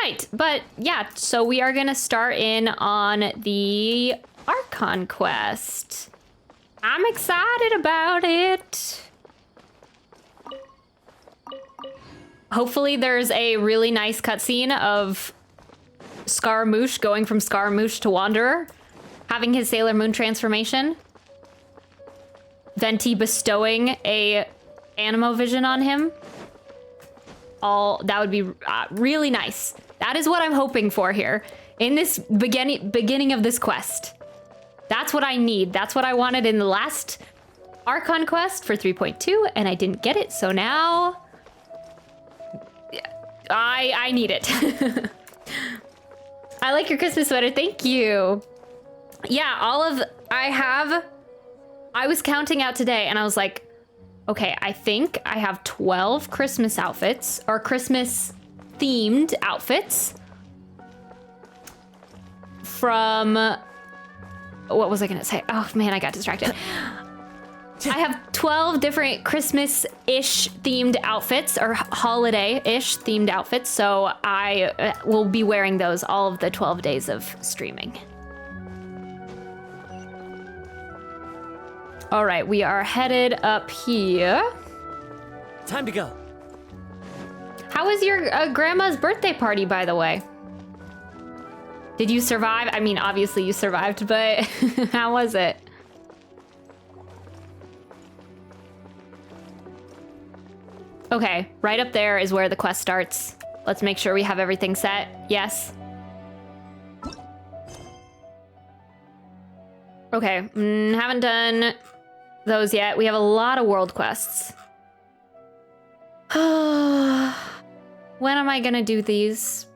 right, but yeah, so we are gonna start in on the Archon quest. I'm excited about it. Hopefully there's a really nice cutscene of Scaramouche going from Scaramouche to Wanderer, having his Sailor Moon transformation. Venti bestowing a Animo vision on him. That would be really nice. That is what I'm hoping for here in this beginning of this quest. That's what I need. That's what I wanted in the last Archon quest for 3.2, and I didn't get it, so now I need it. I like your Christmas sweater, thank you. Yeah, I was counting out today and I was like, okay, I think I have 12 Christmas outfits, or Christmas themed outfits from, what was I gonna say? Oh man, I got distracted. I have 12 different Christmas-ish themed outfits, or holiday-ish themed outfits, so I will be wearing those all of the 12 days of streaming. All right, we are headed up here. Time to go. How was your grandma's birthday party, by the way? Did you survive? I mean, obviously you survived, but how was it? Okay, right up there is where the quest starts. Let's make sure we have everything set. Yes. Okay, haven't done those yet. We have a lot of world quests. When am I gonna do these?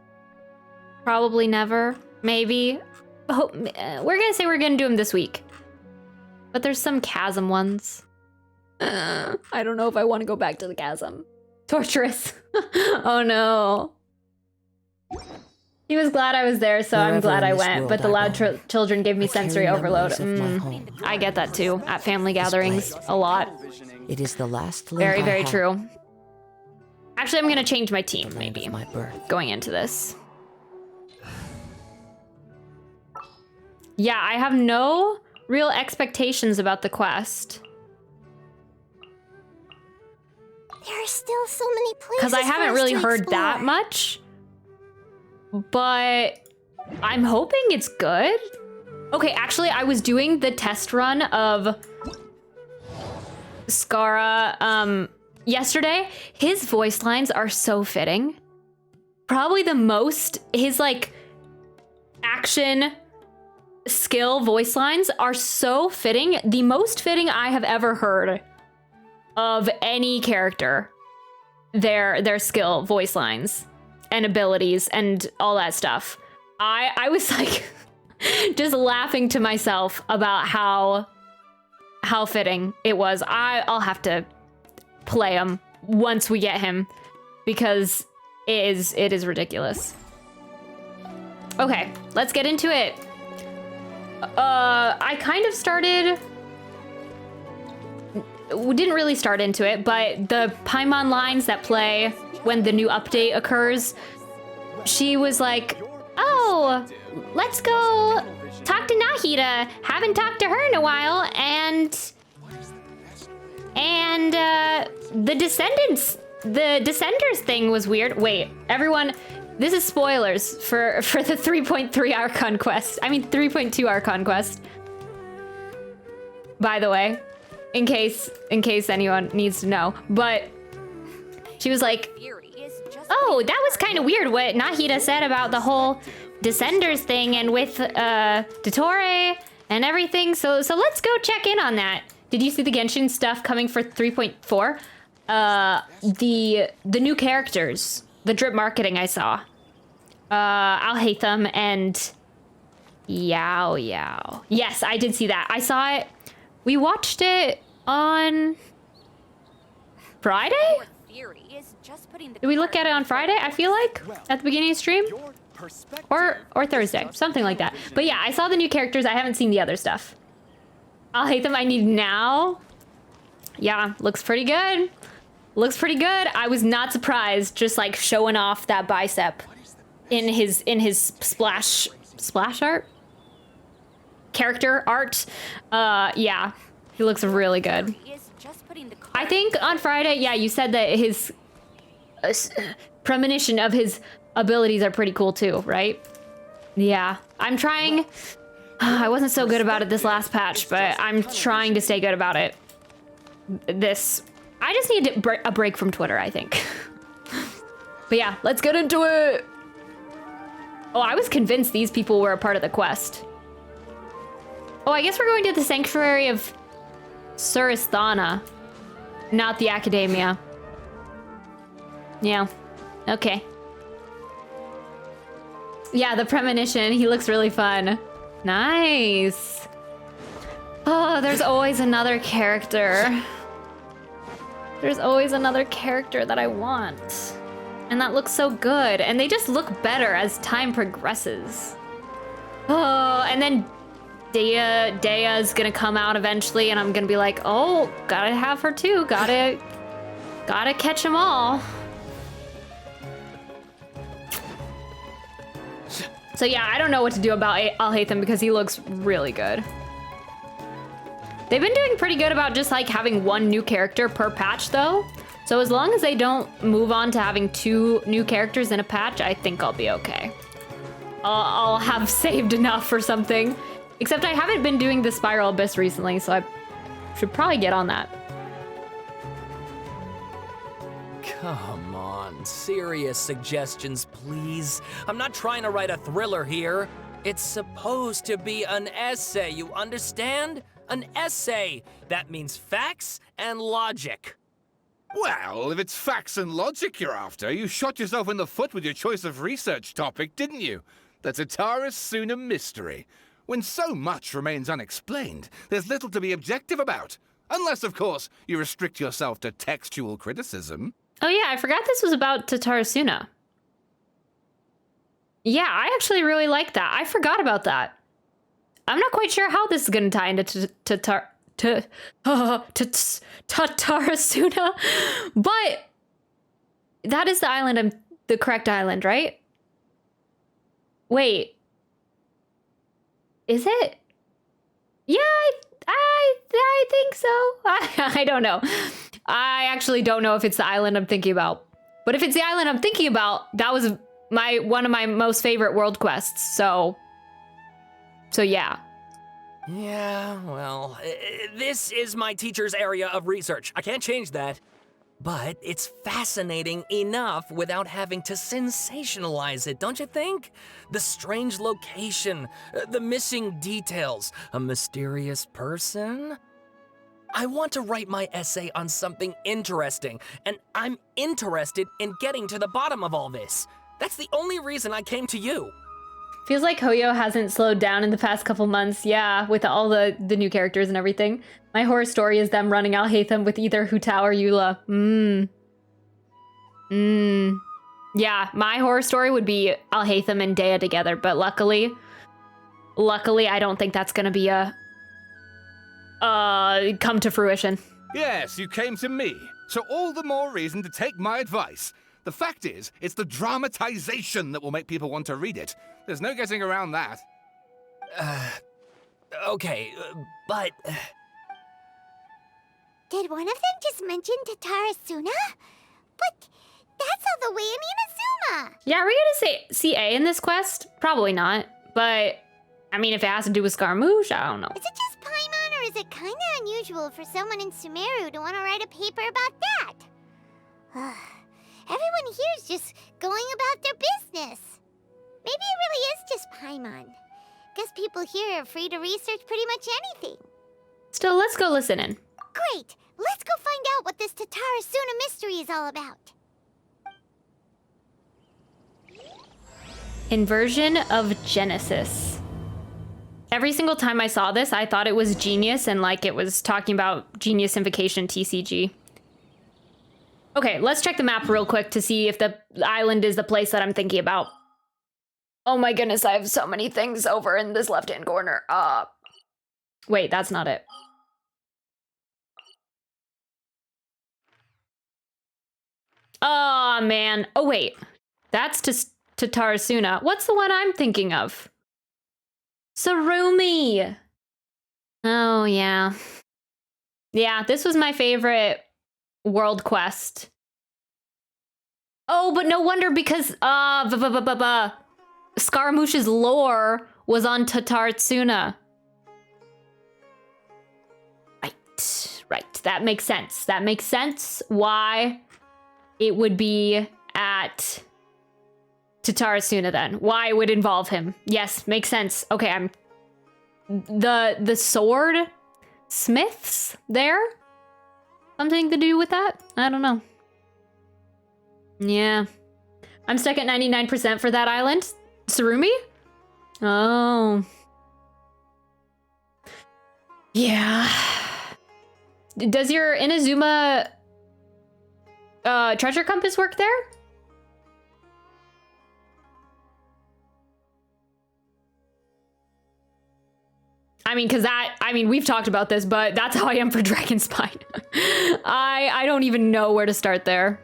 Probably never. Maybe. We're gonna say we're gonna do them this week. But there's some chasm ones. I don't know if I want to go back to the chasm. Torturous. Oh no. He was glad I was there, so I'm glad I went. But the loud children gave me sensory overload. I get that too at family gatherings a lot. It is the last very, very true. Actually, I'm gonna change my team maybe my birth. going into this. Yeah, I have no real expectations about the quest. There are still so many places Because I haven't really heard explore. that much. But I'm hoping it's good. Okay, actually, I was doing the test run of Scara yesterday. His voice lines are so fitting. Probably the most, his like action skill voice lines are so fitting. The most fitting I have ever heard of any character. Their skill voice lines and abilities and all that stuff. I was like just laughing to myself about how fitting it was. I'll have to play him once we get him because it is ridiculous. Okay, let's get into it. I kind of started. We didn't really start into it, but the Paimon lines that play when the new update occurs, she was like, oh, let's go talk to Nahida. Haven't talked to her in a while. And the Descenders thing was weird. Wait, everyone, this is spoilers for the 3.3 Archon quest. I mean, 3.2 Archon quest. By the way, in case anyone needs to know, but she was like, oh, that was kind of weird what Nahida said about the whole Descenders thing and with Dottore and everything. So let's go check in on that. Did you see the Genshin stuff coming for 3.4? The new characters, the drip marketing I saw. Alhaitham and Yao Yao. Yes, I did see that. I saw it. We watched it on Friday? Did we look at it on Friday? I feel like at the beginning of the stream, or Thursday, something like that. But yeah, I saw the new characters. I haven't seen the other stuff. I'll hate them. I need now. Yeah, looks pretty good. Looks pretty good. I was not surprised, just like showing off that bicep in his splash art? Character art. Yeah. He looks really good. I think on Friday, yeah, you said that his premonition of his abilities are pretty cool too, right? Yeah. I'm trying. I wasn't so good about it this last patch, but I'm trying to stay good about it. I just need a break from Twitter, I think. But yeah, let's get into it. Oh, I was convinced these people were a part of the quest. Oh, I guess we're going to the Sanctuary of Surasthana, not the Academia. Yeah, okay. Yeah, the premonition, he looks really fun. Nice. Oh, there's always another character. There's always another character that I want. And that looks so good. And they just look better as time progresses. Oh, and then Dea's gonna come out eventually, and I'm gonna be like, oh, gotta have her too. Gotta catch them all. So yeah, I don't know what to do about Alhaitham because he looks really good. They've been doing pretty good about just like having one new character per patch though. So as long as they don't move on to having 2 new characters in a patch, I think I'll be okay. I'll have saved enough for something. Except I haven't been doing the Spiral Abyss recently, so I should probably get on that. Come on, serious suggestions, please. I'm not trying to write a thriller here. It's supposed to be an essay, you understand? An essay. That means facts and logic. Well, if it's facts and logic you're after, you shot yourself in the foot with your choice of research topic, didn't you? That's attire Suna mystery. When so much remains unexplained, there's little to be objective about. Unless, of course, you restrict yourself to textual criticism. Oh yeah, I forgot this was about Tatarasuna. Yeah, I actually really like that. I forgot about that. I'm not quite sure how this is going to tie into Tatarasuna, but that is the correct island, right? Wait. Is it? Yeah, I think so. I don't know. I actually don't know if it's the island I'm thinking about. But if it's the island I'm thinking about, that was one of my most favorite world quests. So yeah. Yeah, well, this is my teacher's area of research. I can't change that. But it's fascinating enough without having to sensationalize it, don't you think? The strange location, the missing details, a mysterious person. I want to write my essay on something interesting, and I'm interested in getting to the bottom of all this. That's the only reason I came to you. Feels like Hoyo hasn't slowed down in the past couple months. Yeah, with all the new characters and everything. My horror story is them running Alhaitham with either Hutao or Eula. Yeah, my horror story would be Alhaitham and Dea together, but luckily, I don't think that's gonna be a come to fruition. Yes, you came to me, so all the more reason to take my advice. The fact is, it's the dramatization that will make people want to read it. There's no getting around that. Okay, but... Did one of them just mention Tatarasuna? But that's all the way in Inazuma. Yeah, are we gonna see A in this quest? Probably not, but I mean, if it has to do with Scaramouche, I don't know. Is it just Paimon, or is it kinda unusual for someone in Sumeru to want to write a paper about that? Everyone here's just going about their business. Maybe it really is just Paimon. Guess people here are free to research pretty much anything. Still, let's go listen in. Great! Let's go find out what this Tatarasuna mystery is all about. Inversion of Genesis. Every single time I saw this, I thought it was Genius and like it was talking about Genius Invocation TCG. Okay, let's check the map real quick to see if the island is the place that I'm thinking about. Oh my goodness, I have so many things over in this left-hand corner. Wait, that's not it. Oh man. Oh wait, that's to Tatarasuna. What's the one I'm thinking of? Sarumi. Oh, yeah. Yeah, this was my favorite world quest. Oh, but no wonder because Scaramouche's lore was on Tatarasuna. Right. That makes sense. That makes sense why it would be at Tatarasuna then. Why it would involve him. Yes, makes sense. Okay, I'm the sword smiths there? Something to do with that? I don't know. Yeah. I'm stuck at 99% for that island. Sarumi? Oh. Yeah. Does your Inazuma treasure compass work there? I mean, we've talked about this, but that's how I am for Dragon Spine. I don't even know where to start there.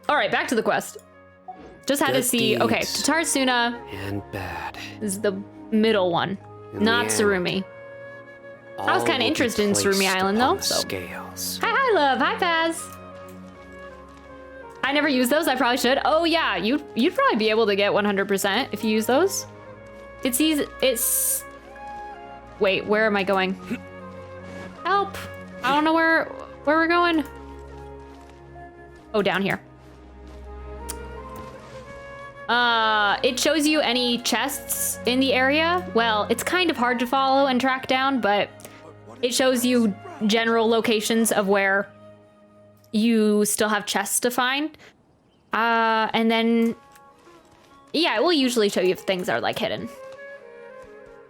All right, back to the quest. Just had to see. Okay, Tatarasuna and bad is the middle one, not Sarumi. I was kind of interested in Sarumi Island though. So. Scales. Hi, love. Hi, Paz. I never use those. I probably should. Oh yeah, you'd probably be able to get 100% if you use those. It's. Wait, where am I going? Help! I don't know where we're going. Oh, down here. It shows you any chests in the area. Well, it's kind of hard to follow and track down, but it shows you general locations of where you still have chests to find. And then, yeah, it will usually show you if things are like hidden.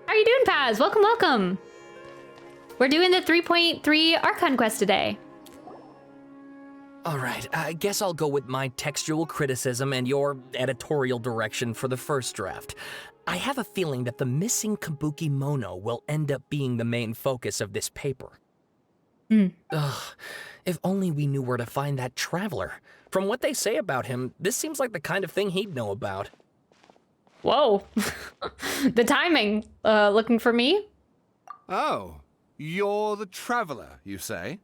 How are you doing, Paz? Welcome, welcome. We're doing the 3.3 Archon quest today. All right, I guess I'll go with my textual criticism and your editorial direction for the first draft. I have a feeling that the missing Kabuki Mono will end up being the main focus of this paper. Ugh, if only we knew where to find that traveler. From what they say about him, this seems like the kind of thing he'd know about. Whoa. The timing. Looking for me? Oh, you're the traveler, you say?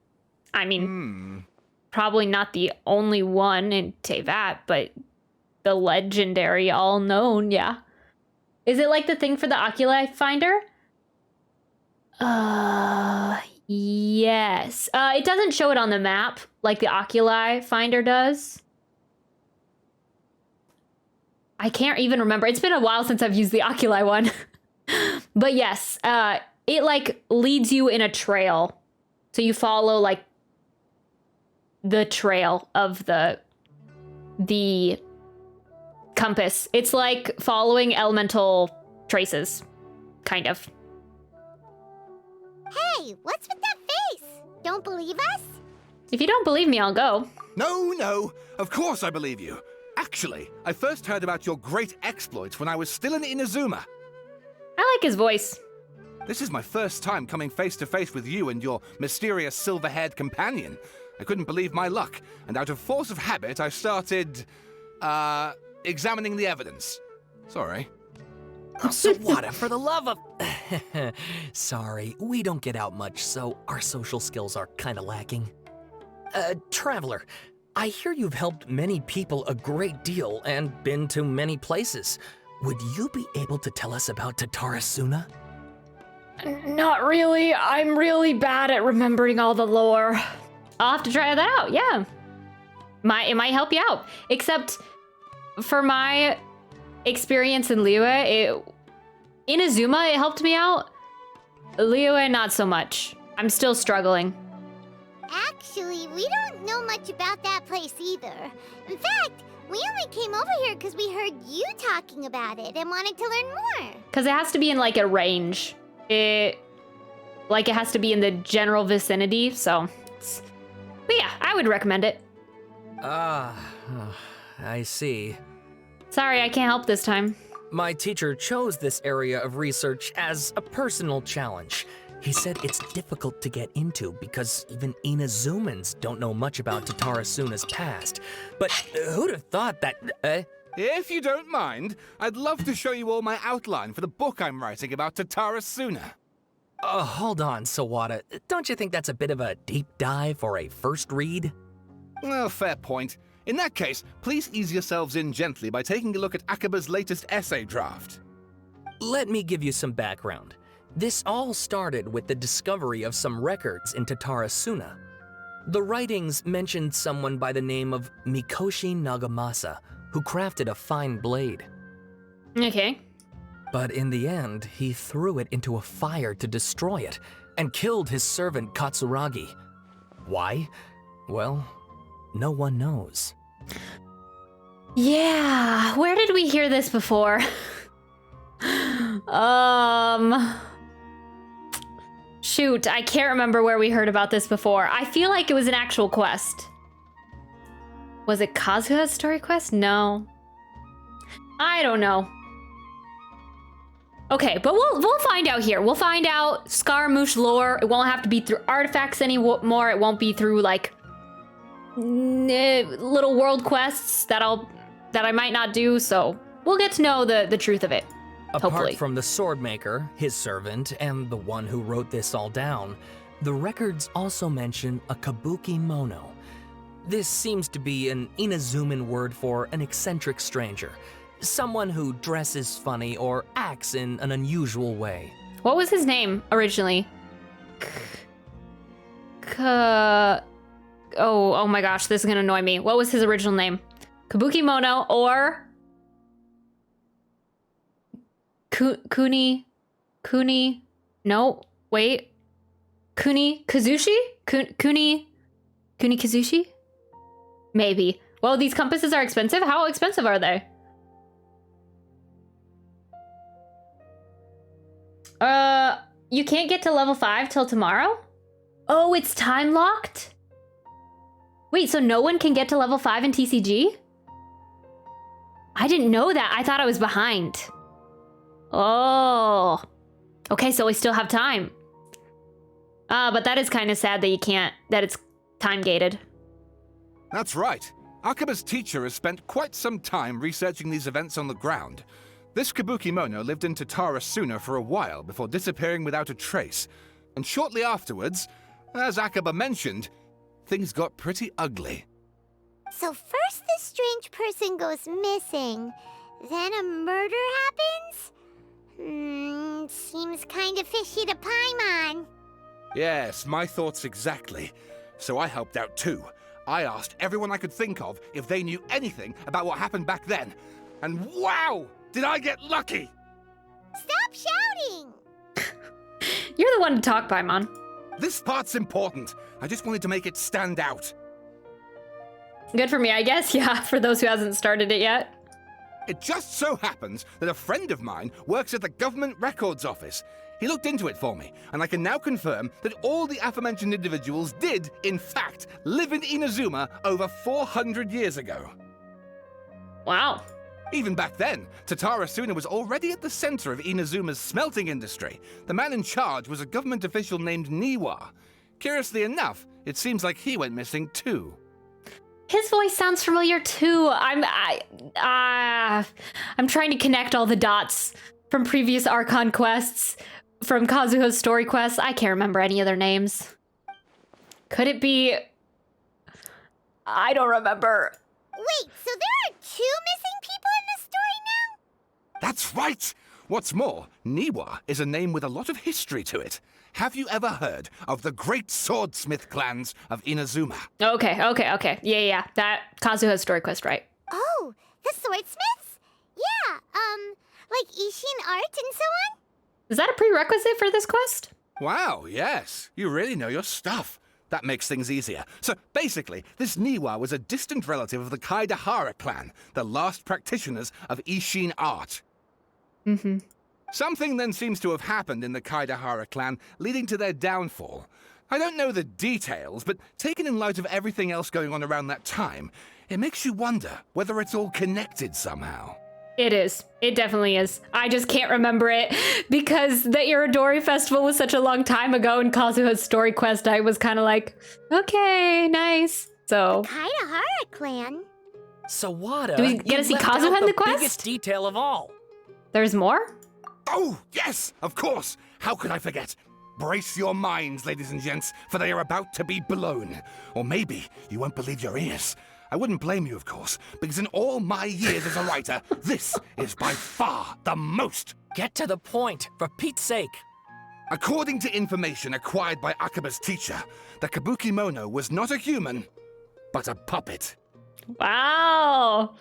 I mean, probably not the only one in Tevat, but the legendary, all-known, yeah. Is it like the thing for the Oculi Finder? Yes. It doesn't show it on the map like the Oculi Finder does. I can't even remember. It's been a while since I've used the Oculi one. But yes, it like leads you in a trail. So you follow like the trail of the compass. It's like following elemental traces, kind of. Hey, what's with that face? Don't believe us? If you don't believe me, I'll go. No, of course I believe you. Actually, I first heard about your great exploits when I was still in Inazuma. I like his voice. This is my first time coming face to face with you and your mysterious silver-haired companion. I couldn't believe my luck, and out of force of habit, I started, examining the evidence. Sorry. Oh, Sawada, for the love of... Sorry, we don't get out much, so our social skills are kinda lacking. Traveler, I hear you've helped many people a great deal and been to many places. Would you be able to tell us about Tatarasuna? Not really. I'm really bad at remembering all the lore. I'll have to try that out, yeah. It might help you out. Except for my experience in Liyue, Inazuma, it helped me out. Liyue, not so much. I'm still struggling. Actually, we don't know much about that place either. In fact, we only came over here because we heard you talking about it and wanted to learn more. Because it has to be in like a range. It has to be in the general vicinity, so. But yeah, I would recommend it. I see. Sorry, I can't help this time. My teacher chose this area of research as a personal challenge. He said it's difficult to get into because even Inazumans don't know much about Tatarasuna's past. But who'd have thought that... If you don't mind, I'd love to show you all my outline for the book I'm writing about Tatara Suna. Hold on, Sawada. Don't you think that's a bit of a deep dive for a first read? Well, fair point. In that case, please ease yourselves in gently by taking a look at Akaba's latest essay draft. Let me give you some background. This all started with the discovery of some records in Tatara Suna. The writings mentioned someone by the name of Mikoshi Nagamasa, who crafted a fine blade. Okay. But in the end, he threw it into a fire to destroy it, and killed his servant Katsuragi. Why? Well, no one knows. Yeah, where did we hear this before? Shoot, I can't remember where we heard about this before. I feel like it was an actual quest. Was it Kazuha's story quest? No. I don't know. Okay, but we'll find out here. We'll find out Scaramouche lore. It won't have to be through artifacts anymore. It won't be through like little world quests that I might not do. So we'll get to know the truth of it. Apart Hopefully. from the sword maker, his servant, and the one who wrote this all down, the records also mention a kabuki mono. This seems to be an Inazuman word for an eccentric stranger, someone who dresses funny or acts in an unusual way. What was his name originally? Oh my gosh, this is gonna annoy me. What was his original name? Kabuki Mono or Kuni? No, wait. Kuni Kazushi? Kuni Kazushi? Maybe. Well, these compasses are expensive. How expensive are they? You can't get to level 5 till tomorrow? Oh, it's time locked? Wait, so no one can get to level 5 in TCG? I didn't know that. I thought I was behind. Oh. Okay, so we still have time. But that is kind of sad that you can't, that it's time gated. That's right. Akaba's teacher has spent quite some time researching these events on the ground. This kabuki mono lived in Tatara Suna for a while before disappearing without a trace. And shortly afterwards, as Akaba mentioned, things got pretty ugly. So first this strange person goes missing, then a murder happens? Seems kinda fishy to Paimon. Yes, my thoughts exactly. So I helped out too. I asked everyone I could think of if they knew anything about what happened back then. And wow! Did I get lucky? Stop shouting! You're the one to talk, Paimon. This part's important. I just wanted to make it stand out. Good for me, I guess. Yeah, for those who hasn't started it yet. It just so happens that a friend of mine works at the government records office. He looked into it for me, and I can now confirm that all the aforementioned individuals did, in fact, live in Inazuma over 400 years ago. Wow. Even back then, Tatara Suna was already at the center of Inazuma's smelting industry. The man in charge was a government official named Niwa. Curiously enough, it seems like he went missing too. His voice sounds familiar too. I'm trying to connect all the dots from previous Archon quests, from Kazuha's story quests. I can't remember any of their names. Could it be? I don't remember. Wait, so there are 2 missing people in this story now? That's right! What's more, Niwa is a name with a lot of history to it. Have you ever heard of the great swordsmith clans of Inazuma? Okay. Yeah. That Kazuha's story quest, right? Oh, the swordsmiths? Yeah, like Ishin art and so on? Is that a prerequisite for this quest? Wow, yes. You really know your stuff. That makes things easier. So basically, this Niwa was a distant relative of the Kaidahara clan, the last practitioners of Ishin art. Mm-hmm. Something then seems to have happened in the Kaidahara clan, leading to their downfall. I don't know the details, but taken in light of everything else going on around that time, it makes you wonder whether it's all connected somehow. It is. It definitely is. I just can't remember it because the Iridori festival was such a long time ago, and Kazuha's story quest, I was kind of like, okay, nice. So Kaidahara clan? Sawada, Do we get to you see left Kazuha out in the biggest quest? detail of all. There's more? Oh, yes, of course. How could I forget? Brace your minds, ladies and gents, for they are about to be blown. Or maybe you won't believe your ears. I wouldn't blame you, of course, because in all my years as a writer, this is by far the most. Get to the point, for Pete's sake. According to information acquired by Akaba's teacher, the Kabuki Mono was not a human, but a puppet. Wow.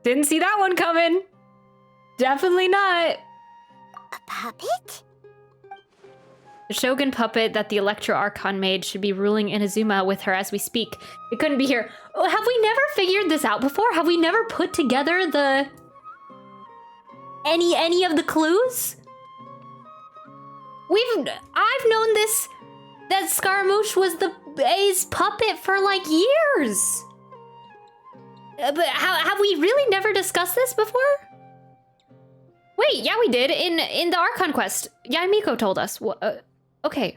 Didn't see that one coming. Definitely not. A puppet? The Shogun puppet that the Electro Archon made should be ruling Inazuma with her as we speak. It couldn't be here. Oh, have we never figured this out before? Have we never put together the... any of the clues? I've known this, that Scaramouche was the A's puppet for like years. But have we really never discussed this before? Wait, yeah, we did in the Archon quest. Yeah, Miko told us. Okay.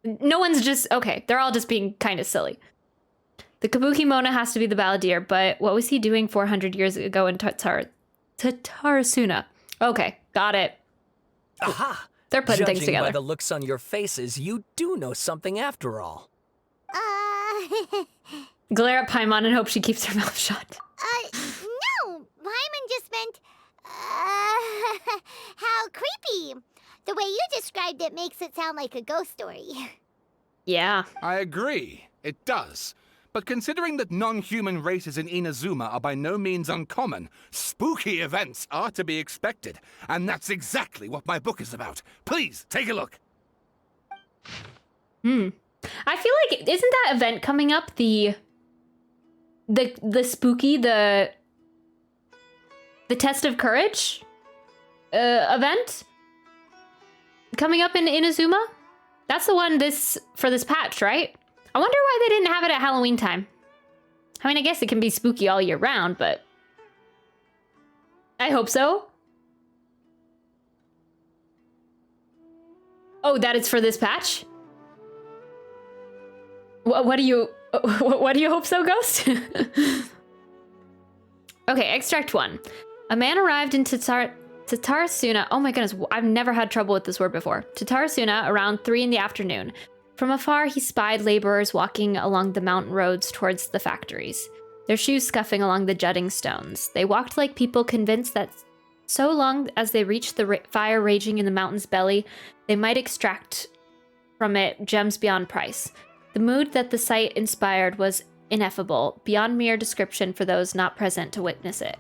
No one's just okay. They're all just being kind of silly. The Kabuki Mona has to be the balladeer, but what was he doing 400 years ago in Tatarasuna? Okay, got it. Aha! They're putting things Judging together. by the looks on your faces, you do know something after all. Glare at Paimon and hope she keeps her mouth shut. No! Paimon just meant, how creepy. The way you described it makes it sound like a ghost story. Yeah. I agree, it does. But considering that non-human races in Inazuma are by no means uncommon, spooky events are to be expected. And that's exactly what my book is about. Please, take a look. I feel like, isn't that event coming up, the spooky, the test of courage event? Coming up in Inazuma? That's the one for this patch, right? I wonder why they didn't have it at Halloween time. I mean, I guess it can be spooky all year round, but I hope so. Oh, that is for this patch? What do you hope so, Ghost? Okay, extract 1. A man arrived in Tatarasuna. Oh my goodness, I've never had trouble with this word before. Tatarasuna around 3 in the afternoon. From afar, he spied laborers walking along the mountain roads towards the factories, their shoes scuffing along the jutting stones. They walked like people convinced that so long as they reached the fire raging in the mountain's belly, they might extract from it gems beyond price. The mood that the sight inspired was ineffable, beyond mere description for those not present to witness it.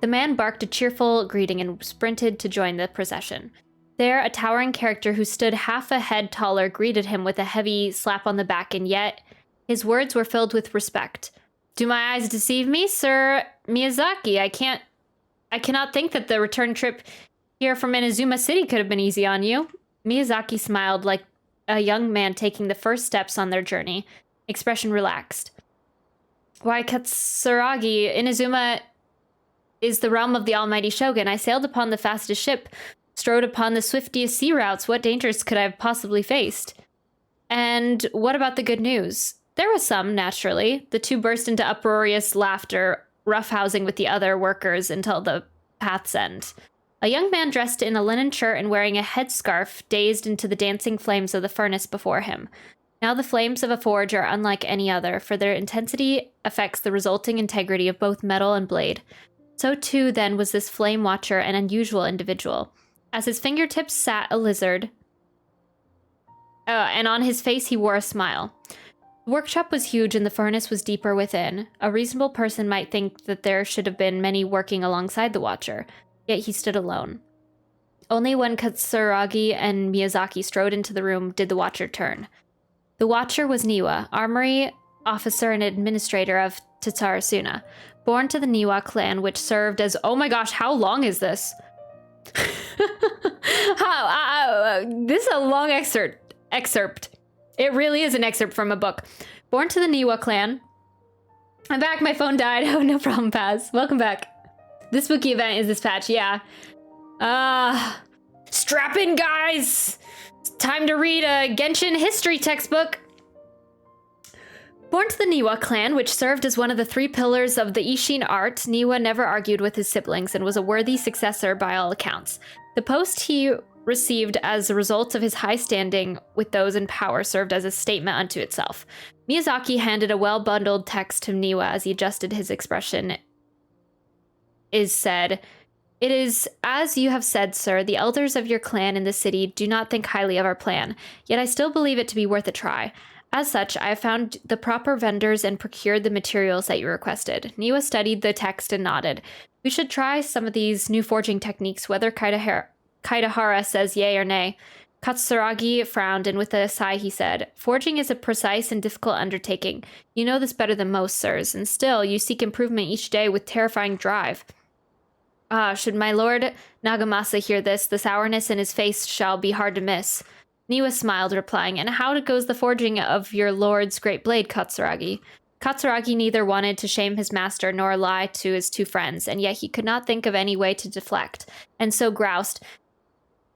The man barked a cheerful greeting and sprinted to join the procession. There, a towering character who stood half a head taller greeted him with a heavy slap on the back, and yet his words were filled with respect. Do my eyes deceive me, Sir Miyazaki? I cannot think that the return trip here from Inazuma City could have been easy on you. Miyazaki smiled like a young man taking the first steps on their journey, expression relaxed. Why, Katsuragi, Inazuma is the realm of the almighty Shogun. I sailed upon the fastest ship, strode upon the swiftest sea routes. What dangers could I have possibly faced? And what about the good news? There was some, naturally. The two burst into uproarious laughter, roughhousing with the other workers until the path's end. A young man dressed in a linen shirt and wearing a headscarf dazed into the dancing flames of the furnace before him. Now the flames of a forge are unlike any other, for their intensity affects the resulting integrity of both metal and blade. So too, then, was this flame watcher an unusual individual. As his fingertips sat a lizard, and on his face he wore a smile. The workshop was huge and the furnace was deeper within. A reasonable person might think that there should have been many working alongside the Watcher, yet he stood alone. Only when Katsuragi and Miyazaki strode into the room did the Watcher turn. The Watcher was Niwa, armory officer and administrator of Tatarasuna, born to the Niwa clan, which served as— oh my gosh, how long is this? This is a long excerpt. It really is an excerpt from a book. Born to the Niwa clan. I'm back, my phone died. Oh, no problem, Paz. Welcome back. This spooky event is this patch, yeah. Strap in, guys! It's time to read a Genshin history textbook. Born to the Niwa clan, which served as one of the 3 pillars of the Ishin art, Niwa never argued with his siblings and was a worthy successor by all accounts. The post he received as a result of his high standing with those in power served as a statement unto itself. Miyazaki handed a well-bundled text to Niwa as he adjusted his expression. Is said, "It is as you have said, sir, the elders of your clan in the city do not think highly of our plan, yet I still believe it to be worth a try. As such, I have found the proper vendors and procured the materials that you requested." Niwa studied the text and nodded. "We should try some of these new forging techniques, whether Kaitahara says yay or nay." Katsuragi frowned, and with a sigh he said, "Forging is a precise and difficult undertaking. You know this better than most, sirs, and still you seek improvement each day with terrifying drive." "Ah, should my lord Nagamasa hear this, the sourness in his face shall be hard to miss." Niwa smiled, replying, "And how goes the forging of your lord's great blade, Katsuragi?" Katsuragi neither wanted to shame his master nor lie to his 2 friends, and yet he could not think of any way to deflect, and so groused,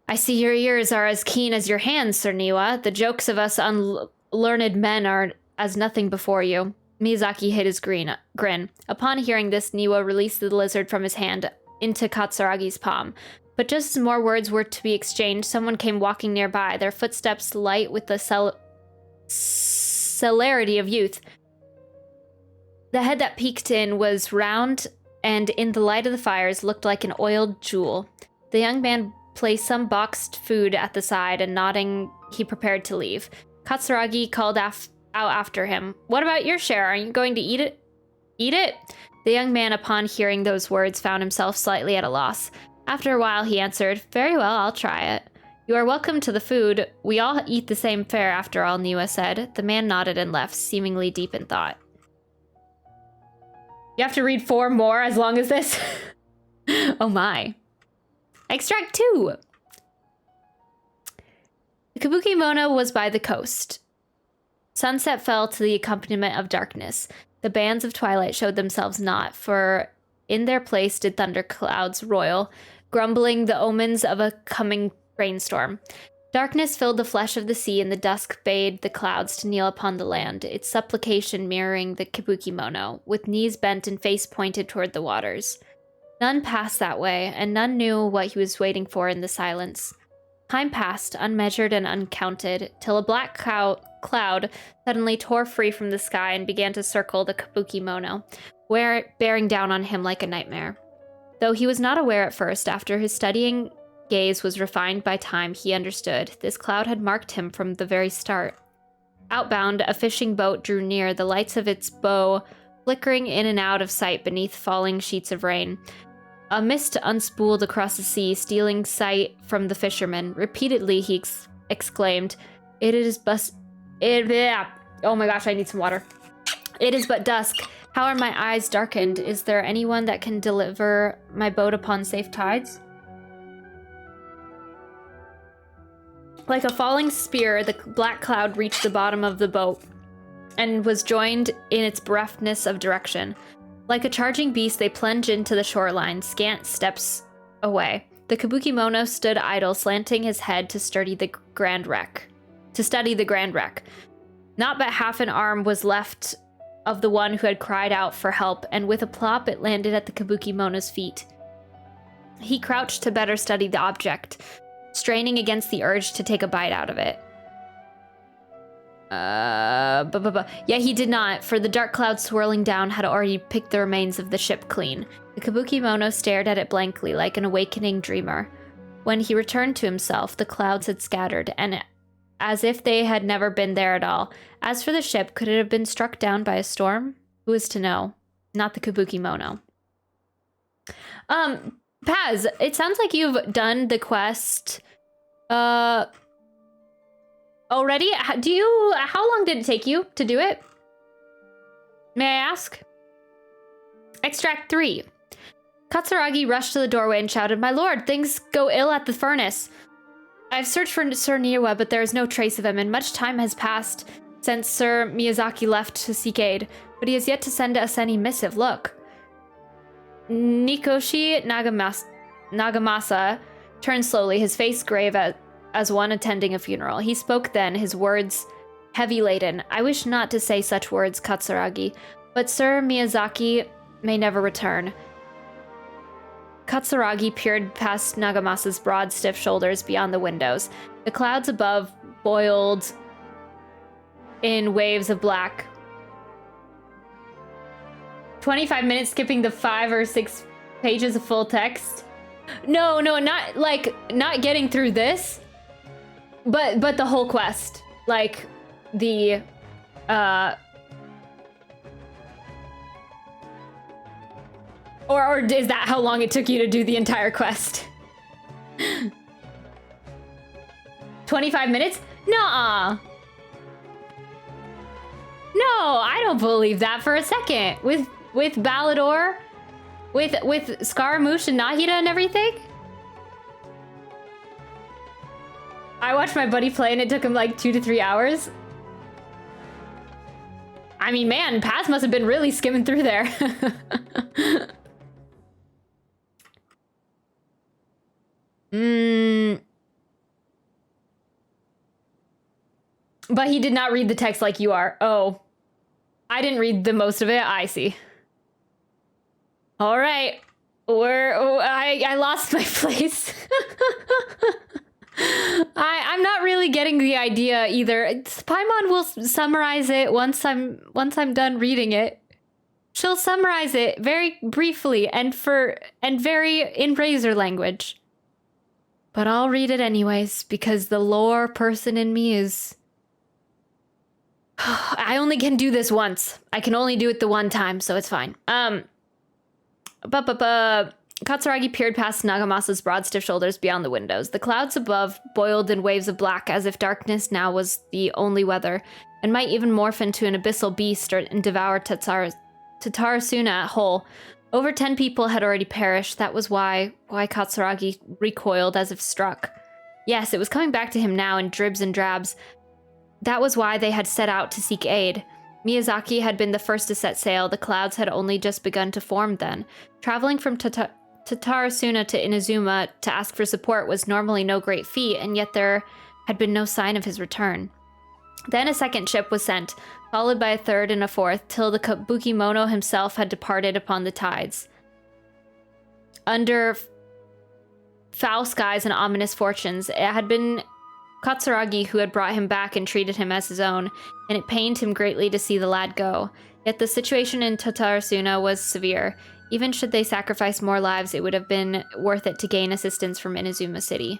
"I see your ears are as keen as your hands, Sir Niwa. The jokes of us unlearned men are as nothing before you." Miyazaki hid his grin. Upon hearing this, Niwa released the lizard from his hand into Katsuragi's palm. But just as more words were to be exchanged, someone came walking nearby, their footsteps light with the celerity of youth. The head that peeked in was round, and in the light of the fires looked like an oiled jewel. The young man placed some boxed food at the side, and nodding, he prepared to leave. Katsuragi called out after him, "What about your share? Are you going to eat it?" "Eat it?" The young man, upon hearing those words, found himself slightly at a loss. After a while, he answered, "Very well, I'll try it." "You are welcome to the food. We all eat the same fare, after all," Niwa said. The man nodded and left, seemingly deep in thought. You have to read 4 more as long as this? Oh my. Extract 2. The Kabuki-mono was by the coast. Sunset fell to the accompaniment of darkness. The bands of twilight showed themselves not, for in their place did thunderclouds roil, grumbling the omens of a coming rainstorm. Darkness filled the flesh of the sea, and the dusk bade the clouds to kneel upon the land, its supplication mirroring the Kabuki-mono, with knees bent and face pointed toward the waters. None passed that way, and none knew what he was waiting for in the silence. Time passed, unmeasured and uncounted, till a black cloud suddenly tore free from the sky and began to circle the Kabuki-mono, bearing down on him like a nightmare. Though he was not aware at first, after his studying gaze was refined by time, he understood. This cloud had marked him from the very start. Outbound, a fishing boat drew near, the lights of its bow flickering in and out of sight beneath falling sheets of rain. A mist unspooled across the sea, stealing sight from the fisherman. Repeatedly, he exclaimed, Oh my gosh, I need some water. "It is but dusk. How are my eyes darkened? Is there anyone that can deliver my boat upon safe tides?" Like a falling spear, the black cloud reached the bottom of the boat and was joined in its bereftness of direction. Like a charging beast, they plunged into the shoreline, scant steps away. The Kabuki-mono stood idle, slanting his head to study the grand wreck. Not but half an arm was left of the one who had cried out for help, and with a plop it landed at the Kabuki-mono's feet. He crouched to better study the object, straining against the urge to take a bite out of it. Yeah, he did not, for the dark cloud swirling down had already picked the remains of the ship clean. The Kabuki-mono stared at it blankly, like an awakening dreamer. When he returned to himself, the clouds had scattered, and as if they had never been there at all. As for the ship, could it have been struck down by a storm? Who is to know? Not the Kabuki-mono. Paz, it sounds like you've done the quest, already? How long did it take you to do it? May I ask? Extract 3. Katsuragi rushed to the doorway and shouted, "My lord, things go ill at the furnace. I've searched for Sir Niwa, but there is no trace of him, and much time has passed since Sir Miyazaki left to seek aid, but he has yet to send us any missive. Look." Nikoshi Nagamasa turned slowly, his face grave as one attending a funeral. He spoke then, his words heavy laden. I wish not to say such words, Katsuragi, but Sir Miyazaki may never return. Katsuragi peered past Nagamasa's broad, stiff shoulders beyond the windows. The clouds above boiled in waves of black. 25 minutes skipping the 5 or 6 pages of full text. No, not getting through this, but the whole quest. Like, the, Or is that how long it took you to do the entire quest? 25 minutes? Nuh-uh. No, I don't believe that for a second. With Balador? With Scaramouche and Nahida and everything? I watched my buddy play and it took him like 2 to 3 hours. I mean, man, Paz must have been really skimming through there. But he did not read the text like you are. Oh. I didn't read the most of it. I see. All right. I lost my place. I'm not really getting the idea either. Paimon will summarize it once I'm done reading it. She'll summarize it very briefly and very in Razor language. But I'll read it anyways because the lore person in me is... I only can do this once. I can only do it the one time, so it's fine. Katsuragi peered past Nagamasa's broad, stiff shoulders beyond the windows. The clouds above boiled in waves of black, as if darkness now was the only weather, and might even morph into an abyssal beast and devour Tatarasuna whole. Over 10 people had already perished. That was why Katsuragi recoiled as if struck. Yes, it was coming back to him now in dribs and drabs. That was why they had set out to seek aid. Miyazaki had been the first to set sail. The clouds had only just begun to form then. Traveling from Tatarasuna to Inazuma to ask for support was normally no great feat, and yet there had been no sign of his return. Then a second ship was sent, followed by a third and a fourth, till the Kabukimono himself had departed upon the tides. Under foul skies and ominous fortunes, it had been Katsuragi who had brought him back and treated him as his own, and it pained him greatly to see the lad go. Yet the situation in Tatarasuna was severe. Even should they sacrifice more lives, it would have been worth it to gain assistance from Inazuma City.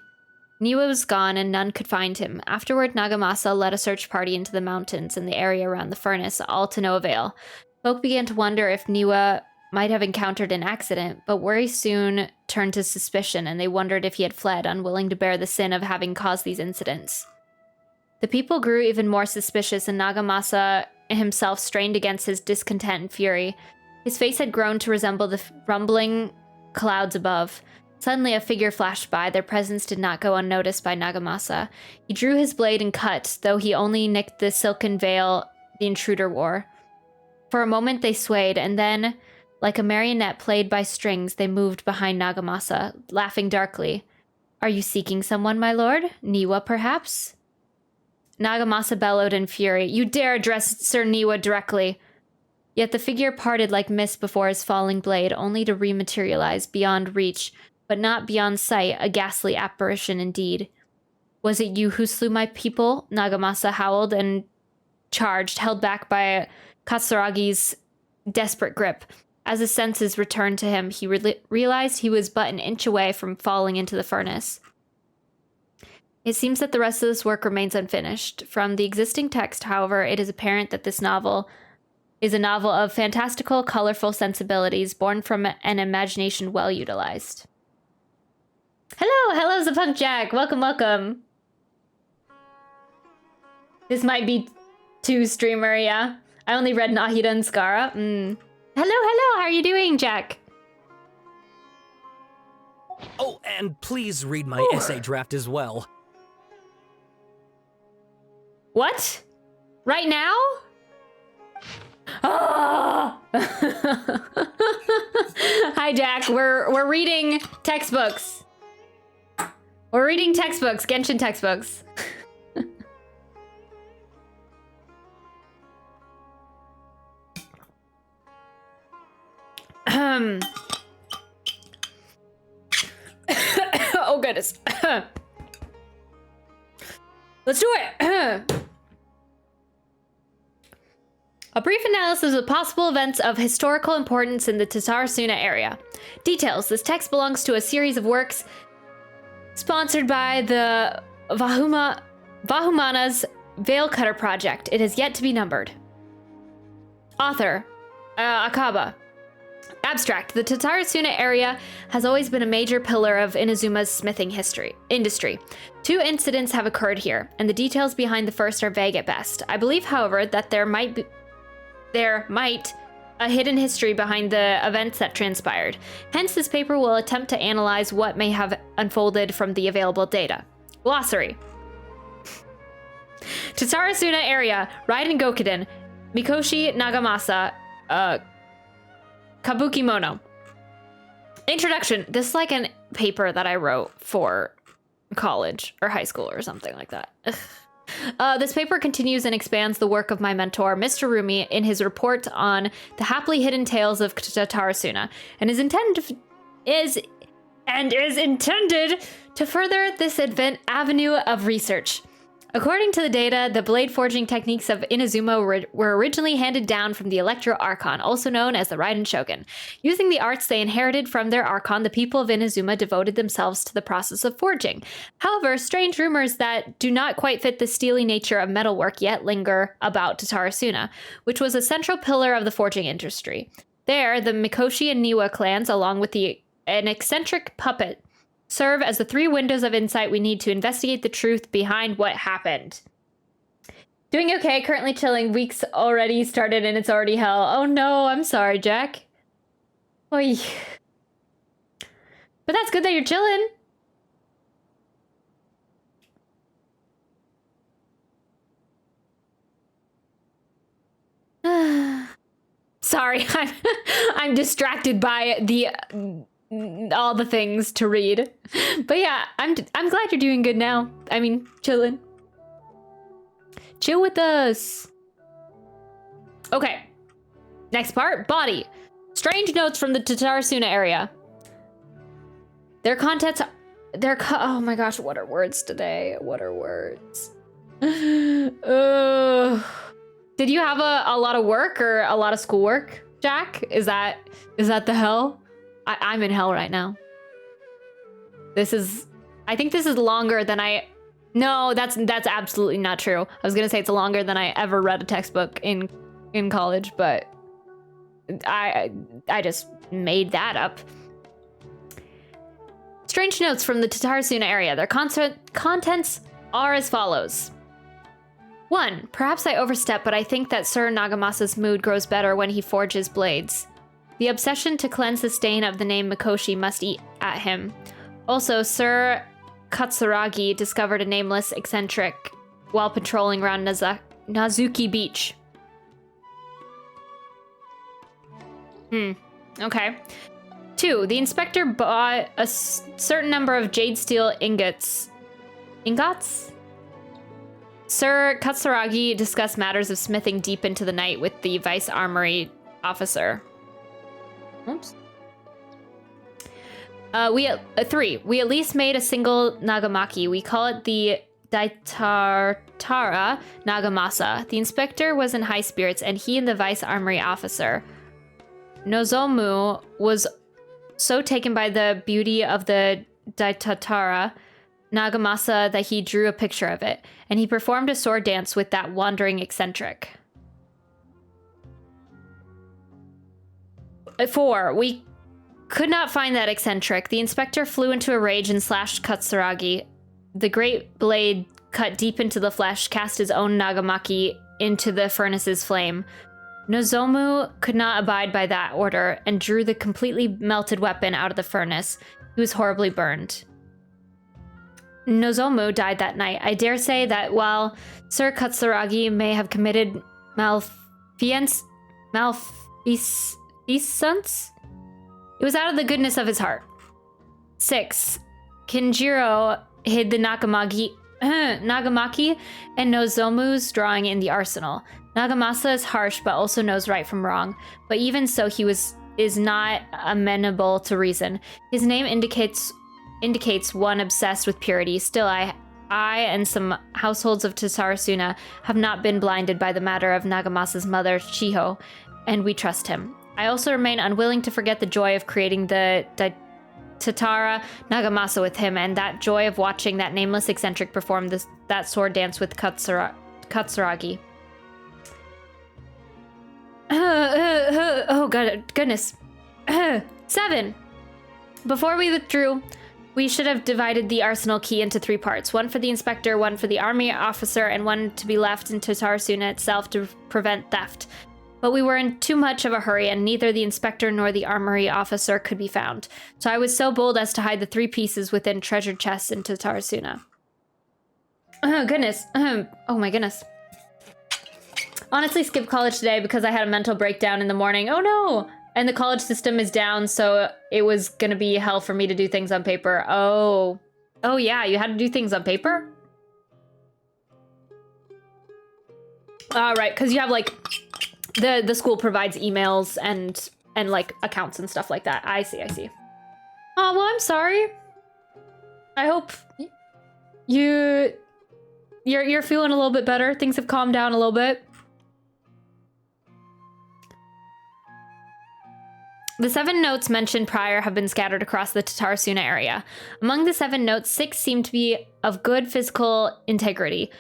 Niwa was gone and none could find him. Afterward, Nagamasa led a search party into the mountains and the area around the furnace, all to no avail. Folk began to wonder if Niwa might have encountered an accident, but worry soon turned to suspicion, and they wondered if he had fled, unwilling to bear the sin of having caused these incidents. The people grew even more suspicious, and Nagamasa himself strained against his discontent and fury. His face had grown to resemble the rumbling clouds above. Suddenly a figure flashed by. Their presence did not go unnoticed by Nagamasa. He drew his blade and cut, though he only nicked the silken veil the intruder wore. For a moment they swayed, and then, like a marionette played by strings, they moved behind Nagamasa, laughing darkly. "Are you seeking someone, my lord? Niwa, perhaps?" Nagamasa bellowed in fury. "You dare address Sir Niwa directly!" Yet the figure parted like mist before his falling blade, only to rematerialize beyond reach, but not beyond sight, a ghastly apparition indeed. "Was it you who slew my people?" Nagamasa howled and charged, held back by Katsuragi's desperate grip. As his senses returned to him, he realized he was but an inch away from falling into the furnace. It seems that the rest of this work remains unfinished. From the existing text, however, it is apparent that this novel is a novel of fantastical, colorful sensibilities born from an imagination well utilized. Hello, Zapunk Jack. Welcome. This might be too streamer, yeah. I only read Nahida and Skara. Hello, how are you doing, Jack? Oh, and please read my essay draft as well. What? Right now? Ah! Hi, Jack. We're reading textbooks. We're reading textbooks, Genshin textbooks. Oh, goodness. Let's do it. A brief analysis of possible events of historical importance in the Tatarasuna area. Details. This text belongs to a series of works sponsored by the Vahumana's Veil Cutter Project. It has yet to be numbered. Author, Akaba. Abstract. The Tatarasuna area has always been a major pillar of Inazuma's smithing industry. 2 incidents have occurred here, and the details behind the first are vague at best. I believe, however, that there might a hidden history behind the events that transpired. Hence, this paper will attempt to analyze what may have unfolded from the available data. Glossary. Tatarasuna area, Raiden Gokuden, Mikoshi Nagamasa, Kabukimono. Introduction. This is like a paper that I wrote for college or high school or something like that. This paper continues and expands the work of my mentor, Mr. Rumi, in his report on the happily hidden tales of Tatarasuna, and is intended to further this avenue of research. According to the data, the blade forging techniques of Inazuma were originally handed down from the Electro Archon, also known as the Raiden Shogun. Using the arts they inherited from their Archon, the people of Inazuma devoted themselves to the process of forging. However, strange rumors that do not quite fit the steely nature of metalwork yet linger about Tatarasuna, which was a central pillar of the forging industry. There, the Mikoshi and Niwa clans, along with an eccentric puppet, serve as the 3 windows of insight we need to investigate the truth behind what happened. Doing okay, currently chilling. Week's already started and it's already hell. Oh no, I'm sorry, Jack. Oy. But that's good that you're chilling. Sorry, I'm distracted by all the things to read. But yeah, I'm glad you're doing good now. I mean, chilling. Chill with us. Okay. Next part, body. Strange notes from the Tatarasuna area. Their contents, oh my gosh, what are words today? What are words? Did you have a lot of work or a lot of schoolwork, Jack? Is that the hell? I'm in hell right now. I think this is longer than no, that's absolutely not true. I was gonna say it's longer than I ever read a textbook in college, but I just made that up. Strange notes from the Tatarasuna area. Their contents are as follows. 1. Perhaps I overstep, but I think that Sir Nagamasa's mood grows better when he forges blades. The obsession to cleanse the stain of the name Mikoshi must eat at him. Also, Sir Katsuragi discovered a nameless eccentric while patrolling around Nazuki Beach. Okay. 2. The inspector bought a certain number of jade steel ingots. Ingots? Sir Katsuragi discussed matters of smithing deep into the night with the vice armory officer. Oops. 3. We at least made a single nagamaki. We call it the Daitatara Nagamasa. The inspector was in high spirits, and he and the vice armory officer, Nozomu, was so taken by the beauty of the Daitatara Nagamasa that he drew a picture of it, and he performed a sword dance with that wandering eccentric. 4. We could not find that eccentric. The inspector flew into a rage and slashed Katsuragi. The great blade cut deep into the flesh, cast his own nagamaki into the furnace's flame. Nozomu could not abide by that order and drew the completely melted weapon out of the furnace. He was horribly burned. Nozomu died that night. I dare say that while Sir Katsuragi may have committed malfeasance, it was out of the goodness of his heart. 6. Kinjiro hid the Nagamaki and Nozomu's drawing in the arsenal. Nagamasa is harsh but also knows right from wrong, but even so he was is not amenable to reason. His name indicates one obsessed with purity. Still, I and some households of Tatarasuna have not been blinded by the matter of Nagamasa's mother, Chiho, and we trust him. I also remain unwilling to forget the joy of creating the Tatara Nagamasa with him, and that joy of watching that nameless eccentric perform that sword dance with Katsuragi. Oh, goodness. 7. Before we withdrew, we should have divided the arsenal key into 3 parts. One for the inspector, one for the army officer, and one to be left in Tatarasuna itself to prevent theft. But we were in too much of a hurry, and neither the inspector nor the armory officer could be found. So I was so bold as to hide the 3 pieces within treasure chests in Tatarasuna. Oh, goodness. Oh, my goodness. Honestly, skipped college today because I had a mental breakdown in the morning. Oh, no! And the college system is down, so it was gonna be hell for me to do things on paper. Oh. Oh, yeah, you had to do things on paper? Right, because you have, like, the school provides emails and like, accounts and stuff like that. I see. Oh, well, I'm sorry. I hope you're feeling a little bit better. Things have calmed down a little bit. The 7 notes mentioned prior have been scattered across the Tatarasuna area. Among the 7 notes, 6 seem to be of good physical integrity.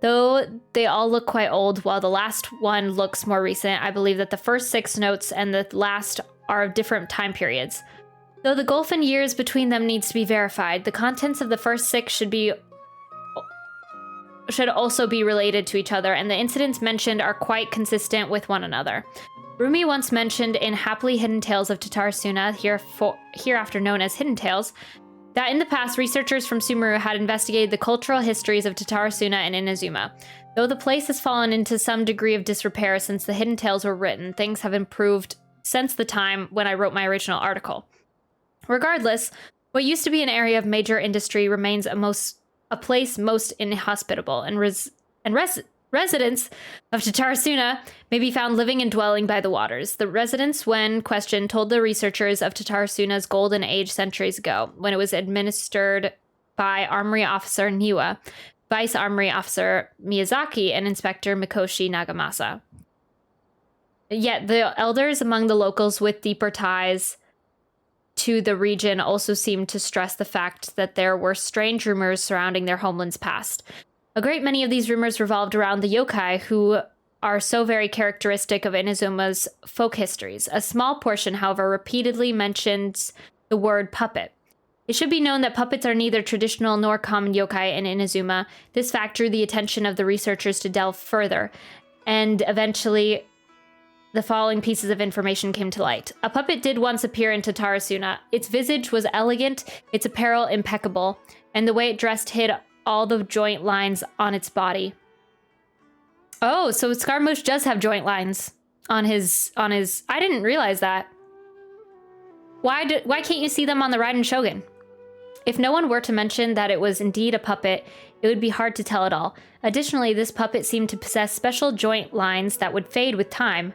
Though they all look quite old, while the last one looks more recent, I believe that the first 6 notes and the last are of different time periods. Though the gulf in years between them needs to be verified, the contents of the first 6 should also be related to each other, and the incidents mentioned are quite consistent with one another. Rumi once mentioned in Happily Hidden Tales of Tatarasuna, hereafter known as Hidden Tales, that in the past, researchers from Sumeru had investigated the cultural histories of Tatarasuna and Inazuma. Though the place has fallen into some degree of disrepair since the Hidden Tales were written, things have improved since the time when I wrote my original article. Regardless, what used to be an area of major industry remains a place most inhospitable, and residents of Tatarasuna may be found living and dwelling by the waters. The residents, when questioned, told the researchers of Tatarasuna's golden age centuries ago, when it was administered by Armory Officer Niwa, Vice Armory Officer Miyazaki, and Inspector Mikoshi Nagamasa. Yet the elders among the locals with deeper ties to the region also seemed to stress the fact that there were strange rumors surrounding their homeland's past. A great many of these rumors revolved around the yokai, who are so very characteristic of Inazuma's folk histories. A small portion, however, repeatedly mentions the word puppet. It should be known that puppets are neither traditional nor common yokai in Inazuma. This fact drew the attention of the researchers to delve further, and eventually the following pieces of information came to light. A puppet did once appear in Tatarasuna. Its visage was elegant, its apparel impeccable, and the way it dressed hid all the joint lines on its body. Oh, so Scaramouche does have joint lines on his. I didn't realize that. Why can't you see them on the Raiden Shogun? If no one were to mention that it was indeed a puppet, it would be hard to tell at all. Additionally, this puppet seemed to possess special joint lines that would fade with time,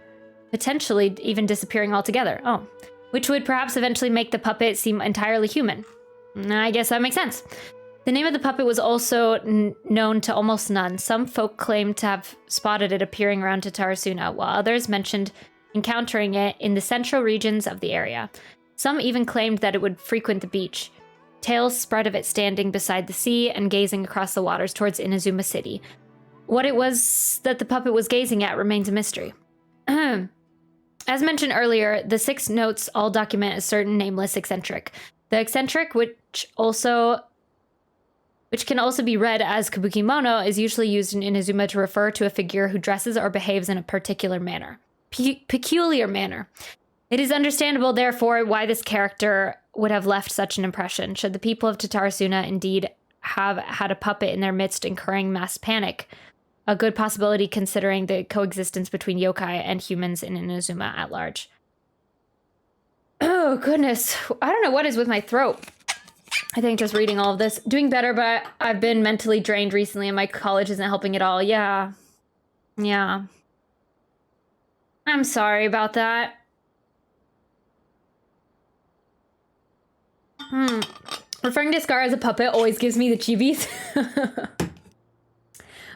potentially even disappearing altogether. Oh, which would perhaps eventually make the puppet seem entirely human. I guess that makes sense. The name of the puppet was also known to almost none. Some folk claimed to have spotted it appearing around Tatarasuna, while others mentioned encountering it in the central regions of the area. Some even claimed that it would frequent the beach. Tales spread of it standing beside the sea and gazing across the waters towards Inazuma City. What it was that the puppet was gazing at remains a mystery. As mentioned earlier, the 6 notes all document a certain nameless eccentric. The eccentric, which can also be read as Kabukimono, is usually used in Inazuma to refer to a figure who dresses or behaves in a particular manner. Peculiar manner. It is understandable, therefore, why this character would have left such an impression. Should the people of Tatarasuna indeed have had a puppet in their midst incurring mass panic, a good possibility considering the coexistence between yokai and humans in Inazuma at large. Oh, goodness. I don't know what is with my throat. I think just reading all of this. Doing better, but I've been mentally drained recently and my college isn't helping at all. Yeah. I'm sorry about that. Referring to Scar as a puppet always gives me the chibis.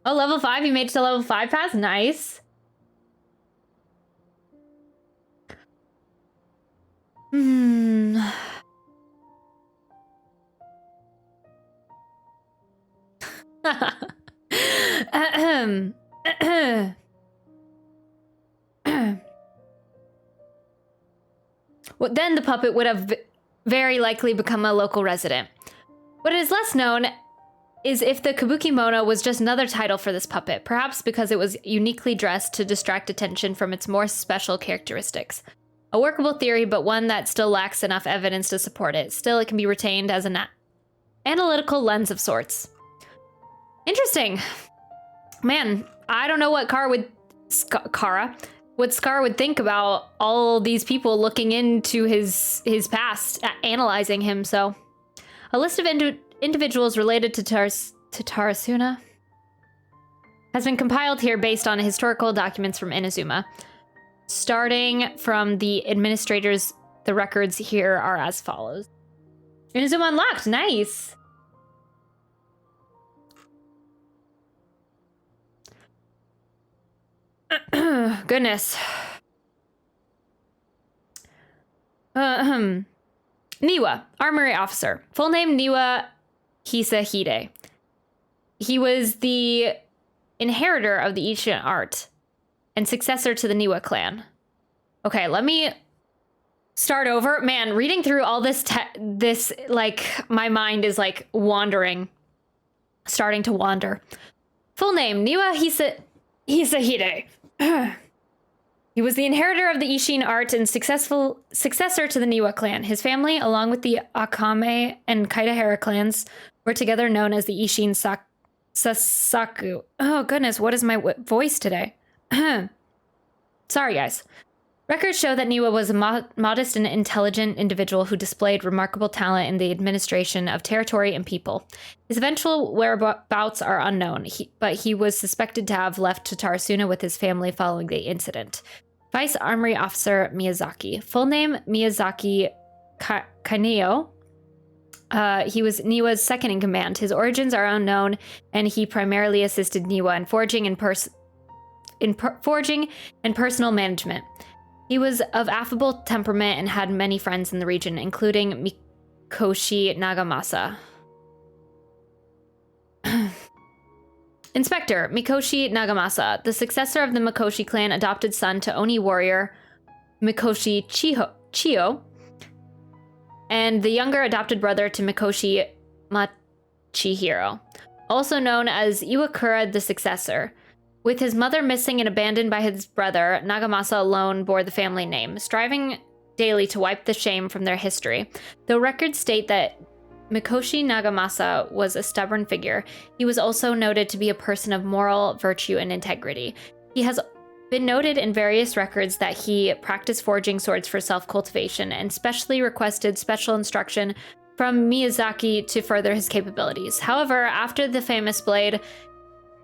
Oh, level 5. You made it to level 5 pass? Nice. Well, then the puppet would have very likely become a local resident. What is less known is if the Kabukimono was just another title for this puppet, perhaps because it was uniquely dressed to distract attention from its more special characteristics. A workable theory, but one that still lacks enough evidence to support it. Still, it can be retained as an analytical lens of sorts. Interesting. Man, I don't know what what Scar would think about all these people looking into his past, analyzing him. So, a list of individuals related to Tarasuna has been compiled here based on historical documents from Inazuma. Starting from the administrators, the records here are as follows. Inazuma unlocked, nice. Goodness. Niwa, armory officer. Full name Niwa Hisahide. He was the inheritor of the Ishin art and successor to the Niwa clan. Okay, let me start over. Man, reading through all this, like, my mind is, like, wandering. Starting to wander. Full name, Niwa Hisahide. He was the inheritor of the Ishin art and successor to the Niwa clan. His family, along with the Akame and Kaitahara clans, were together known as the Ishin Sasaku. Oh, goodness, what is my voice today? Sorry, guys. Records show that Niwa was a modest and intelligent individual who displayed remarkable talent in the administration of territory and people. His eventual whereabouts are unknown, but he was suspected to have left to Tarasuna with his family following the incident. Vice Armory Officer Miyazaki. Full name Miyazaki Kaneo. He was Niwa's second in command. His origins are unknown, and he primarily assisted Niwa in forging and personal management. He was of affable temperament and had many friends in the region, including Mikoshi Nagamasa. Inspector Mikoshi Nagamasa, the successor of the Mikoshi clan, adopted son to Oni warrior Mikoshi Chiyo, and the younger adopted brother to Mikoshi Machihiro, also known as Iwakura the successor. With his mother missing and abandoned by his brother, Nagamasa alone bore the family name, striving daily to wipe the shame from their history. Though records state that Mikoshi Nagamasa was a stubborn figure, he was also noted to be a person of moral virtue and integrity. He has been noted in various records that he practiced forging swords for self-cultivation and specially requested special instruction from Miyazaki to further his capabilities. However, after the famous blade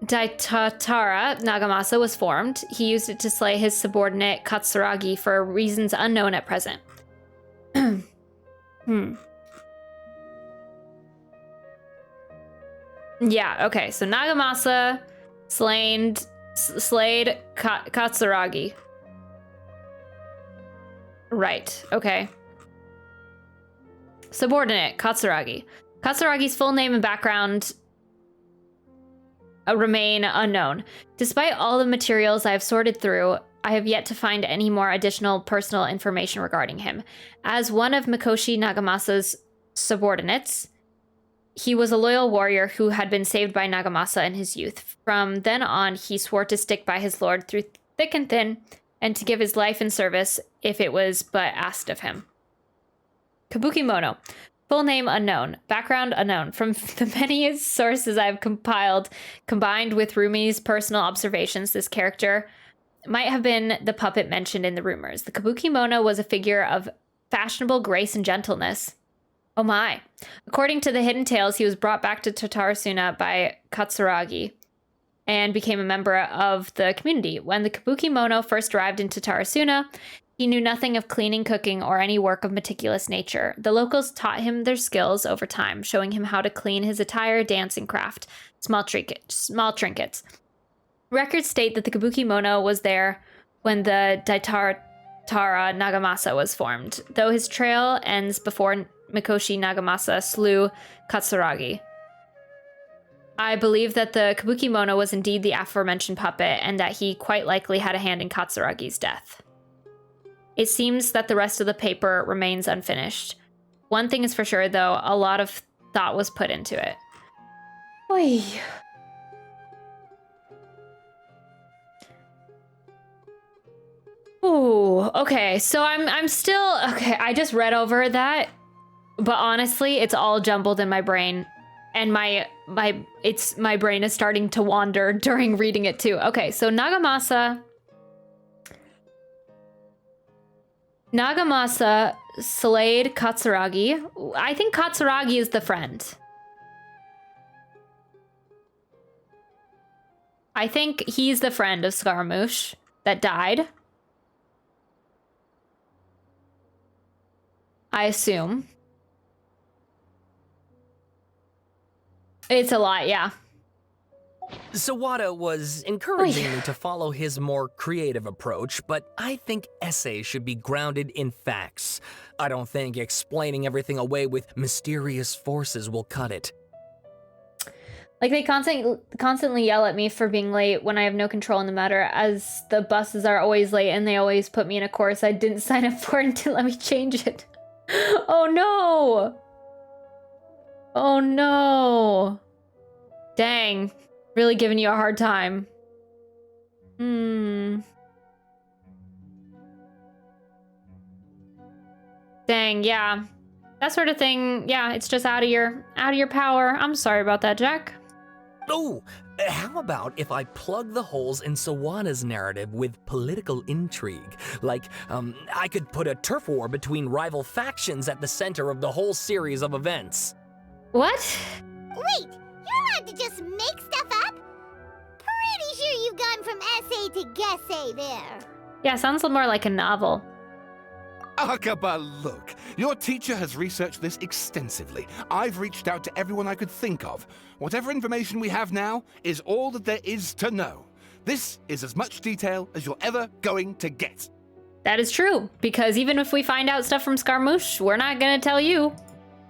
Daitatara Nagamasa was formed, he used it to slay his subordinate Katsuragi for reasons unknown at present. Yeah, okay, so Nagamasa slayed Katsuragi. Right, okay. Subordinate, Katsuragi. Katsuragi's full name and background remain unknown. Despite all the materials I have sorted through, I have yet to find any more additional personal information regarding him. As one of Mikoshi Nagamasa's subordinates, he was a loyal warrior who had been saved by Nagamasa in his youth. From then on, he swore to stick by his lord through thick and thin, and to give his life in service if it was but asked of him. Kabukimono. Full name unknown. Background unknown. From the many sources I've combined with Rumi's personal observations, this character might have been the puppet mentioned in the rumors. The Kabukimono was a figure of fashionable grace and gentleness. Oh my. According to the hidden tales, he was brought back to Tarasuna by Katsuragi and became a member of the community. When the Kabukimono first arrived into Tarasuna, He knew nothing of cleaning, cooking, or any work of meticulous nature. The locals taught him their skills over time, showing him how to clean his attire, dance, and craft small trinkets. Records state that the Kabuki Mono was there when the Daitara Nagamasa was formed, though his trail ends before Mikoshi Nagamasa slew Katsuragi. I believe that the Kabuki Mono was indeed the aforementioned puppet, and that he quite likely had a hand in Katsuragi's death. It seems that the rest of the paper remains unfinished. One thing is for sure, though, a lot of thought was put into it. Oy. Ooh, okay, so I'm still, okay, I just read over that, but honestly, it's all jumbled in my brain, and my brain is starting to wander during reading it too. Okay, so Nagamasa slayed Katsuragi. I think Katsuragi is the friend. I think he's the friend of Scaramouche that died. I assume. It's a lot, yeah. Sawada was encouraging me to follow his more creative approach, but I think essays should be grounded in facts. I don't think explaining everything away with mysterious forces will cut it. Like, they constantly yell at me for being late when I have no control in the matter, as the buses are always late and they always put me in a course I didn't sign up for and didn't let me change it. Oh no! Oh no! Dang. Really giving you a hard time. Dang, yeah. That sort of thing, yeah, it's just out of your power. I'm sorry about that, Jack. Oh, how about if I plug the holes in Sawada's narrative with political intrigue? Like, I could put a turf war between rival factions at the center of the whole series of events. What? Wait, you're allowed to just make stuff up? Pretty sure you've gone from essay to guessay there. Yeah, sounds more like a novel. Akaba, look. Your teacher has researched this extensively. I've reached out to everyone I could think of. Whatever information we have now is all that there is to know. This is as much detail as you're ever going to get. That is true, because even if we find out stuff from Scaramouche, we're not gonna tell you.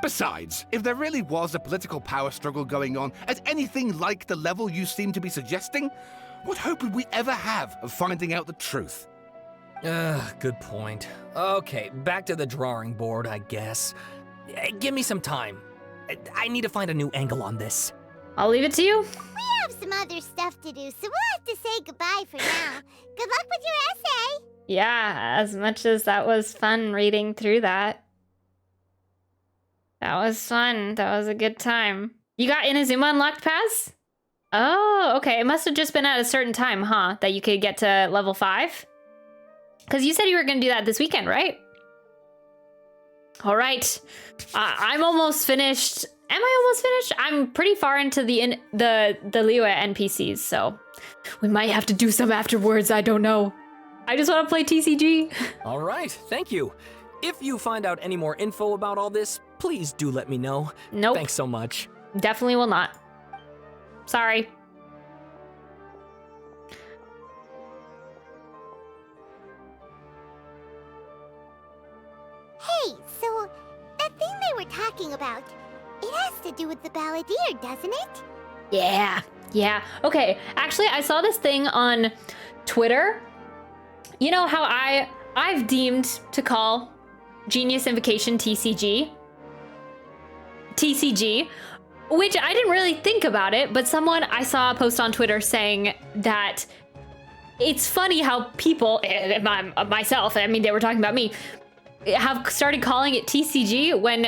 Besides, if there really was a political power struggle going on at anything like the level you seem to be suggesting, what hope would we ever have of finding out the truth? Good point. Okay, back to the drawing board, I guess. Give me some time. I need to find a new angle on this. I'll leave it to you. We have some other stuff to do, so we'll have to say goodbye for now. Good luck with your essay. Yeah, as much as that was fun reading through that. That was fun. That was a good time. You got Inazuma unlocked, Paz? Oh, okay. It must have just been at a certain time, huh? That you could get to level 5? Because you said you were going to do that this weekend, right? All right. I'm almost finished. Am I almost finished? I'm pretty far into the Liyue NPCs, so we might have to do some afterwards. I don't know. I just want to play TCG. All right. Thank you. If you find out any more info about all this, please do let me know. Nope. Thanks so much. Definitely will not. Sorry. Hey, so that thing they were talking about, it has to do with the balladeer, doesn't it? Yeah. Okay, actually, I saw this thing on Twitter. You know how I've deemed to call Genius Invocation TCG, which I didn't really think about it, but I saw a post on Twitter saying that it's funny how people, myself, I mean, they were talking about me, have started calling it TCG when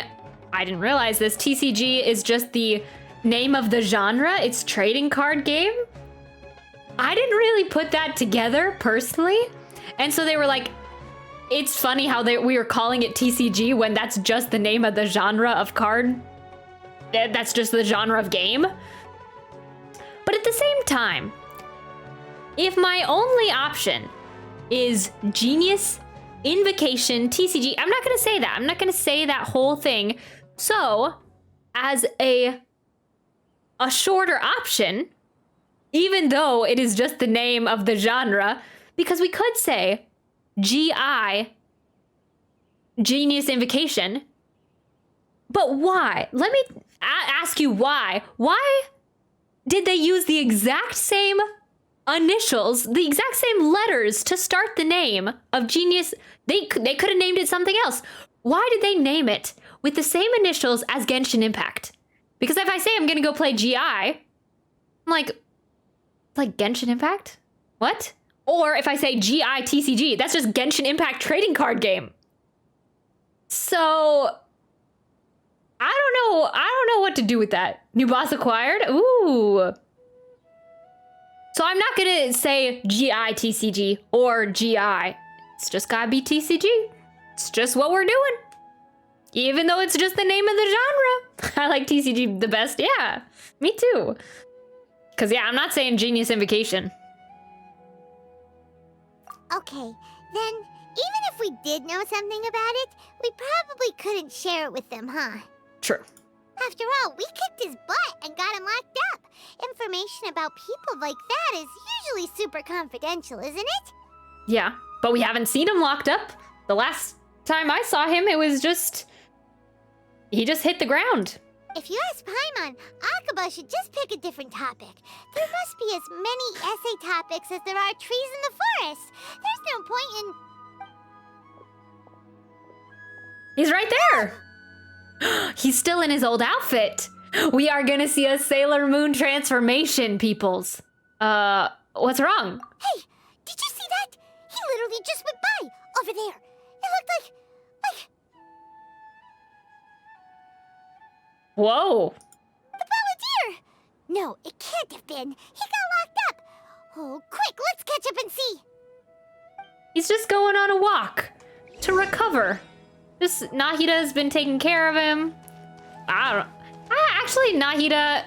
I didn't realize this. TCG is just the name of the genre. It's trading card game. I didn't really put that together personally. And so they were like, it's funny how we were calling it TCG when that's just the name of the genre of card. That's just the genre of game. But at the same time, if my only option is Genius Invocation, TCG. I'm not gonna say that. I'm not gonna say that whole thing. So, as a shorter option, even though it is just the name of the genre, because we could say GI, Genius Invocation. But why? Let me ask you why. Why did they use the exact same initials, the exact same letters to start the name of Genius? They could have named it something else. Why did they name it with the same initials as Genshin Impact? Because if I say I'm gonna go play GI, I'm like Genshin Impact? What? Or if I say GI TCG, that's just Genshin Impact trading card game. So I don't know what to do with that. New boss acquired? Ooh. So I'm not gonna say GI TCG or GI. It's just gotta be TCG. It's just what we're doing. Even though it's just the name of the genre. I like TCG the best, yeah. Me too. Cause yeah, I'm not saying Genius Invocation. Okay, then even if we did know something about it, we probably couldn't share it with them, huh? True. After all, we kicked his butt and got him locked up. Information about people like that is usually super confidential, isn't it? Yeah, but we haven't seen him locked up. The last time I saw him, it was just... he just hit the ground. If you ask Paimon, Akaba should just pick a different topic. There must be as many essay topics as there are trees in the forest. There's no point in... He's right there. He's still in his old outfit. We are gonna see a Sailor Moon transformation, peoples. What's wrong? Hey, did you see that? He literally just went by, over there. It looked like... Whoa. the Balladeer! No, it can't have been. He got locked up. Oh, quick, let's catch up and see. He's just going on a walk to recover. This Nahida has been taking care of him. Actually, Nahida,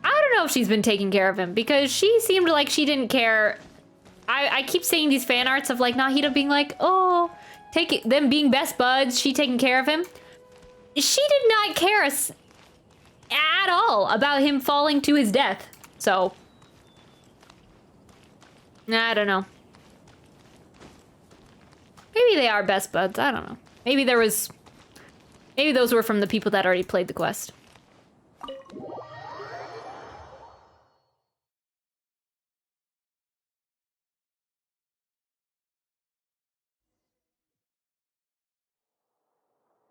I don't know if she's been taking care of him because she seemed like she didn't care. I keep seeing these fan arts of like Nahida being like, oh, them being best buds, she taking care of him. She did not care at all about him falling to his death. So, I don't know. Maybe they are best buds. I don't know. Maybe those were from the people that already played the quest.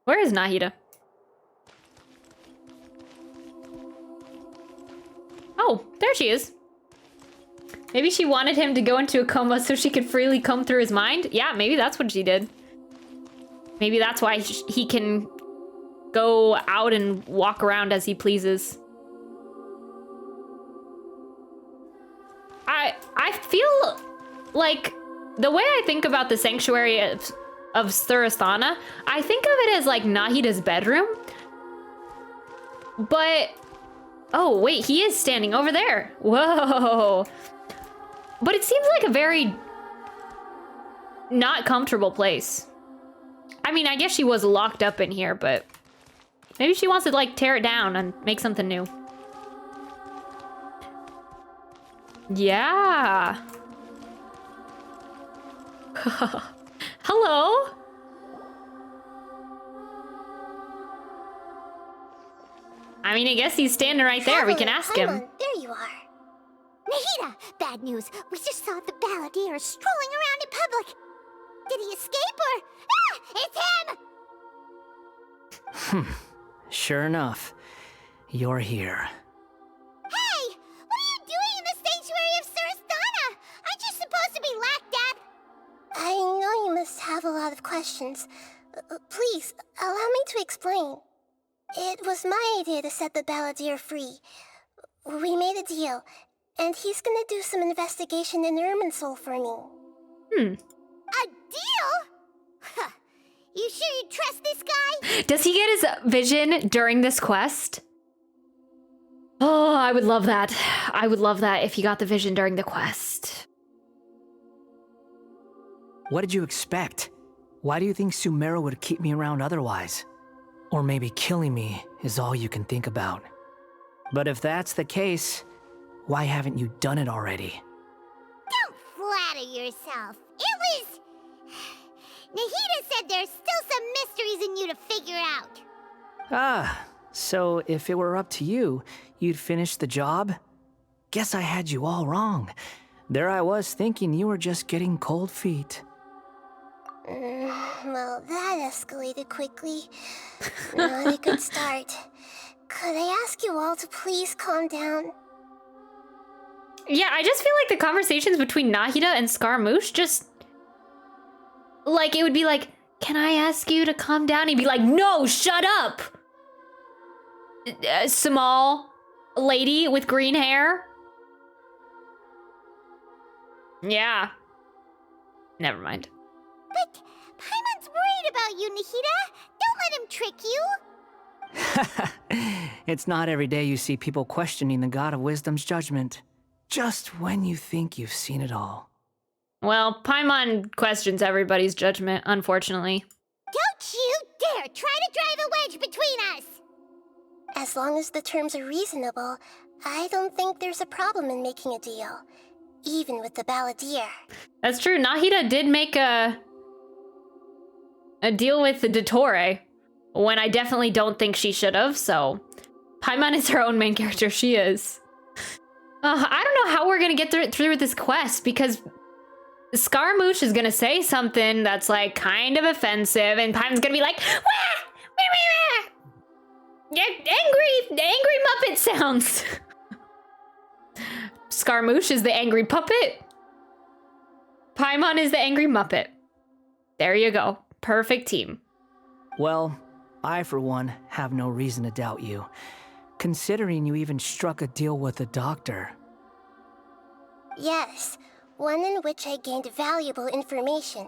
Where is Nahida? Oh, there she is. Maybe she wanted him to go into a coma so she could freely comb through his mind? Yeah, maybe that's what she did. Maybe that's why he can go out and walk around as he pleases. I feel like the way I think about the Sanctuary of Thurasthana, I think of it as like Nahida's bedroom. But, oh wait, he is standing over there. Whoa. But it seems like a very not comfortable place. I mean, I guess she was locked up in here, but maybe she wants to like tear it down and make something new. Yeah. Hello? I mean, I guess he's standing right there. We can ask him. There you are. Nahida, bad news. We just saw the Balladeer strolling around in public. Did he escape or... Ah! It's him! Sure enough, you're here. Hey! What are you doing in the Sanctuary of Surasthana? Aren't you supposed to be locked up? I know you must have a lot of questions. Please, allow me to explain. It was my idea to set the Balladeer free. We made a deal, and he's gonna do some investigation in Irminsul for me. A deal? Huh. You sure you trust this guy? Does he get his vision during this quest? Oh, I would love that. I would love that if he got the vision during the quest. What did you expect? Why do you think Sumeru would keep me around otherwise? Or maybe killing me is all you can think about. But if that's the case, why haven't you done it already? Don't flatter yourself. It was... Nahida said there's still some mysteries in you to figure out. Ah, so if it were up to you, you'd finish the job? Guess I had you all wrong. There I was thinking you were just getting cold feet. Well, that escalated quickly. Not a good start. Could I ask you all to please calm down? Yeah, I just feel like the conversations between Nahida and Scaramouche just... Like, it would be like, can I ask you to calm down? He'd be like, no, shut up! Small lady with green hair. Yeah. Never mind. But Paimon's worried about you, Nahida. Don't let him trick you. It's not every day you see people questioning the God of Wisdom's judgment. Just when you think you've seen it all. Well, Paimon questions everybody's judgment, unfortunately. Don't you dare try to drive a wedge between us! As long as the terms are reasonable, I don't think there's a problem in making a deal. Even with the balladeer. That's true. Nahida did make a deal with the Dottore when I definitely don't think she should have, so Paimon is her own main character. She is. I don't know how we're going to get through with this quest, because Scaramouche is going to say something that's like kind of offensive, and Paimon's going to be like, wah! Wah, wah, wah. Angry Muppet sounds. Scaramouche is the angry puppet. Paimon is the angry Muppet. There you go. Perfect team. Well, I for one have no reason to doubt you, considering you even struck a deal with the doctor. Yes, one in which I gained valuable information.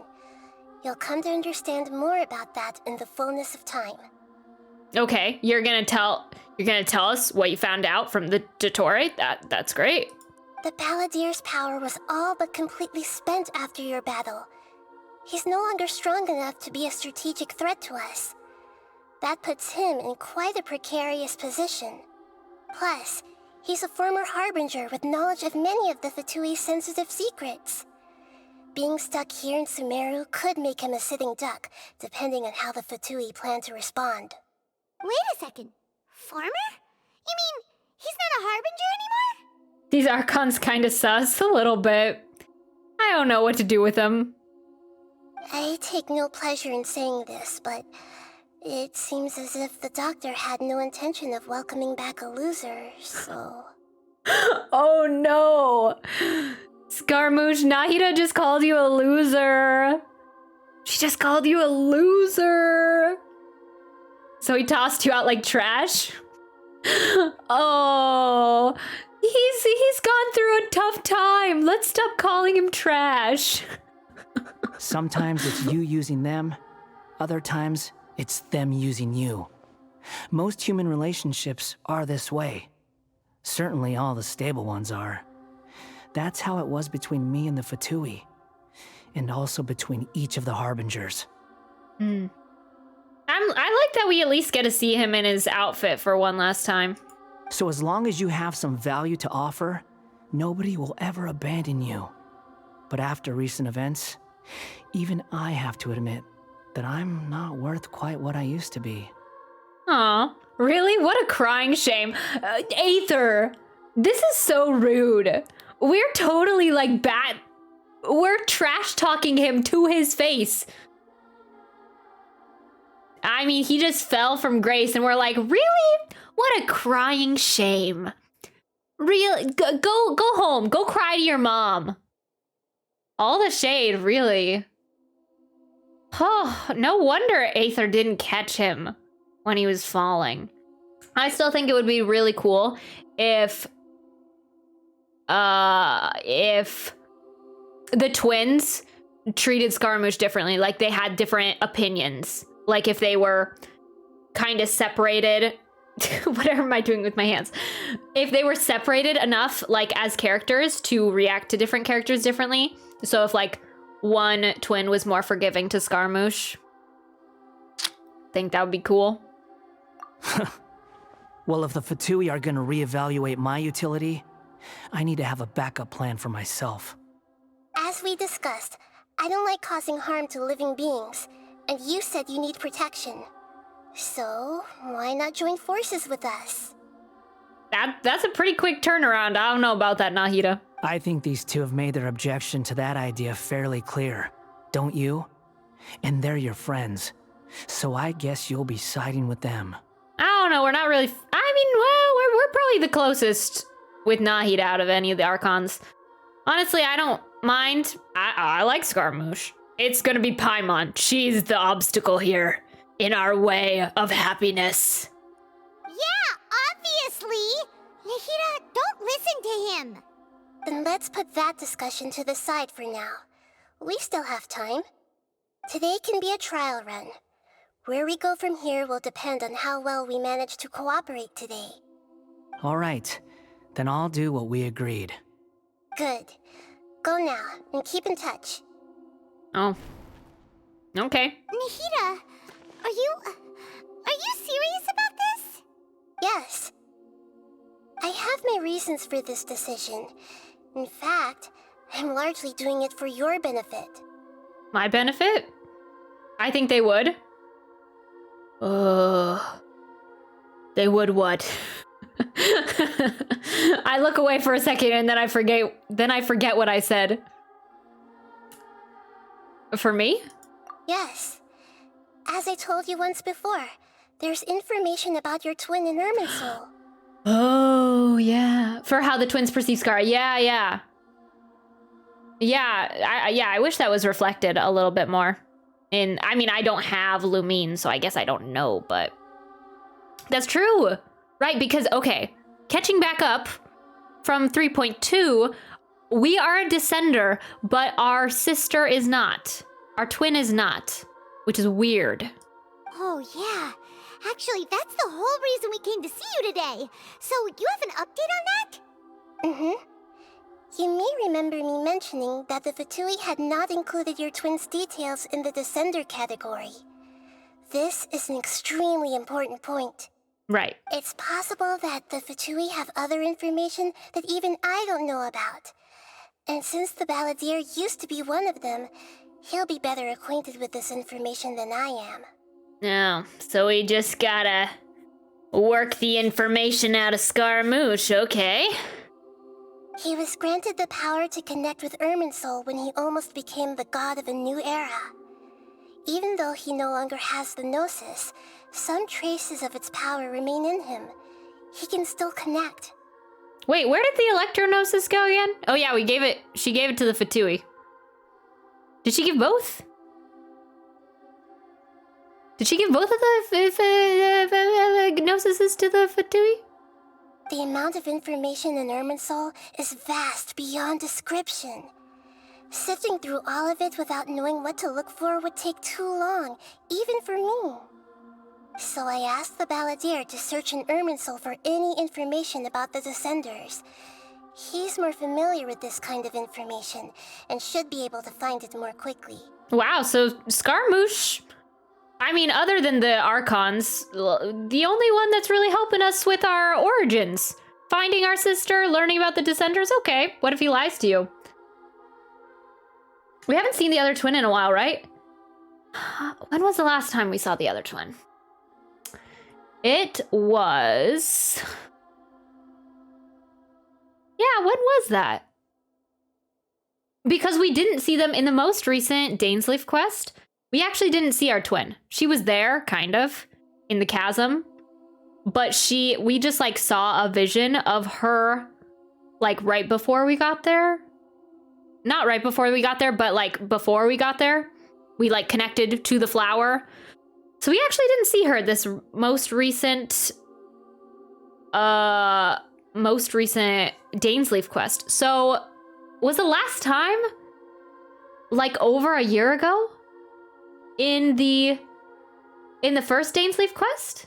You'll come to understand more about that in the fullness of time. Okay, you're gonna tell us what you found out from the Dottore? That's great. The Balladeer's power was all but completely spent after your battle. He's no longer strong enough to be a strategic threat to us. That puts him in quite a precarious position. Plus, he's a former Harbinger with knowledge of many of the Fatui's sensitive secrets. Being stuck here in Sumeru could make him a sitting duck, depending on how the Fatui plan to respond. Wait a second. Farmer? You mean he's not a Harbinger anymore? These Archons kind of sus a little bit. I don't know what to do with them. I take no pleasure in saying this, but it seems as if the doctor had no intention of welcoming back a loser, so... Oh no! Scaramouche, Nahida just called you a loser. She just called you a loser. So he tossed you out like trash? Oh, he's gone through a tough time. Let's stop calling him trash. Sometimes it's you using them, other times it's them using you. Most human relationships are this way. Certainly all the stable ones are. That's how it was between me and the Fatui, and also between each of the Harbingers. I like that we at least get to see him in his outfit for one last time. So as long as you have some value to offer, nobody will ever abandon you. But after recent events, even I have to admit that I'm not worth quite what I used to be. Aw, really? What a crying shame. Aether, this is so rude. We're totally like we're trash talking him to his face. I mean, he just fell from grace and we're like, really? What a crying shame. Really? Go home. Go cry to your mom. All the shade, really. Oh, no wonder Aether didn't catch him when he was falling. I still think it would be really cool if the twins treated Scaramouche differently, like they had different opinions. Like if they were kind of separated, whatever am I doing with my hands? If they were separated enough, like as characters, to react to different characters differently. So if like one twin was more forgiving to Scaramouche. Think that would be cool. Well, if the Fatui are gonna reevaluate my utility, I need to have a backup plan for myself. As we discussed, I don't like causing harm to living beings, and you said you need protection. So, why not join forces with us? That's a pretty quick turnaround. I don't know about that, Nahida. I think these two have made their objection to that idea fairly clear, don't you? And they're your friends, so I guess you'll be siding with them. I don't know. We're not really. I mean, well, we're probably the closest with Nahida out of any of the Archons. Honestly, I don't mind. I like Scaramouche. It's gonna be Paimon. She's the obstacle here in our way of happiness. Yeah, obviously! Nahida, don't listen to him! Then let's put that discussion to the side for now. We still have time. Today can be a trial run. Where we go from here will depend on how well we manage to cooperate today. All right, then I'll do what we agreed. Good. Go now, and keep in touch. Oh. Okay. Nahida, are you serious about this? Yes. I have my reasons for this decision. In fact, I'm largely doing it for your benefit. My benefit? I think they would. They would what? I look away for a second and then I forget what I said. For me? Yes. As I told you once before, there's information about your twin in Irminsul. Oh, yeah. For how the twins perceive Scar. Yeah. I wish that was reflected a little bit more. I mean, I don't have Lumine, so I guess I don't know, but that's true. Right, because, okay, catching back up from 3.2, we are a descender, but our sister is not. Our twin is not, which is weird. Oh, yeah. Actually, that's the whole reason we came to see you today. So, you have an update on that? Mm-hmm. You may remember me mentioning that the Fatui had not included your twin's details in the Descender category. This is an extremely important point. Right. It's possible that the Fatui have other information that even I don't know about. And since the Balladeer used to be one of them, he'll be better acquainted with this information than I am. No, so we just gotta work the information out of Scaramouche, okay? He was granted the power to connect with Irminsul when he almost became the god of a new era. Even though he no longer has the Gnosis, some traces of its power remain in him. He can still connect. Wait, where did the Electro-Gnosis go again? Oh yeah, she gave it to the Fatui. Did she give both? Did she give both of the Gnosises to the Fatui? The amount of information in Irminsul is vast beyond description. Sifting through all of it without knowing what to look for would take too long, even for me. So I asked the Balladeer to search in Irminsul for any information about the Descenders. He's more familiar with this kind of information, and should be able to find it more quickly. Wow, so Scaramouche, I mean, other than the Archons, the only one that's really helping us with our origins. Finding our sister, learning about the Descenders, okay. What if he lies to you? We haven't seen the other twin in a while, right? When was the last time we saw the other twin? It was... Yeah, when was that? Because we didn't see them in the most recent Dainsleif quest. We actually didn't see our twin. She was there, kind of, in the chasm. But we just, like, saw a vision of her, like, right before we got there. Not right before we got there, but, like, before we got there. We, like, connected to the flower. So we actually didn't see her this most recent Dainsleif quest. So, was the last time, like, over a year ago? In the first Dainsleif quest?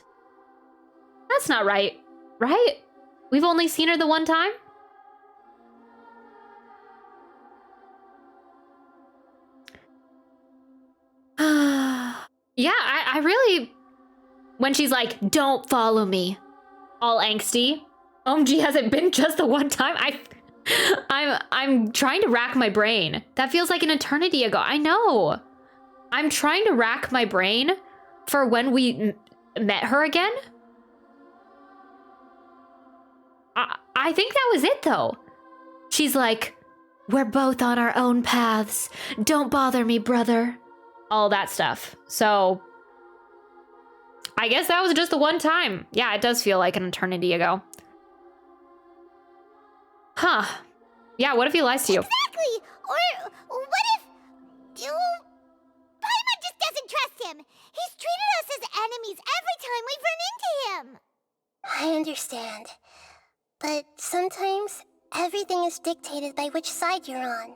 That's not right, right? We've only seen her the one time? Yeah, I really, when she's like, don't follow me, all angsty. OMG, has it been just the one time? I'm trying to rack my brain. That feels like an eternity ago. I know. I'm trying to rack my brain for when we met her again. I think that was it though. She's like, we're both on our own paths. Don't bother me, brother. All that stuff. So I guess that was just the one time. Yeah, it does feel like an eternity ago. Huh. Yeah, what if he lies to you? Exactly! Or what if... Paimon just doesn't trust him! He's treated us as enemies every time we've run into him! I understand. But sometimes, everything is dictated by which side you're on.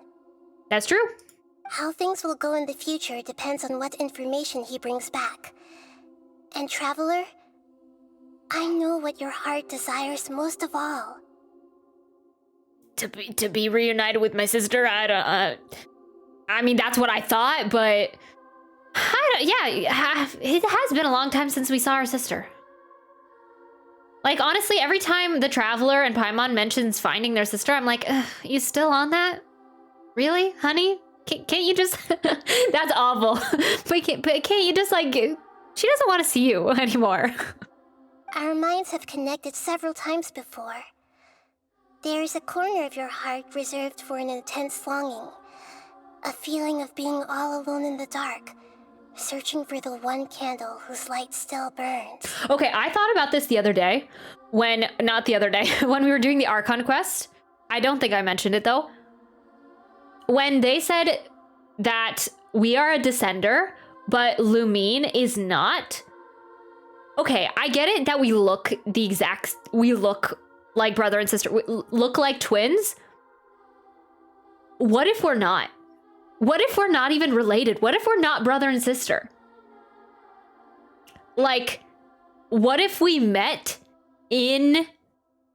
That's true. How things will go in the future depends on what information he brings back. And Traveler, I know what your heart desires most of all. To be reunited with my sister. I mean, that's what I thought, but it has been a long time since we saw our sister. Like, honestly, every time the Traveler and Paimon mentions finding their sister, I'm like, you still on that? Really, honey? Can't you just... That's awful. but can't you just, like... She doesn't want to see you anymore. Our minds have connected several times before. There is a corner of your heart reserved for an intense longing. A feeling of being all alone in the dark, searching for the one candle whose light still burns. Okay, I thought about this the other day. Not the other day, when we were doing the Archon quest. I don't think I mentioned it though. When they said that we are a descender, but Lumine is not. Okay, I get it that we look like brother and sister, we look like twins. What if we're not? What if we're not even related? What if we're not brother and sister? Like, what if we met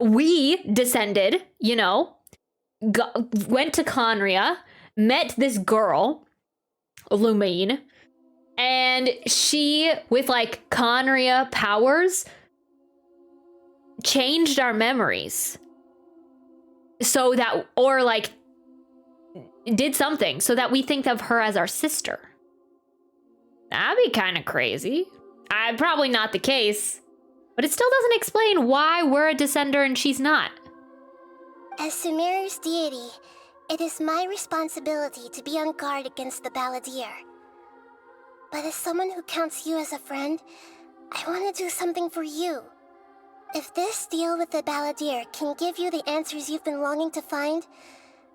we descended, went to Conria, met this girl, Lumine, and she, with like Conria powers, changed our memories so that, or like did something so that we think of her as our sister. That'd be kind of crazy. Probably not the case, but it still doesn't explain why we're a descender and she's not. As Sumeru's deity, it is my responsibility to be on guard against the Balladeer. But as someone who counts you as a friend, I want to do something for you. If this deal with the Balladeer can give you the answers you've been longing to find,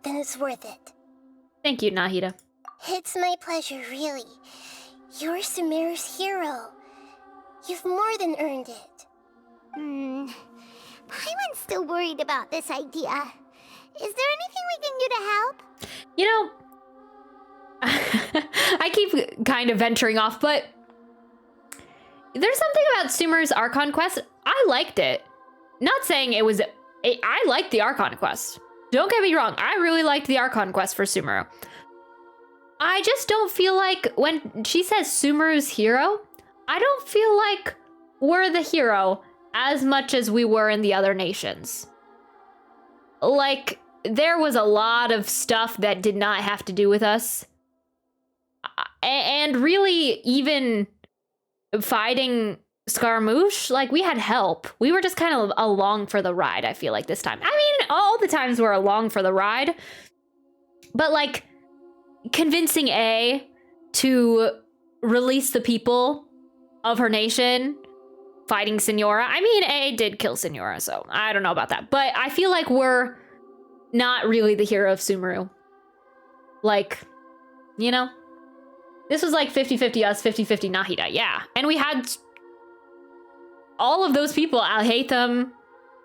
then it's worth it. Thank you, Nahida. It's my pleasure, really. You're Sumeru's hero. You've more than earned it. Paimon's still worried about this idea. Is there anything we can do to help? I keep kind of venturing off, but there's something about Sumeru's Archon quest. I liked it. Not saying it was... I liked the Archon quest. Don't get me wrong. I really liked the Archon quest for Sumeru. I just don't feel like when she says Sumeru's hero, I don't feel like we're the hero as much as we were in the other nations. Like, there was a lot of stuff that did not have to do with us. And really, even fighting Scaramouche, like, we had help. We were just kind of along for the ride, I feel like, this time. I mean, all the times we're along for the ride. But, like, convincing A to release the people of her nation, fighting Signora. I mean, A did kill Signora, so I don't know about that. But I feel like we're not really the hero of Sumeru. Like, this was like 50-50 us, 50-50 Nahida, yeah. And we had all of those people, Alhaitham,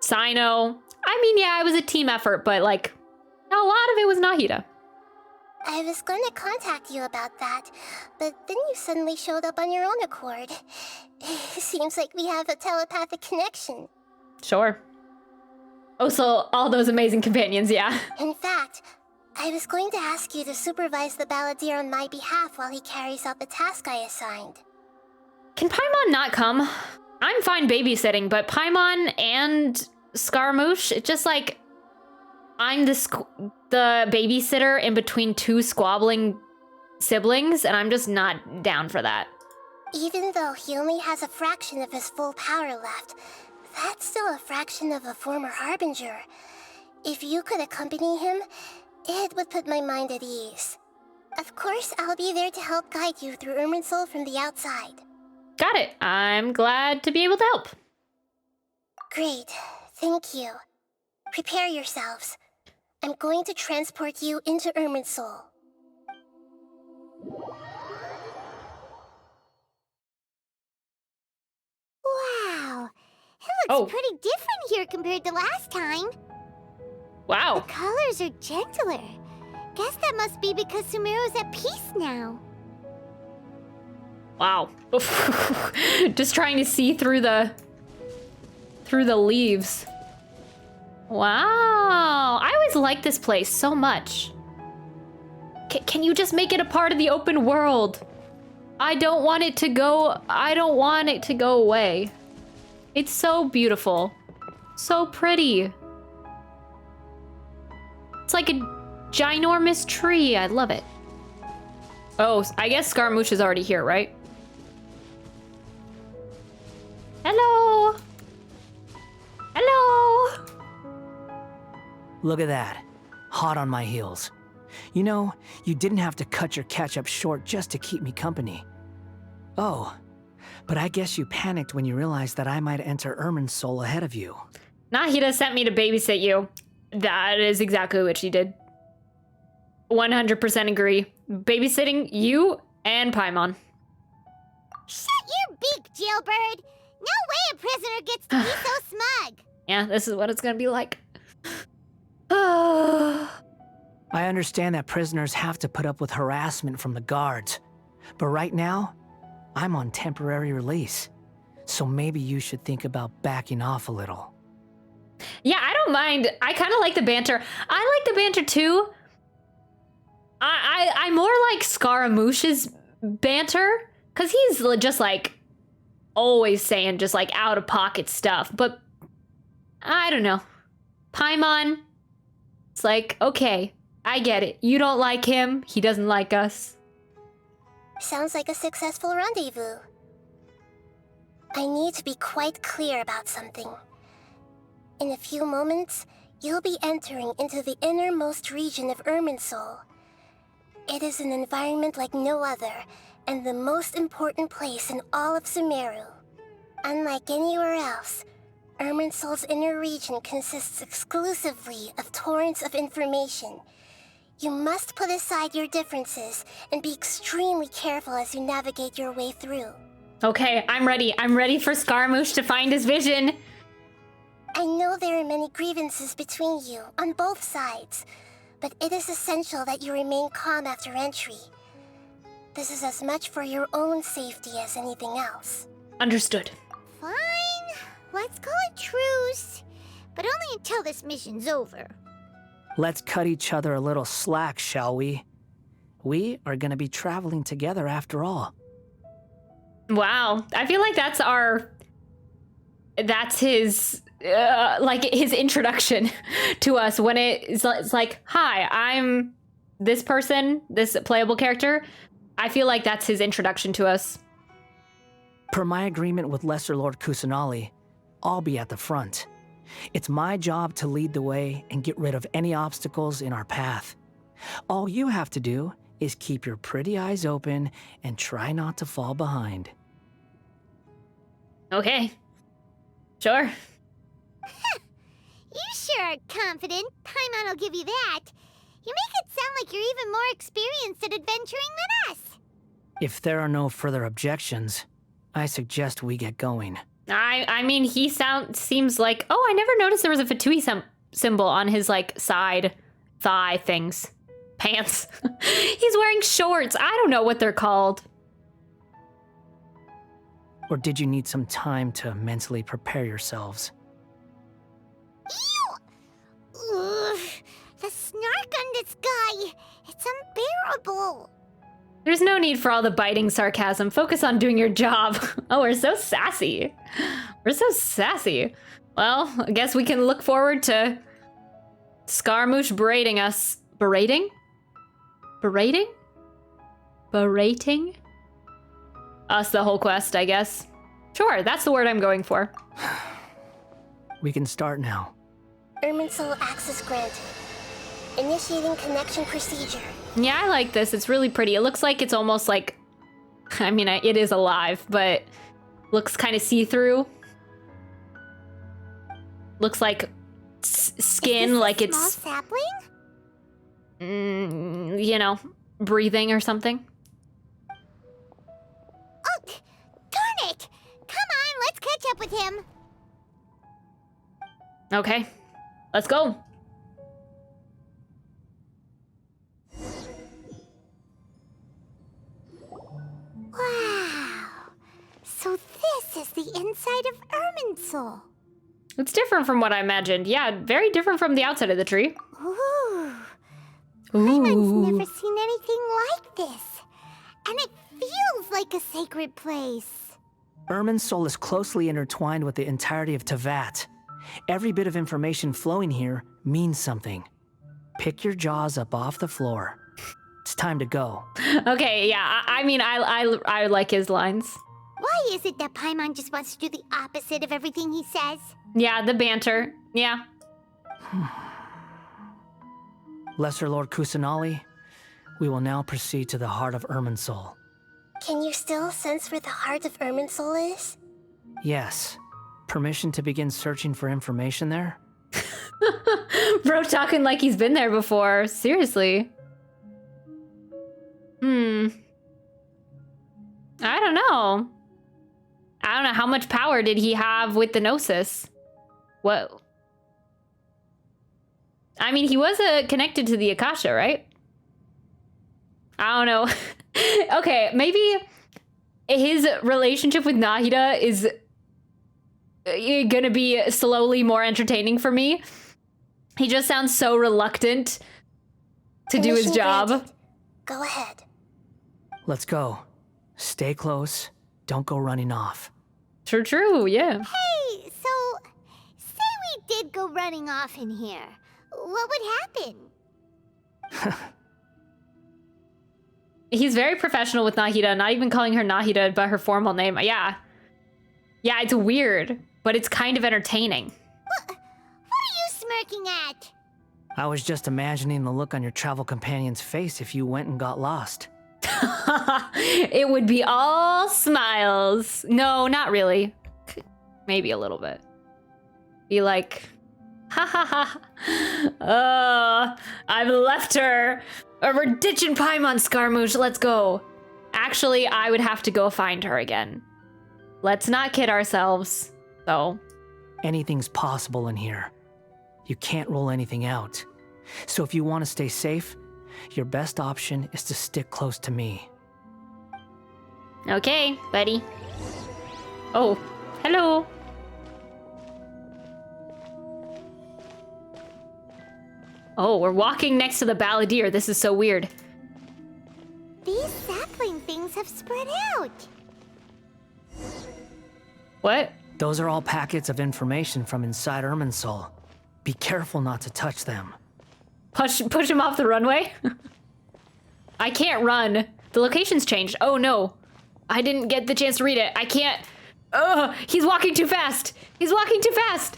Sino. I mean, yeah, it was a team effort, but like, a lot of it was Nahida. I was going to contact you about that, but then you suddenly showed up on your own accord. Seems like we have a telepathic connection. Sure. Oh, so all those amazing companions, yeah. In fact, I was going to ask you to supervise the balladeer on my behalf while he carries out the task I assigned. Can Paimon not come? I'm fine babysitting, but Paimon and Scaramouche, it's just like I'm the babysitter in between two squabbling siblings, and I'm just not down for that. Even though he only has a fraction of his full power left, that's still a fraction of a former Harbinger. If you could accompany him, it would put my mind at ease. Of course, I'll be there to help guide you through Irminsul from the outside. Got it. I'm glad to be able to help. Great. Thank you. Prepare yourselves. I'm going to transport you into Irminsul. Wow. It looks pretty different here compared to last time. Wow. The colors are gentler. Guess that must be because Sumeru's at peace now. Wow. Just trying to see through the leaves. Wow. I always liked this place so much. Can you just make it a part of the open world? I don't want it to go away. It's so beautiful. So pretty. It's like a ginormous tree. I love it. Oh, I guess Scaramouche is already here, right? Hello. Hello. Look at that. Hot on my heels. You know, you didn't have to cut your catch-up short just to keep me company. Oh, but I guess you panicked when you realized that I might enter Irminsul ahead of you. Nahida sent me to babysit you. That is exactly what she did. 100% agree. Babysitting you and Paimon. Shut your beak, jailbird! No way a prisoner gets to be so smug! Yeah, this is what it's gonna be like. I understand that prisoners have to put up with harassment from the guards, but right now, I'm on temporary release, so maybe you should think about backing off a little. Yeah, I don't mind. I kind of like the banter. I like the banter too. I more like Scaramouche's banter, because he's just like always saying just like out of pocket stuff, but I don't know. Paimon, it's like, okay, I get it. You don't like him, he doesn't like us. Sounds like a successful rendezvous. I need to be quite clear about something. In a few moments, you'll be entering into the innermost region of Irminsul. It is an environment like no other, and the most important place in all of Sumeru. Unlike anywhere else, Irminsul's inner region consists exclusively of torrents of information. You must put aside your differences and be extremely careful as you navigate your way through. Okay, I'm ready. I'm ready for Scaramouche to find his vision. I know there are many grievances between you, on both sides, but it is essential that you remain calm after entry. This is as much for your own safety as anything else. Understood. Fine. Let's call it truce. But only until this mission's over. Let's cut each other a little slack, shall we? We are gonna be traveling together after all. Wow. I feel like that's his like his introduction to us when it's like, hi, I'm this person, this playable character. I feel like that's his introduction to us. Per my agreement with Lesser Lord Kusanali, I'll be at the front. It's my job to lead the way and get rid of any obstacles in our path. All you have to do is keep your pretty eyes open and try not to fall behind. Okay. Sure. You sure are confident. Paimon will give you that. You make it sound like you're even more experienced at adventuring than us. If there are no further objections, I suggest we get going. I mean, he seems like, oh, I never noticed there was a Fatui symbol on his like side thigh things. Pants. He's wearing shorts. I don't know what they're called. Or did you need some time to mentally prepare yourselves? Ew! Ugh. The snark on this guy horrible. There's no need for all the biting sarcasm. Focus on doing your job. Oh, we're so sassy. We're so sassy. Well, I guess we can look forward to Scaramouche berating us. Berating? Berating? Berating? Us the whole quest, I guess. Sure, that's the word I'm going for. We can start now. Irminsul access granted. Initiating connection procedure. Yeah, I like this. It's really pretty. It looks like it's almost like, I mean, it is alive, but looks kind of see-through. Looks like skin, like small it's, sapling? you know, breathing or something. Oh, darn it! Come on, let's catch up with him. Okay, let's go. Wow. So this is the inside of Irminsul. It's different from what I imagined. Yeah, very different from the outside of the tree. Ooh. Paimon's never seen anything like this. And it feels like a sacred place. Irminsul is closely intertwined with the entirety of Tevat. Every bit of information flowing here means something. Pick your jaws up off the floor. It's time to go. Okay, yeah, I mean, I like his lines. Why is it that Paimon just wants to do the opposite of everything he says? Yeah, the banter. Yeah. Lesser Lord Kusanali, we will now proceed to the heart of Irminsul. Can you still sense where the heart of Irminsul is? Yes. Permission to begin searching for information there? Bro talking like he's been there before. Seriously. I don't know. I don't know. How much power did he have with the Gnosis? What? I mean, he was connected to the Akasha, right? I don't know. Okay, maybe his relationship with Nahida is gonna be slowly more entertaining for me. He just sounds so reluctant to do his Permission job. granted. Go ahead. Let's go. Stay close. Don't go running off. True, yeah. Hey, so say we did go running off in here. What would happen? He's very professional with Nahida, not even calling her Nahida, but her formal name. Yeah. Yeah, it's weird, but it's kind of entertaining. What are you smirking at? I was just imagining the look on your travel companion's face if you went and got lost. It would be all smiles. No, not really. Maybe a little bit. Be like, ha ha ha. I've left her. We're ditching Paimon, Scaramouche. Let's go. Actually, I would have to go find her again. Let's not kid ourselves. So. Anything's possible in here. You can't rule anything out. So if you want to stay safe, your best option is to stick close to me. Okay, buddy. Oh, hello. Oh, we're walking next to the balladeer. This is so weird. These sapling things have spread out. What? Those are all packets of information from inside Irminsul. Be careful not to touch them. Push him off the runway? I can't run. The location's changed. Oh no. I didn't get the chance to read it. I can't. Ugh, he's walking too fast. He's walking too fast.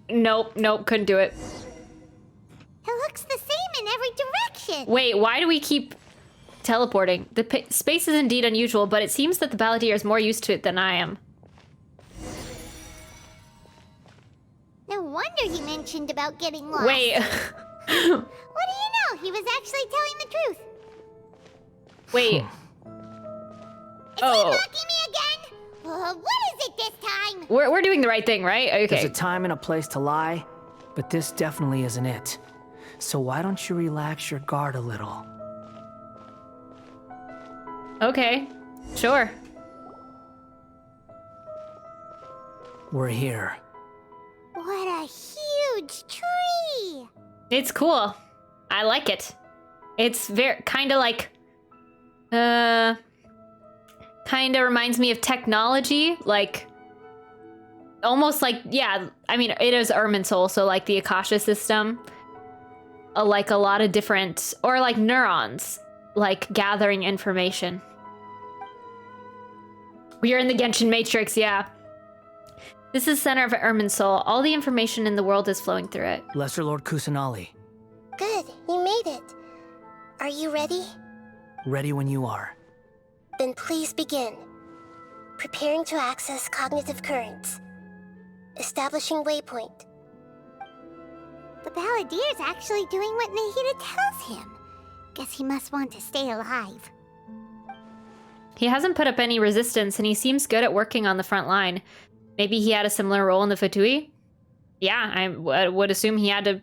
Nope, couldn't do it. It looks the same in every direction. Wait, why do we keep teleporting? The space is indeed unusual, but it seems that the balladeer is more used to it than I am. No wonder he mentioned about getting lost. Wait. What do you know? He was actually telling the truth. Wait. Is he mocking me again? What is it this time? We're doing the right thing, right? There's Okay. a time and a place to lie, but this definitely isn't it. So why don't you relax your guard a little? Okay. Sure. We're here. What a huge tree! It's cool. I like it. It's very kind of like, kind of reminds me of technology, like almost like, yeah. I mean, it is Irminsul, so like the Akasha system, like a lot of different, or like neurons, like gathering information. We are in the Genshin Matrix, yeah. This is the center of Irminsul. All the information in the world is flowing through it. Lesser Lord Kusanali, Good, you made it. Are you ready? ready when you are. Then please begin. Preparing to access cognitive currents. Establishing waypoint. The Balladeer's actually doing what Nahida tells him. Guess he must want to stay alive. He hasn't put up any resistance, and he seems good at working on the front line. Maybe he had a similar role in the Fatui? Yeah, I would assume he had to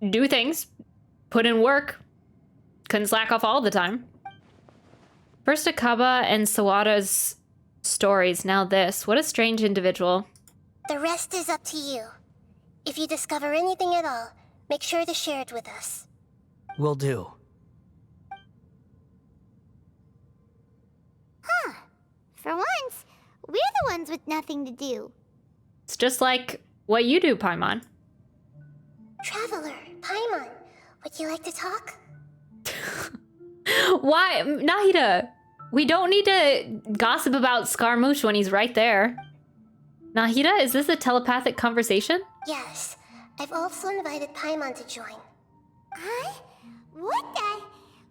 do things, put in work, couldn't slack off all the time. First Akaba and Sawada's stories, now this. What a strange individual. The rest is up to you. If you discover anything at all, make sure to share it with us. Will do. Huh. For once, we're the ones with nothing to do. It's just like what you do, Paimon. Traveler, Paimon, would you like to talk? Why? Nahida, we don't need to gossip about Scaramouche when he's right there. Nahida, is this a telepathic conversation? Yes. I've also invited Paimon to join. Huh? What the?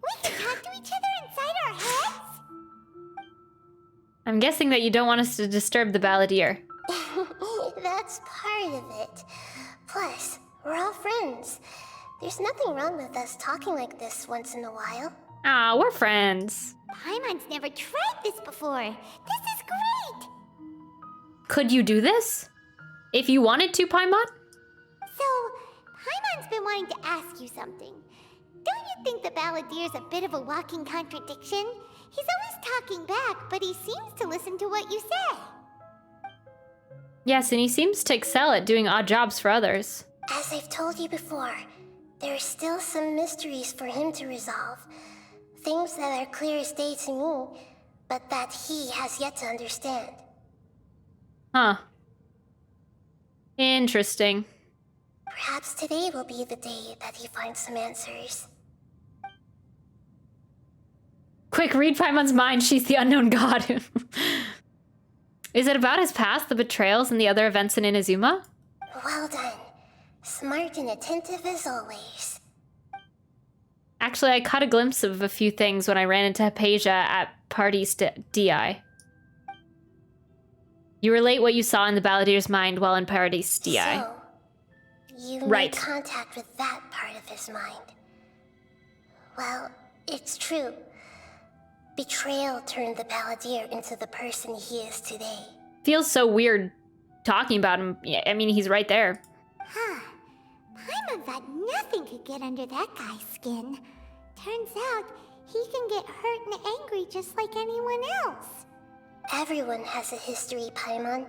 We can talk to each other inside our heads? I'm guessing that you don't want us to disturb the Balladeer. That's part of it. Plus, we're all friends. There's nothing wrong with us talking like this once in a while. Ah, we're friends. Paimon's never tried this before. This is great! Could you do this? If you wanted to, Paimon? So, Paimon's been wanting to ask you something. Don't you think the Balladeer's a bit of a walking contradiction? He's always talking back, but he seems to listen to what you say. Yes, and he seems to excel at doing odd jobs for others. As I've told you before, there are still some mysteries for him to resolve. Things that are clear as day to me, but that he has yet to understand. Huh. Interesting. Perhaps today will be the day that he finds some answers. Quick, read Paimon's mind. She's the unknown god. Is it about his past, the betrayals, and the other events in Inazuma? Well done. Smart and attentive as always. Actually, I caught a glimpse of a few things when I ran into Hypatia at Party's DI. You relate what you saw in the Balladeer's mind while in Paradise DI. So, you Right. made contact with that part of his mind. Well, it's true. Betrayal turned the Balladeer into the person he is today. Feels so weird talking about him. Yeah, I mean, he's right there. Huh. Paimon thought nothing could get under that guy's skin. Turns out, he can get hurt and angry just like anyone else. Everyone has a history, Paimon.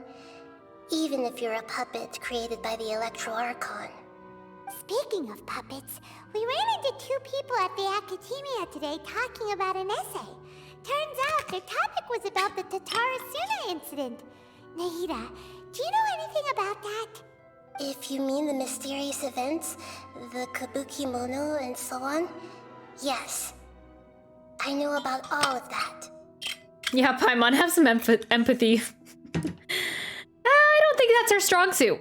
Even if you're a puppet created by the Electro Archon. Speaking of puppets, we ran into two people at the Academia today talking about an essay. Turns out their topic was about the Tatarasuna incident. Nahida, do you know anything about that? If you mean the mysterious events, the Kabuki Mono and so on, yes. I know about all of that. Yeah, Paimon, have some empathy. I don't think that's her strong suit.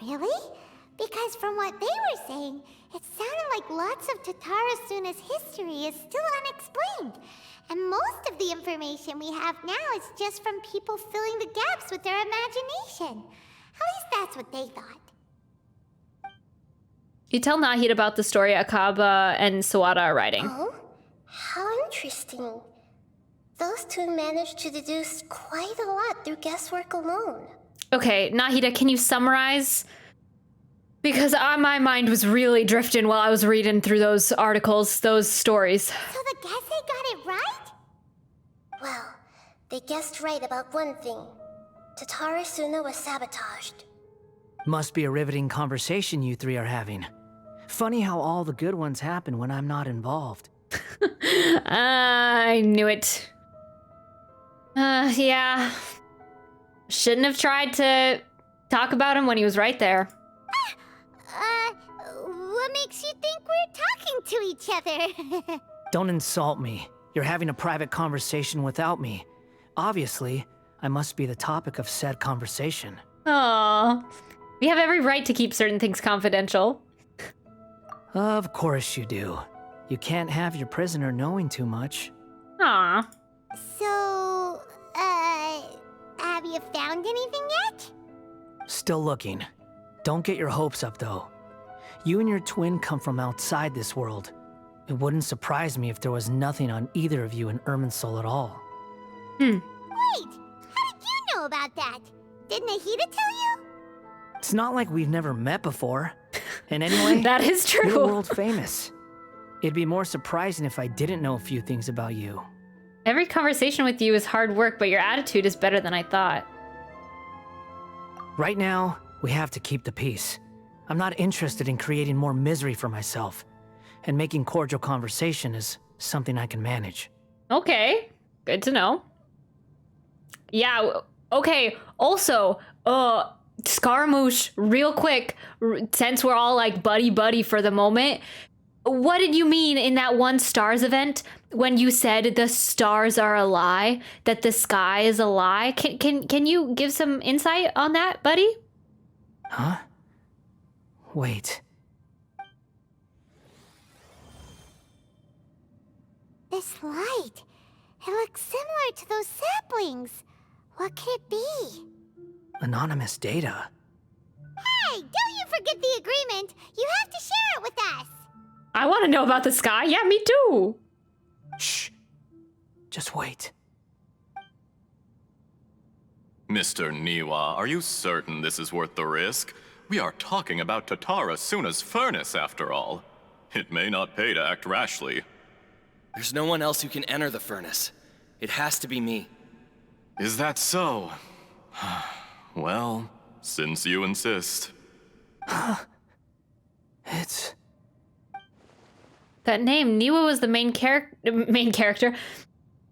Really? Because from what they were saying, it sounded like lots of Tatarasuna's history is still unexplained. And most of the information we have now is just from people filling the gaps with their imagination. At least that's what they thought. You tell Nahid about the story Akaba and Sawada are writing. Oh? How interesting. Those two managed to deduce quite a lot through guesswork alone. Okay, Nahida, can you summarize? Because my mind was really drifting while I was reading through those articles, those stories. So the Gesse got it right? Well, they guessed right about one thing. Tatarasuna was sabotaged. Must be a riveting conversation you three are having. Funny how all the good ones happen when I'm not involved. I knew it. Yeah. Shouldn't have tried to talk about him when he was right there. What makes you think we're talking to each other? Don't insult me. You're having a private conversation without me. Obviously, I must be the topic of said conversation. Aww. We have every right to keep certain things confidential. Of course you do. You can't have your prisoner knowing too much. Aw. So, have you found anything yet? Still looking. Don't get your hopes up, though. You and your twin come from outside this world. It wouldn't surprise me if there was nothing on either of you in Irminsul at all. Wait, how did you know about that? Didn't Ahita tell you? It's not like we've never met before. And anyway, That is you're true. world famous. It'd be more surprising if I didn't know a few things about you. Every conversation with you is hard work, but your attitude is better than I thought. Right now, we have to keep the peace. I'm not interested in creating more misery for myself. And making cordial conversation is something I can manage. Okay, good to know. Yeah, okay, also, Scaramouche, real quick, since we're all like buddy-buddy for the moment, what did you mean in that one stars event when you said the stars are a lie, that the sky is a lie? Can you give some insight on that, buddy? Huh? Wait. This light. It looks similar to those saplings. What could it be? Anonymous data. Hey, don't you forget the agreement. You have to share it with us. I want to know about the sky. Yeah, me too. Shh. Just wait. Mr. Niwa, are you certain this is worth the risk? We are talking about Tatara Suna's furnace, after all. It may not pay to act rashly. There's no one else who can enter the furnace. It has to be me. Is that so? Well, since you insist. It's... That name, Niwa was the main character,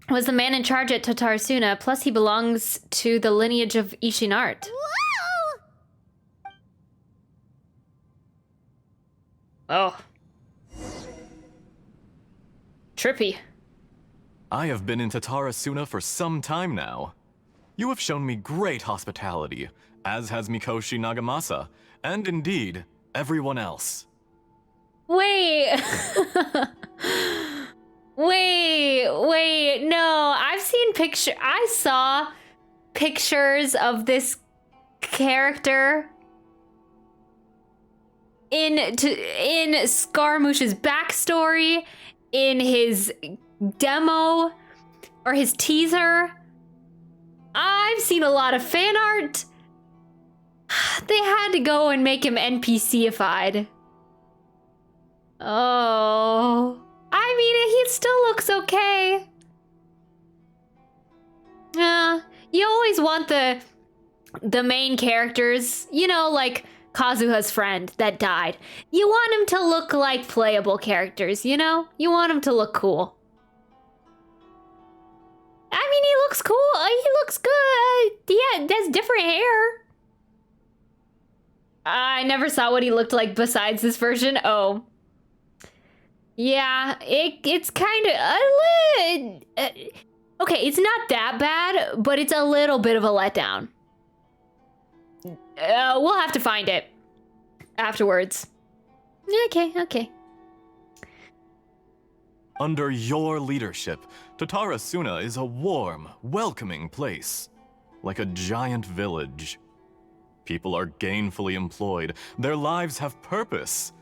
was the man in charge at Tatarasuna, plus he belongs to the lineage of Ishinart. Whoa! Oh. Trippy. I have been in Tatarasuna for some time now. You have shown me great hospitality, as has Mikoshi Nagamasa, and indeed, everyone else. Wait. Wait, no. I saw pictures of this character in Scaramouche's backstory, in his demo, or his teaser. I've seen a lot of fan art. They had to go and make him NPC-ified. Oh. I mean, he still looks okay. You always want the main characters, you know, like Kazuha's friend that died. You want him to look like playable characters, you know? You want him to look cool. I mean, he looks cool. He looks good. Yeah, that's different hair. I never saw what he looked like besides this version. Oh. Yeah, it's kind of... okay, it's not that bad, but it's a little bit of a letdown. We'll have to find it afterwards. Okay. Under your leadership, Tatarasuna is a warm, welcoming place. Like a giant village. People are gainfully employed. Their lives have purpose.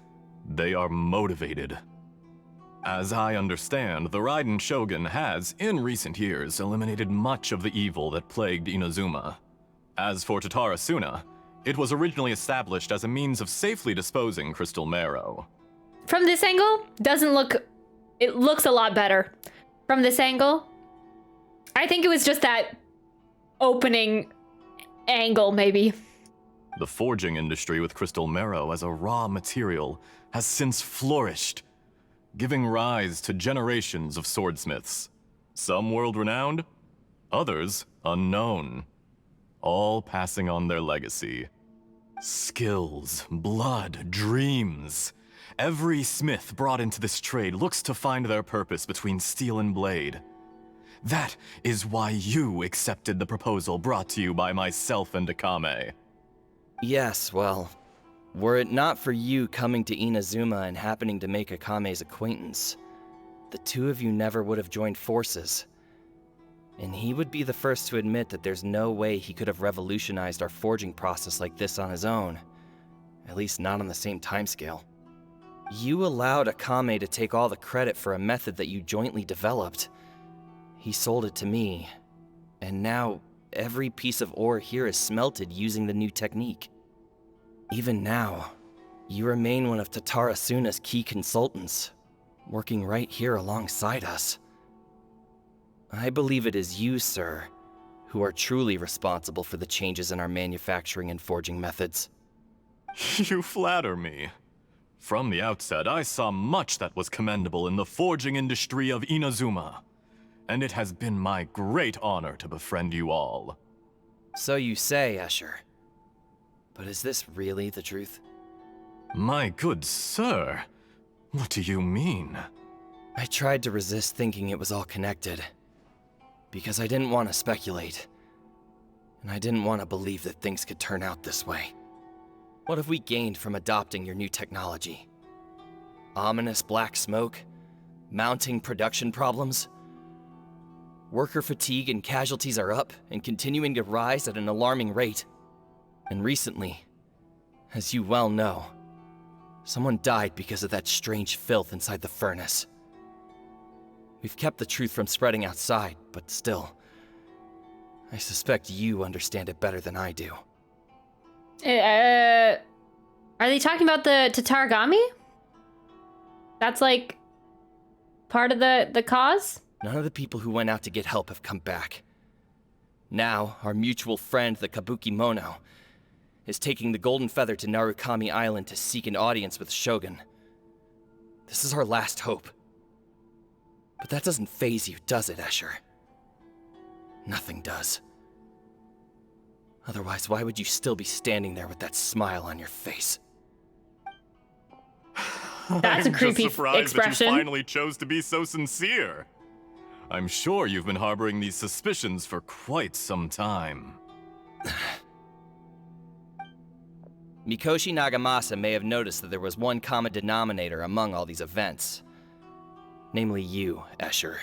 They are motivated. As I understand, the Raiden Shogun has, in recent years, eliminated much of the evil that plagued Inazuma. As for Tatarasuna, it was originally established as a means of safely disposing Crystal Marrow. From this angle, it looks a lot better. From this angle, I think it was just that opening angle, maybe. The forging industry with crystal marrow as a raw material has since flourished, giving rise to generations of swordsmiths. Some world-renowned, others unknown, all passing on their legacy. Skills, blood, dreams. Every smith brought into this trade looks to find their purpose between steel and blade. That is why you accepted the proposal brought to you by myself and Akame. Yes, well, were it not for you coming to Inazuma and happening to make Akame's acquaintance, the two of you never would have joined forces. And he would be the first to admit that there's no way he could have revolutionized our forging process like this on his own. At least not on the same timescale. You allowed Akame to take all the credit for a method that you jointly developed. He sold it to me, and now every piece of ore here is smelted using the new technique. Even now, you remain one of Tatara Suna's key consultants, working right here alongside us. I believe it is you, sir, who are truly responsible for the changes in our manufacturing and forging methods. You flatter me. From the outset, I saw much that was commendable in the forging industry of Inazuma, and it has been my great honor to befriend you all. So you say, Escher. But is this really the truth? My good sir, what do you mean? I tried to resist thinking it was all connected, because I didn't want to speculate, and I didn't want to believe that things could turn out this way. What have we gained from adopting your new technology? Ominous black smoke? Mounting production problems? Worker fatigue and casualties are up and continuing to rise at an alarming rate. And recently, as you well know, someone died because of that strange filth inside the furnace. We've kept the truth from spreading outside, but still, I suspect you understand it better than I do. Are they talking about the Tatarigami? That's like part of the cause? None of the people who went out to get help have come back. Now, our mutual friend, the Kabuki Mono, is taking the Golden Feather to Narukami Island to seek an audience with Shogun. This is our last hope. But that doesn't faze you, does it, Escher? Nothing does. Otherwise, why would you still be standing there with that smile on your face? That's a creepy I'm just surprised expression. that you finally chose to be so sincere. I'm sure you've been harboring these suspicions for quite some time. Mikoshi Nagamasa may have noticed that there was one common denominator among all these events. Namely you, Escher.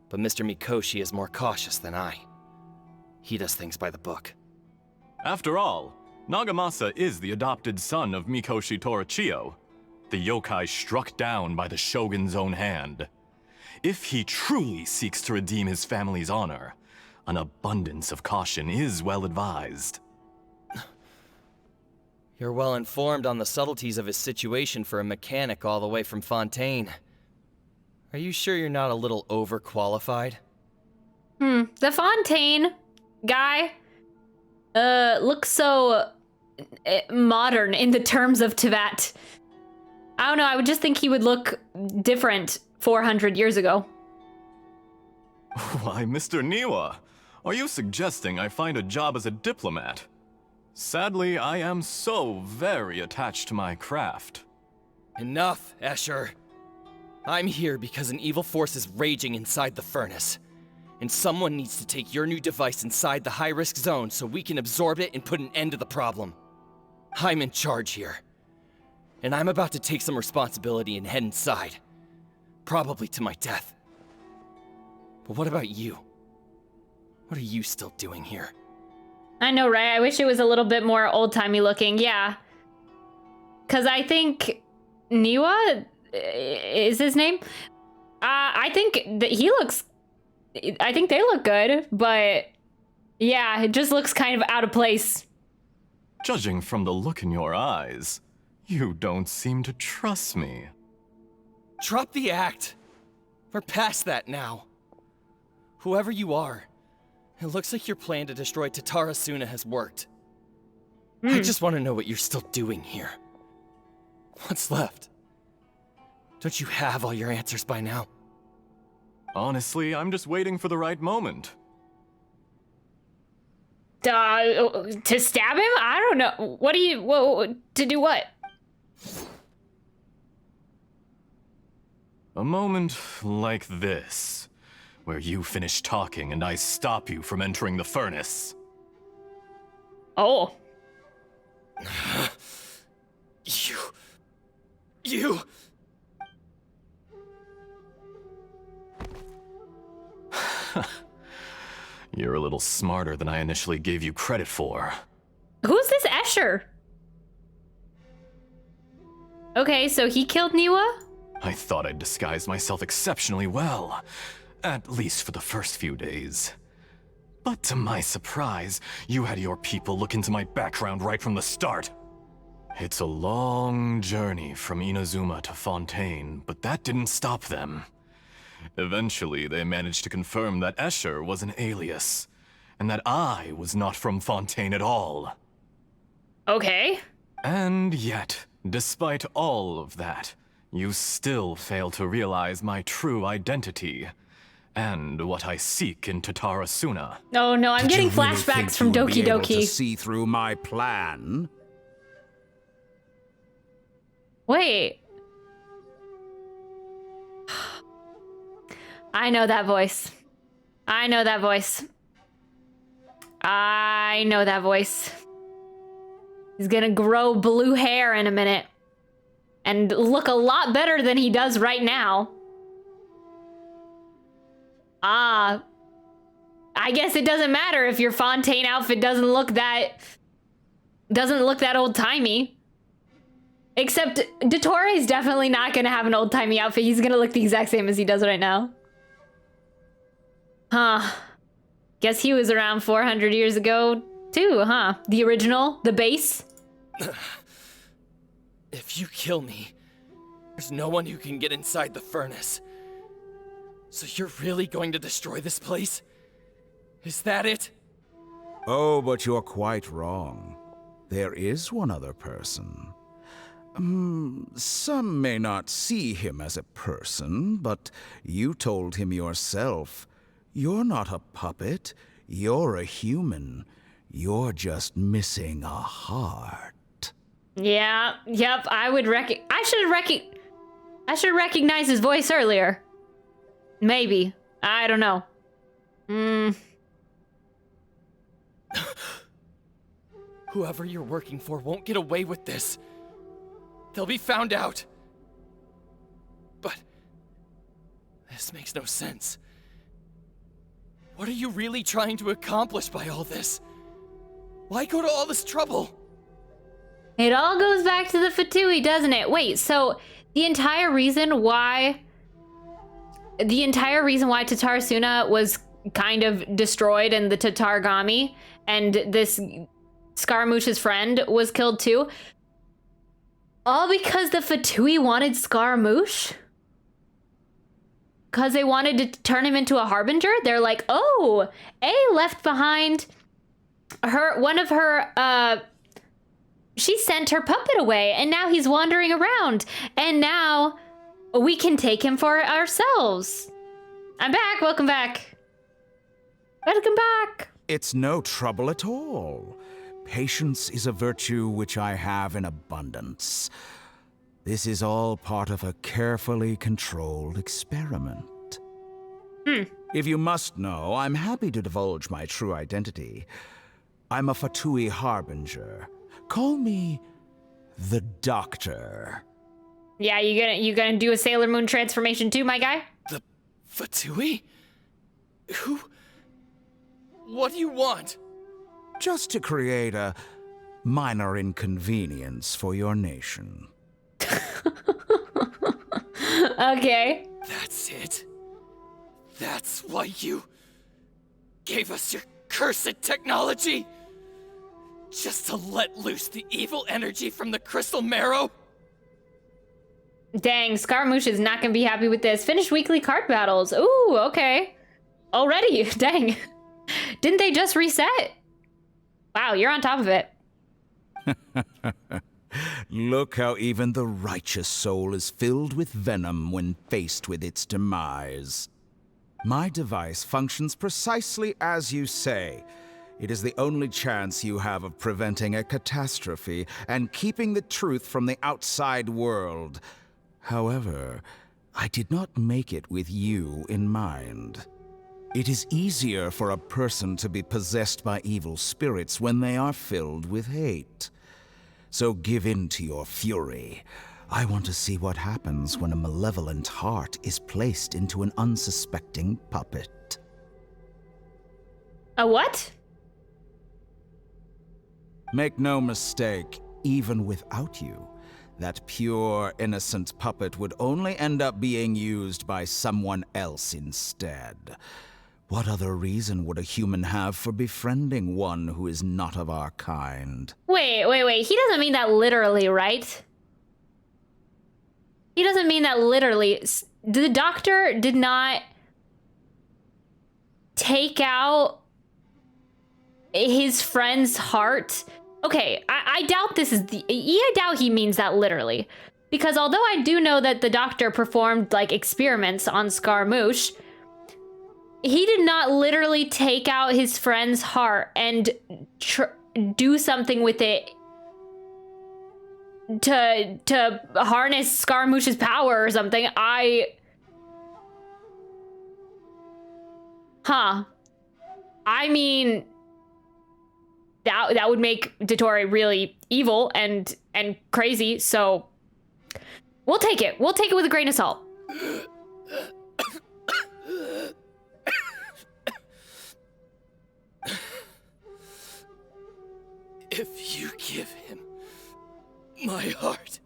But Mr. Mikoshi is more cautious than I. He does things by the book. After all, Nagamasa is the adopted son of Mikoshi Torichio, the yokai struck down by the Shogun's own hand. If he truly seeks to redeem his family's honor, an abundance of caution is well advised. You're well informed on the subtleties of his situation for a mechanic all the way from Fontaine. Are you sure you're not a little overqualified? The Fontaine guy looks so modern in the terms of Tibet. I don't know, I would just think he would look different 400 years ago. Why, Mr. Niwa, are you suggesting I find a job as a diplomat? Sadly, I am so very attached to my craft. Enough, Escher. I'm here because an evil force is raging inside the furnace. And someone needs to take your new device inside the high-risk zone so we can absorb it and put an end to the problem. I'm in charge here. And I'm about to take some responsibility and head inside. Probably to my death. But what about you? What are you still doing here? I know, right? I wish it was a little bit more old-timey looking, yeah. Because I think Niwa is his name. I think that he looks... I think they look good, but yeah, it just looks kind of out of place. Judging from the look in your eyes, you don't seem to trust me. Drop the act. We're past that now. Whoever you are, it looks like your plan to destroy Tatara Suna has worked. I just want to know what you're still doing here. What's left? Don't you have all your answers by now? Honestly, I'm just waiting for the right moment. To stab him? I don't know. What do you... to do what? A moment like this, where you finish talking and I stop you from entering the furnace. Oh. You... You're a little smarter than I initially gave you credit for. Who's this Escher? Okay, so he killed Niwa? I thought I'd disguised myself exceptionally well, at least for the first few days. But to my surprise, you had your people look into my background right from the start. It's a long journey from Inazuma to Fontaine, but that didn't stop them. Eventually, they managed to confirm that Escher was an alias, and that I was not from Fontaine at all. Okay. And yet, despite all of that, you still fail to realize my true identity, and what I seek in Tatarasuna. Oh no, I'm getting flashbacks from Doki To Doki. see through my plan? Wait. I know that voice. I know that voice. I know that voice. He's gonna grow blue hair in a minute. And look a lot better than he does right now. I guess it doesn't matter if your Fontaine outfit doesn't look that old-timey. Except Dottore is definitely not gonna have an old-timey outfit. He's gonna look the exact same as he does right now. Huh. Guess he was around 400 years ago too, huh? The original, the base. If you kill me, there's no one who can get inside the furnace. So you're really going to destroy this place? Is that it? Oh, but you're quite wrong. There is one other person. Some may not see him as a person, but you told him yourself. You're not a puppet. You're a human. You're just missing a heart. Yeah, yep, I should have recognized his voice earlier. Maybe. I don't know. Whoever you're working for won't get away with this. They'll be found out. But this makes no sense. What are you really trying to accomplish by all this? Why go to all this trouble? It all goes back to the Fatui, doesn't it? Wait, so the entire reason why Tatarasuna was kind of destroyed and the Tatargami and this Scaramouche's friend was killed too, all because the Fatui wanted Scaramouche? Because they wanted to turn him into a harbinger? They're like, oh, A left behind she sent her puppet away, and now he's wandering around, and now we can take him for ourselves. I'm back, welcome back. Welcome back. It's no trouble at all. Patience is a virtue which I have in abundance. This is all part of a carefully controlled experiment. If you must know, I'm happy to divulge my true identity. I'm a Fatui harbinger. Call me the Doctor. Yeah, you gonna do a Sailor Moon transformation too, my guy? The Fatui? Who? What do you want? Just to create a minor inconvenience for your nation. Okay. That's it? That's why you gave us your cursed technology? Just to let loose the evil energy from the crystal marrow? Dang, Scaramouche is not gonna be happy with this. Finish weekly card battles. Ooh, okay. Already, dang. Didn't they just reset? Wow, you're on top of it. Look how even the righteous soul is filled with venom when faced with its demise. My device functions precisely as you say. It is the only chance you have of preventing a catastrophe and keeping the truth from the outside world. However, I did not make it with you in mind. It is easier for a person to be possessed by evil spirits when they are filled with hate. So give in to your fury. I want to see what happens when a malevolent heart is placed into an unsuspecting puppet. A what? Make no mistake, even without you, that pure, innocent puppet would only end up being used by someone else instead. What other reason would a human have for befriending one who is not of our kind? Wait. He doesn't mean that literally, right? He doesn't mean that literally. The doctor did not take out his friend's heart. Okay, I doubt this is I doubt he means that literally. Because although I do know that the doctor performed, like, experiments on Scaramouche, he did not literally take out his friend's heart and do something with it to harness Scaramouche's power or something. I mean, that would make Dottore really evil and crazy, so we'll take it. We'll take it with a grain of salt. If you give him my heart,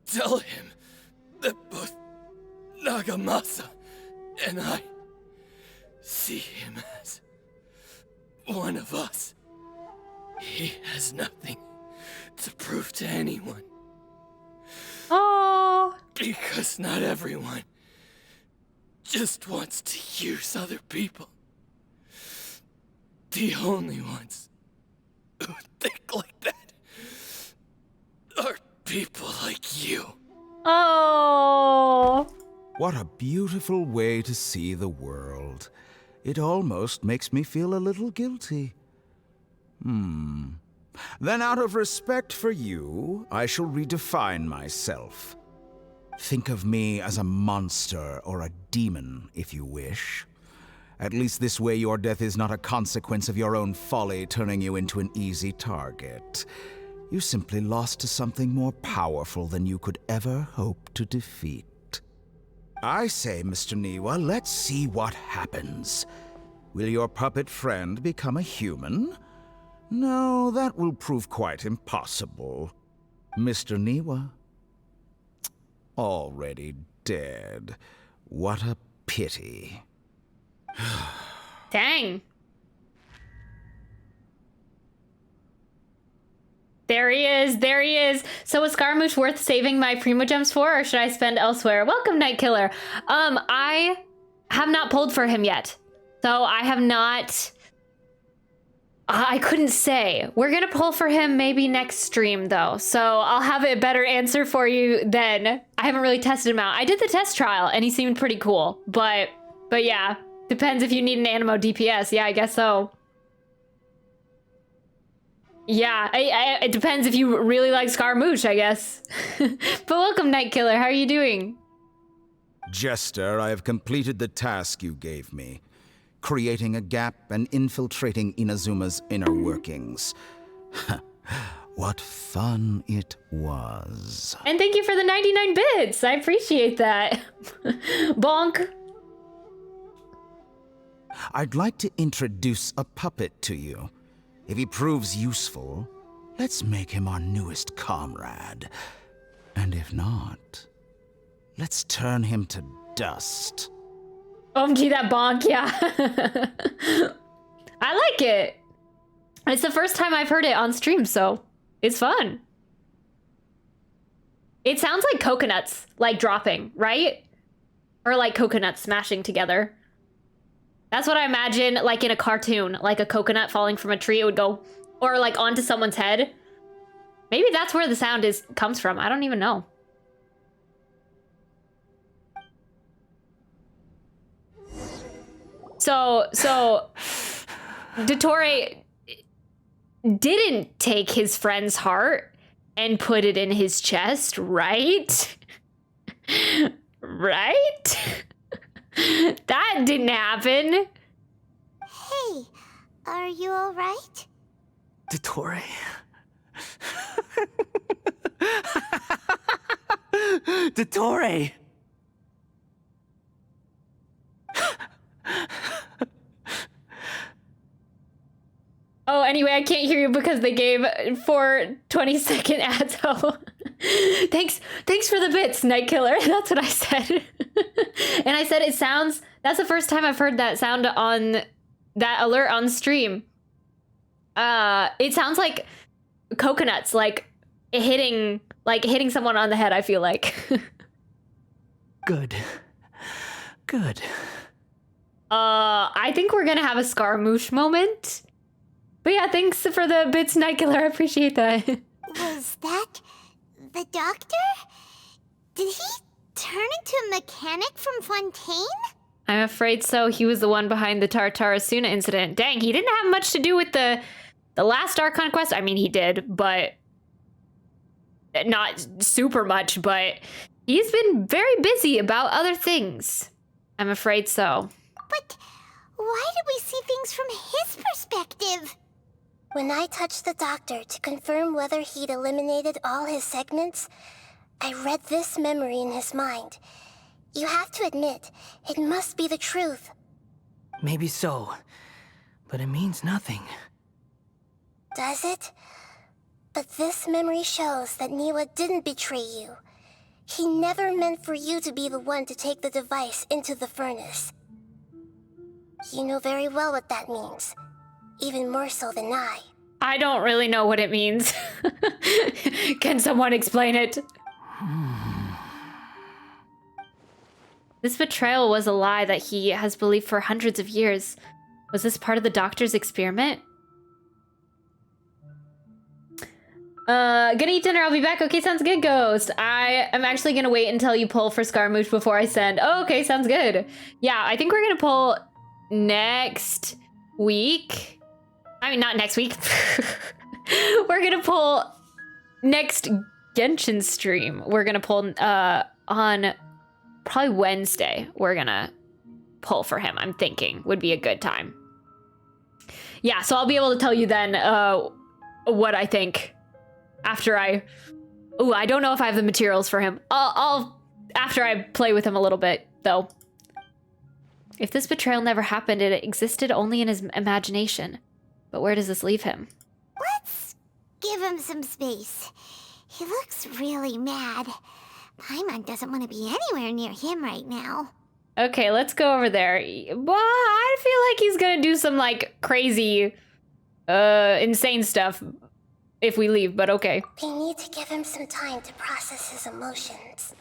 tell him that both Nagamasa and I see him as one of us. He has nothing to prove to anyone. Oh, Because not everyone just wants to use other people. The only ones who think like that are people like you. oh. What a beautiful way to see the world. It almost makes me feel a little guilty. Then out of respect for you, I shall redefine myself. Think of me as a monster or a demon, if you wish. At least this way your death is not a consequence of your own folly turning you into an easy target. You simply lost to something more powerful than you could ever hope to defeat. I say, Mr. Niwa, let's see what happens. Will your puppet friend become a human? No, that will prove quite impossible. Mr. Niwa? Already dead. What a pity. Dang. There he is. So is Scaramouche worth saving my Primogems for, or should I spend elsewhere? Welcome, Night Killer. I have not pulled for him yet. So I have not... I couldn't say. We're gonna pull for him maybe next stream, though. So I'll have a better answer for you then. I haven't really tested him out. I did the test trial, and he seemed pretty cool. But yeah, depends if you need an Animo DPS. Yeah, I guess so. Yeah, it depends if you really like Scaramouche, I guess. But welcome, Night Killer. How are you doing? Jester, I have completed the task you gave me. Creating a gap and infiltrating Inazuma's inner workings. What fun it was. And thank you for the 99 bits. I appreciate that. Bonk. I'd like to introduce a puppet to you. If he proves useful, let's make him our newest comrade. And if not, let's turn him to dust. OMG, that bonk, yeah. I like it. It's the first time I've heard it on stream, so it's fun. It sounds like coconuts, like dropping, right? Or like coconuts smashing together. That's what I imagine, like in a cartoon, like a coconut falling from a tree, it would go or like onto someone's head. Maybe that's where the sound comes from. I don't even know. So Dottore didn't take his friend's heart and put it in his chest, right? Right? That didn't happen. Hey, are you alright? Dottore. Dottore. Oh, anyway, I can't hear you because they gave 4 20-second ads. Oh, thanks for the bits, Night Killer. That's what I said. And I said it sounds. That's the first time I've heard that sound on that alert on stream. It sounds like coconuts, like hitting someone on the head. I feel like. Good. I think we're gonna have a Scaramouche moment. But yeah, thanks for the bits, Night Killer. I appreciate that. Was that the doctor? Did he turn into a mechanic from Fontaine? I'm afraid so. He was the one behind the Tartarasuna incident. Dang, he didn't have much to do with the last Archon quest. I mean, he did, but not super much, but he's been very busy about other things. I'm afraid so. But why did we see things from his perspective? When I touched the doctor to confirm whether he'd eliminated all his segments, I read this memory in his mind. You have to admit, it must be the truth. Maybe so, but it means nothing. Does it? But this memory shows that Niwa didn't betray you. He never meant for you to be the one to take the device into the furnace. You know very well what that means. Even more so than I. I don't really know what it means. Can someone explain it? This betrayal was a lie that he has believed for hundreds of years. Was this part of the doctor's experiment? Gonna eat dinner, I'll be back. Okay, sounds good, Ghost. I am actually gonna wait until you pull for Scaramouche before I send. Oh, okay, sounds good. Yeah, I think we're gonna pull next week. I mean, not next week. We're gonna pull next Genshin stream. We're gonna pull on probably Wednesday. We're gonna pull for him. I'm thinking would be a good time. Yeah, so I'll be able to tell you then what I think after I. Ooh, I don't know if I have the materials for him. I'll after I play with him a little bit though. If this betrayal never happened, it existed only in his imagination. But where does this leave him? Let's give him some space. He looks really mad. Paimon doesn't want to be anywhere near him right now. Okay, let's go over there. Well, I feel like he's gonna do some, like, crazy, insane stuff if we leave, but okay. We need to give him some time to process his emotions.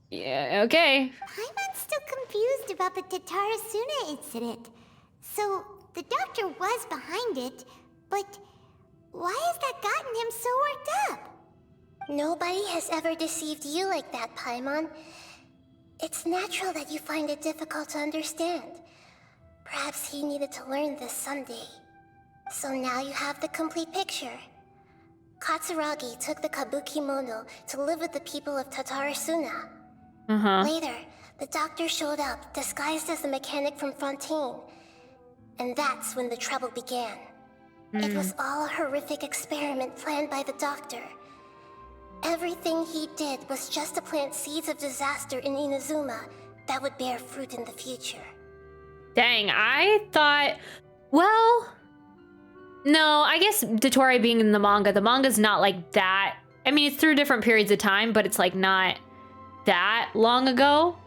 Yeah, okay. Paimon's still confused about the Tatarasuna incident. So, the doctor was behind it, but why has that gotten him so worked up? Nobody has ever deceived you like that, Paimon. It's natural that you find it difficult to understand. Perhaps he needed to learn this someday. So now you have the complete picture. Katsuragi took the Kabukimono to live with the people of Tatarasuna. Later, the doctor showed up, disguised as a mechanic from Fontaine. And that's when the trouble began. It was all a horrific experiment planned by the doctor. Everything he did was just to plant seeds of disaster in Inazuma that would bear fruit in the future. Dang, I thought, well, no, I guess Dottore being in the manga's not like that. I mean, it's through different periods of time, but it's like not that long ago.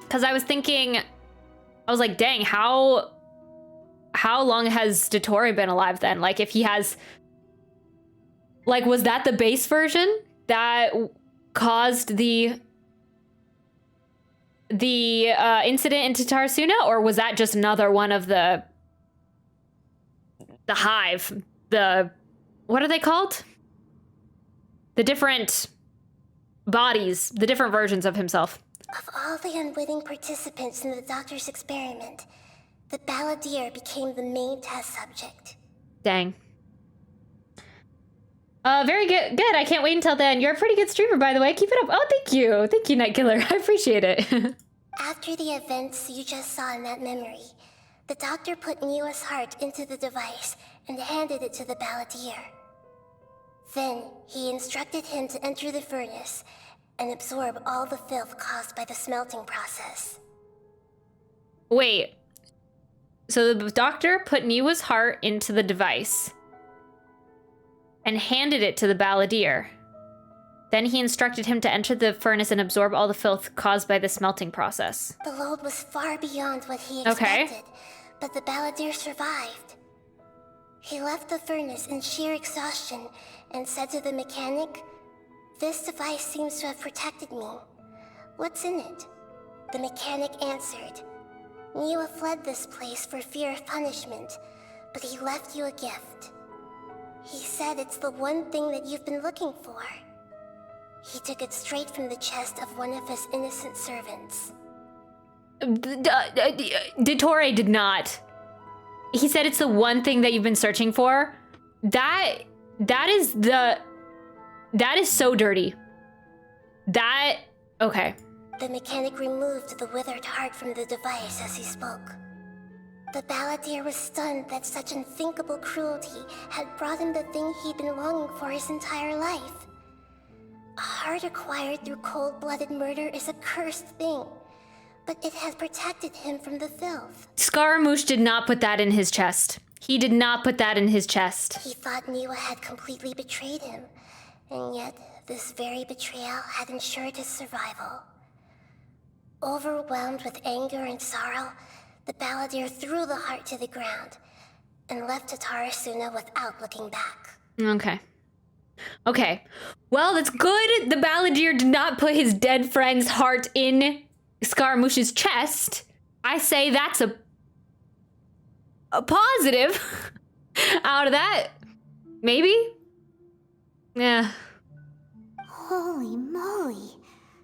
Because I was thinking, I was like, dang, how long has Dottore been alive then? Like, if he has, like, was that the base version that caused the incident in Tatarasuna, or was that just another one of the hive, what are they called? The different bodies, the different versions of himself. Of all the unwitting participants in the doctor's experiment, the balladeer became the main test subject. Dang. Very good. Good. I can't wait until then. You're a pretty good streamer, by the way. Keep it up. Oh, thank you. Thank you, Night Killer. I appreciate it. After the events you just saw in that memory, the doctor put Niwa's heart into the device and handed it to the balladeer. Then, he instructed him to enter the furnace and absorb all the filth caused by the smelting process. Wait. So the doctor put Niwa's heart into the device and handed it to the balladeer. Then he instructed him to enter the furnace and absorb all the filth caused by the smelting process. The load was far beyond what he expected, but the balladeer survived. He left the furnace in sheer exhaustion and said to the mechanic, "This device seems to have protected me. What's in it?" The mechanic answered, "Niwa fled this place for fear of punishment, but he left you a gift. He said it's the one thing that you've been looking for." He took it straight from the chest of one of his innocent servants. Dottore did not. He said it's the one thing that you've been searching for. That is so dirty. Okay. The mechanic removed the withered heart from the device as he spoke. The balladeer was stunned that such unthinkable cruelty had brought him the thing he'd been longing for his entire life. A heart acquired through cold-blooded murder is a cursed thing, but it had protected him from the filth. Scaramouche did not put that in his chest. He did not put that in his chest. He thought Niwa had completely betrayed him, and yet this very betrayal had ensured his survival. Overwhelmed with anger and sorrow, the balladeer threw the heart to the ground and left Tatarasuna without looking back. Okay. Well, that's good. The balladeer did not put his dead friend's heart in Scaramouche's chest. I say that's a positive out of that. Maybe? Yeah. Holy moly.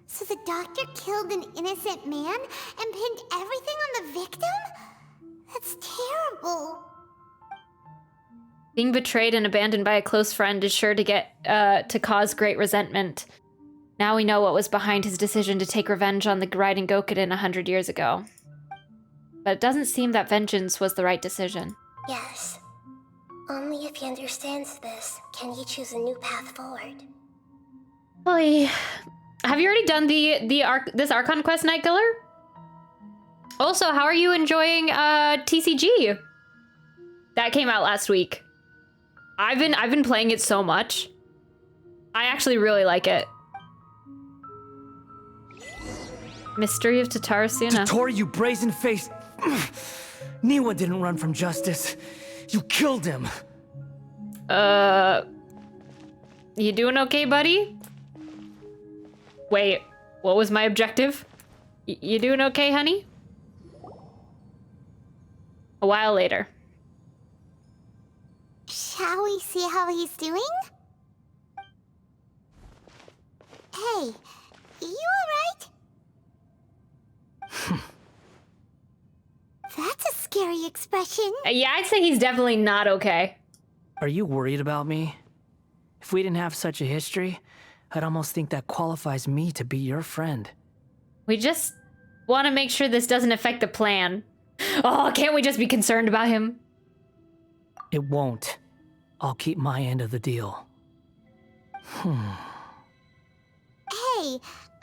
So the doctor killed an innocent man and pinned everything on the victim? That's terrible. Being betrayed and abandoned by a close friend is sure to cause great resentment. Now we know what was behind his decision to take revenge on the Raiden Gokuden 100 years ago. But it doesn't seem that vengeance was the right decision. Yes. Only if he understands this can he choose a new path forward. Boy, have you already done this Archon quest, Night Killer? Also, how are you enjoying TCG? That came out last week. I've been playing it so much. I actually really like it. Mystery of Tatarasuna. Dottore, you brazen-faced... Niwa didn't run from justice. You killed him. You doing okay, buddy? Wait, what was my objective? You doing okay, honey? A while later. Shall we see how he's doing? Hey, you alright? That's a scary expression. Yeah, I'd say he's definitely not okay. Are you worried about me? If we didn't have such a history, I'd almost think that qualifies me to be your friend. We just want to make sure this doesn't affect the plan. Oh, can't we just be concerned about him? It won't. I'll keep my end of the deal. Hey, are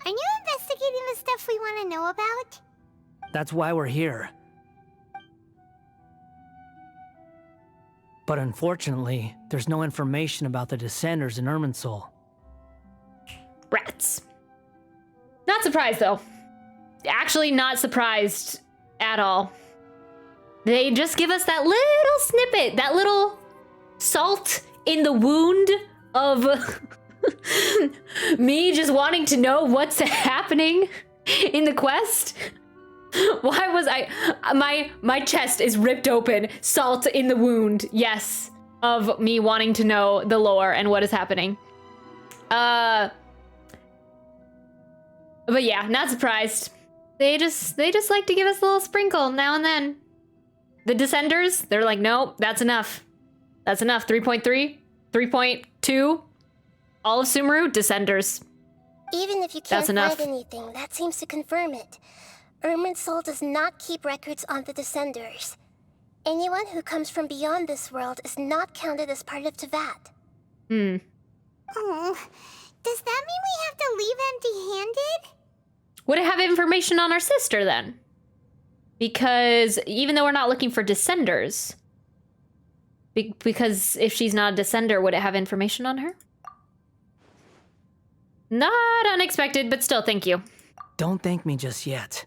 you investigating the stuff we want to know about? That's why we're here. But unfortunately, there's no information about the Descenders in Irminsul. Rats. Not surprised, though. Actually, not surprised at all. They just give us that little snippet, that little salt in the wound of me just wanting to know what's happening in the quest. Why was I... My chest is ripped open. Salt in the wound. Yes. Of me wanting to know the lore and what is happening. But yeah, not surprised. They just like to give us a little sprinkle now and then. The Descenders, they're like, nope, that's enough. That's enough. 3.3, 3.2, all of Sumeru, Descenders. Even if you That's can't enough. find anything, that seems to confirm it. Irminsul does not keep records on the Descenders. Anyone who comes from beyond this world is not counted as part of Tevat. Hmm. Oh, does that mean we have to leave empty-handed? Would it have information on our sister then? Because even though we're not looking for Descenders, because if she's not a Descender, would it have information on her? Not unexpected, but still, thank you. Don't thank me just yet.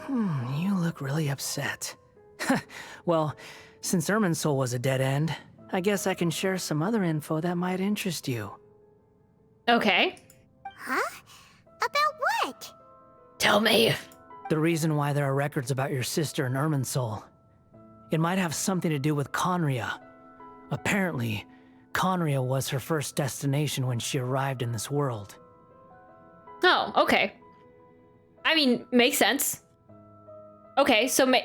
You look really upset. Well, since Irminsul was a dead end, I guess I can share some other info that might interest you. Okay. Huh? About what? Tell me. The reason why there are records about your sister in Irminsul. It might have something to do with Conria. Apparently, Conria was her first destination when she arrived in this world. Oh, okay. I mean, makes sense. Okay, so my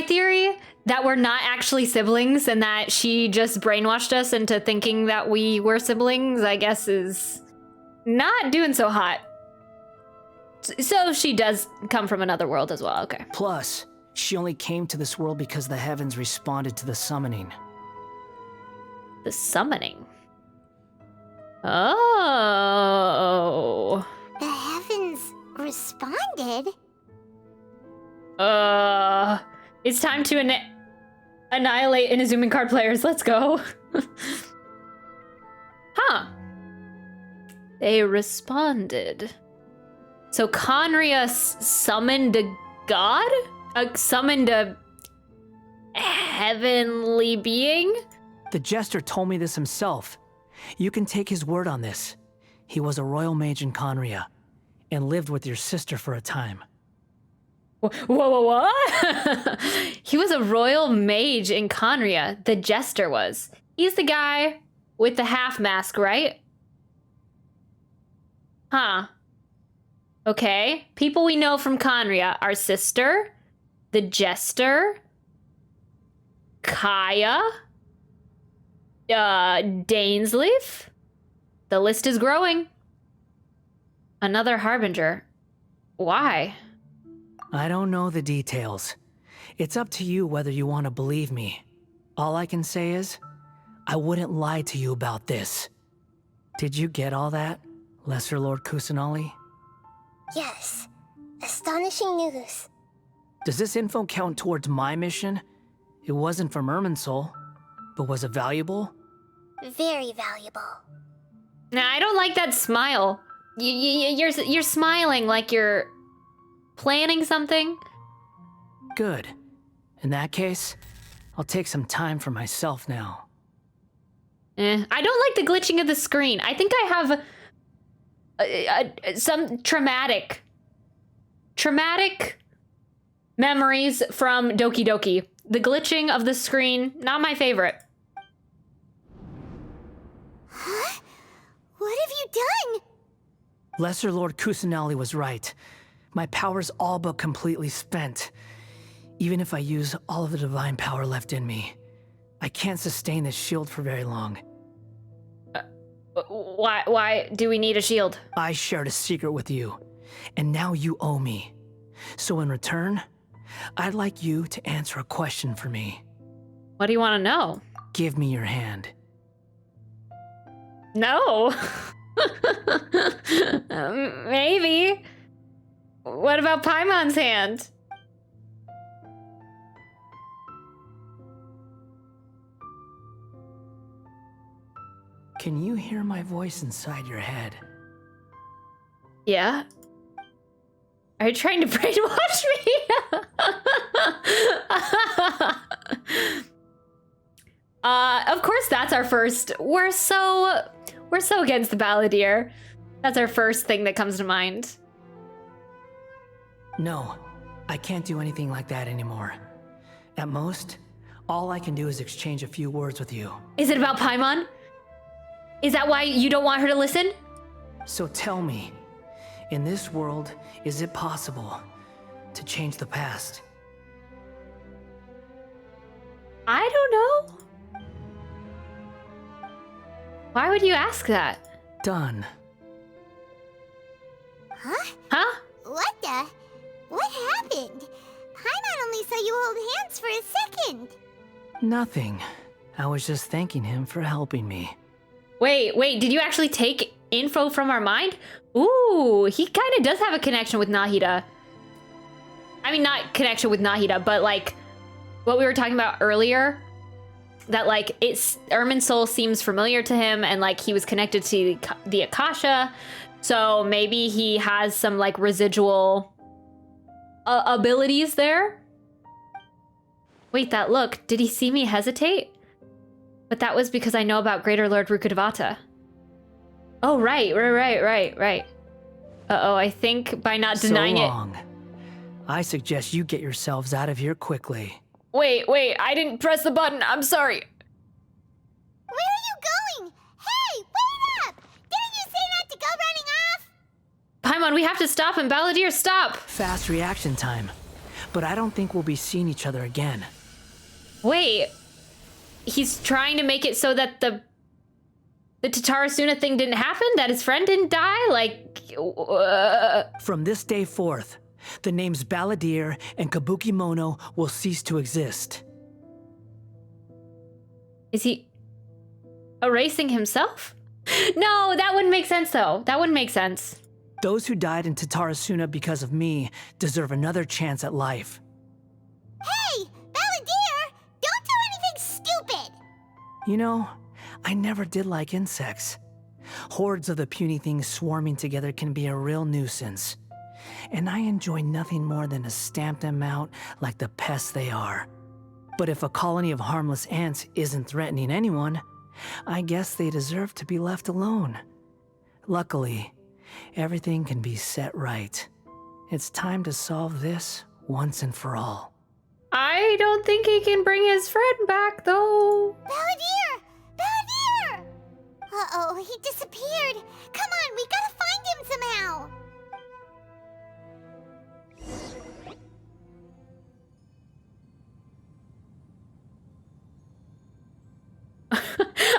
theory that we're not actually siblings and that she just brainwashed us into thinking that we were siblings, I guess, is not doing so hot. So she does come from another world as well, okay. Plus, she only came to this world because the heavens responded to the summoning. The summoning? Oh. The heavens responded? It's time to annihilate Inazuman card players. Let's go. Huh. They responded. So Conria summoned a god? Summoned a heavenly being? The Jester told me this himself. You can take his word on this. He was a royal mage in Conria, and lived with your sister for a time. Whoa, what? He was a royal mage in Conria. The Jester was. He's the guy with the half mask, right? Huh. Okay. People we know from Conria. Our sister, the Jester, Kaya, Dainsleif. The list is growing. Another Harbinger. Why? I don't know the details. It's up to you whether you want to believe me. All I can say is, I wouldn't lie to you about this. Did you get all that, Lesser Lord Kusanali? Yes. Astonishing news. Does this info count towards my mission? It wasn't from Irminsul, but was it valuable? Very valuable. Nah, I don't like that smile. You're smiling like you're planning something. Good. In that case, I'll take some time for myself now. I don't like the glitching of the screen. I think I have some traumatic memories from Doki Doki. The glitching of the screen, not my favorite. Huh? What have you done? Lesser Lord Kusanali was right. My power's all but completely spent. Even if I use all of the divine power left in me, I can't sustain this shield for very long. Why do we need a shield? I shared a secret with you, and now you owe me. So in return, I'd like you to answer a question for me. What do you want to know? Give me your hand. No. Maybe. What about Paimon's hand? Can you hear my voice inside your head? Yeah. Are you trying to brainwash me? Of course that's our first. We're so against the Balladeer. That's our first thing that comes to mind. No, I can't do anything like that anymore. At most, all I can do is exchange a few words with you. Is it about Paimon? Is that why you don't want her to listen? So tell me, in this world, is it possible to change the past? I don't know. Why would you ask that? Done. Huh? Huh? What the? What happened? Paimon only saw you hold hands for a second. Nothing. I was just thanking him for helping me. Wait, did you actually take info from our mind? Ooh, he kind of does have a connection with Nahida. I mean, not connection with Nahida, but like what we were talking about earlier. That like Ermin's soul seems familiar to him, and like he was connected to the Akasha. So maybe he has some like residual abilities there. Wait, that look. Did he see me hesitate? But that was because I know about Greater Lord Rukkhadevata. Oh, right. Uh-oh, I think by not denying so long. I suggest you get yourselves out of here quickly. Wait, I didn't press the button. I'm sorry. Where are you going? Hey, wait up! Didn't you say not to go running off? Paimon, we have to stop him. Balladeer, stop. Fast reaction time. But I don't think we'll be seeing each other again. Wait. He's trying to make it so that the Tatarasuna thing didn't happen? That his friend didn't die? Like, From this day forth, the names Balladeer and Kabuki Mono will cease to exist. Is he erasing himself? No, that wouldn't make sense, though. That wouldn't make sense. Those who died in Tatarasuna because of me deserve another chance at life. Hey, Balladeer! Don't do anything stupid! You know, I never did like insects. Hordes of the puny things swarming together can be a real nuisance. And I enjoy nothing more than to stamp them out like the pests they are. But if a colony of harmless ants isn't threatening anyone, I guess they deserve to be left alone. Luckily, everything can be set right. It's time to solve this once and for all. I don't think he can bring his friend back, though. Balladeer! Balladeer! Uh-oh, he disappeared. Come on, we gotta find him somehow.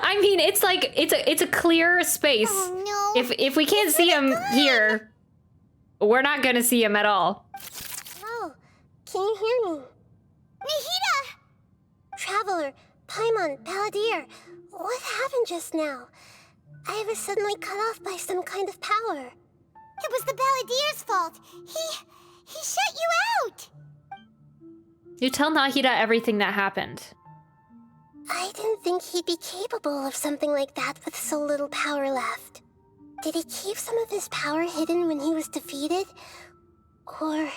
I mean, it's like it's a clear space. Oh no. If we can't see him here, we're not gonna see him at all. Oh, can you hear me? Nahida! Traveler, Paimon, Balladeer, what happened just now? I was suddenly cut off by some kind of power. It was the Balladeer's fault. He shut you out. You tell Nahida everything that happened. I didn't think he'd be capable of something like that with so little power left. Did he keep some of his power hidden when he was defeated? Or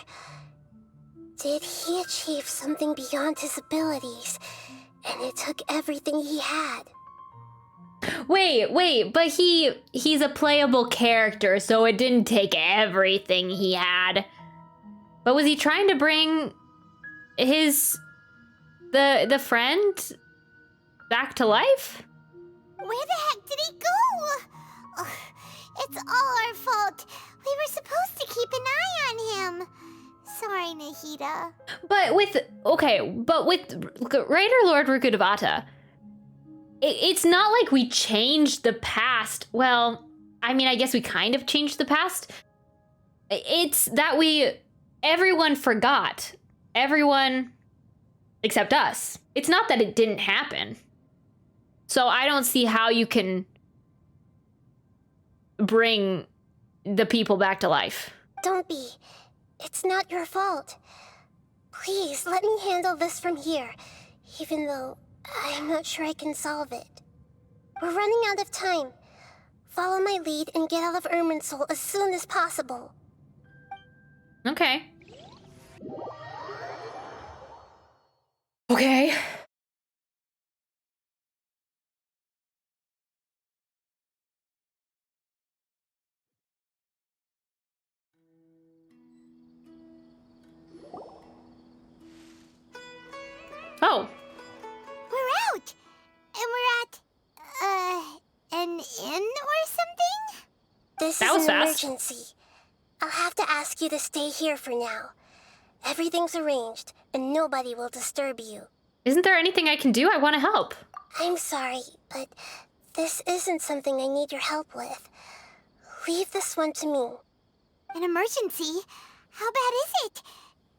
did he achieve something beyond his abilities, and it took everything he had? Wait, but he's a playable character, so it didn't take everything he had. But was he trying to bring the friend back to life? Where the heck did he go? Ugh, it's all our fault. We were supposed to keep an eye on him. Sorry, Nahida. But with Greater Lord Rukkhadevata, it's not like we changed the past. Well, I mean, I guess we kind of changed the past. It's that everyone forgot. Everyone except us. It's not that it didn't happen. So I don't see how you can bring the people back to life. Don't be. It's not your fault. Please, let me handle this from here, even though I'm not sure I can solve it. We're running out of time. Follow my lead and get out of Irminsul as soon as possible. Okay. Okay. This That is was an fast. emergency. I'll have to ask you to stay here for now. Everything's arranged, and nobody will disturb you. Isn't there anything I can do? I want to help. I'm sorry, but this isn't something I need your help with. Leave this one to me. An emergency? How bad is it?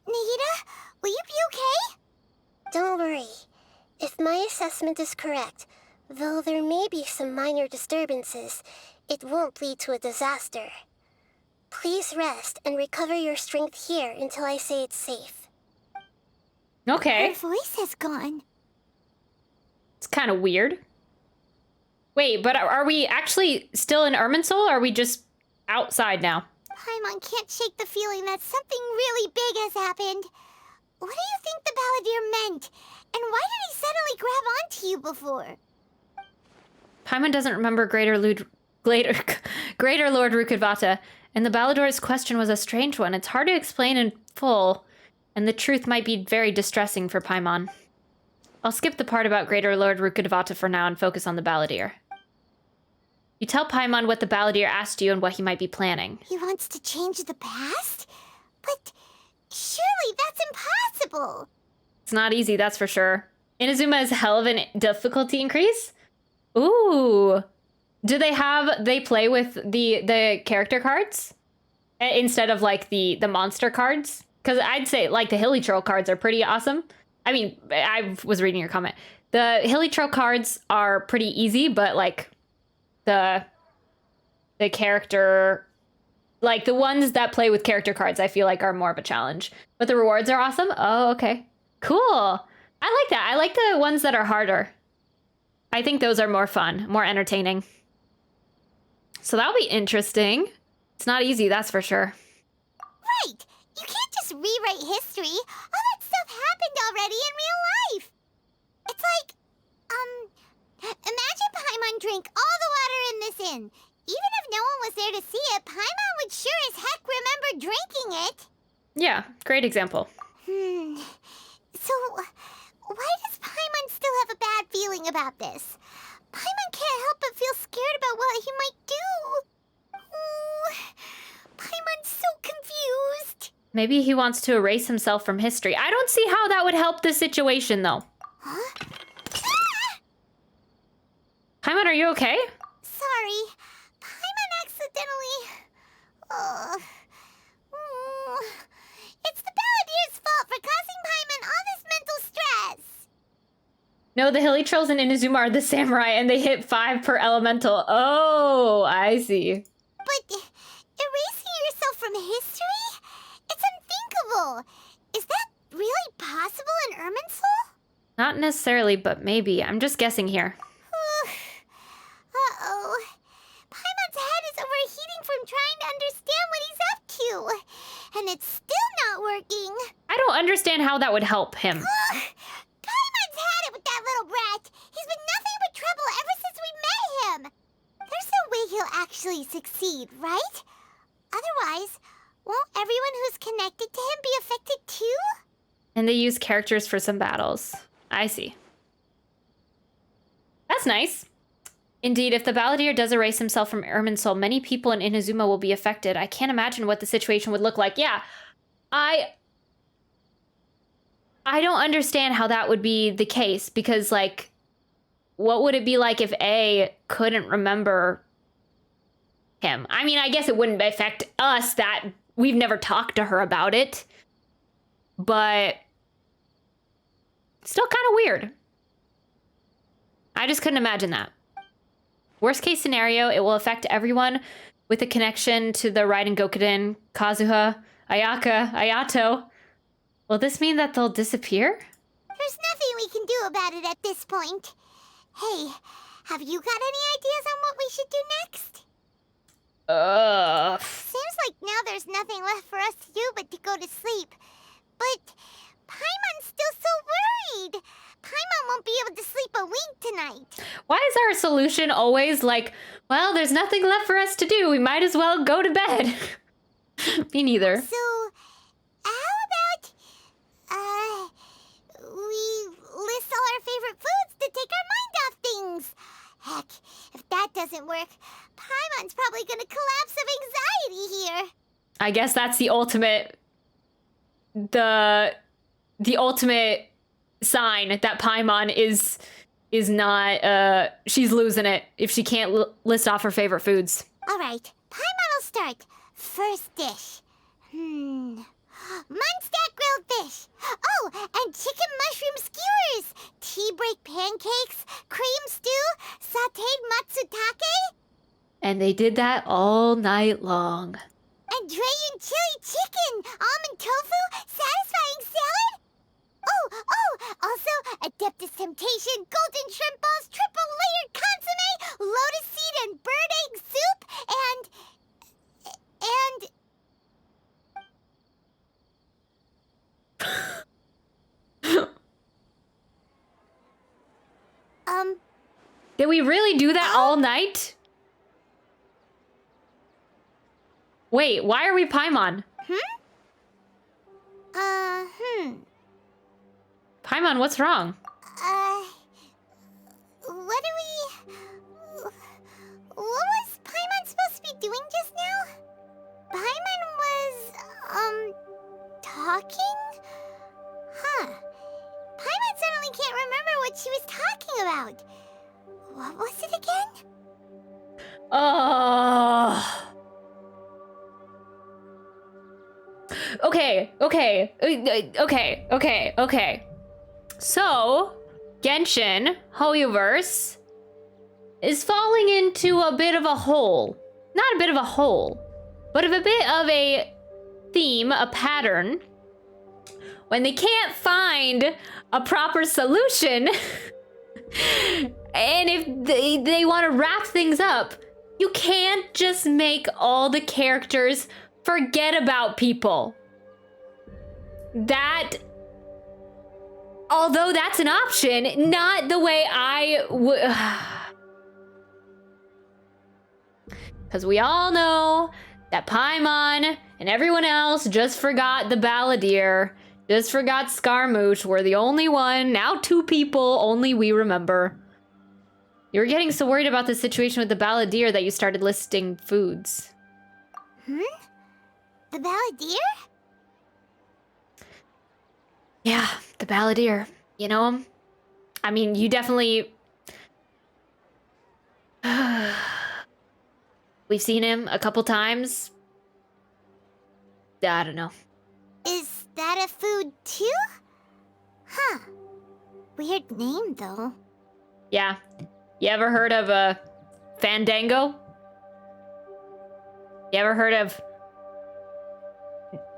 Nahida, will you be okay? Don't worry. If my assessment is correct, though there may be some minor disturbances, it won't lead to a disaster. Please rest and recover your strength here until I say it's safe. Okay. Her voice has gone. It's kind of weird. Wait, but are we actually still in Irminsul, or are we just outside now? Paimon can't shake the feeling that something really big has happened. What do you think the Balladeer meant? And why did he suddenly grab onto you before? Paimon doesn't remember Greater Lord Rukkhadevata, and the Ballador's question was a strange one. It's hard to explain in full, and the truth might be very distressing for Paimon. I'll skip the part about Greater Lord Rukkhadevata for now and focus on the Balladeer. You tell Paimon what the Balladeer asked you and what he might be planning. He wants to change the past? But surely that's impossible! It's not easy, that's for sure. Inazuma is hell of a difficulty increase? Ooh. Do they play with the character cards? Instead of like the monster cards? Because I'd say like the Hilly Troll cards are pretty awesome. I mean, I was reading your comment. The Hilly Troll cards are pretty easy, but like the character, like the ones that play with character cards, I feel like are more of a challenge. But the rewards are awesome. Oh, okay. Cool. I like that. I like the ones that are harder. I think those are more fun, more entertaining. So that'll be interesting. It's not easy, that's for sure. Right! You can't just rewrite history. All that stuff happened already in real life. It's like, imagine Paimon drank all the water in this inn. Even if no one was there to see it, Paimon would sure as heck remember drinking it. Yeah, great example. So, why does Paimon still have a bad feeling about this? Paimon can't help but feel scared about what he might do. Ooh, Paimon's so confused. Maybe he wants to erase himself from history. I don't see how that would help the situation, though. Huh? Paimon, are you okay? Sorry, Paimon accidentally... It's the Balladeer's fault for causing Paimon all this mental stress. No, the Hilly Trolls and Inazuma are the samurai, and they hit 5 per elemental. Oh, I see. But erasing yourself from history? It's unthinkable. Is that really possible in Irminsul? Not necessarily, but maybe. I'm just guessing here. Uh-oh. Paimon's head is overheating from trying to understand what he's up to. And it's still not working. I don't understand how that would help him. Paimon's had it with that little brat. He's been nothing but trouble ever since we met him. There's no way he'll actually succeed, right? Otherwise, won't everyone who's connected to him be affected too? And they use characters for some battles. I see. That's nice. Indeed, if the Balladeer does erase himself from Irminsul, many people in Inazuma will be affected. I can't imagine what the situation would look like. Yeah, I don't understand how that would be the case, because, like, what would it be like if A couldn't remember him? I mean, I guess it wouldn't affect us, that we've never talked to her about it, but still kind of weird. I just couldn't imagine that. Worst case scenario, it will affect everyone with a connection to the Raiden Gokuden, Kazuha, Ayaka, Ayato. Will this mean that they'll disappear? There's nothing we can do about it at this point. Hey, have you got any ideas on what we should do next? Seems like now there's nothing left for us to do but to go to sleep. But Paimon's still so worried. Paimon won't be able to sleep a wink tonight. Why is our solution always like, well, there's nothing left for us to do. We might as well go to bed. Me neither. So, how about, we list all our favorite foods to take our mind off things? Heck, if that doesn't work, Paimon's probably gonna collapse of anxiety here. I guess that's the ultimate ultimate sign that Paimon is not she's losing it if she can't list off her favorite foods. All right, Paimon will start. First dish. Munstack grilled fish. Oh, and chicken mushroom skewers. Tea break pancakes. Cream stew. Sauteed matsutake. And they did that all night long. And Dragon chili chicken. Almond tofu. Satisfying salad. Oh, also Adeptus Temptation, golden shrimp balls, triple layered consomme, lotus seed and bird egg soup, and Did we really do that all night? Wait, why are we Paimon? Paimon, what's wrong? What was Paimon supposed to be doing just now? Paimon was, talking? Huh. Paimon suddenly can't remember what she was talking about. What was it again? Okay. So, Genshin, Hoyoverse, is falling into a bit of a hole. Not a bit of a hole, but of a bit of a theme, a pattern. When they can't find a proper solution, and if they want to wrap things up, you can't just make all the characters forget about people. That, although that's an option, not the way I would. Because we all know that Paimon and everyone else just forgot the Balladeer, just forgot Scaramouche. We're the only one, now 2 people, only we remember. You were getting so worried about the situation with the Balladeer that you started listing foods. The Balladeer? Yeah, the Balladeer. You know him? I mean, you definitely... We've seen him a couple times. I don't know. Is that a food too? Huh. Weird name though. Yeah. You ever heard of a Fandango? You ever heard of...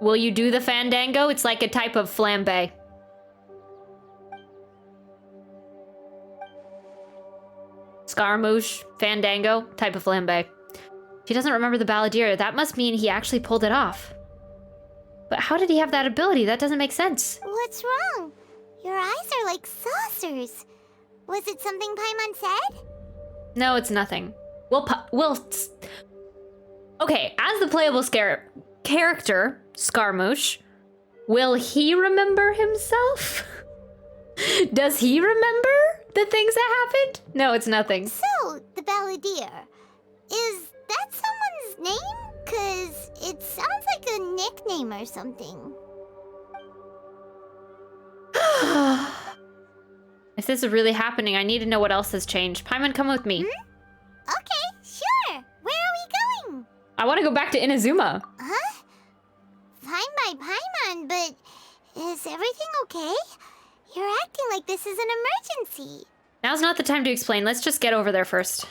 Will you do the Fandango? It's like a type of flambe. Scaramouche, Fandango, type of flambe. She doesn't remember the Balladeer. That must mean he actually pulled it off. But how did he have that ability? That doesn't make sense. What's wrong? Your eyes are like saucers. Was it something Paimon said? No, it's nothing. Okay, as the playable character, Scaramouche, will he remember himself? Does he remember the things that happened? No, it's nothing. So, the Balladeer. Is that someone's name? 'Cause it sounds like a nickname or something. If this is really happening, I need to know what else has changed. Paimon, come with me. Okay, sure. Where are we going? I want to go back to Inazuma. Huh? Fine by Paimon, but is everything okay? You're acting like this is an emergency. Now's not the time to explain. Let's just get over there first.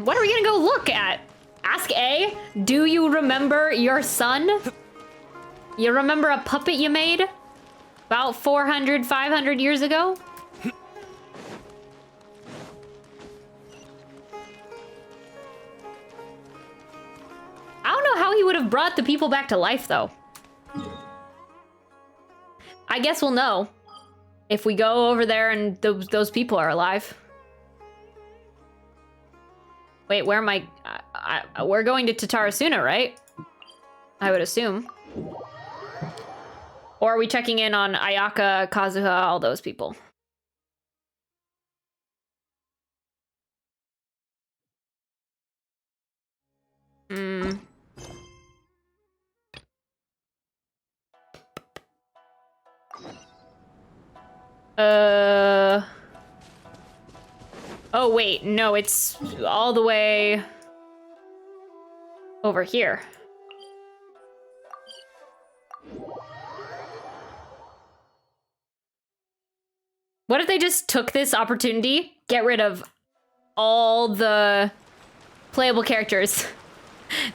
What are we gonna go look at? Ask A, do you remember your son? You remember a puppet you made? About 400, 500 years ago? I don't know how he would have brought the people back to life, though. I guess we'll know if we go over there and those people are alive. Wait, where am I? We're going to Tatarasuna, right? I would assume. Or are we checking in on Ayaka, Kazuha, all those people? Oh, wait. No, it's all the way over here. What if they just took this opportunity, get rid of all the playable characters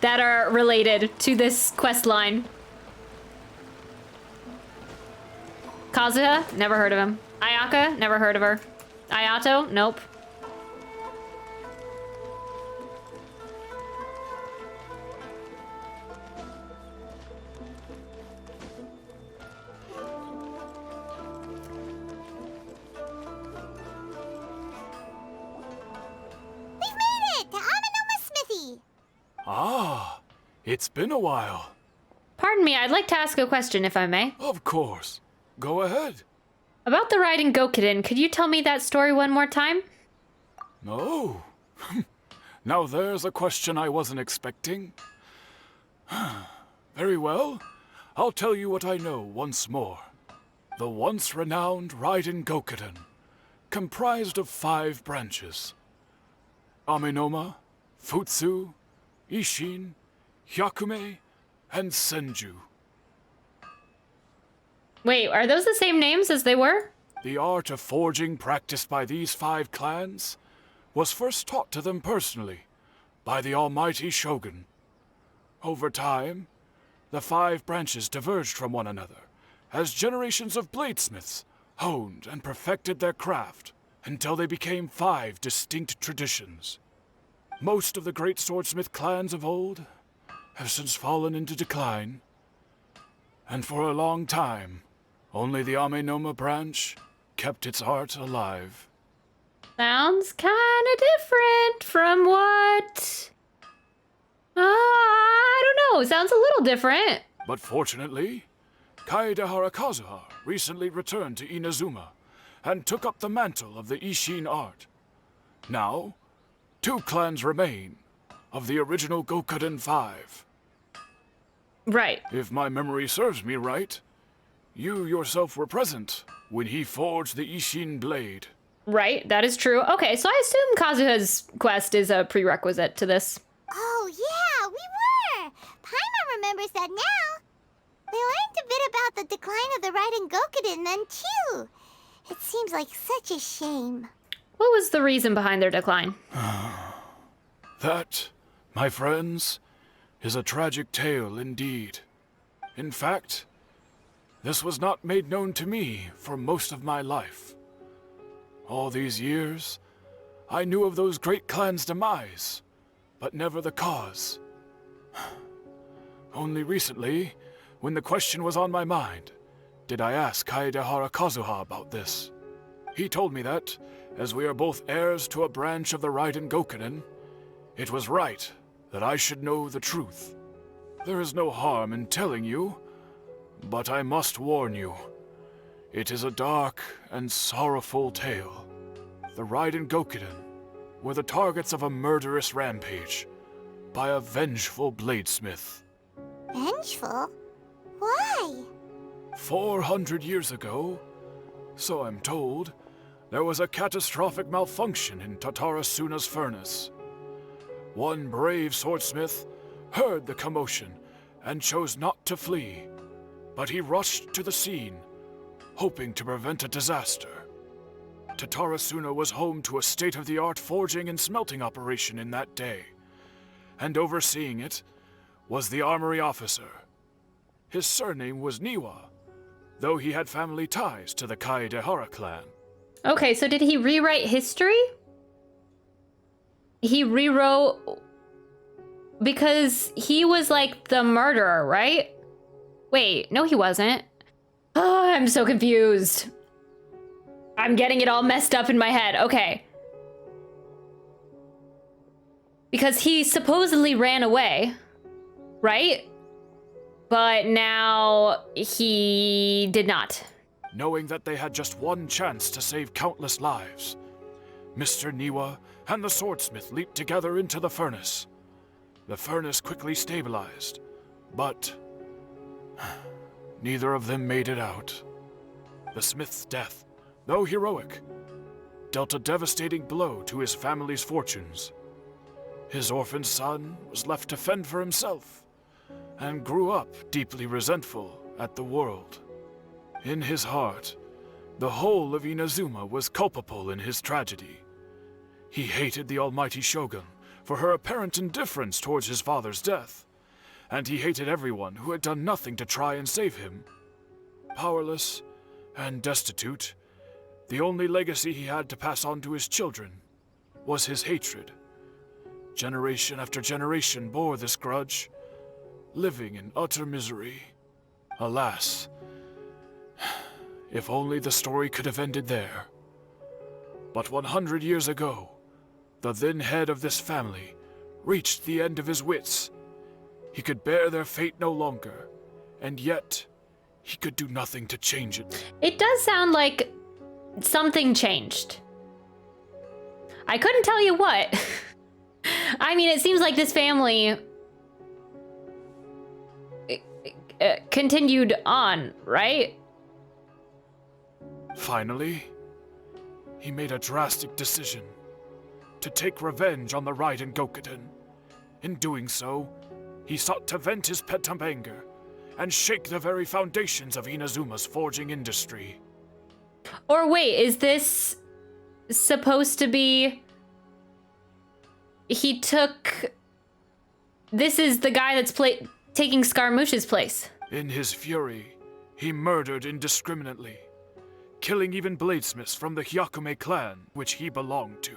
that are related to this quest line? Kazuha? Never heard of him. Ayaka? Never heard of her. Ayato? Nope. We've made it to Amanoma Smithy. Ah, it's been a while. Pardon me, I'd like to ask a question, if I may. Of course. Go ahead. About the ride in Gokuden, could you tell me that story one more time? No. Now there's a question I wasn't expecting. Very well. I'll tell you what I know once more. The once renowned Raiden Gokuden, comprised of 5 branches. Amenoma, Futsu, Ishin, Hyakume, and Senju. Wait, are those the same names as they were? The art of forging practiced by these 5 clans was first taught to them personally by the almighty Shogun. Over time, the 5 branches diverged from one another as generations of bladesmiths honed and perfected their craft until they became 5 distinct traditions. Most of the great swordsmith clans of old have since fallen into decline, and for a long time, only the Amenoma branch kept its art alive. Sounds kinda different from what... I don't know, sounds a little different. But fortunately, Kaedehara Kazuha recently returned to Inazuma and took up the mantle of the Ishin art. Now, 2 clans remain of the original Gokuden 5. Right. If my memory serves me right, you yourself were present when he forged the Ishin blade. Right, that is true. Okay, so I assume Kazuha's quest is a prerequisite to this. Oh, yeah, we were. Paimon remembers that now. We learned a bit about the decline of the Raiden Gokuden then, too. It seems like such a shame. What was the reason behind their decline? That, my friends, is a tragic tale indeed. In fact, this was not made known to me for most of my life. All these years, I knew of those great clans' demise, but never the cause. Only recently, when the question was on my mind, did I ask Kaedehara Kazuha about this. He told me that, as we are both heirs to a branch of the Raiden Gokuden, it was right that I should know the truth. There is no harm in telling you, but I must warn you. It is a dark and sorrowful tale. The Raiden Gokuden were the targets of a murderous rampage by a vengeful bladesmith. Vengeful? Why? 400 years ago, so I'm told, there was a catastrophic malfunction in Tatarasuna's furnace. One brave swordsmith heard the commotion and chose not to flee, but he rushed to the scene, hoping to prevent a disaster. Tatarasuna was home to a state-of-the-art forging and smelting operation in that day, and overseeing it was the armory officer. His surname was Niwa, though he had family ties to the Kaedehara clan. Okay, so did he rewrite history? He rewrote... Because he was like the murderer, right? Wait, no he wasn't. Oh, I'm so confused. I'm getting it all messed up in my head. Okay. Because he supposedly ran away, right? but now he did not. Knowing that they had just one chance to save countless lives, Mr. Niwa and the swordsmith leaped together into the furnace. The furnace quickly stabilized, but neither of them made it out. The smith's death, though heroic, dealt a devastating blow to his family's fortunes. His orphaned son was left to fend for himself, and grew up deeply resentful at the world. In his heart, the whole of Inazuma was culpable in his tragedy. He hated the almighty Shogun for her apparent indifference towards his father's death, and he hated everyone who had done nothing to try and save him. Powerless and destitute, the only legacy he had to pass on to his children was his hatred. Generation after generation bore this grudge, living in utter misery. Alas, if only the story could have ended there. But 100 years ago, the then head of this family reached the end of his wits. He could bear their fate no longer, and yet he could do nothing to change it. It does sound like something changed. I couldn't tell you what. I mean, it seems like this family continued on, right? Finally, he made a drastic decision to take revenge on the Raiden Gokuden. In doing so, he sought to vent his pent-up anger and shake the very foundations of Inazuma's forging industry. Or wait, is this supposed to be... This is the guy that's taking Scaramouche's place. In his fury, he murdered indiscriminately, killing even bladesmiths from the Hyakume clan, which he belonged to.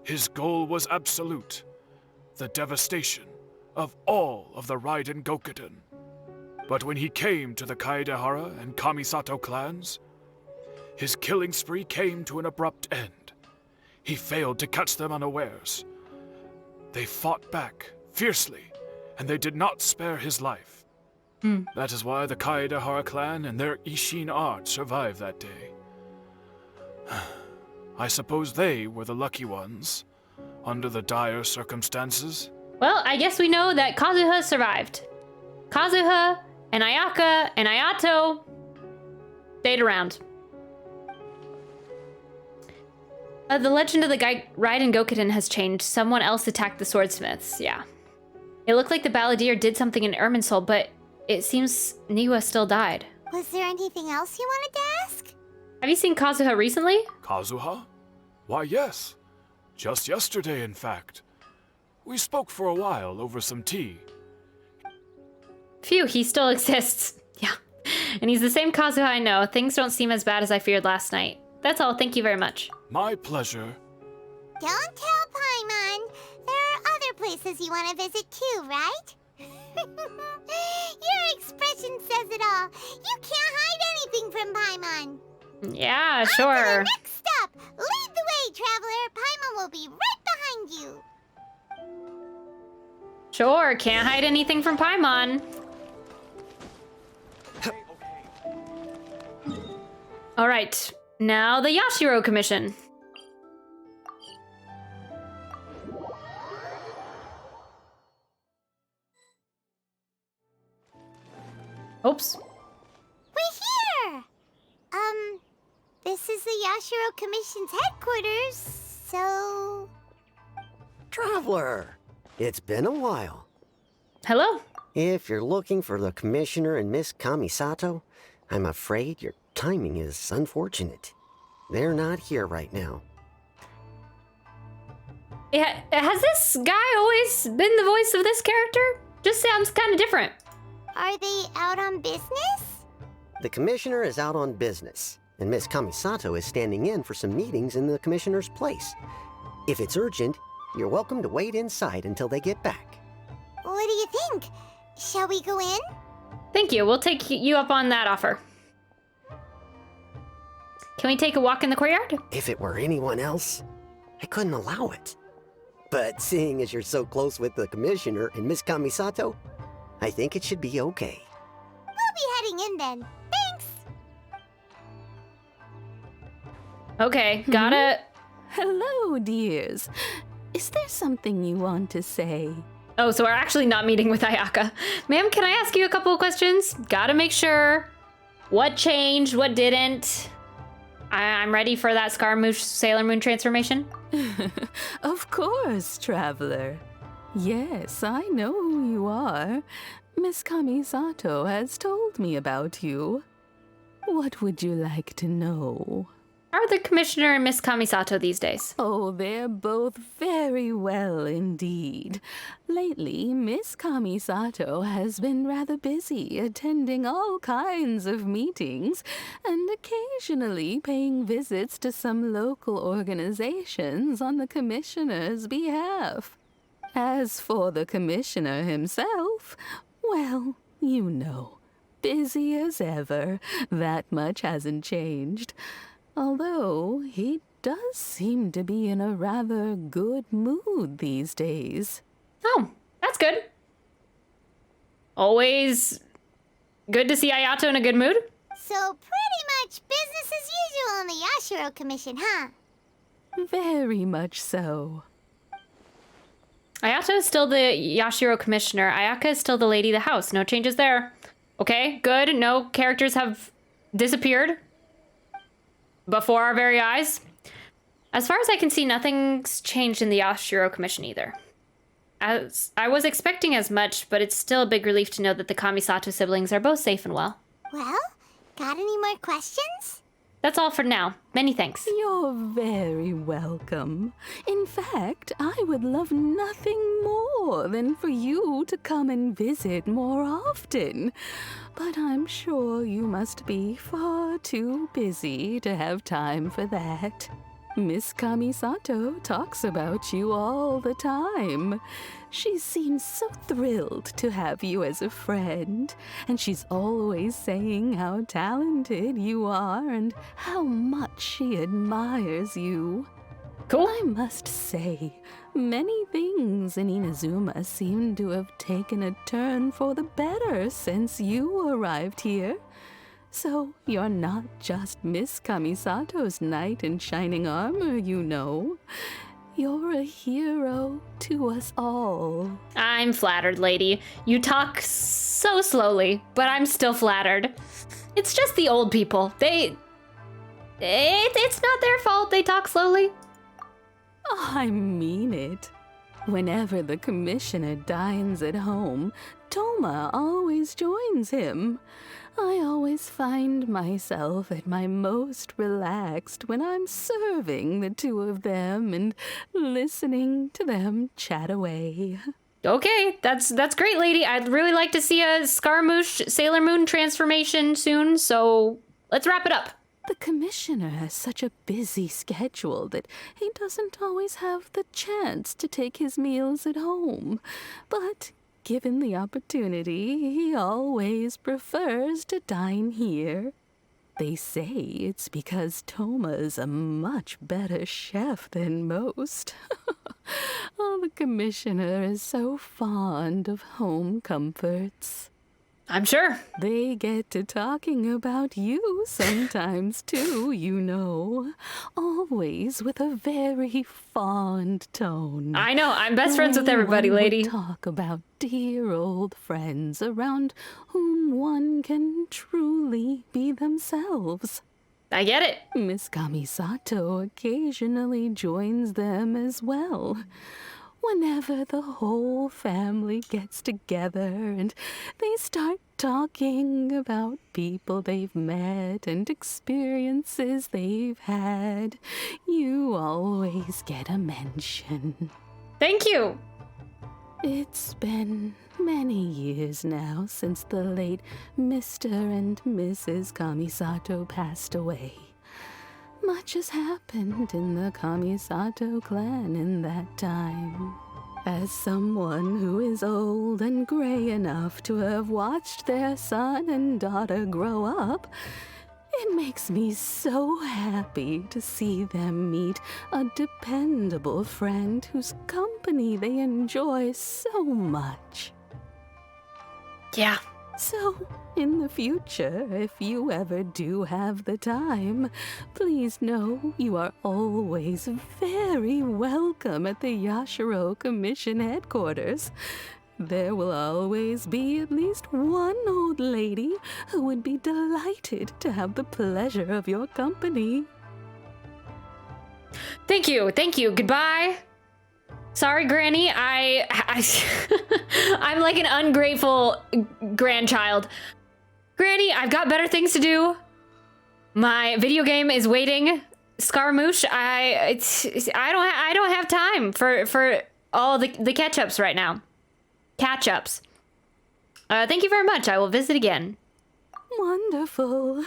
His goal was absolute, the devastation of all of the Raiden Gokuden. But when he came to the Kaedehara and Kamisato clans, his killing spree came to an abrupt end. He failed to catch them unawares. They fought back fiercely, and they did not spare his life. That is why the Kaedehara clan and their Ishin art survived that day. I suppose they were the lucky ones, under the dire circumstances. Well, I guess we know that Kazuha survived. Kazuha and Ayaka and Ayato stayed around. The legend of the Raiden Gokuden has changed. Someone else attacked the swordsmiths. Yeah. It looked like the balladeer did something in Irminsul, but it seems Niwa still died. Was there anything else you wanted to ask? Have you seen Kazuha recently? Kazuha? Why, yes. Just yesterday, in fact. We spoke for a while over some tea. Phew, he still exists. Yeah. And he's the same Kazuha I know. Things don't seem as bad as I feared last night. That's all. Thank you very much. My pleasure. Don't tell Paimon. There are other places you want to visit too, right? Your expression says it all. You can't hide anything from Paimon. Yeah, On to sure. the next stop. Lead the way, traveler. Paimon will be right behind you. Sure, can't hide anything from Paimon. All right, now the Yashiro Commission. Oops. We're here! This is the Yashiro Commission's headquarters, so... Traveler, it's been a while. Hello. If you're looking for the Commissioner and Miss Kamisato, I'm afraid your timing is unfortunate. They're not here right now. Yeah, has this guy always been the voice of this character? Just sounds kind of different. Are they out on business? The Commissioner is out on business, and Miss Kamisato is standing in for some meetings in the Commissioner's place. If it's urgent, you're welcome to wait inside until they get back. What do you think? Shall we go in? Thank you. We'll take you up on that offer. Can we take a walk in the courtyard? If it were anyone else, I couldn't allow it. But seeing as you're so close with the Commissioner and Miss Kamisato, I think it should be okay. We'll be heading in then. Thanks! Okay, gotta. Hello, dears. Is there something you want to say? Oh, so we're actually not meeting with Ayaka. Ma'am, can I ask you a couple of questions? Gotta make sure. What changed? What didn't? I'm ready for that Scaramouche Sailor Moon transformation. Of course, traveler. Yes, I know who you are. Miss Kamisato has told me about you. What would you like to know? How are the commissioner and Miss Kamisato these days? Oh, they're both very well indeed. Lately, Miss Kamisato has been rather busy attending all kinds of meetings and occasionally paying visits to some local organizations on the commissioner's behalf. As for the commissioner himself, well, you know, busy as ever. That much hasn't changed. Although he does seem to be in a rather good mood these days. Oh, that's good. Always good to see Ayato in a good mood. So pretty much business as usual on the Yashiro Commission, huh? Very much so. Ayato is still the Yashiro commissioner. Ayaka is still the lady of the house. No changes there. Okay, good. No characters have disappeared before our very eyes. As far as I can see, nothing's changed in the Yashiro Commission either. As I was expecting as much, but it's still a big relief to know that the Kamisato siblings are both safe and well. Well, got any more questions? That's all for now. Many thanks. You're very welcome. In fact, I would love nothing more than for you to come and visit more often. But I'm sure you must be far too busy to have time for that. Miss Kamisato talks about you all the time. She seems so thrilled to have you as a friend, and she's always saying how talented you are and how much she admires you. Cool. I must say, many things in Inazuma seem to have taken a turn for the better since you arrived here. So you're not just Miss Kamisato's knight in shining armor, you know. You're a hero to us all. I'm flattered, lady. You talk so slowly, but I'm still flattered. It's just the old people. It's not their fault they talk slowly. I mean it. Whenever the commissioner dines at home, Toma always joins him. I always find myself at my most relaxed when I'm serving the two of them and listening to them chat away. Okay, that's great, lady. I'd really like to see a Scaramouche Sailor Moon transformation soon, so let's wrap it up. The commissioner has such a busy schedule that he doesn't always have the chance to take his meals at home. But given the opportunity, he always prefers to dine here. They say it's because Toma's a much better chef than most. Oh, the commissioner is so fond of home comforts. I'm sure. They get to talking about you sometimes too, you know. Always with a very fond tone. I know, I'm best friends with everybody, One would lady. talk about dear old friends around whom one can truly be themselves. I get it. Miss Kamisato occasionally joins them as well. Whenever the whole family gets together and they start talking about people they've met and experiences they've had, you always get a mention. Thank you. It's been many years now since the late Mr. and Mrs. Kamisato passed away. Much has happened in the Kamisato clan in that time. As someone who is old and gray enough to have watched their son and daughter grow up, it makes me so happy to see them meet a dependable friend whose company they enjoy so much. Yeah. So, in the future, if you ever do have the time, please know you are always very welcome at the Yashiro Commission headquarters. There will always be at least one old lady who would be delighted to have the pleasure of your company. Thank you. Goodbye. Sorry, Granny. I'm like an ungrateful grandchild. Granny, I've got better things to do. My video game is waiting. Scaramouche, I don't have time for all the catch-ups right now. Catch-ups. Thank you very much. I will visit again. Wonderful.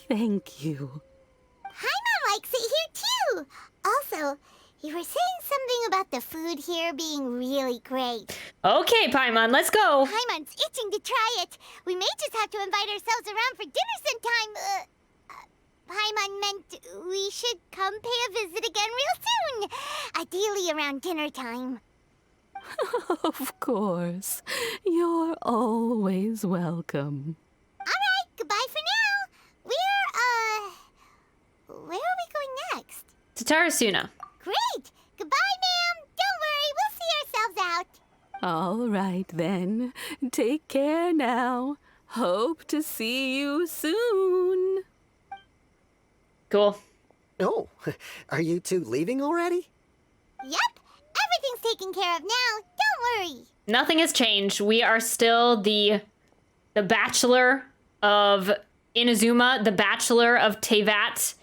Thank you. Paimon likes it here too. Also, you were saying something about the food here being really great. Okay, Paimon, let's go. Paimon's itching to try it. We may just have to invite ourselves around for dinner sometime. Paimon meant we should come pay a visit again real soon. Ideally around dinner time. Of course. You're always welcome. Alright, goodbye for now. Where are we going next? To Tarasuna. Great! Goodbye, ma'am! Don't worry, we'll see ourselves out. All right, then. Take care now. Hope to see you soon. Cool. Oh, are you two leaving already? Yep, everything's taken care of now. Don't worry. Nothing has changed. We are still the Bachelor of Inazuma, the Bachelor of Tevat.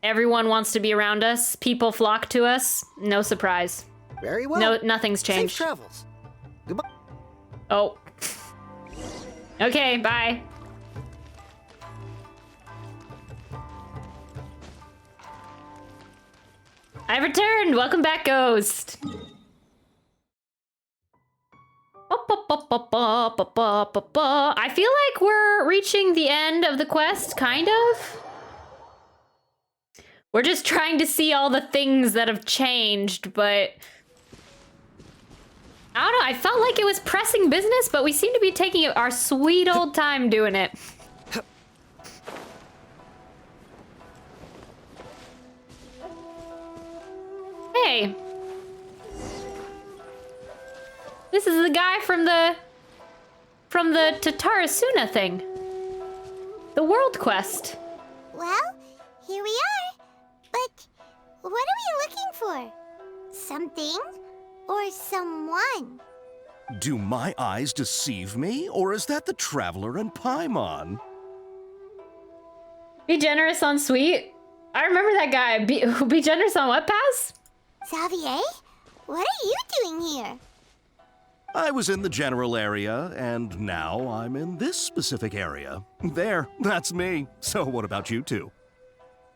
Everyone wants to be around us. People flock to us. No surprise. Very well. No, nothing's changed. Safe travels. Goodbye. Oh. Okay, bye. I've returned. Welcome back, Ghost. I feel like we're reaching the end of the quest, kind of. We're just trying to see all the things that have changed, but I don't know. I felt like it was pressing business, but we seem to be taking our sweet old time doing it. Hey. This is the guy from the Tatarasuna thing. The world quest. Well, here we are. But what are we looking for? Something or someone? Do my eyes deceive me, or is that the Traveler and Paimon? Be generous on sweet. I remember that guy. Be generous on what pass? Xavier, what are you doing here? I was in the general area, and now I'm in this specific area. There, that's me. So what about you two?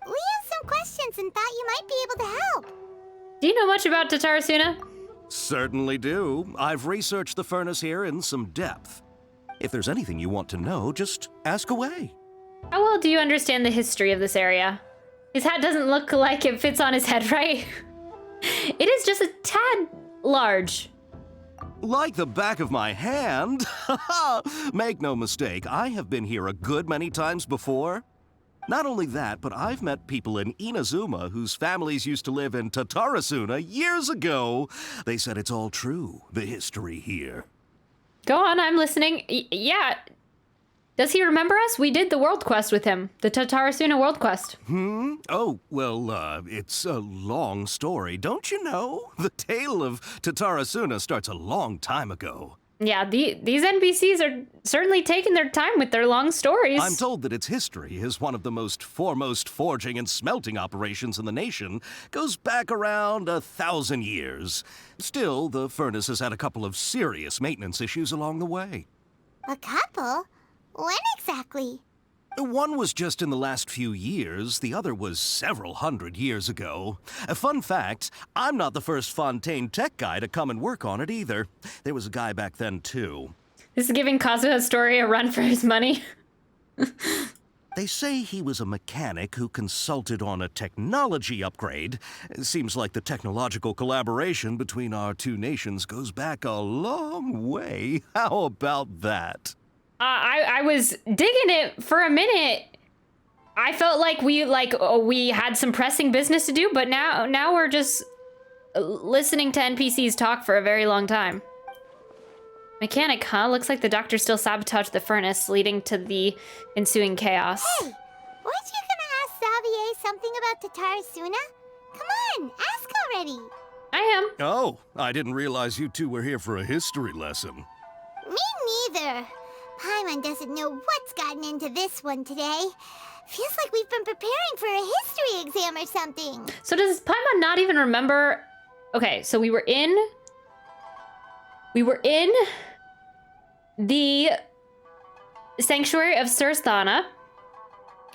We have some questions and thought you might be able to help. Do you know much about Tatarasuna? Certainly do. I've researched the furnace here in some depth. If there's anything you want to know, just ask away. How well do you understand the history of this area? His hat doesn't look like it fits on his head, right? It is just a tad large. Like the back of my hand. Make no mistake, I have been here a good many times before. Not only that, but I've met people in Inazuma whose families used to live in Tatarasuna years ago. They said it's all true, the history here. Go on, I'm listening. Yeah. Does he remember us? We did the world quest with him. The Tatarasuna world quest. Oh, well, it's a long story, don't you know? The tale of Tatarasuna starts a long time ago. Yeah, these NPCs are certainly taking their time with their long stories. I'm told that its history is one of the most foremost forging and smelting operations in the nation. Goes back around 1,000 years. Still, the furnace has had a couple of serious maintenance issues along the way. A couple? When exactly? One was just in the last few years, the other was several hundred years ago. A fun fact, I'm not the first Fontaine tech guy to come and work on it either. There was a guy back then too. This is giving Kazuha's story a run for his money. They say he was a mechanic who consulted on a technology upgrade. It seems like the technological collaboration between our two nations goes back a long way. How about that? I was digging it for a minute. I felt like we had some pressing business to do, but now we're just listening to NPCs talk for a very long time. Mechanic, huh? Looks like the doctor still sabotaged the furnace, leading to the ensuing chaos. Hey, weren't you gonna ask Xavier something about Tatara Suna? Come on, ask already. I am. Oh, I didn't realize you two were here for a history lesson. Me neither. Paimon doesn't know what's gotten into this one today. Feels like we've been preparing for a history exam or something. So does Paimon not even remember? Okay, so we were in the Sanctuary of Surthana,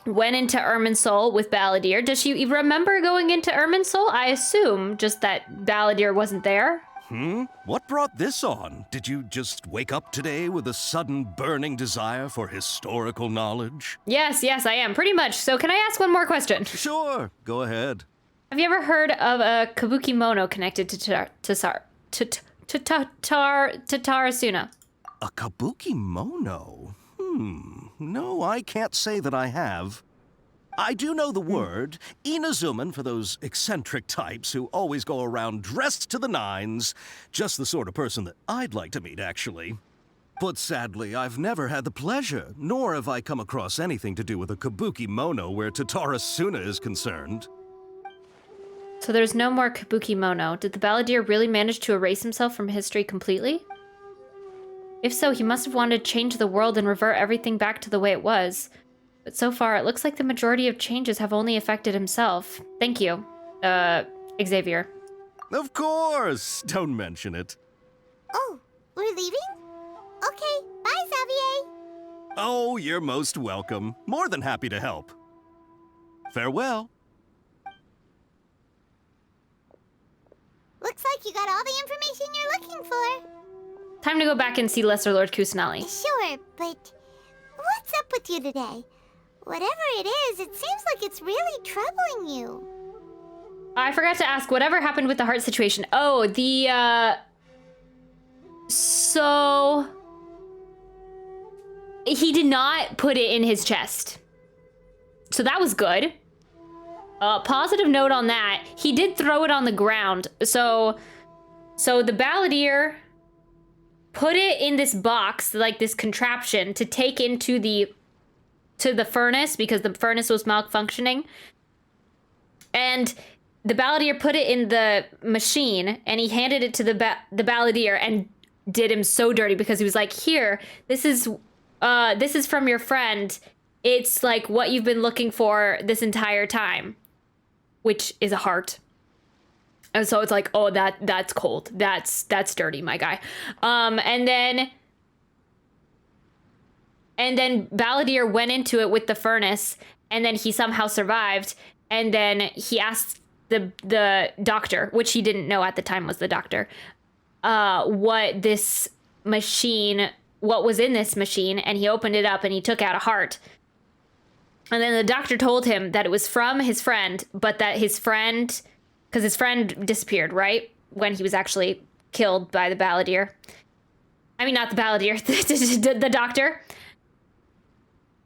went into Irminsul with Balladeer. Does she remember going into Irminsul? I assume just that Balladeer wasn't there. What brought this on? Did you just wake up today with a sudden burning desire for historical knowledge? Yes, I am. Pretty much. So can I ask one more question? Sure, go ahead. Have you ever heard of a kabuki mono connected to Tatara Suna? A kabuki mono? No, I can't say that I have. I do know the word, Inazuman for those eccentric types who always go around dressed to the nines. Just the sort of person that I'd like to meet, actually. But sadly, I've never had the pleasure, nor have I come across anything to do with a kabuki mono where Tatara Suna is concerned. So there's no more kabuki mono. Did the Balladeer really manage to erase himself from history completely? If so, he must have wanted to change the world and revert everything back to the way it was. But so far, it looks like the majority of changes have only affected himself. Thank you, Xavier. Of course! Don't mention it. Oh, we're leaving? Okay, bye, Xavier. Oh, you're most welcome. More than happy to help. Farewell. Looks like you got all the information you're looking for. Time to go back and see Lesser Lord Kusanali. Sure, but what's up with you today? Whatever it is, it seems like it's really troubling you. I forgot to ask, whatever happened with the heart situation? Oh, so he did not put it in his chest. So that was good. Positive note on that. He did throw it on the ground. So the Balladeer put it in this box, like this contraption, to take into the furnace because the furnace was malfunctioning. And the Balladeer put it in the machine, and he handed it to the Balladeer and did him so dirty because he was like, "Here, this is from your friend. It's like what you've been looking for this entire time," which is a heart. And so it's like, oh, that's cold. That's dirty, my guy. And then Balladeer went into it with the furnace, and then he somehow survived. And then he asked the doctor, which he didn't know at the time was the doctor, what was in this machine, and he opened it up and he took out a heart. And then the doctor told him that it was from his friend, but that because his friend disappeared, right? When he was actually killed by the Balladeer. I mean, not the Balladeer, the doctor.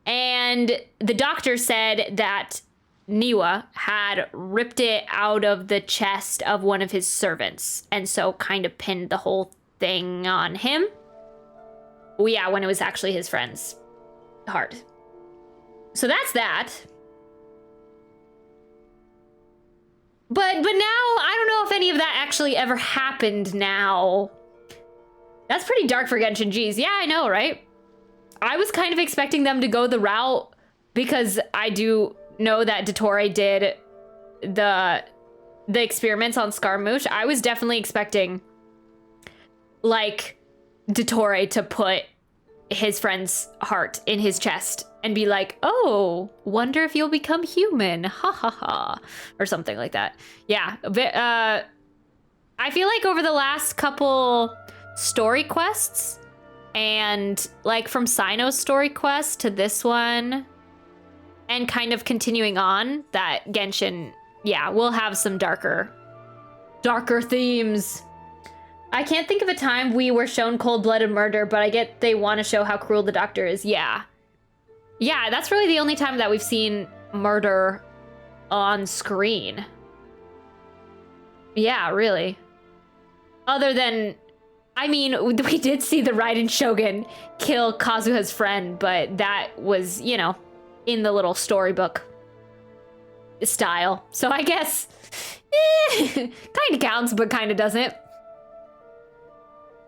And the doctor said that Niwa had ripped it out of the chest of one of his servants, and so kind of pinned the whole thing on him. Well, yeah, when it was actually his friend's heart. So that's that. But now, I don't know if any of that actually ever happened now. That's pretty dark for Genshin G's. Yeah, I know, right? I was kind of expecting them to go the route, because I do know that Dottore did the experiments on Scaramouche. I was definitely expecting, like, Dottore to put his friend's heart in his chest and be like, "Oh, wonder if you'll become human, ha ha ha," or something like that. Yeah, I feel like over the last couple story quests, and like from Sino's story quest to this one, and kind of continuing on, that Genshin, yeah, will have some darker themes. I can't think of a time we were shown cold-blooded murder, but I get they want to show how cruel the doctor is. Yeah. Yeah, that's really the only time that we've seen murder on screen. Yeah, really. Other than, I mean, we did see the Raiden Shogun kill Kazuha's friend, but that was, you know, in the little storybook style. So I guess, kind of counts, but kind of doesn't.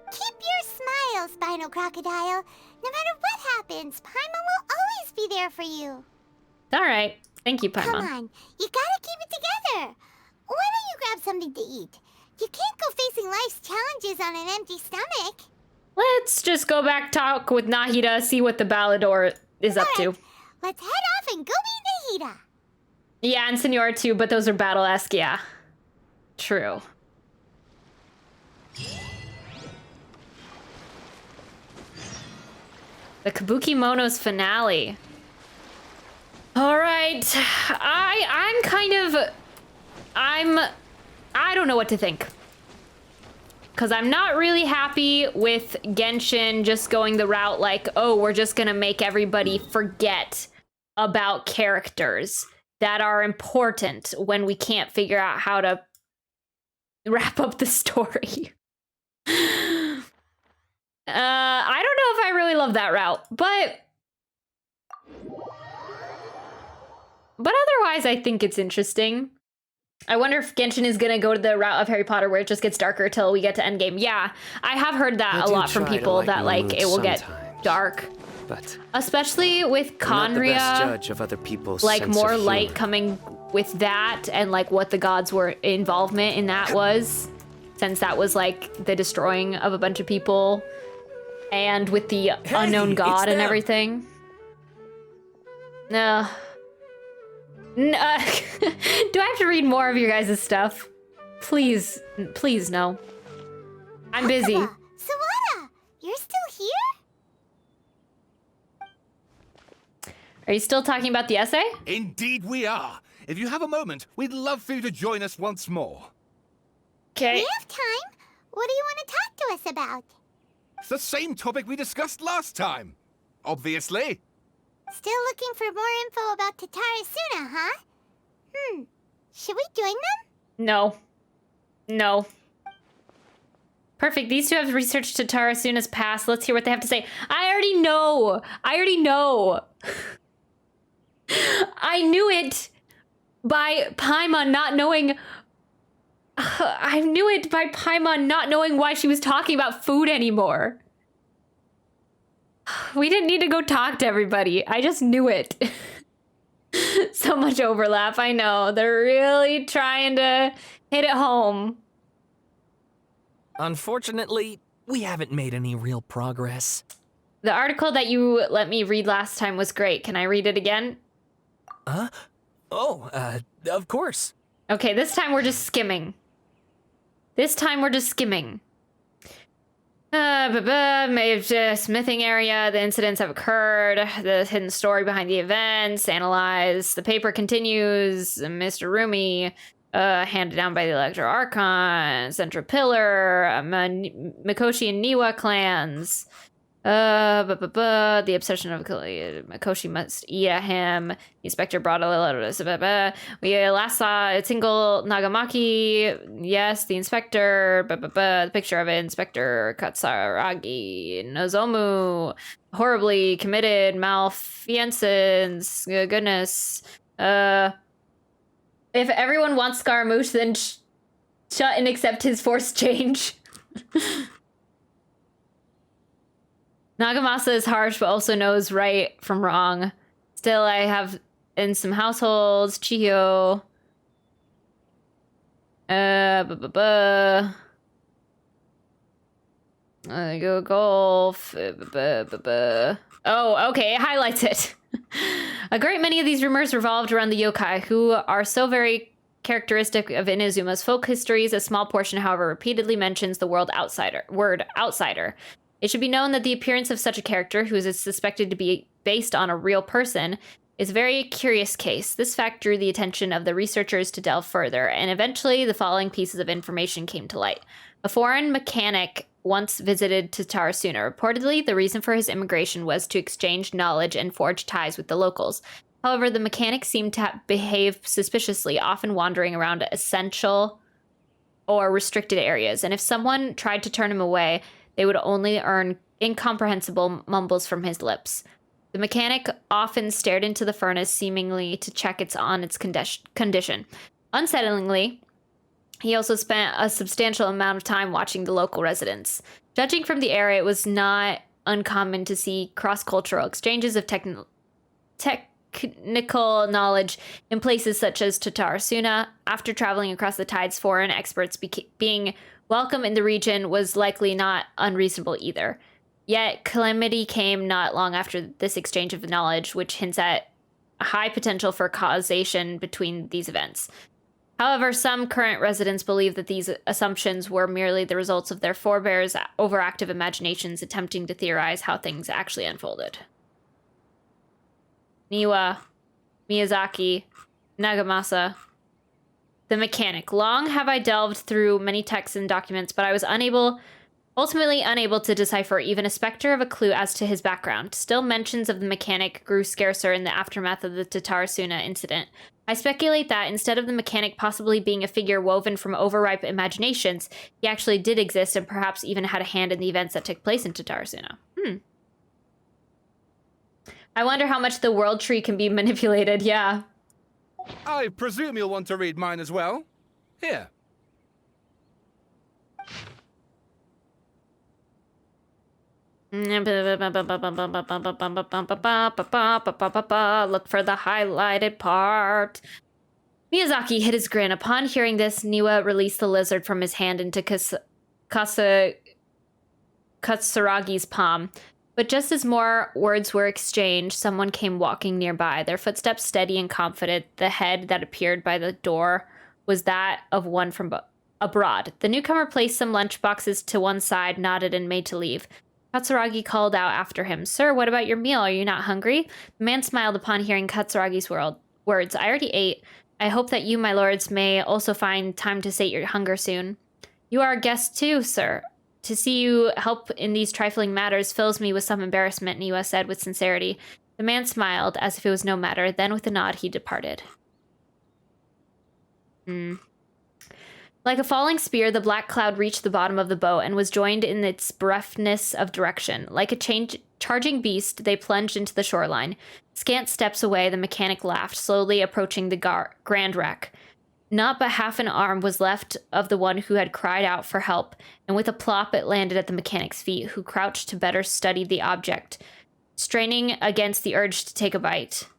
Keep your smile, Spinal Crocodile. No matter what happens, Paimon will always be there for you. All right. Thank you, Paimon. Come on, you gotta keep it together. Why don't you grab something to eat? You can't go facing life's challenges on an empty stomach. Let's just go back, talk with Nahida, see what the Ballador is up to. Let's head off and go meet Nahida. Yeah, and Senora too, but those are battle-esque, yeah. True. The Kabuki Mono's finale. All right, I don't know what to think. Because I'm not really happy with Genshin just going the route like, oh, we're just gonna make everybody forget about characters that are important when we can't figure out how to wrap up the story. I don't know if I really love that route, but otherwise I think it's interesting. I wonder if Genshin is gonna go to the route of Harry Potter where it just gets darker till we get to Endgame. Yeah, I have heard that a lot from people that like it will get dark. But especially with Conria, I'm not the best judge of other people's like sense more of light humor. coming with that and like what the gods were involvement in that was, since that was like the destroying of a bunch of people and with the unknown god and everything. No. Do I have to read more of your guys' stuff? Please, please no. I'm busy. Sawada, you're still here? Are you still talking about the essay? Indeed we are. If you have a moment, we'd love for you to join us once more. Okay. We have time. What do you want to talk to us about? It's the same topic we discussed last time. Obviously. Still looking for more info about Tatara Suna, huh? Should we join them? No. No. Perfect. These two have researched Tatara Suna's past. Let's hear what they have to say. I already know. I knew it by Paimon not knowing. I knew it by Paimon not knowing why she was talking about food anymore. We didn't need to go talk to everybody. I just knew it. So much overlap. I know. They're really trying to hit it home. Unfortunately, we haven't made any real progress. The article that you let me read last time was great. Can I read it again? Huh? Oh, of course. Okay, this time we're just skimming. Smithing area, the incidents have occurred, the hidden story behind the events, analyze, the paper continues, Mr. Rumi, handed down by the Electro Archon, Central Pillar, Mikoshi and Niwa clans, the obsession of Mikoshi must eat at him. The inspector brought a letter. We last saw a single Nagamaki. Yes, the inspector. The picture of it. Inspector Katsaragi Nozomu. Horribly committed malfeasance. Goodness. If everyone wants Scaramouche, then shut and accept his forced change. Nagamasa is harsh, but also knows right from wrong. Still, I have in some households, Chiyo. Go golf. Oh, okay, it highlights it. A great many of these rumors revolved around the yokai, who are so very characteristic of Inazuma's folk histories. A small portion, however, repeatedly mentions the word outsider. It should be known that the appearance of such a character, who is suspected to be based on a real person, is a very curious case. This fact drew the attention of the researchers to delve further, and eventually the following pieces of information came to light. A foreign mechanic once visited Tatarasuna. Reportedly, the reason for his immigration was to exchange knowledge and forge ties with the locals. However, the mechanic seemed to behave suspiciously, often wandering around essential or restricted areas, and if someone tried to turn him away, they would only earn incomprehensible mumbles from his lips. The mechanic often stared into the furnace, seemingly to check its condition. Unsettlingly, he also spent a substantial amount of time watching the local residents. Judging from the area, it was not uncommon to see cross-cultural exchanges of technical knowledge in places such as Tatarasuna. After traveling across the tides, foreign experts being welcome in the region was likely not unreasonable either. Yet, calamity came not long after this exchange of knowledge, which hints at high potential for causation between these events. However, some current residents believe that these assumptions were merely the results of their forebears' overactive imaginations attempting to theorize how things actually unfolded. Niwa, Miyazaki, Nagamasa. The mechanic. Long have I delved through many texts and documents, but I was ultimately unable to decipher even a specter of a clue as to his background. Still, mentions of the mechanic grew scarcer in the aftermath of the Tatarasuna incident. I speculate that instead of the mechanic possibly being a figure woven from overripe imaginations, he actually did exist and perhaps even had a hand in the events that took place in Tatarasuna. I wonder how much the world tree can be manipulated, yeah. I presume you'll want to read mine as well. Here. Look for the highlighted part. Miyazaki hid his grin. Upon hearing this, Niwa released the lizard from his hand into Katsuragi's palm. But just as more words were exchanged, someone came walking nearby, their footsteps steady and confident. The head that appeared by the door was that of one from abroad. The newcomer placed some lunchboxes to one side, nodded, and made to leave. Katsuragi called out after him, "Sir, what about your meal? Are you not hungry?" The man smiled upon hearing Katsuragi's words. "I already ate. I hope that you, my lords, may also find time to sate your hunger soon." "You are a guest too, sir. To see you help in these trifling matters fills me with some embarrassment," Niwa said with sincerity. The man smiled as if it was no matter. Then with a nod, he departed. Like a falling spear, the black cloud reached the bottom of the boat and was joined in its breathness of direction. Like a charging beast, they plunged into the shoreline. Scant steps away, the mechanic laughed, slowly approaching the grand wreck. Not but half an arm was left of the one who had cried out for help, and with a plop it landed at the mechanic's feet, who crouched to better study the object, straining against the urge to take a bite.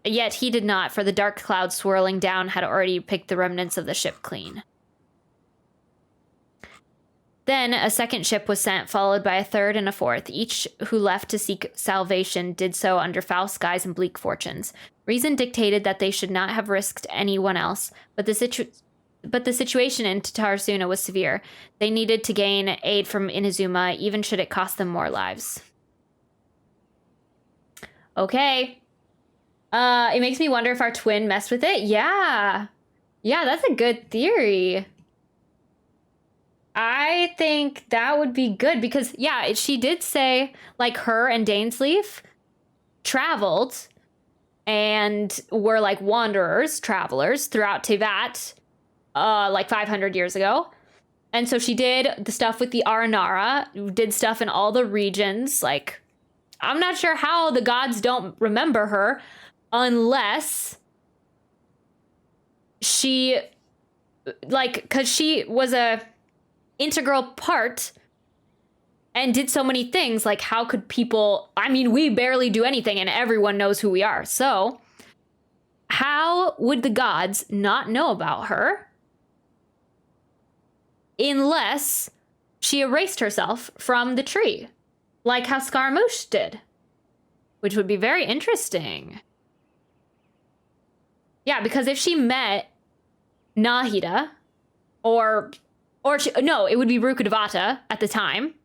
Yet he did not, for the dark cloud swirling down had already picked the remnants of the ship clean. Then a second ship was sent, followed by a third and a fourth. Each who left to seek salvation did so under foul skies and bleak fortunes. Reason dictated that they should not have risked anyone else, but the situation in Tatarasuna was severe. They needed to gain aid from Inazuma, even should it cost them more lives. Okay. It makes me wonder if our twin messed with it. Yeah. Yeah, that's a good theory. I think that would be good because, yeah, she did say, like, her and Dainsleif traveled and were, like, wanderers, travelers throughout Teyvat, like 500 years ago. And so she did the stuff with the Aranara, did stuff in all the regions. Like, I'm not sure how the gods don't remember her unless she, like, because she was a integral part and did so many things. Like, how could people, I mean, we barely do anything and everyone knows who we are. So how would the gods not know about her unless she erased herself from the tree, like how Scaramouche did, which would be very interesting. Yeah, because if she met Nahida, no, it would be Rukkhadevata at the time.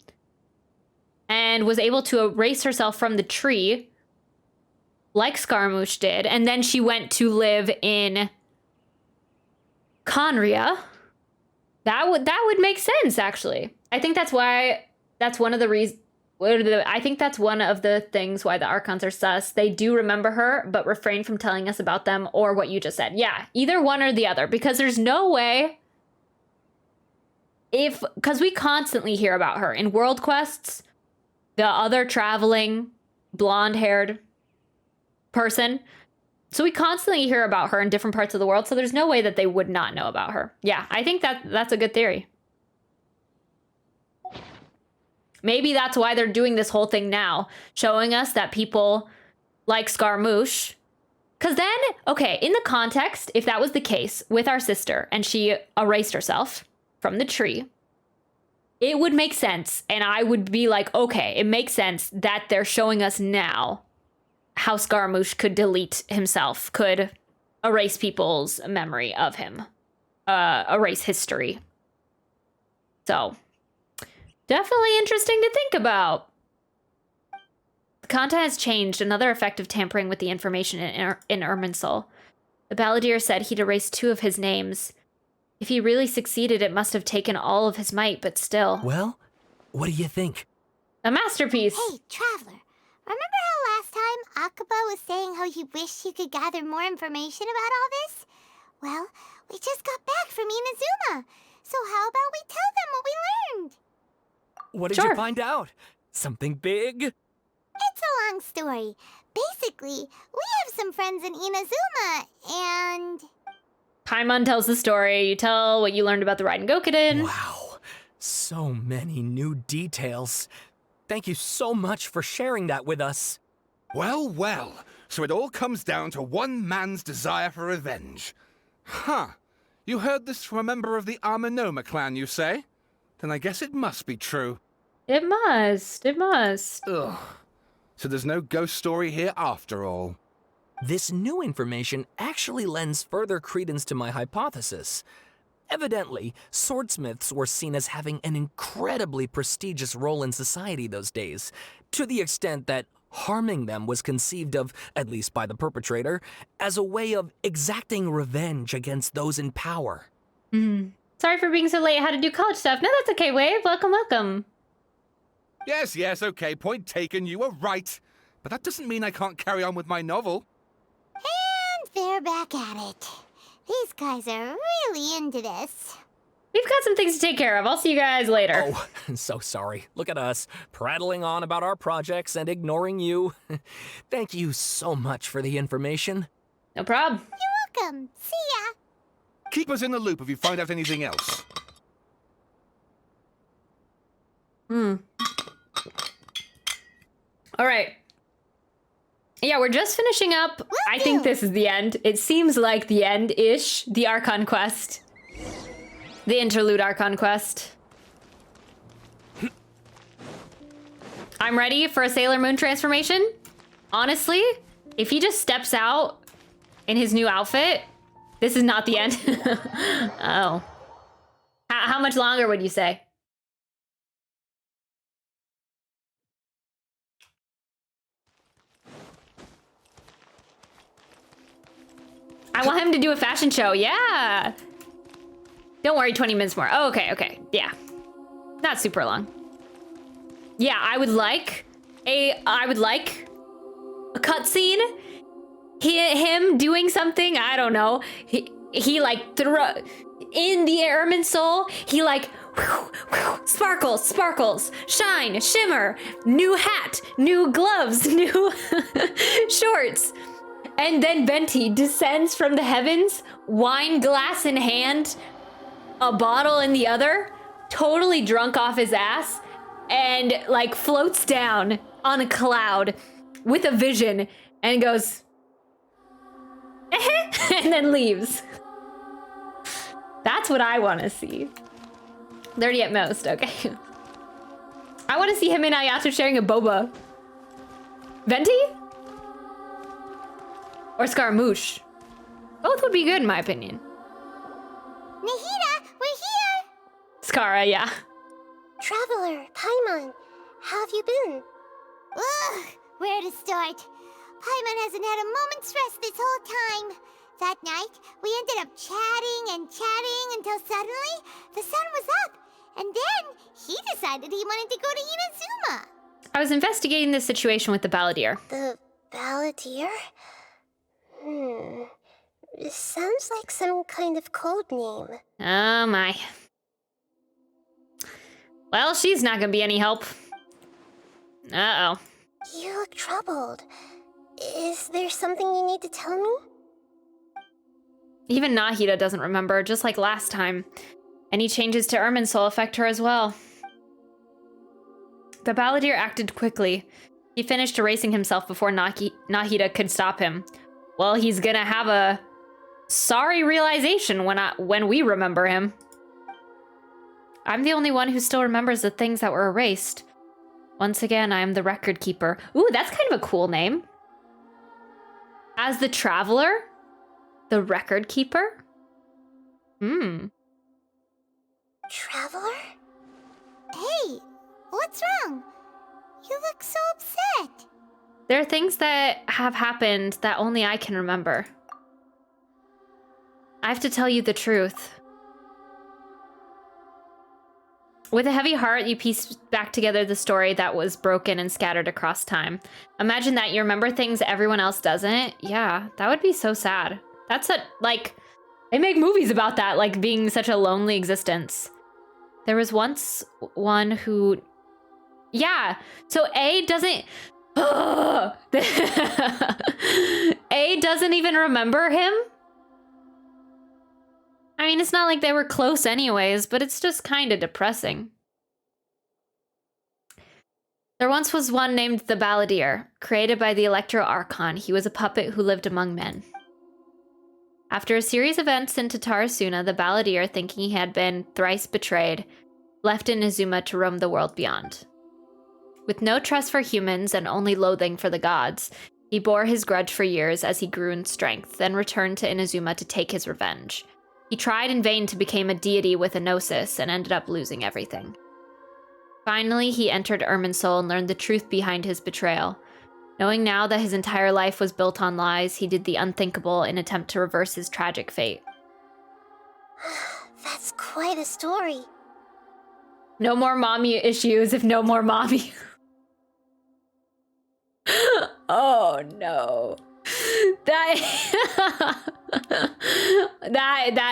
and was able to erase herself from the tree like Scaramouche did, and then she went to live in Conria. That would make sense, actually. I think that's why that's one of the reasons. I think that's one of the things why the Archons are sus. They do remember her, but refrain from telling us about them, or what you just said. Yeah, either one or the other, because there's no way. Because we constantly hear about her in world quests, the other traveling blonde-haired person. So we constantly hear about her in different parts of the world, so there's no way that they would not know about her. Yeah, I think that's a good theory. Maybe that's why they're doing this whole thing now, showing us that people like Scaramouche. Because then, okay, in the context, if that was the case with our sister and she erased herself from the tree, it would make sense. And I would be like, okay, it makes sense that they're showing us now how Scaramouche could delete himself, could erase people's memory of him, erase history. So, definitely interesting to think about. The content has changed, another effect of tampering with the information in Irminsul. The Balladeer said he'd erased 2 of his names. If he really succeeded, it must have taken all of his might, but still. Well, what do you think? A masterpiece. Hey, Traveler. Remember how last time Akaba was saying how he wished he could gather more information about all this? Well, we just got back from Inazuma. So how about we tell them what we learned? What did you find out? Something big? It's a long story. Basically, we have some friends in Inazuma, and... Paimon tells the story. You tell what you learned about the Raiden Gokuden. Wow. So many new details. Thank you so much for sharing that with us. Well, well. So it all comes down to one man's desire for revenge. Huh. You heard this from a member of the Armanoma clan, you say? Then I guess it must be true. It must. It must. Ugh. So there's no ghost story here after all. This new information actually lends further credence to my hypothesis. Evidently, swordsmiths were seen as having an incredibly prestigious role in society those days, to the extent that harming them was conceived of, at least by the perpetrator, as a way of exacting revenge against those in power. Sorry for being so late. I had to do college stuff. No, that's okay, Wave. Welcome, welcome. Yes, okay, point taken, you were right. But that doesn't mean I can't carry on with my novel. And they're back at it. These guys are really into this. We've got some things to take care of. I'll see you guys later. Oh, I'm so sorry. Look at us, prattling on about our projects and ignoring you. Thank you so much for the information. No problem. You're welcome. See ya. Keep us in the loop if you find out anything else. All right. Yeah, we're just finishing up. I think this is the end. It seems like the end-ish. The Archon quest. The Interlude Archon quest. I'm ready for a Sailor Moon transformation. Honestly, if he just steps out in his new outfit, this is not the end. Oh. How much longer would you say? I want him to do a fashion show. Yeah. Don't worry, 20 minutes more. Oh, okay. Yeah. Not super long. Yeah, I would like a cutscene. Him doing something, I don't know. He like in the Irminsul, he like sparkles, shine, shimmer, new hat, new gloves, new shorts. And then Venti descends from the heavens, wine glass in hand, a bottle in the other, totally drunk off his ass, and like floats down on a cloud with a vision and goes, and then leaves. That's what I want to see. 30 at most, okay. I want to see him and Ayato sharing a boba. Venti? Or Scaramouche. Both would be good in my opinion. Nahida, we're here! Skara, yeah. Traveler, Paimon, How have you been? Ugh, where to start? Paimon hasn't had a moment's rest this whole time. That night, we ended up chatting and chatting until suddenly the sun was up. And then he decided he wanted to go to Inazuma. I was investigating the situation with the Balladeer. The Balladeer? It sounds like some kind of code name. Oh my. Well, she's not gonna be any help. Uh-oh. You look troubled. Is there something you need to tell me? Even Nahida doesn't remember, just like last time. Any changes to Irminsul affect her as well. The Balladeer acted quickly. He finished erasing himself before Nahida could stop him. Well, he's gonna have a sorry realization when we remember him. I'm the only one who still remembers the things that were erased. Once again, I am the record keeper. Ooh, that's kind of a cool name. As the Traveler? The record keeper? Traveler? Hey, what's wrong? You look so upset. There are things that have happened that only I can remember. I have to tell you the truth. With a heavy heart, you piece back together the story that was broken and scattered across time. Imagine that you remember things everyone else doesn't. Yeah, that would be so sad. That's they make movies about that, like being such a lonely existence. There was once one who, yeah, so A doesn't, A doesn't even remember him? I mean, it's not like they were close anyways, but it's just kind of depressing. There once was one named the Balladeer, created by the Electro Archon. He was a puppet who lived among men. After a series of events in Tatarasuna, the Balladeer, thinking he had been thrice betrayed, left Inazuma to roam the world beyond. With no trust for humans and only loathing for the gods, he bore his grudge for years as he grew in strength, then returned to Inazuma to take his revenge. He tried in vain to become a deity with a gnosis and ended up losing everything. Finally, he entered Irminsul and learned the truth behind his betrayal. Knowing now that his entire life was built on lies, he did the unthinkable in an attempt to reverse his tragic fate. That's quite a story. No more mommy issues if no more mommy. Oh no. That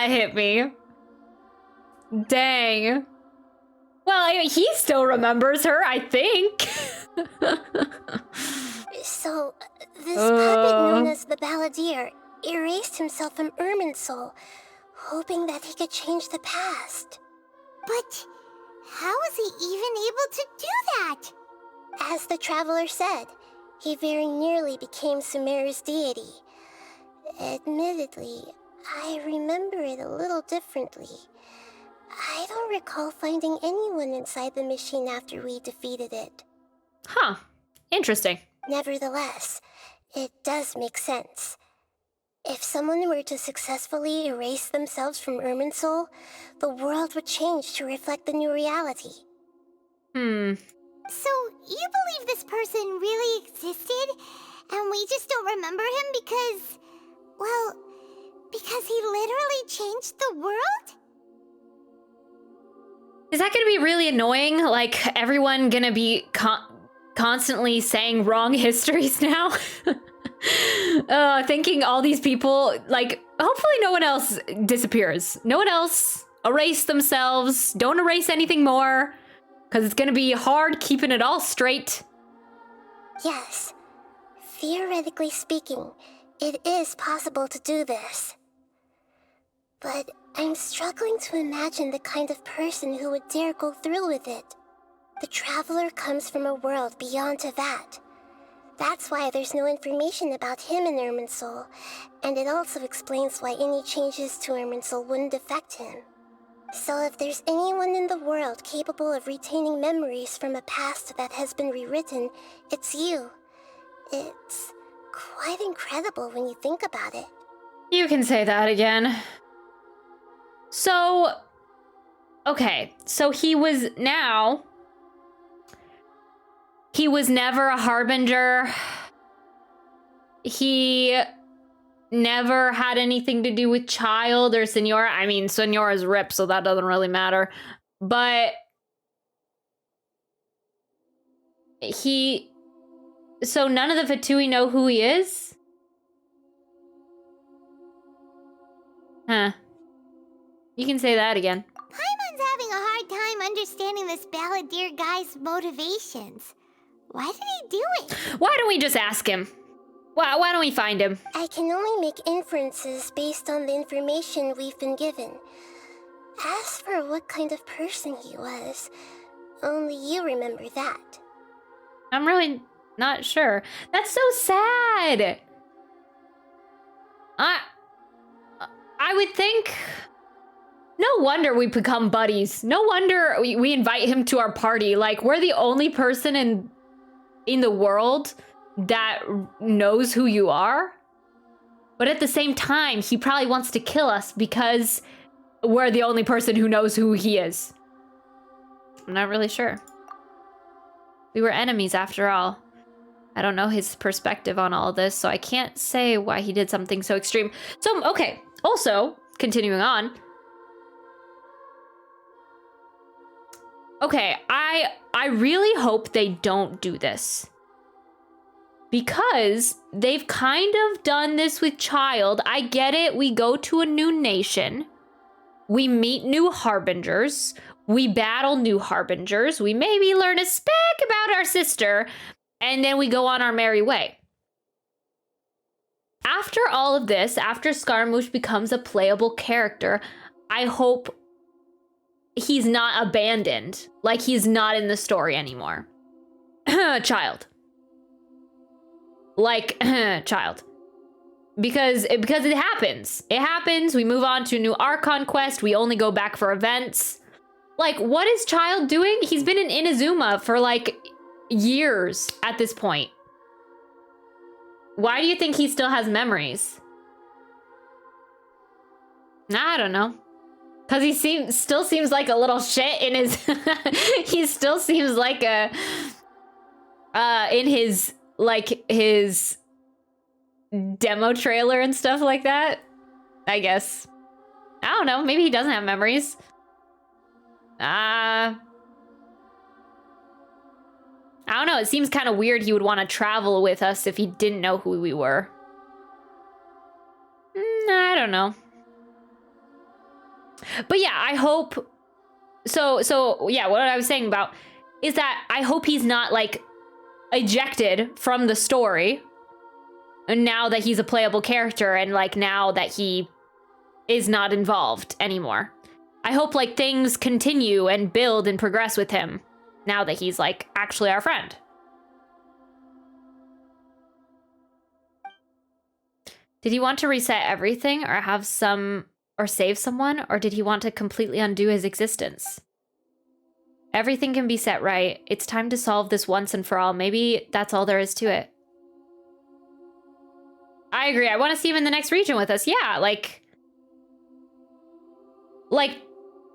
hit me. Dang. Well, he still remembers her, I think. So, this puppet known as the Balladeer erased himself from Irminsul, hoping that he could change the past. But how was he even able to do that? As the Traveler said, he very nearly became Sumeru's deity. Admittedly, I remember it a little differently. I don't recall finding anyone inside the machine after we defeated it. Huh. Interesting. Nevertheless, it does make sense. If someone were to successfully erase themselves from Irminsul, the world would change to reflect the new reality. So, you believe this person really existed, and we just don't remember him because, well, because he literally changed the world? Is that gonna be really annoying? Like, everyone gonna be constantly saying wrong histories now? Thinking all these people, like, hopefully no one else disappears. No one else erase themselves. Don't erase anything more, because it's gonna be hard keeping it all straight. Yes. Theoretically speaking, it is possible to do this. But I'm struggling to imagine the kind of person who would dare go through with it. The Traveler comes from a world beyond to that. That's why there's no information about him in Irminsul, and it also explains why any changes to Irminsul wouldn't affect him. So if there's anyone in the world capable of retaining memories from a past that has been rewritten, it's you. It's quite incredible when you think about it. You can say that again. So, okay, so he was now He was never a harbinger. He never had anything to do with Child or Senora. I mean, Senora's ripped, so that doesn't really matter. But so none of the Fatui know who he is? Huh. You can say that again. Paimon's having a hard time understanding this balladeer guy's motivations. Why did he do it? Why don't we just ask him? Why don't we find him? I can only make inferences based on the information we've been given. As for what kind of person he was, only you remember that. I'm really not sure. That's so sad. I would think... No wonder we become buddies. No wonder we invite him to our party. Like, we're the only person in the world that knows who you are. But at the same time, he probably wants to kill us because we're the only person who knows who he is. I'm not really sure. We were enemies after all. I don't know his perspective on all this, so I can't say why he did something so extreme. So, okay. Also, continuing on. Okay, I really hope they don't do this. Because they've kind of done this with Child. I get it. We go to a new nation. We meet new harbingers. We battle new harbingers. We maybe learn a speck about our sister. And then we go on our merry way. After all of this, after Scaramouche becomes a playable character, I hope he's not abandoned. Like he's not in the story anymore. Child. Like, Child. Because it happens. It happens. We move on to a new Archon quest. We only go back for events. Like, what is Child doing? He's been in Inazuma for, like, years at this point. Why do you think he still has memories? I don't know. Because he still seems like a little shit in his... he still seems like a... in his... like his demo trailer and stuff like that, I guess. I don't know. Maybe he doesn't have memories. I don't know. It seems kind of weird he would want to travel with us if he didn't know who we were. I don't know. But yeah, I hope... So yeah, what I was saying about is that I hope he's not, like, ejected from the story and now that he's a playable character and like now that he is not involved anymore. I hope like things continue and build and progress with him now that he's like actually our friend. Did he want to reset everything or have or save someone, or did he want to completely undo his existence? Everything can be set right. It's time to solve this once and for all. Maybe that's all there is to it. I agree. I want to see him in the next region with us. Yeah, like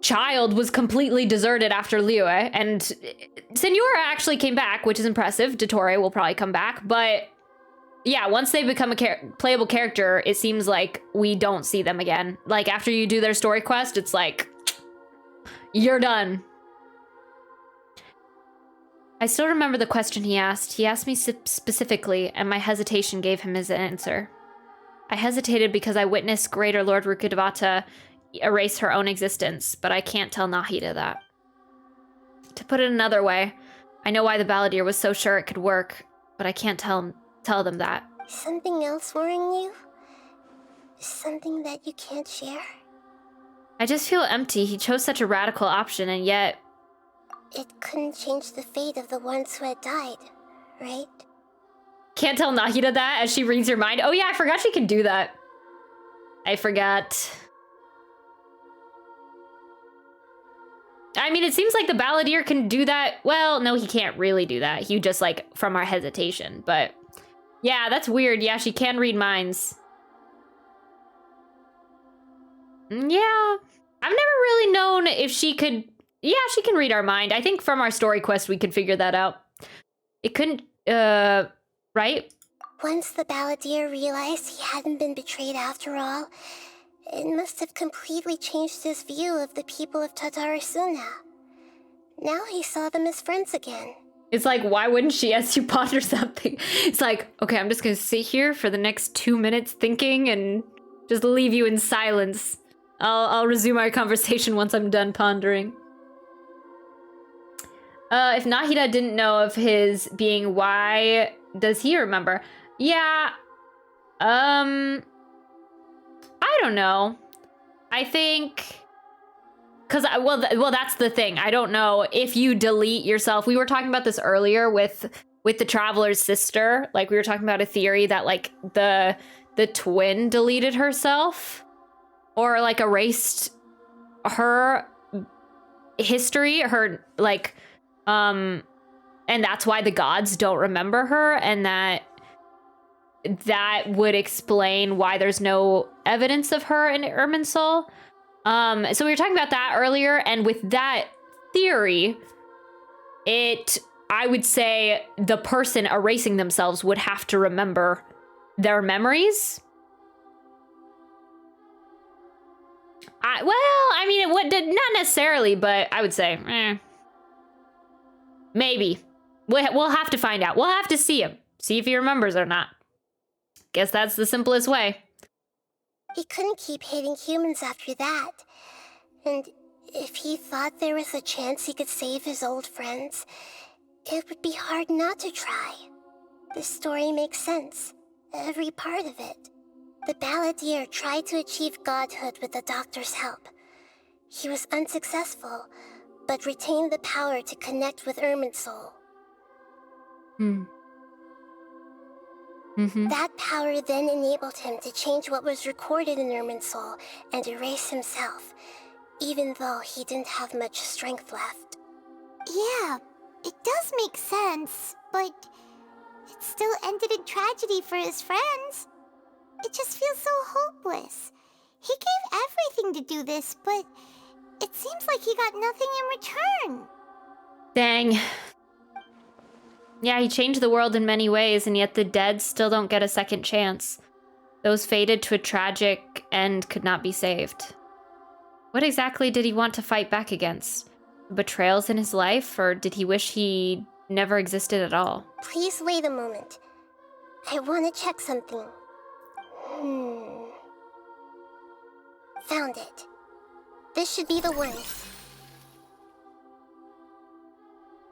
Child was completely deserted after Liyue, and Senora actually came back, which is impressive. Dottore will probably come back, but yeah, once they become a playable character, it seems like we don't see them again. Like after you do their story quest, it's like, you're done. I still remember the question he asked. He asked me specifically, and my hesitation gave him his answer. I hesitated because I witnessed Greater Lord Rukkhadevata erase her own existence, but I can't tell Nahida that. To put it another way, I know why the Balladeer was so sure it could work, but I can't tell them that. Something else worrying you? Something that you can't share? I just feel empty. He chose such a radical option, and yet... It couldn't change the fate of the ones who had died, right? Can't tell Nahida that as she reads your mind. Oh yeah, I forgot she could do that. I forgot. I mean, it seems like the Balladeer can do that. Well, no, he can't really do that. He just, like, from our hesitation. But, yeah, that's weird. Yeah, she can read minds. Yeah. I've never really known if she could... Yeah, she can read our mind. I think from our story quest, we could figure that out. It couldn't, right? Once the balladeer realized he hadn't been betrayed after all, it must have completely changed his view of the people of Tatarasuna. Now he saw them as friends again. It's like, why wouldn't she as you ponder something? It's like, okay, I'm just gonna sit here for the next 2 minutes thinking and just leave you in silence. I'll resume our conversation once I'm done pondering. If Nahida didn't know of his being, why does he remember? Yeah, I don't know. I think, cause well, that's the thing. I don't know if you delete yourself. We were talking about this earlier with the traveler's sister. Like we were talking about a theory that like the twin deleted herself or like erased her history, her like, and that's why the gods don't remember her, and that would explain why there's no evidence of her in Irminsul. So we were talking about that earlier, and with that theory, I would say the person erasing themselves would have to remember their memories. I mean, it would not necessarily, but I would say, maybe. We'll have to find out. We'll have to see him, see if he remembers or not. Guess that's the simplest way. He couldn't keep hating humans after that. And if he thought there was a chance he could save his old friends, it would be hard not to try. This story makes sense. Every part of it. The balladeer tried to achieve godhood with the doctor's help. He was unsuccessful, but retained the power to connect with Irminsul. That power then enabled him to change what was recorded in Irminsul and erase himself, even though he didn't have much strength left. Yeah, it does make sense, but it still ended in tragedy for his friends. It just feels so hopeless. He gave everything to do this, but it seems like he got nothing in return. Dang. Yeah, he changed the world in many ways, and yet the dead still don't get a second chance. Those fated to a tragic end could not be saved. What exactly did he want to fight back against? Betrayals in his life, or did he wish he never existed at all? Please wait a moment. I want to check something. Found it. This should be the one.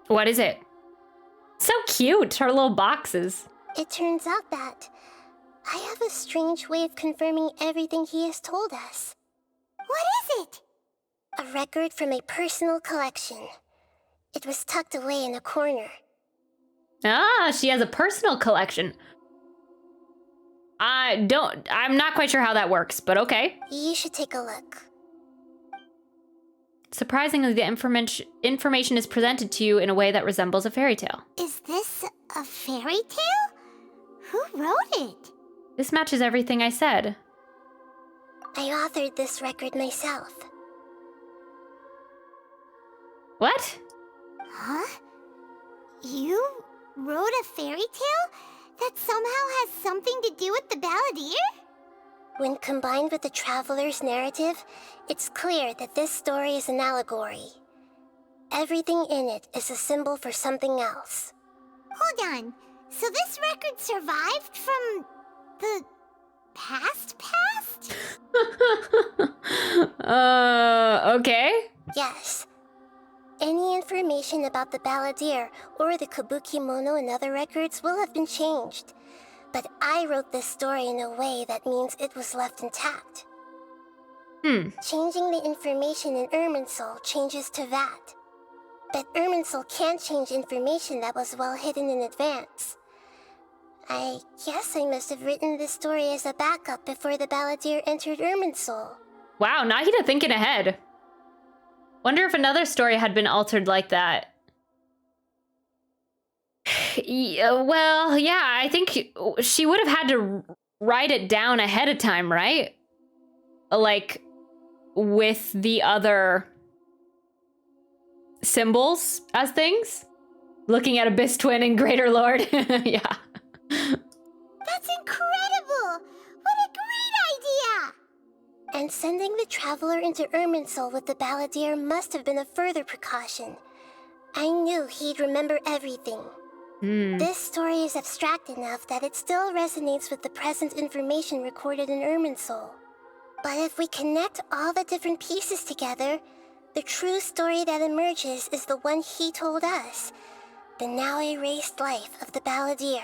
What is it? So cute, her little boxes. It turns out that I have a strange way of confirming everything he has told us. What is it? A record from a personal collection. It was tucked away in a corner. Ah, she has a personal collection. I'm not quite sure how that works, but okay. You should take a look. Surprisingly, the information is presented to you in a way that resembles a fairy tale. Is this a fairy tale? Who wrote it? This matches everything I said. I authored this record myself. What? Huh? You wrote a fairy tale that somehow has something to do with the balladeer? When combined with the traveler's narrative, it's clear that this story is an allegory. Everything in it is a symbol for something else. Hold on. So this record survived from the past? Okay. Yes. Any information about the balladeer or the kabuki mono and other records will have been changed. But I wrote this story in a way that means it was left intact. Changing the information in Irminsul changes to that. But Irminsul can't change information that was well hidden in advance. I guess I must have written this story as a backup before the balladeer entered Irminsul. Wow, Nahida thinking ahead. Wonder if another story had been altered like that. Well, yeah, I think she would have had to write it down ahead of time, right? Like, with the other symbols as things? looking at Abyss Twin and Greater Lord. Yeah. That's incredible! What a great idea! And sending the traveler into Irminsul with the balladeer must have been a further precaution. I knew he'd remember everything. This story is abstract enough that it still resonates with the present information recorded in Irminsul. But if we connect all the different pieces together, the true story that emerges is the one he told us, the now erased life of the balladeer.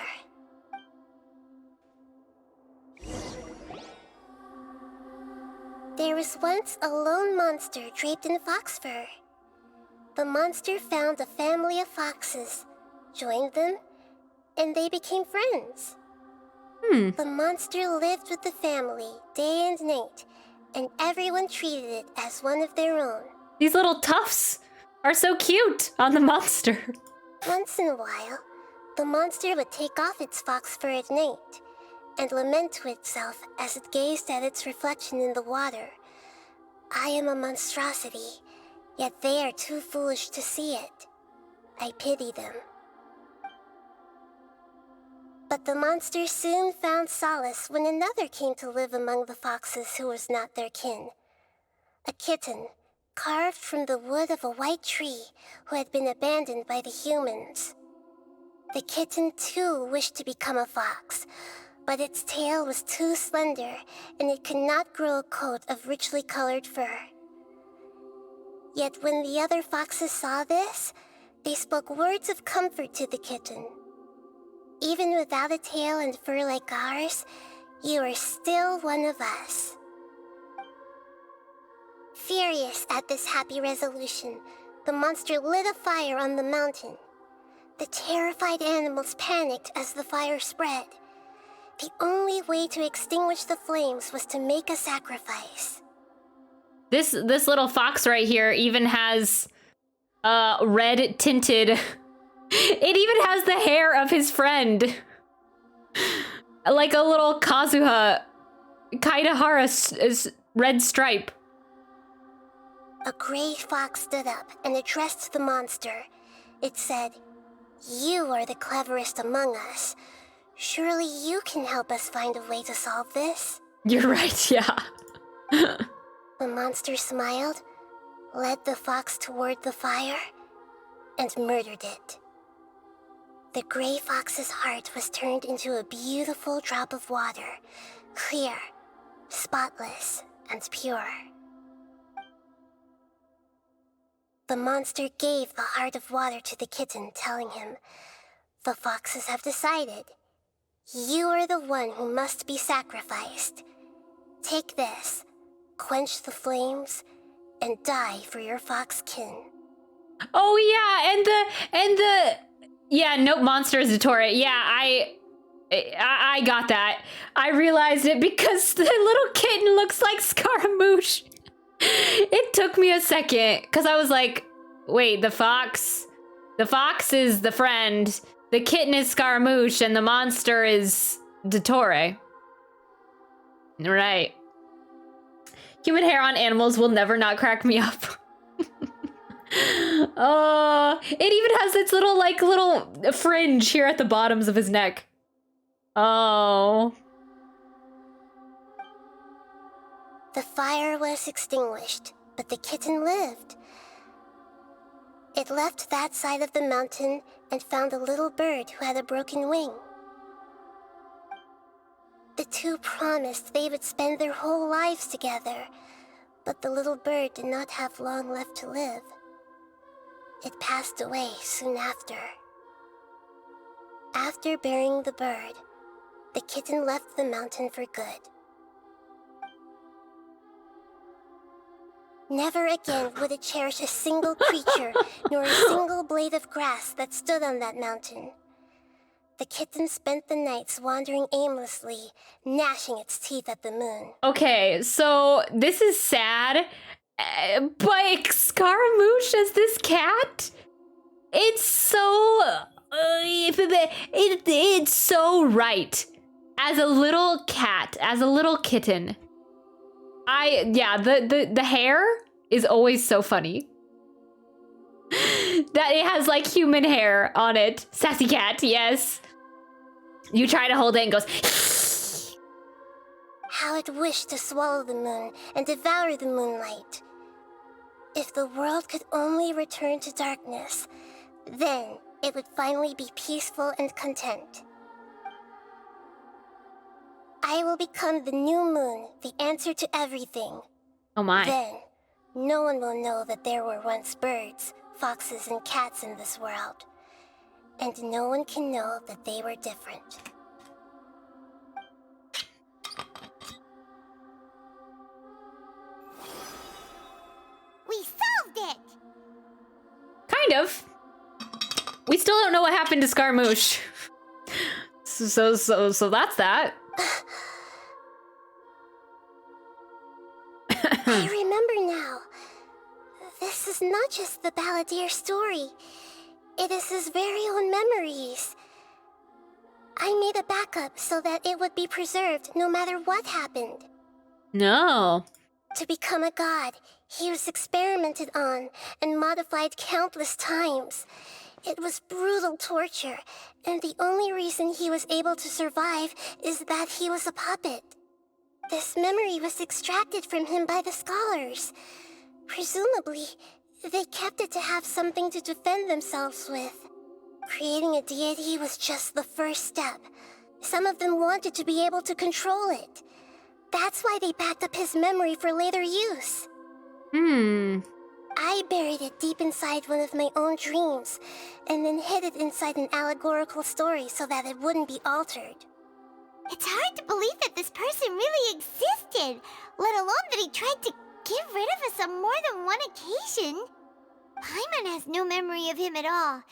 There was once a lone monster draped in fox fur. The monster found a family of foxes, joined them, and they became friends. The monster lived with the family day and night, and everyone treated it as one of their own. These little tufts are so cute on the monster. Once in a while, the monster would take off its fox fur at night and lament to itself as it gazed at its reflection in the water. I am a monstrosity, yet they are too foolish to see it. I pity them. But the monster soon found solace when another came to live among the foxes who was not their kin. A kitten, carved from the wood of a white tree who had been abandoned by the humans. The kitten too wished to become a fox, but its tail was too slender and it could not grow a coat of richly colored fur. Yet when the other foxes saw this, they spoke words of comfort to the kitten. Even without a tail and fur like ours, you are still one of us. Furious at this happy resolution, the monster lit a fire on the mountain. The terrified animals panicked as the fire spread. The only way to extinguish the flames was to make a sacrifice. This little fox right here even has red tinted. It even has the hair of his friend. Like a little Kazuha Kaidahara red stripe. A gray fox stood up and addressed the monster. It said, "You are the cleverest among us. Surely you can help us find a way to solve this." You're right, yeah. The monster smiled, led the fox toward the fire, and murdered it. The gray fox's heart was turned into a beautiful drop of water, clear, spotless, and pure. The monster gave the heart of water to the kitten, telling him, "The foxes have decided. You are the one who must be sacrificed. Take this, quench the flames, and die for your fox kin." Oh yeah, and the yeah, nope, monster is Dottore. Yeah, I got that. I realized it because the little kitten looks like Scaramouche. It took me a second because I was like, wait, the fox is the friend, the kitten is Scaramouche, and the monster is Dottore. Right. Human hair on animals will never not crack me up. Oh, it even has its little fringe here at the bottoms of his neck. Oh. The fire was extinguished, but the kitten lived. It left that side of the mountain and found a little bird who had a broken wing. The two promised they would spend their whole lives together, but the little bird did not have long left to live. It passed away soon after. After burying the bird, the kitten left the mountain for good. Never again would it cherish a single creature, nor a single blade of grass that stood on that mountain. The kitten spent the nights wandering aimlessly, gnashing its teeth at the moon. Okay, so this is sad, but Scaramouche as this cat, it's so it's so right. As a little cat, as a little kitten, the hair is always so funny. That it has like human hair on it. Sassy cat, yes. You try to hold it and goes. How it wished to swallow the moon and devour the moonlight. If the world could only return to darkness, then it would finally be peaceful and content. I will become the new moon, the answer to everything. Oh my. Then, no one will know that there were once birds, foxes, and cats in this world. And no one can know that they were different. We solved it! Kind of. We still don't know what happened to Scaramouche. So that's that. I remember now. This is not just the Balladeer story. It is his very own memories. I made a backup so that it would be preserved no matter what happened. No. To become a god, he was experimented on and modified countless times. It was brutal torture, and the only reason he was able to survive is that he was a puppet. This memory was extracted from him by the scholars. Presumably, they kept it to have something to defend themselves with. Creating a deity was just the first step. Some of them wanted to be able to control it. That's why they backed up his memory for later use. I buried it deep inside one of my own dreams, and then hid it inside an allegorical story so that it wouldn't be altered. It's hard to believe that this person really existed, let alone that he tried to get rid of us on more than one occasion. Paimon has no memory of him at all.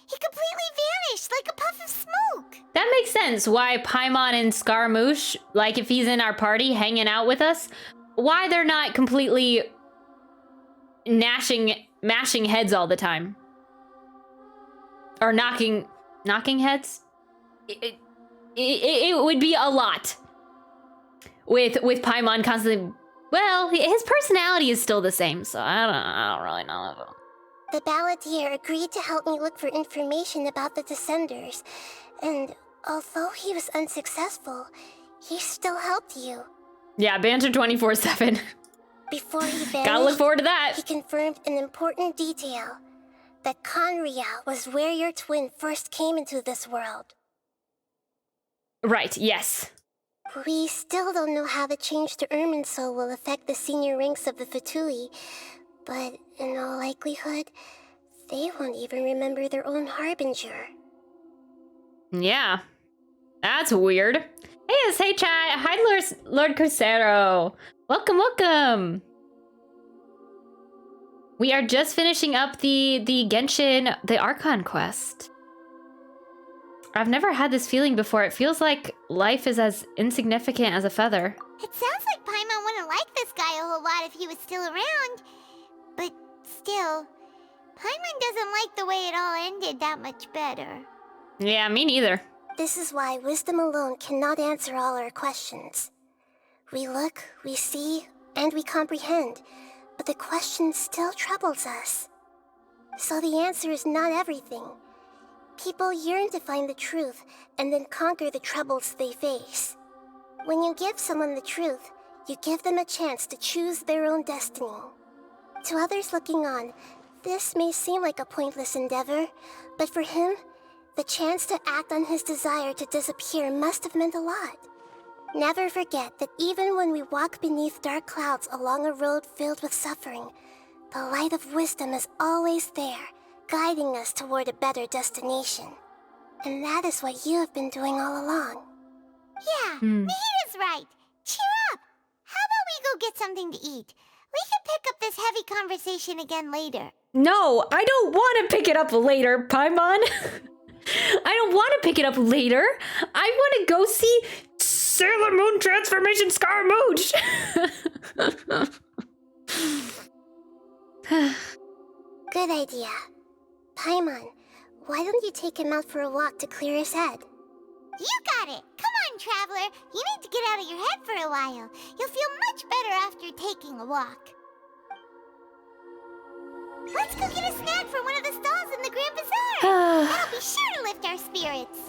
He completely vanished like a puff of smoke. That makes sense. Why Paimon and Scaramouche, like if he's in our party hanging out with us, why they're not completely mashing heads all the time. Or knocking heads? It would be a lot. With Paimon constantly... Well, his personality is still the same, so I don't really know. The Balladeer agreed to help me look for information about the Descenders, and although he was unsuccessful, he still helped you. Yeah, banter 24/7. Before he vanished, gotta look forward to that. He confirmed an important detail, that Conria was where your twin first came into this world. Right, yes. We still don't know how the change to Irminsul will affect the senior ranks of the Fatui, but in all likelihood, they won't even remember their own Harbinger. Yeah. That's weird. Hey chat. Hi, Lord Crucero. Welcome. We are just finishing up the Genshin, the Archon quest. I've never had this feeling before. It feels like life is as insignificant as a feather. It sounds like Paimon wouldn't like this guy a whole lot if he was still around. But still, Paimon doesn't like the way it all ended that much better. Yeah, me neither. This is why wisdom alone cannot answer all our questions. We look, we see, and we comprehend, but the question still troubles us. So the answer is not everything. People yearn to find the truth and then conquer the troubles they face. When you give someone the truth, you give them a chance to choose their own destiny. To others looking on, this may seem like a pointless endeavor, but for him, the chance to act on his desire to disappear must have meant a lot. Never forget that even when we walk beneath dark clouds along a road filled with suffering, the light of wisdom is always there, guiding us toward a better destination. And that is what you have been doing all along. Yeah, Nahida's right. Cheer up! How about we go get something to eat? We can pick up this heavy conversation again later. No, I don't want to pick it up later, Paimon. I don't want to pick it up later. I want to go see Sailor Moon Transformation Scaramouche. Good idea. Paimon, why don't you take him out for a walk to clear his head? You got it! Come on, Traveler! You need to get out of your head for a while. You'll feel much better after taking a walk. Let's go get a snack from one of the stalls in the Grand Bazaar. That'll be sure to lift our spirits.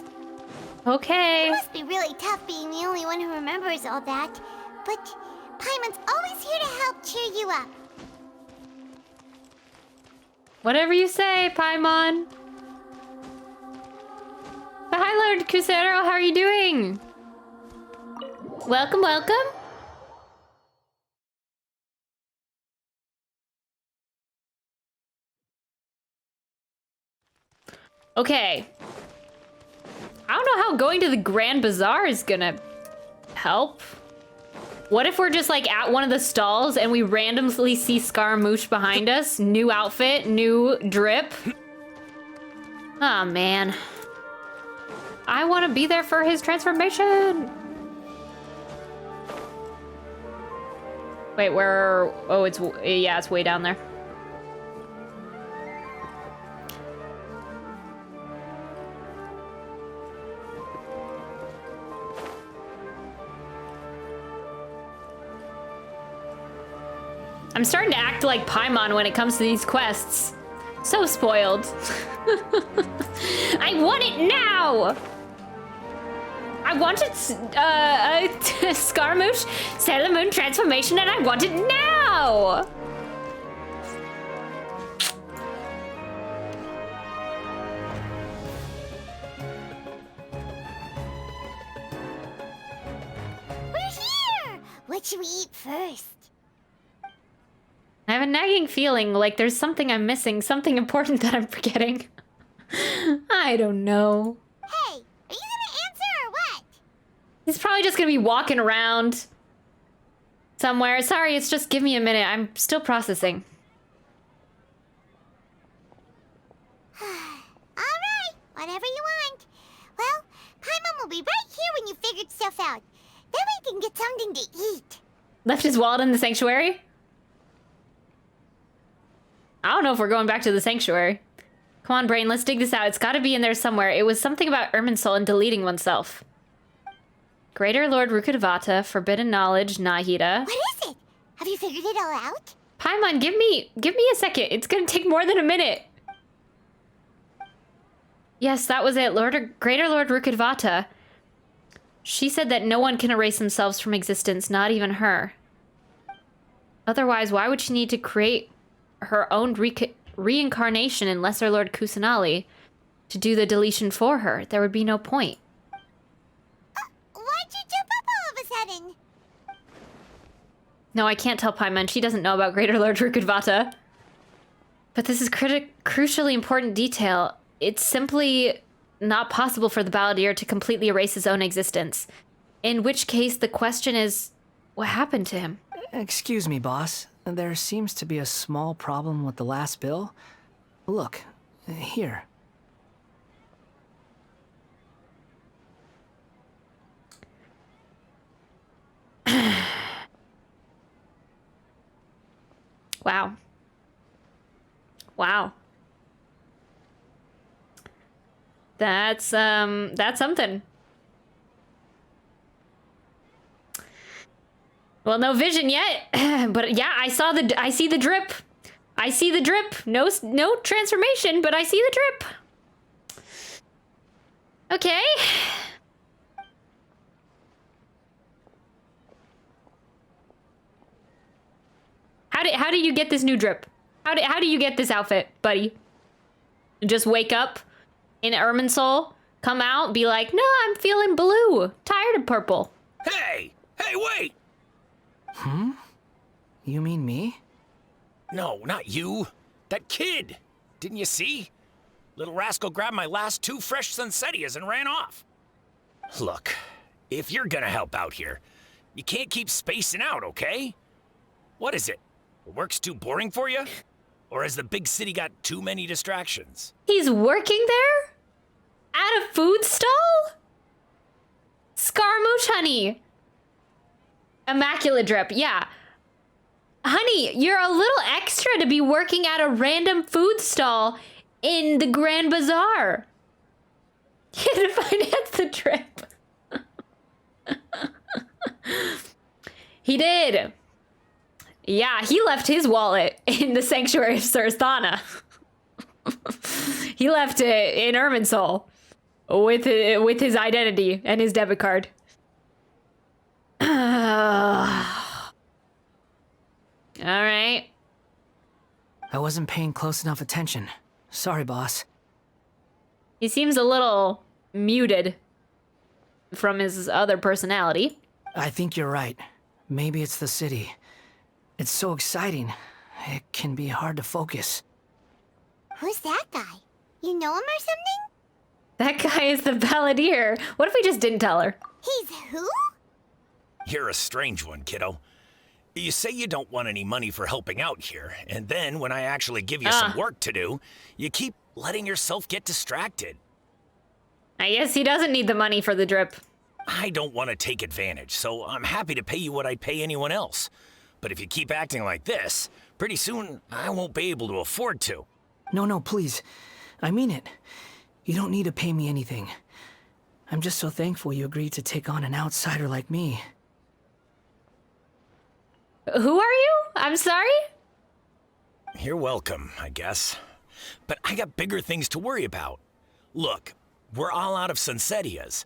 Okay. It must be really tough being the only one who remembers all that. But Paimon's always here to help cheer you up. Whatever you say, Paimon. Hi, Lord Cusero. How are you doing? Welcome, welcome. Okay. I don't know how going to the Grand Bazaar is gonna help. What if we're just like at one of the stalls and we randomly see Scaramouche behind us? New outfit, new drip. Oh man. I want to be there for his transformation. Wait, where? Oh, it's way down there. I'm starting to act like Paimon when it comes to these quests. So spoiled. I want it now! I wanted Scaramouche, Sailor Moon transformation, and I want it now! We're here! What should we eat first? I have a nagging feeling like there's something I'm missing, something important that I'm forgetting. I don't know. Hey, are you gonna answer or what? He's probably just gonna be walking around somewhere. Sorry, it's just give me a minute. I'm still processing. Alright, whatever you want. Well, Paimon will be right here when you figured stuff out. Then we can get something to eat. Left his wallet in the sanctuary? I don't know if we're going back to the sanctuary. Come on, brain, let's dig this out. It's gotta be in there somewhere. It was something about Irminsul and deleting oneself. Greater Lord Rukkhadevata, Forbidden Knowledge, Nahida. What is it? Have you figured it all out? Paimon, give me a second. It's gonna take more than a minute. Yes, that was it. Greater Lord Rukkhadevata. She said that no one can erase themselves from existence, not even her. Otherwise, why would she need to create her own reincarnation in Lesser Lord Kusanali to do the deletion for her? There would be no point. Why'd you jump up all of a sudden? No, I can't tell Paimon. She doesn't know about Greater Lord Rukkhadevata. But this is crucially important detail. It's simply not possible for the Balladeer to completely erase his own existence. In which case, the question is, what happened to him? Excuse me, boss. There seems to be a small problem with the last bill. Look, here. Wow. Wow. That's something. Well, no vision yet, but yeah, I see the drip. I see the drip. No transformation, but I see the drip. Okay. How do you get this new drip? How do you get this outfit, buddy? Just wake up in Irminsul, come out, be like, no, I'm feeling blue, tired of purple. Hey, wait! Hmm? You mean me? No, not you. That kid. Didn't you see? Little rascal grabbed my last 2 fresh Sunsettias and ran off. Look, if you're gonna help out here, you can't keep spacing out, okay? What is it? Work's too boring for you? Or has the big city got too many distractions? He's working there? At a food stall? Scaramouche, honey. Immaculate drip, yeah. Honey, you're a little extra to be working at a random food stall in the Grand Bazaar. You had to finance the trip. He did. Yeah, he left his wallet in the Sanctuary of Sarasthana. He left it in Irminsul with his identity and his debit card. All right. I wasn't paying close enough attention. Sorry, boss. He seems a little muted from his other personality. I think you're right. Maybe it's the city. It's so exciting. It can be hard to focus. Who's that guy? You know him or something? That guy is the balladeer. What if we just didn't tell her? He's who? You're a strange one, kiddo. You say you don't want any money for helping out here, and then when I actually give you some work to do, you keep letting yourself get distracted. I guess he doesn't need the money for the drip. I don't want to take advantage, so I'm happy to pay you what I'd pay anyone else. But if you keep acting like this, pretty soon I won't be able to afford to. No, please. I mean it. You don't need to pay me anything. I'm just so thankful you agreed to take on an outsider like me. Who are you? I'm sorry? You're welcome, I guess. But I got bigger things to worry about. Look, we're all out of Sunsetias,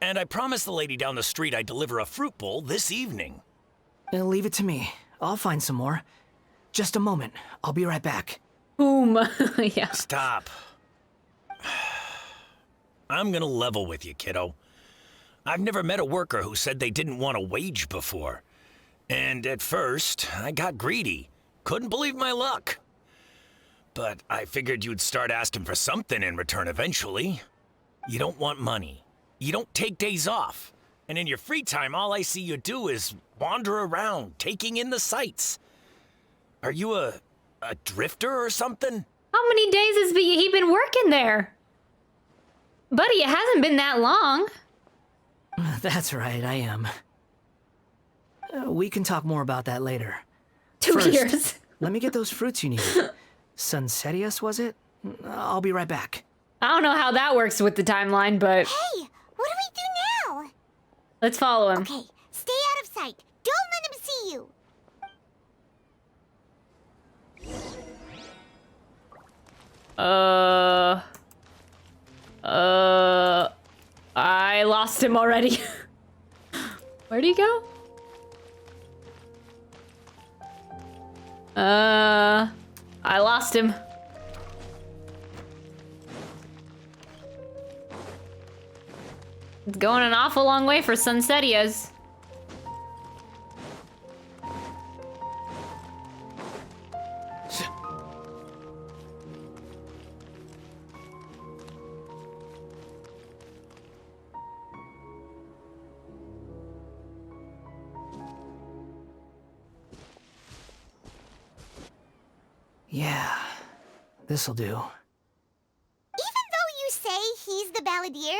and I promised the lady down the street I'd deliver a fruit bowl this evening. Leave it to me. I'll find some more. Just a moment. I'll be right back. Boom. Yeah. Stop. I'm gonna level with you, kiddo. I've never met a worker who said they didn't want a wage before. And at first, I got greedy. Couldn't believe my luck. But I figured you'd start asking for something in return eventually. You don't want money. You don't take days off. And in your free time, all I see you do is wander around, taking in the sights. Are you a drifter or something? How many days has he been working there? Buddy, it hasn't been that long. That's right, I am. We can talk more about that later. 2 years. Let me get those fruits you need. Sunsetias, was it? I'll be right back. I don't know how that works with the timeline, but... Hey, what do we do now? Let's follow him. Okay, stay out of sight. Don't let him see you. I lost him already. Where'd he go? I lost him. It's going an awful long way for Sunsetias. Yeah, this'll do. Even though you say he's the balladeer,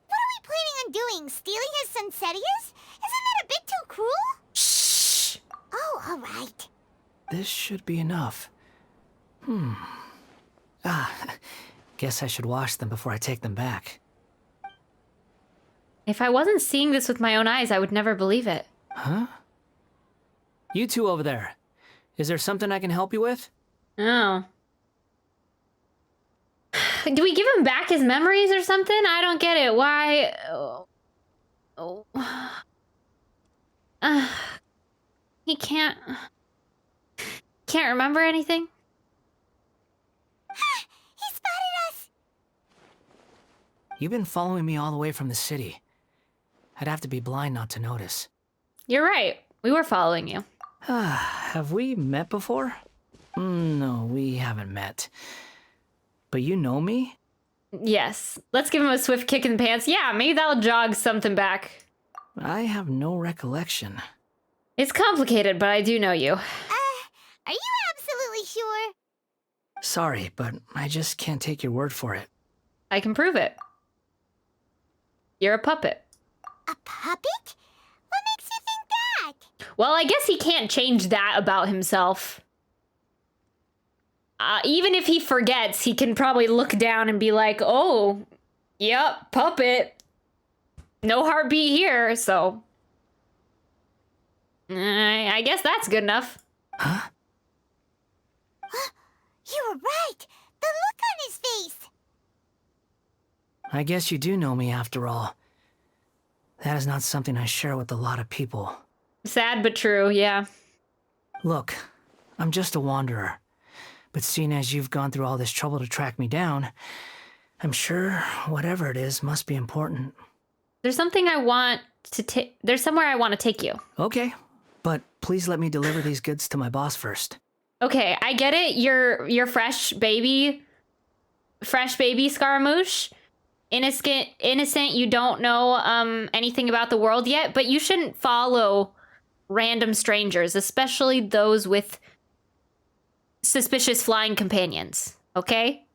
what are we planning on doing? Stealing his Sunsetias? Isn't that a bit too cruel? Shh! Oh, all right. This should be enough. Guess I should wash them before I take them back. If I wasn't seeing this with my own eyes, I would never believe it. Huh? You two over there. Is there something I can help you with? Oh. Do we give him back his memories or something? I don't get it. Why? Oh. He can't remember anything? He spotted us! You've been following me all the way from the city. I'd have to be blind not to notice. You're right. We were following you. Have we met before? No, we haven't met. But you know me? Yes. Let's give him a swift kick in the pants. Yeah, maybe that'll jog something back. I have no recollection. It's complicated, but I do know you. Are you absolutely sure? Sorry, but I just can't take your word for it. I can prove it. You're a puppet. A puppet? What makes you think that? Well, I guess he can't change that about himself. Even if he forgets, he can probably look down and be like, oh, yep, puppet. No heartbeat here, so... I guess that's good enough. Huh? You were right! The look on his face! I guess you do know me after all. That is not something I share with a lot of people. Sad but true, yeah. Look, I'm just a wanderer. But seeing as you've gone through all this trouble to track me down, I'm sure whatever it is must be important. There's something I want to take. There's somewhere I want to take you. Okay, but please let me deliver these goods to my boss first. Okay, I get it. You're fresh baby Scaramouche. Innocent, you don't know anything about the world yet, but you shouldn't follow random strangers, especially those with suspicious flying companions, okay?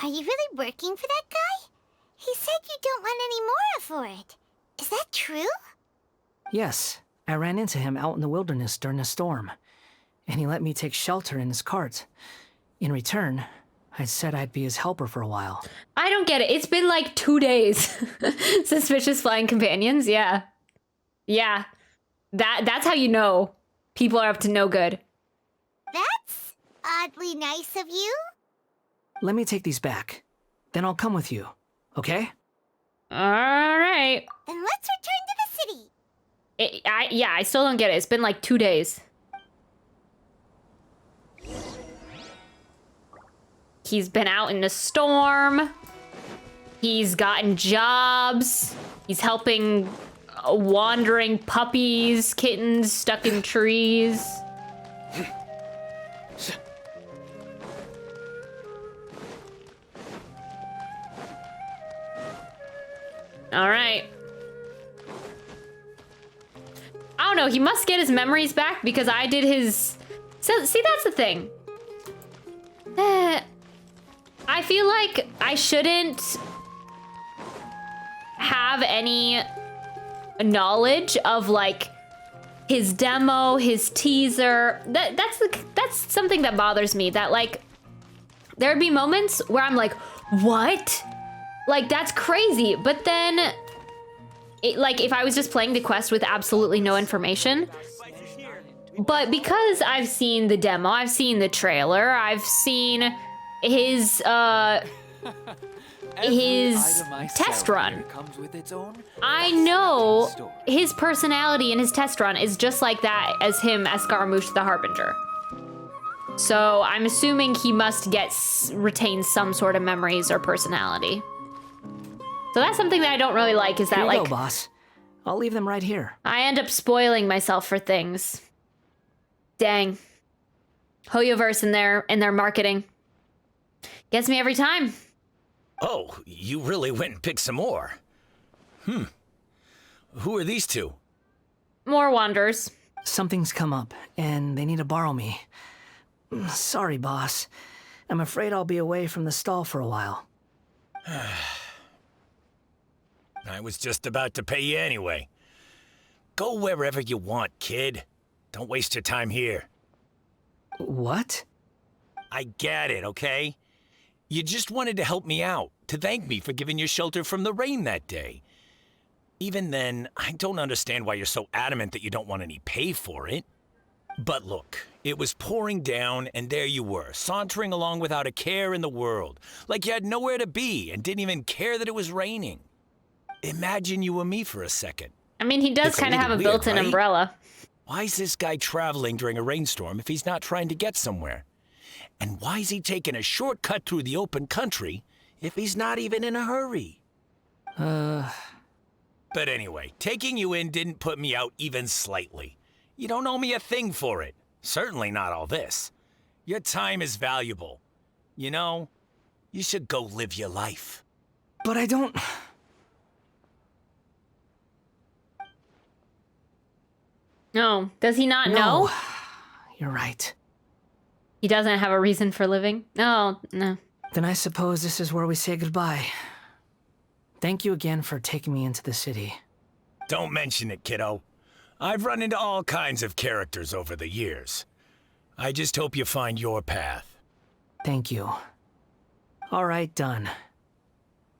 Are you really working for that guy? He said you don't want any more for it. Is that true? Yes, I ran into him out in the wilderness during a storm, and he let me take shelter in his cart. In return, I said I'd be his helper for a while. I don't get it. It's been like 2 days. Suspicious flying companions, yeah. Yeah. That's how you know people are up to no good. That's oddly nice of you. Let me take these back. Then I'll come with you, okay? Alright. Then let's return to the city. I still don't get it. It's been like 2 days. He's been out in a storm. He's gotten jobs. He's helping wandering puppies, kittens stuck in trees. All right. I don't know. He must get his memories back because I did his... So, see, that's the thing. I feel like I shouldn't have any knowledge of like his demo, his teaser. That's something that bothers me. That like there'd be moments where I'm like, what? Like that's crazy. But then, like if I was just playing the quest with absolutely no information. But because I've seen the demo, I've seen the trailer, I've seen his test run. I know his personality in his test run is just like that as him as Scaramouche the Harbinger. So I'm assuming he must retain some sort of memories or personality. So that's something that I don't really like is that Here you like go, boss. I'll leave them right here. I end up spoiling myself for things. Dang. Hoyoverse in their marketing. Gets me every time. Oh, you really went and picked some more. Who are these two? More wanderers. Something's come up, and they need to borrow me. Sorry, boss. I'm afraid I'll be away from the stall for a while. I was just about to pay you anyway. Go wherever you want, kid. Don't waste your time here. What? I get it, okay? You just wanted to help me out, to thank me for giving you shelter from the rain that day. Even then, I don't understand why you're so adamant that you don't want any pay for it. But look, it was pouring down, and there you were, sauntering along without a care in the world, like you had nowhere to be and didn't even care that it was raining. Imagine you were me for a second. I mean, he does kind of have a weird, built-in right? umbrella. Why is this guy traveling during a rainstorm if he's not trying to get somewhere? And why is he taking a shortcut through the open country if he's not even in a hurry? But anyway, taking you in didn't put me out even slightly. You don't owe me a thing for it. Certainly not all this. Your time is valuable. You know, you should go live your life. But I don't... No. Does he not No. know? You're right. He doesn't have a reason for living? No. Then I suppose this is where we say goodbye. Thank you again for taking me into the city. Don't mention it, kiddo. I've run into all kinds of characters over the years. I just hope you find your path. Thank you. All right, done.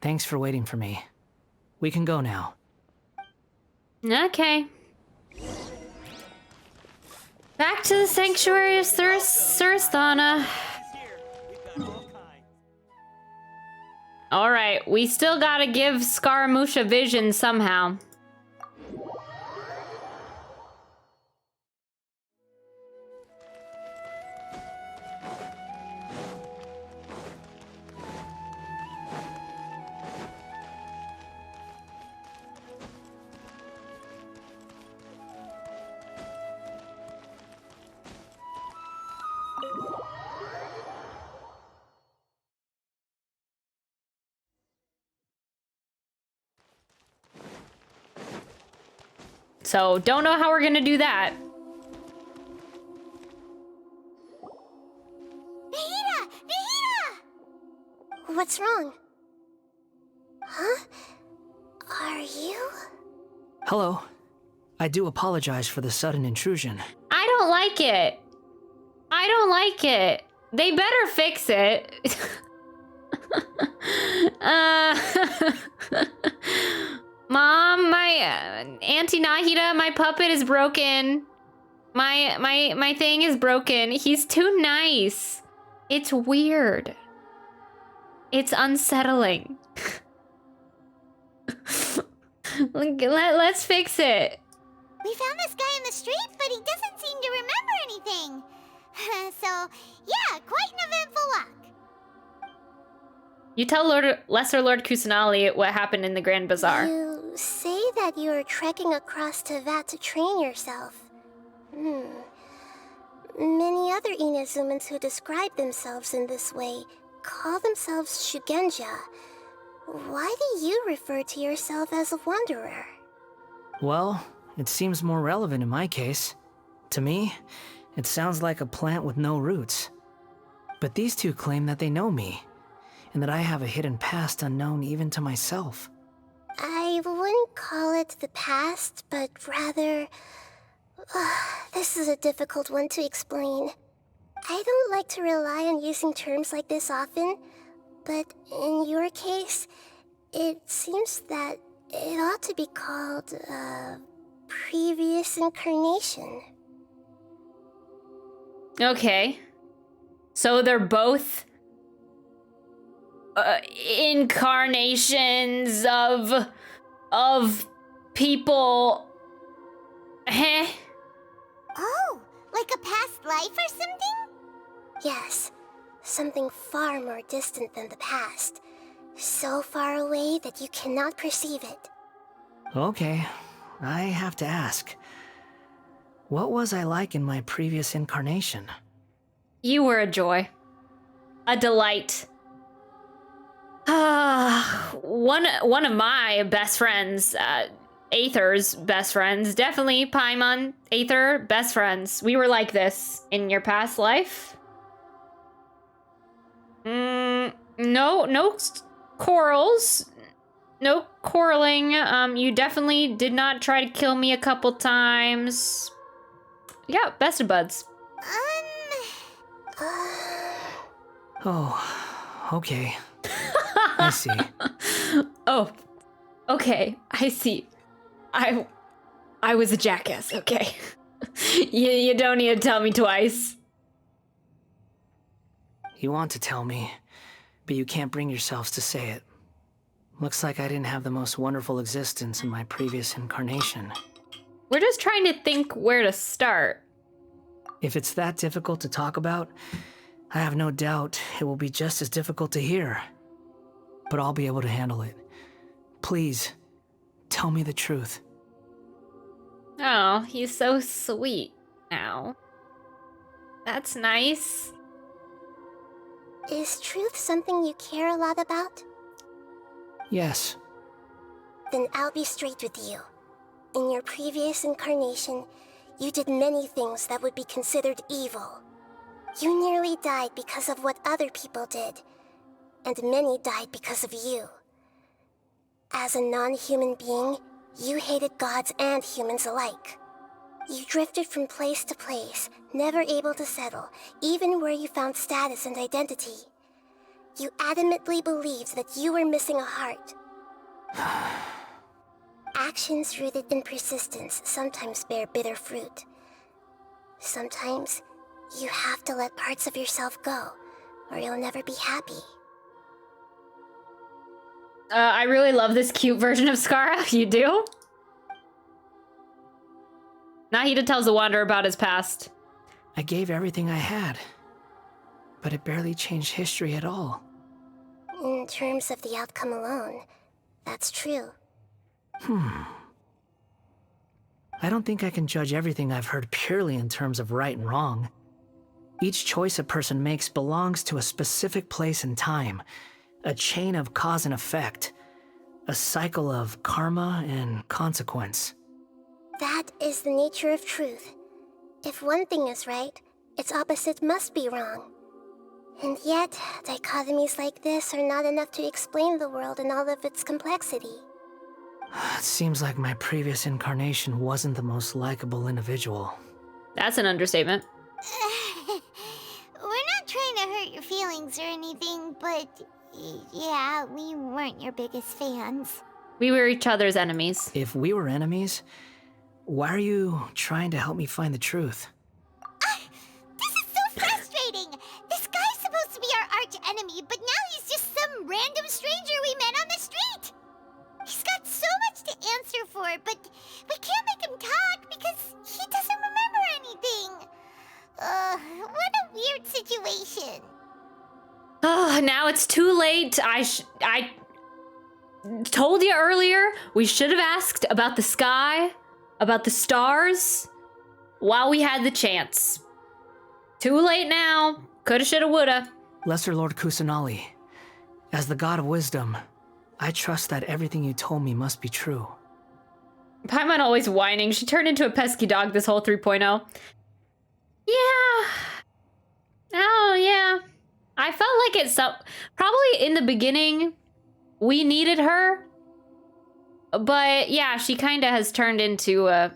Thanks for waiting for me. We can go now. Okay. Back to the sanctuary of Surasthana. Alright, we still gotta give Scaramouche a vision somehow. So, don't know how we're gonna do that. Nahida! Nahida! What's wrong? Huh? Are you? Hello. I do apologize for the sudden intrusion. I don't like it. I don't like it. They better fix it. Mom, my Auntie Nahida, my puppet is broken. My thing is broken. He's too nice. It's weird. It's unsettling. Let's fix it. We found this guy in the street, but he doesn't seem to remember anything. So, yeah, quite an eventful walk. You tell Lesser Lord Kusanali what happened in the Grand Bazaar. You say that you are trekking across Teyvat to train yourself. Many other Inazumans who describe themselves in this way call themselves Shugenja. Why do you refer to yourself as a wanderer? Well, it seems more relevant in my case. To me, it sounds like a plant with no roots. But these two claim that they know me, and that I have a hidden past unknown even to myself. I wouldn't call it the past, but rather... this is a difficult one to explain. I don't like to rely on using terms like this often, but in your case, it seems that it ought to be called previous incarnation. Okay. So they're both incarnations of people. Heh? Oh, like a past life or something? Yes, something far more distant than the past. So far away that you cannot perceive it. Okay, I have to ask. What was I like in my previous incarnation? You were a joy. A delight. One of my best friends, Aether's best friends, definitely Paimon, Aether, best friends. We were like this in your past life. No quarrels. No quarreling. You definitely did not try to kill me a couple times. Yeah, best of buds. Oh, okay. I see. Oh, okay. I see. I was a jackass. Okay. You don't need to tell me twice. You want to tell me, but you can't bring yourselves to say it. Looks like I didn't have the most wonderful existence in my previous incarnation. We're just trying to think where to start. If it's that difficult to talk about, I have no doubt it will be just as difficult to hear. But I'll be able to handle it. Please, tell me the truth. Oh, he's so sweet now. That's nice. Is truth something you care a lot about? Yes. Then I'll be straight with you. In your previous incarnation, you did many things that would be considered evil. You nearly died because of what other people did, and many died because of you. As a non-human being, you hated gods and humans alike. You drifted from place to place, never able to settle, even where you found status and identity. You adamantly believed that you were missing a heart. Actions rooted in persistence sometimes bear bitter fruit. Sometimes, you have to let parts of yourself go, or you'll never be happy. I really love this cute version of Scara. You do? Nahida tells the Wanderer about his past. I gave everything I had, but it barely changed history at all. In terms of the outcome alone, that's true. I don't think I can judge everything I've heard purely in terms of right and wrong. Each choice a person makes belongs to a specific place and time, a chain of cause and effect, a cycle of karma and consequence. That is the nature of truth. If one thing is right, its opposite must be wrong. And yet, dichotomies like this are not enough to explain the world in all of its complexity. It seems like my previous incarnation wasn't the most likable individual. That's an understatement. We're not trying to hurt your feelings or anything, but yeah, we weren't your biggest fans. We were each other's enemies. If we were enemies, why are you trying to help me find the truth? This is so frustrating! This guy's supposed to be our arch enemy, but now he's just some random stranger we met on the street! He's got so much to answer for, but we can't make him talk because he doesn't remember anything. What a weird situation. Oh, now it's too late. I told you earlier, we should have asked about the sky, about the stars, while we had the chance. Too late now. Coulda, shoulda, woulda. Lesser Lord Kusanali, as the god of wisdom, I trust that everything you told me must be true. Paimon always whining. She turned into a pesky dog this whole 3.0. Yeah. Oh, yeah. I felt like it's probably in the beginning we needed her. But yeah, she kind of has turned into a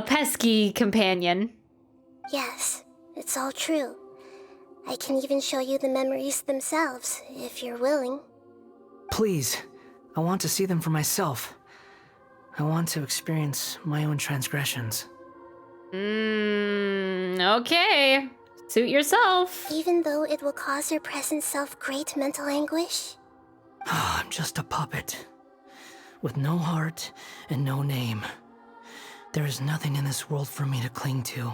pesky companion. Yes, it's all true. I can even show you the memories themselves, if you're willing. Please, I want to see them for myself. I want to experience my own transgressions. Okay. Suit yourself. Even though it will cause your present self great mental anguish? I'm just a puppet, with no heart and no name. There is nothing in this world for me to cling to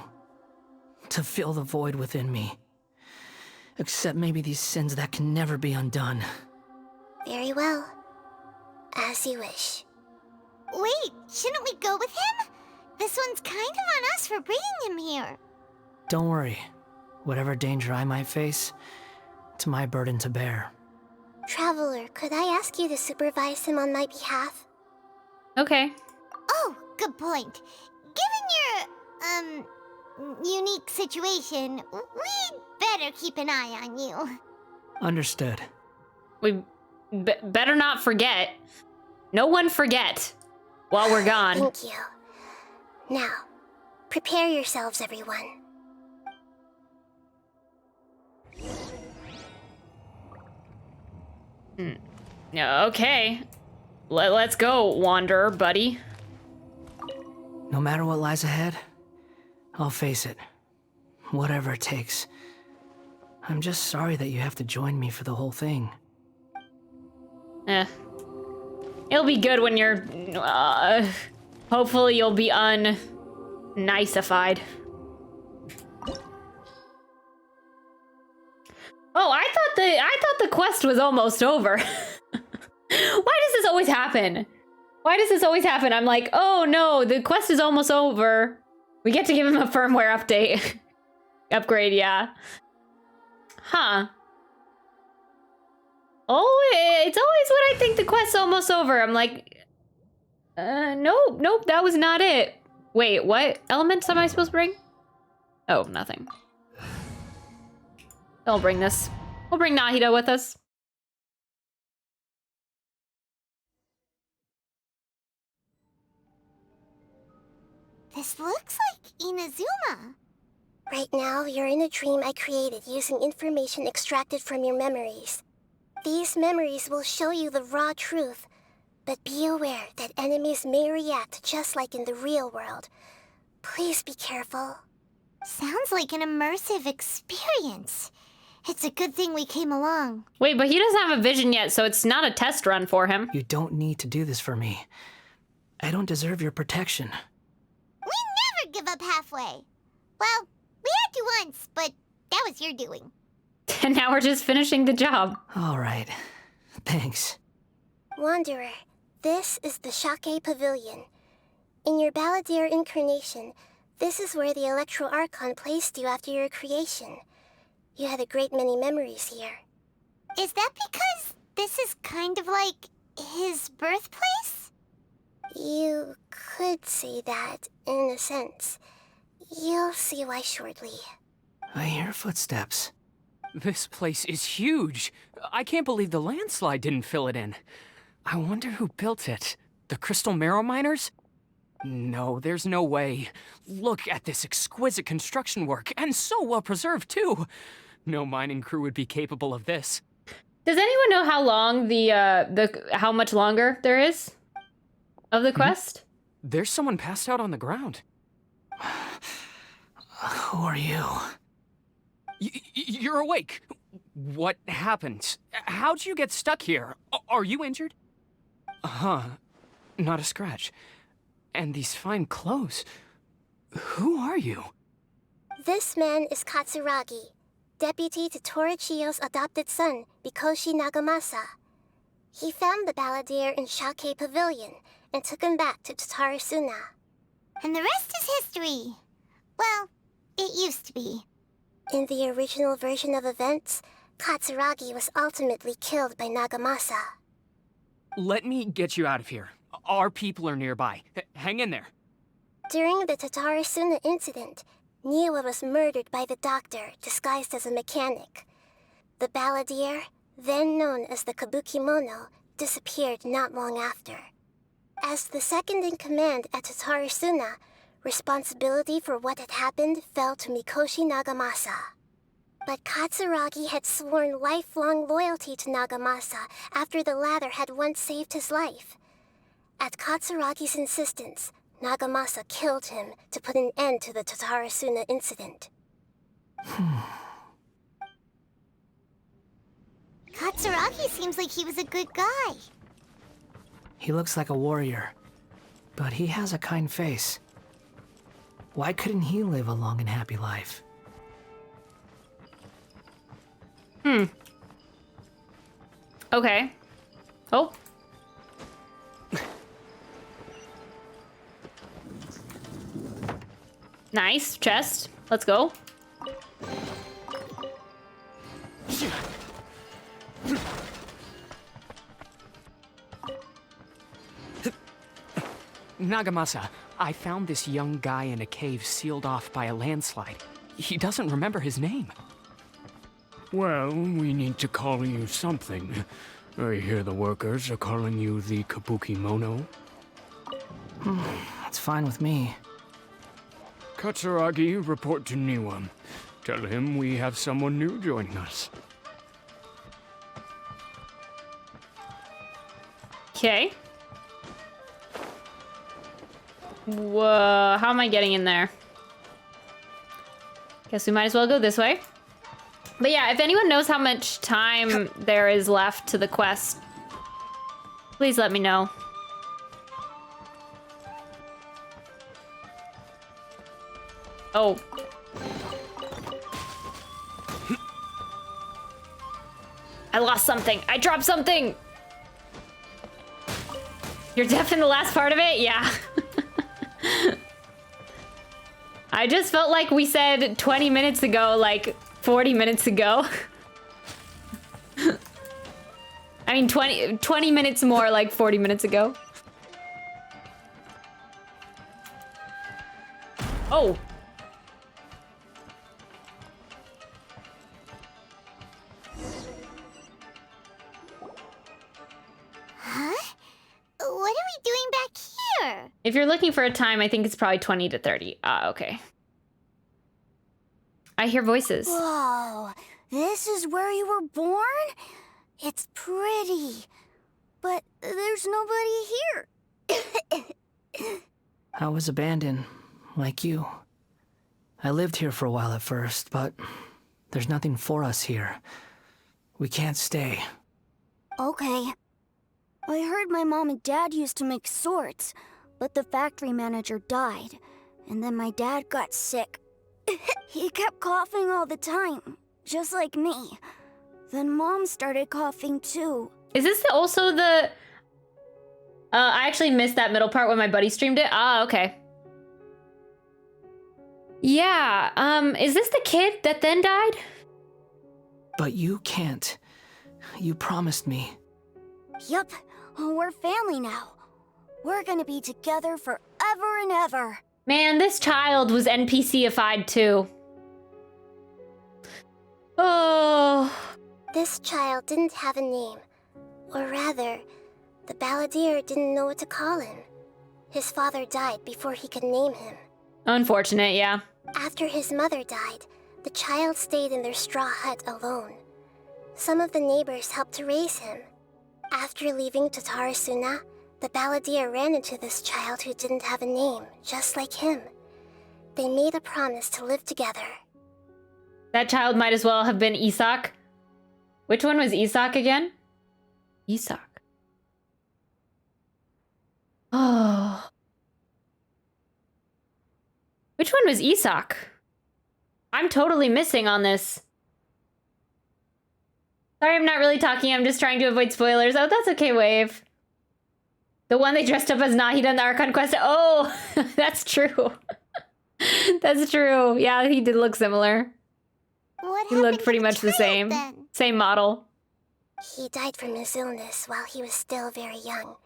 fill the void within me. Except maybe these sins that can never be undone. Very well. As you wish. Wait, shouldn't we go with him? This one's kind of on us for bringing him here. Don't worry. Whatever danger I might face, it's my burden to bear. Traveler, could I ask you to supervise him on my behalf? Okay. Oh, good point. Given your, unique situation, we'd better keep an eye on you. Understood. We better not forget. No one forget while we're gone. Thank you. Now, prepare yourselves, everyone. Okay. Let's go, Wanderer, buddy. No matter what lies ahead, I'll face it. Whatever it takes. I'm just sorry that you have to join me for the whole thing. It'll be good when you're, hopefully you'll be un-niceified. Oh, I thought the quest was almost over. Why does this always happen? Why does this always happen? I'm like, oh no, the quest is almost over. We get to give him a firmware update. Upgrade, yeah. Huh. Oh, it's always when I think the quest's almost over. I'm like, nope, that was not it. Wait, what elements am I supposed to bring? Oh, nothing. Don't bring this. We'll bring Nahida with us. This looks like Inazuma. Right now, you're in a dream I created using information extracted from your memories. These memories will show you the raw truth, but be aware that enemies may react just like in the real world, Please be careful. Sounds like an immersive experience. It's a good thing we came along. Wait, but he doesn't have a vision yet, so it's not a test run for him. You don't need to do this for me. I don't deserve your protection. We never give up halfway. Well, we had to once, but that was your doing. And now we're just finishing the job. All right. Thanks. Wanderer, this is the Shake Pavilion. In your Balladeer incarnation, this is where the Electro Archon placed you after your creation. You had a great many memories here. Is that because this is kind of like his birthplace? You could say that, in a sense. You'll see why shortly. I hear footsteps. This place is huge. I can't believe the landslide didn't fill it in. I wonder who built it. The Crystal Marrow Miners? No, there's no way. Look at this exquisite construction work, and so well preserved too. No mining crew would be capable of this. Does anyone know how long how much longer there is of the quest? There's someone passed out on the ground. Who are you? You're awake. What happened? How'd you get stuck here? Are you injured? Huh. Not a scratch. And these fine clothes. Who are you? This man is Katsuragi, deputy to Torichiyo's adopted son, Mikoshi Nagamasa. He found the Balladeer in Shake Pavilion and took him back to Tatarasuna. And the rest is history. Well, it used to be. In the original version of events, Katsuragi was ultimately killed by Nagamasa. Let me get you out of here. Our people are nearby. Hang in there. During the Tatarasuna incident, Niwa was murdered by the doctor disguised as a mechanic. The Balladeer, then known as the Kabukimono, disappeared not long after. As the second in command at Tatarasuna, responsibility for what had happened fell to Mikoshi Nagamasa. But Katsuragi had sworn lifelong loyalty to Nagamasa after the latter had once saved his life. At Katsuragi's insistence, Nagamasa killed him to put an end to the Tatarasuna incident. Katsuragi seems like he was a good guy. He looks like a warrior, but he has a kind face. Why couldn't he live a long and happy life? Okay. Oh. Nice. Chest. Let's go. Nagamasa, I found this young guy in a cave sealed off by a landslide. He doesn't remember his name. Well, we need to call you something. I hear the workers are calling you the Kabukimono. That's fine with me. Katsuragi, report to Niwa. Tell him we have someone new joining us. Okay. Whoa, how am I getting in there? Guess we might as well go this way. But yeah, if anyone knows how much time there is left to the quest, please let me know. Oh. I lost something. I dropped something. You're deaf in the last part of it? Yeah. I just felt like we said 20 minutes ago, like 40 minutes ago. I mean, 20 minutes more, like 40 minutes ago. Oh. Huh? What are we doing back here? If you're looking for a time, I think it's probably 20 to 30. Ah, okay. I hear voices. Whoa, this is where you were born? It's pretty, but there's nobody here. I was abandoned like you. I lived here for a while at first, but there's nothing for us here. We can't stay. Okay. I heard my mom and dad used to make swords, but the factory manager died, and then my dad got sick. He kept coughing all the time, just like me. Then Mom started coughing too. Is this also the... I actually missed that middle part when my buddy streamed it. Ah, okay. Yeah, is this the kid that then died? But you can't. You promised me. Yup, we're family now. We're gonna be together forever and ever. Man, this child was NPC-ified too. Oh. This child didn't have a name. Or rather, the balladeer didn't know what to call him. His father died before he could name him. Unfortunate, yeah. After his mother died, the child stayed in their straw hut alone. Some of the neighbors helped to raise him. After leaving Tatarasuna, the balladeer ran into this child who didn't have a name, just like him. They made a promise to live together. That child might as well have been Isak. Which one was Isak again? Isak. Oh. Which one was Isak? I'm totally missing on this. Sorry, I'm not really talking. I'm just trying to avoid spoilers. Oh, that's okay, Wave. The one they dressed up as Nahida in the Archon quest. Oh, that's true. That's true. Yeah, he did look similar. He looked pretty much the same. Same model. He died from his illness while he was still very young.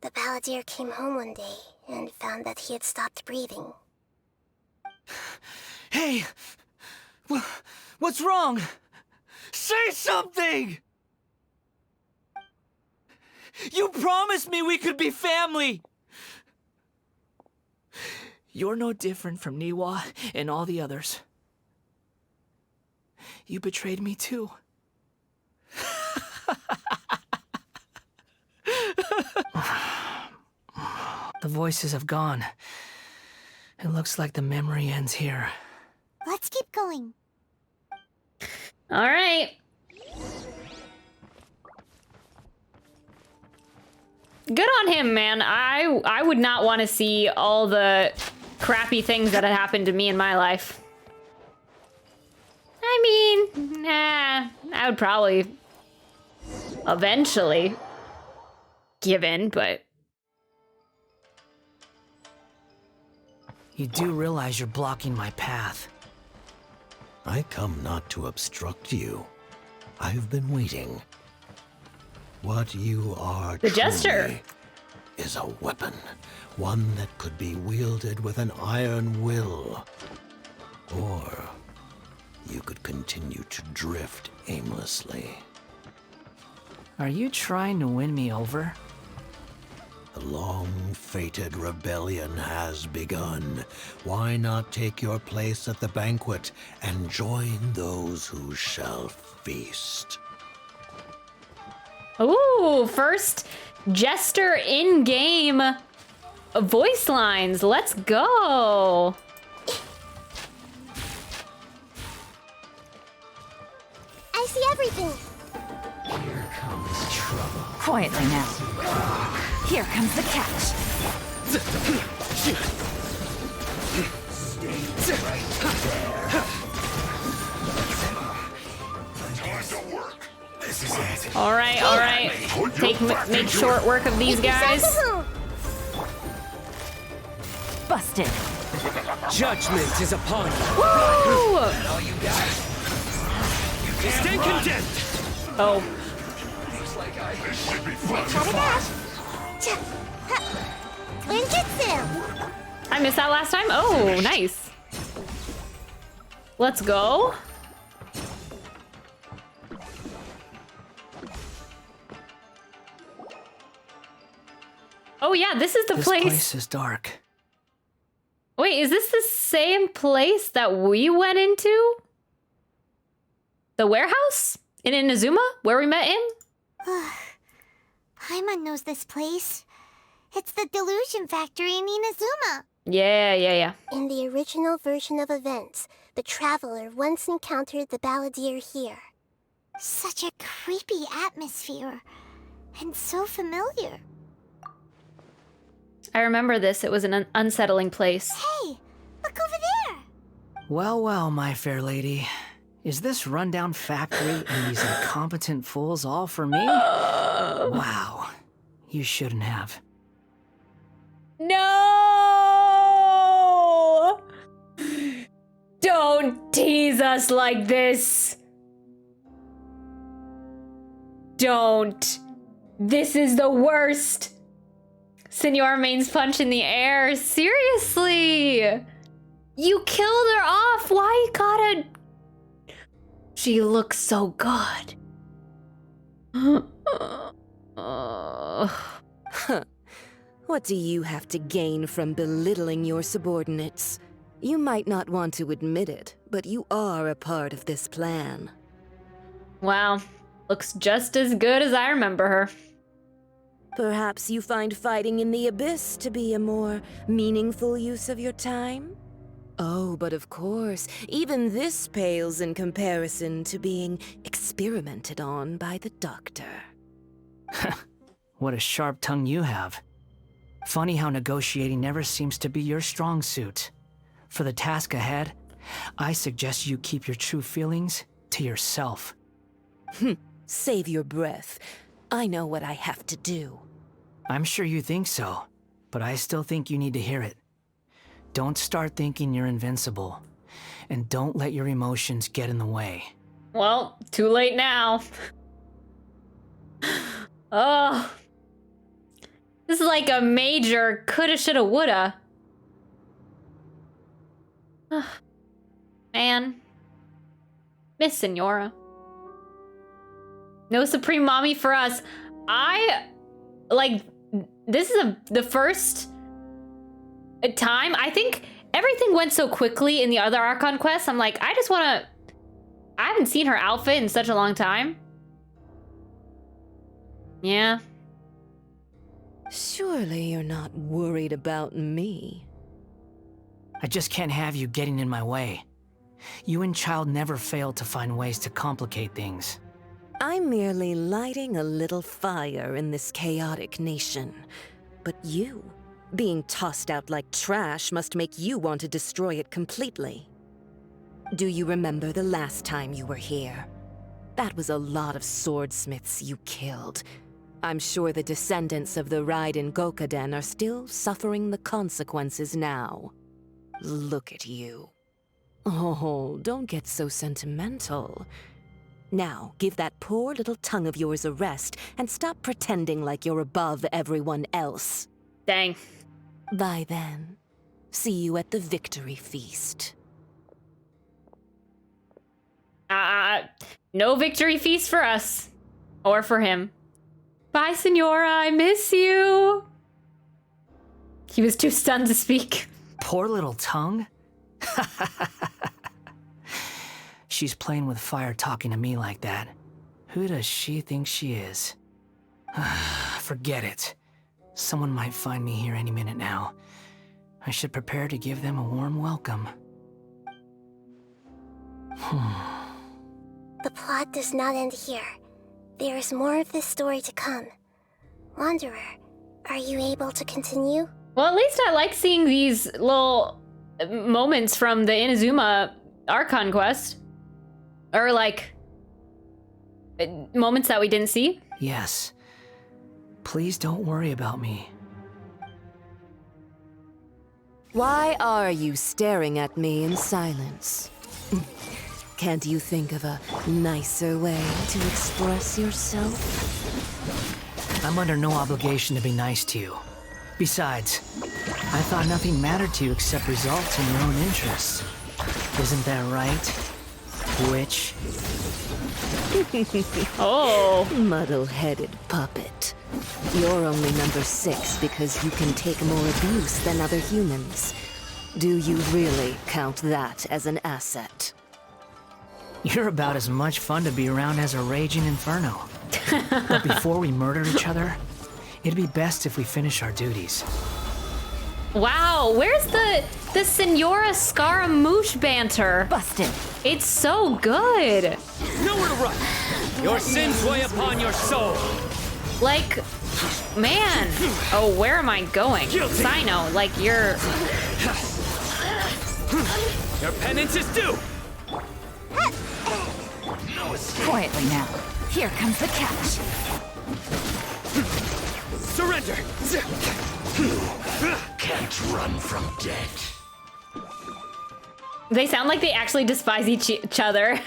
The balladeer came home one day and found that he had stopped breathing. Hey! What's wrong? Say something! You promised me we could be family! You're no different from Niwa and all the others. You betrayed me too. The voices have gone. It looks like the memory ends here. Let's keep going. All right. Good on him, man. I would not want to see all the crappy things that had happened to me in my life. I mean, nah, I would probably eventually give in, but... You do realize you're blocking my path. I come not to obstruct you. I've been waiting. What you are the Jester is a weapon, one that could be wielded with an iron will. Or you could continue to drift aimlessly. Are you trying to win me over? The long-fated rebellion has begun. Why not take your place at the banquet and join those who shall feast? Ooh, first Jester in-game voice lines. Let's go. I see everything. Here comes trouble. Quietly now. Here comes the catch. All right. Make short work of these guys. Busted. Judgment is upon you. Woo! All you guys. Stand condemned. Oh. I missed that last time? Oh, nice. Let's go. Oh yeah, this is the place. This place is dark. Wait, is this the same place that we went into? The warehouse in Inazuma, where we met him? Paimon knows this place. It's the delusion factory in Inazuma. Yeah. In the original version of events, the Traveler once encountered the Balladeer here. Such a creepy atmosphere. And so familiar. I remember this. It was an unsettling place. Hey, look over there. Well, my fair lady. Is this rundown factory and these incompetent fools all for me? Wow. You shouldn't have. No! Don't tease us like this. Don't. This is the worst. Senor Main's punch in the air. Seriously. You killed her off. Why you gotta... She looks so good. What do you have to gain from belittling your subordinates? You might not want to admit it, but you are a part of this plan. Wow. Looks just as good as I remember her. Perhaps you find fighting in the Abyss to be a more meaningful use of your time? Oh, but of course, even this pales in comparison to being experimented on by the Doctor. What a sharp tongue you have. Funny how negotiating never seems to be your strong suit. For the task ahead, I suggest you keep your true feelings to yourself. Save your breath. I know what I have to do. I'm sure you think so, but I still think you need to hear it. Don't start thinking you're invincible, and don't let your emotions get in the way. Well, too late now. Oh. This is like a major coulda, shoulda, woulda. Man. Miss Senora. No Supreme Mommy for us. This is the first time. I think everything went so quickly in the other Archon quests. I'm like, I haven't seen her outfit in such a long time. Yeah. Surely you're not worried about me. I just can't have you getting in my way. You and Child never fail to find ways to complicate things. I'm merely lighting a little fire in this chaotic nation. But you, being tossed out like trash, must make you want to destroy it completely. Do you remember the last time you were here? That was a lot of swordsmiths you killed. I'm sure the descendants of the Raiden Gokaden are still suffering the consequences now. Look at you. Oh, don't get so sentimental. Now, give that poor little tongue of yours a rest and stop pretending like you're above everyone else. Dang. Bye then. See you at the victory feast. No victory feast for us. Or for him. Bye, Senora. I miss you. He was too stunned to speak. Poor little tongue? She's playing with fire talking to me like that. Who does she think she is? Forget it. Someone might find me here any minute now. I should prepare to give them a warm welcome. The plot does not end here. There is more of this story to come. Wanderer, are you able to continue? Well, at least I like seeing these little moments from the Inazuma Archon quest. Or, like, moments that we didn't see. Yes. Please don't worry about me. Why are you staring at me in silence? Can't you think of a nicer way to express yourself? I'm under no obligation to be nice to you. Besides, I thought nothing mattered to you except results in your own interests. Isn't that right, witch? Oh. Muddle-headed puppet. You're only number 6 because you can take more abuse than other humans. Do you really count that as an asset? You're about as much fun to be around as a raging inferno. But before we murder each other, it'd be best if we finish our duties. Wow, where's the Senora Scaramouche banter? Busted. It's so good. Nowhere to run. Your sins weigh upon your soul. Like, man. Oh, where am I going? Guilty. Sino, like you're... Your penance is due. Quietly now. Here comes the catch. Surrender. Can't run from death. They sound like they actually despise each other.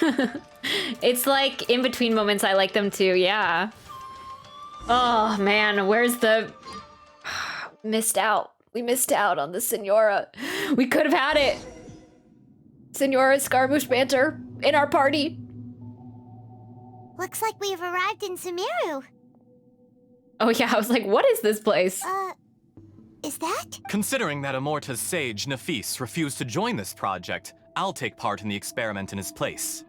It's like in between moments I like them too, yeah. Oh man, where's the... Missed out. We missed out on the Senora. We could have had it. Senora Scaramouche banter in our party. Looks like we have arrived in Sumeru. Oh yeah, I was like, what is this place? Is that? Considering that Amorta's sage, Nafis, refused to join this project, I'll take part in the experiment in his place.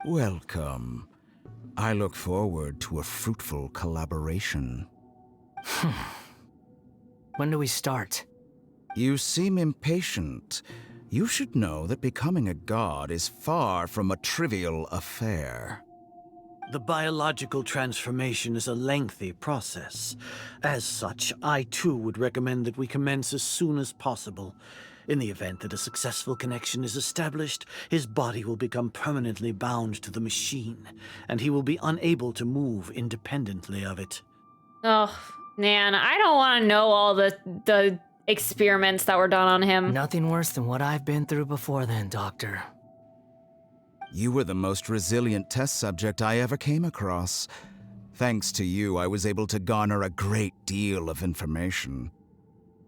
Welcome. I look forward to a fruitful collaboration. When do we start? You seem impatient. You should know that becoming a god is far from a trivial affair. The biological transformation is a lengthy process. As such, I too would recommend that we commence as soon as possible. In the event that a successful connection is established, his body will become permanently bound to the machine, and he will be unable to move independently of it. Oh, man, I don't want to know all the experiments that were done on him. Nothing worse than what I've been through before then, Doctor. You were the most resilient test subject I ever came across. Thanks to you, I was able to garner a great deal of information.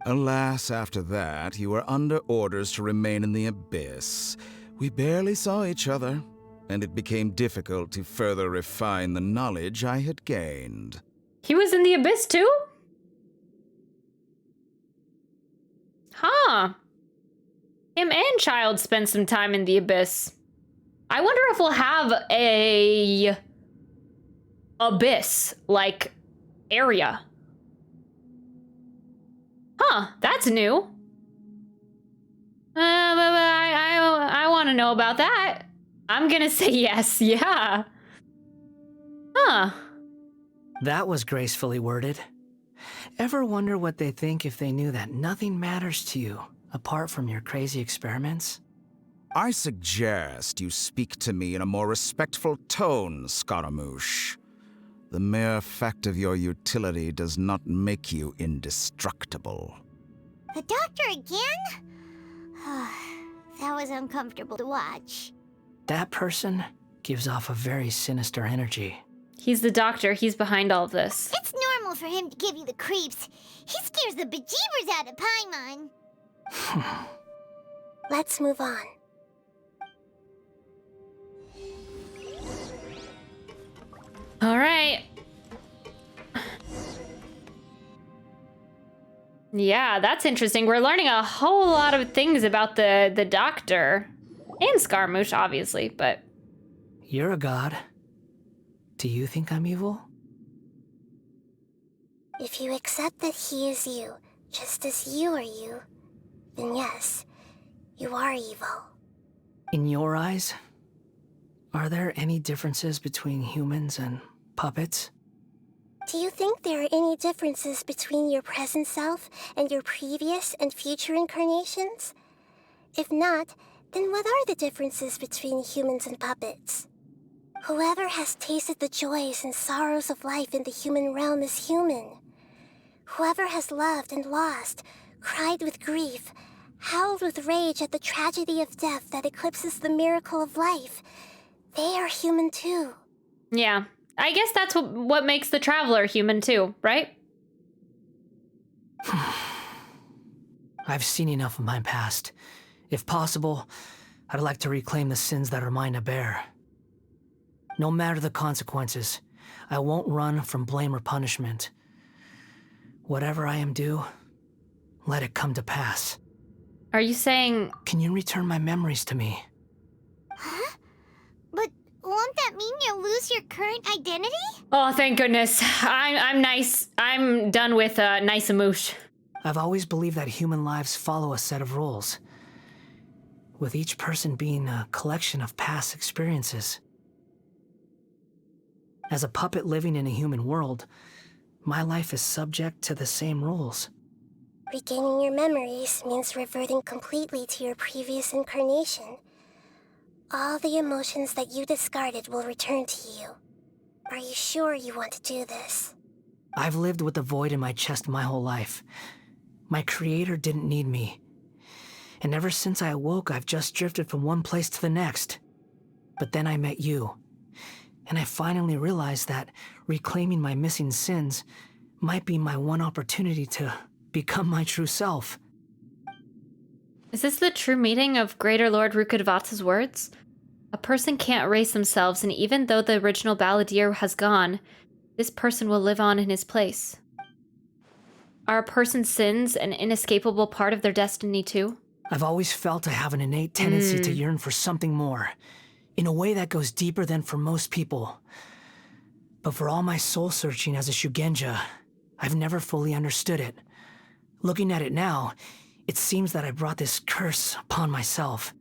Alas, after that, you were under orders to remain in the Abyss. We barely saw each other, and it became difficult to further refine the knowledge I had gained. He was in the Abyss too? Huh. Him and Child spent some time in the Abyss. I wonder if we'll have a Abyss, like, area. Huh, that's new. I want to know about that. I'm gonna say yes, yeah. Huh. That was gracefully worded. Ever wonder what they think if they knew that nothing matters to you apart from your crazy experiments? I suggest you speak to me in a more respectful tone, Scaramouche. The mere fact of your utility does not make you indestructible. The doctor again? That was uncomfortable to watch. That person gives off a very sinister energy. He's the doctor. He's behind all of this. It's normal for him to give you the creeps. He scares the bejeebers out of Paimon. Let's move on. All right. Yeah, that's interesting. We're learning a whole lot of things about the doctor and Scaramouche, obviously, but... You're a god. Do you think I'm evil? If you accept that he is you, just as you are you, then yes, you are evil. In your eyes, are there any differences between humans and puppets? Do you think there are any differences between your present self and your previous and future incarnations? If not, then what are the differences between humans and puppets? Whoever has tasted the joys and sorrows of life in the human realm is human. Whoever has loved and lost, cried with grief, howled with rage at the tragedy of death that eclipses the miracle of life, they are human too. Yeah, I guess that's what makes the Traveler human too, right? I've seen enough of my past. If possible, I'd like to reclaim the sins that are mine to bear. No matter the consequences, I won't run from blame or punishment. Whatever I am due, let it come to pass. Are you saying... Can you return my memories to me? Huh? But won't that mean you'll lose your current identity? Oh, thank goodness. I'm nice. I'm done with Nice-a-moosh. I've always believed that human lives follow a set of rules, with each person being a collection of past experiences. As a puppet living in a human world, my life is subject to the same rules. Regaining your memories means reverting completely to your previous incarnation. All the emotions that you discarded will return to you. Are you sure you want to do this? I've lived with the void in my chest my whole life. My creator didn't need me. And ever since I awoke, I've just drifted from one place to the next. But then I met you. And I finally realized that reclaiming my missing sins might be my one opportunity to become my true self. Is this the true meaning of Greater Lord Rukkhadevata's words? A person can't erase themselves, and even though the original balladeer has gone, this person will live on in his place. Are a person's sins an inescapable part of their destiny too? I've always felt I have an innate tendency to yearn for something more, in a way that goes deeper than for most people. But for all my soul-searching as a Shugenja, I've never fully understood it. Looking at it now, it seems that I brought this curse upon myself.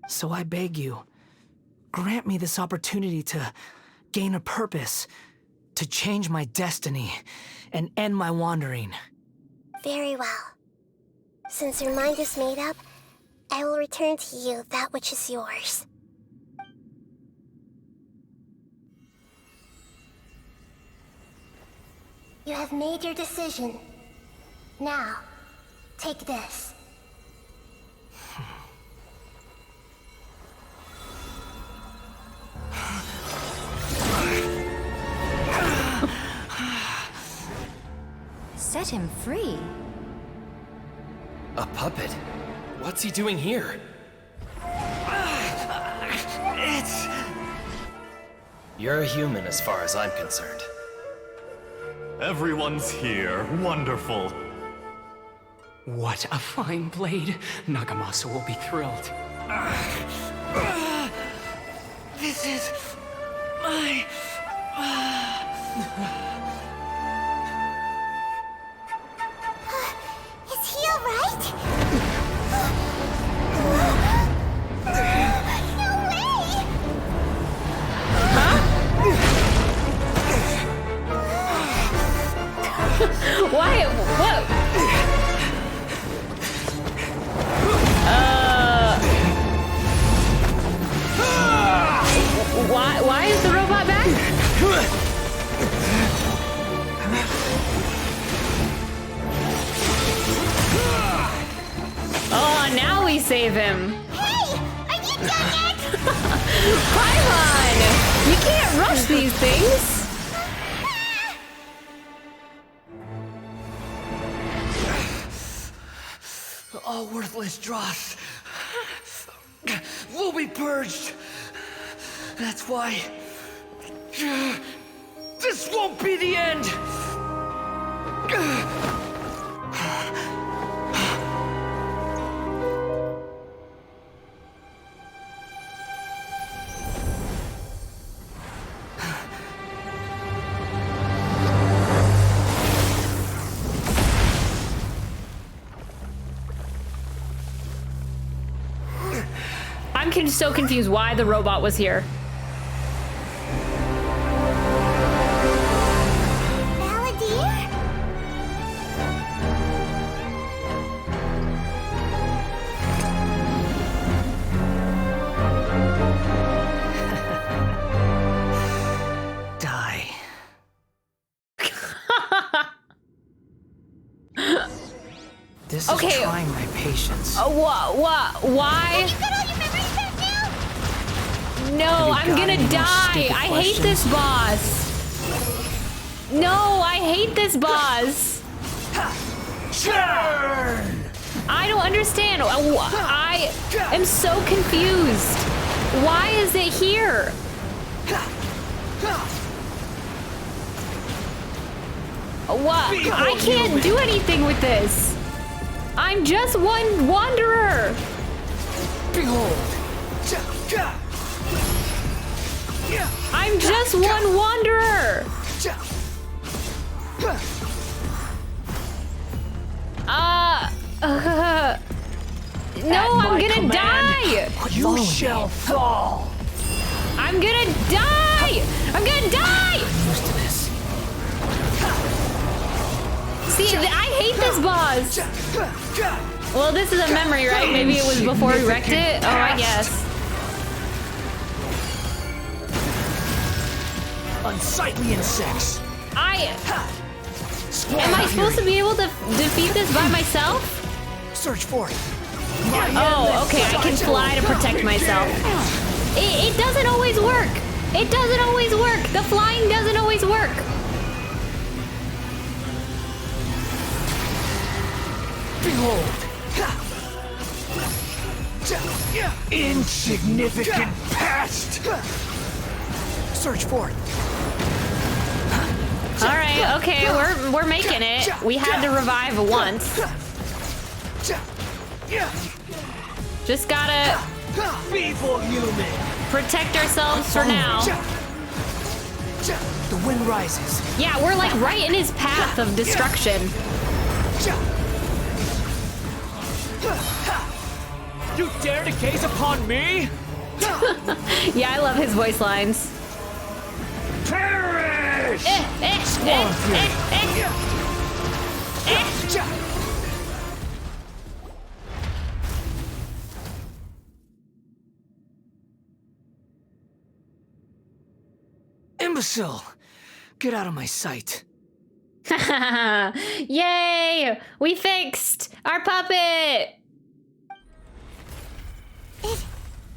So I beg you, grant me this opportunity to gain a purpose, to change my destiny, and end my wandering. Very well. Since your mind is made up, I will return to you that which is yours. You have made your decision. Now, take this. Set him free. A puppet? What's he doing here? You're a human as far as I'm concerned. Everyone's here. Wonderful. What a fine blade. Nagamasa will be thrilled. This is my... Is he alright? No way! Why? What? Why is the robot back? Oh, now we save him. Hey! Are you done yet? Paimon! You can't rush these things. All worthless dross will be purged. That's why this won't be the end. I'm so confused why the robot was here. Balladeer? Die. This is trying my patience. Why? No, I'm gonna die. I hate this boss. No, I hate this boss. I don't understand. I am so confused. Why is it here? What? I can't do anything with this. I'm just one wanderer. Behold. I'm just one wanderer. No, I'm gonna die! You shall fall! I'm gonna die! I'm gonna die! I'm used to this. See, I hate this boss! Well, this is a memory, right? Maybe it was before we wrecked it? Oh, I guess. Unsightly insects! Am I supposed to be able to defeat this by myself? Search for it. Oh, okay, I can fly to protect myself. It doesn't always work! It doesn't always work! The flying doesn't always work! Behold! Insignificant past! Search for it. Alright, okay, we're making it. We had to revive once. Just gotta protect ourselves for now. The wind rises. Yeah, we're like right in his path of destruction. You dare to gaze upon me? Yeah, I love his voice lines. Perish! Imbecile! Get out of my sight. Yay! We fixed our puppet!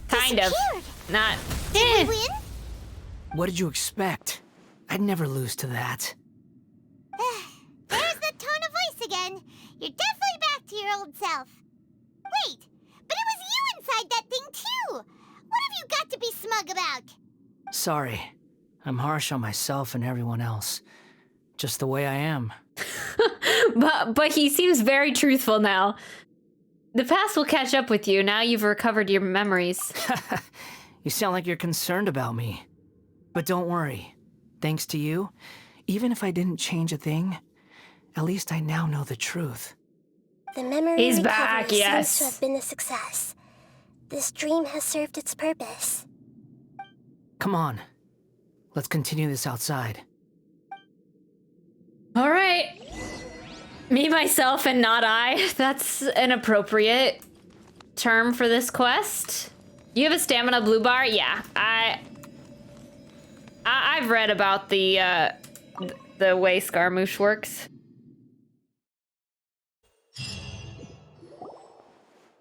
Kind of. Not. Did we win? What did you expect? I'd never lose to that. There's the tone of voice again. You're definitely back to your old self. Wait, but it was you inside that thing too. What have you got to be smug about? Sorry. I'm harsh on myself and everyone else. Just the way I am. But he seems very truthful now. The past will catch up with you now you've recovered your memories. You sound like you're concerned about me. But don't worry. Thanks to you, even if I didn't change a thing, at least I now know the truth. The memory He's recovery back, yes. seems to have been a success. This dream has served its purpose. Come on. Let's continue this outside. All right. Me, myself, and not I. That's an appropriate term for this quest. You have a stamina blue bar? Yeah, I've read about the way Scaramouche works.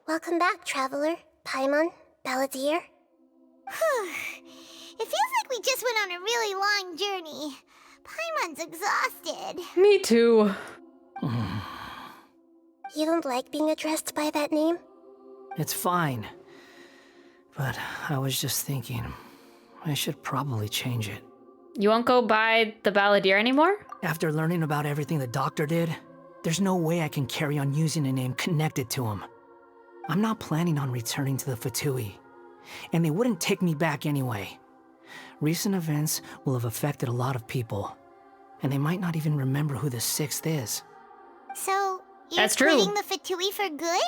Welcome back, traveler. Paimon, Balladeer. It feels like we just went on a really long journey. Paimon's exhausted. Me too. You don't like being addressed by that name? It's fine. But I was just thinking, I should probably change it. You won't go by the Balladeer anymore? After learning about everything the doctor did, there's no way I can carry on using a name connected to him. I'm not planning on returning to the Fatui, and they wouldn't take me back anyway. Recent events will have affected a lot of people, and they might not even remember who the 6th is. So, you're That's true. quitting the Fatui for good?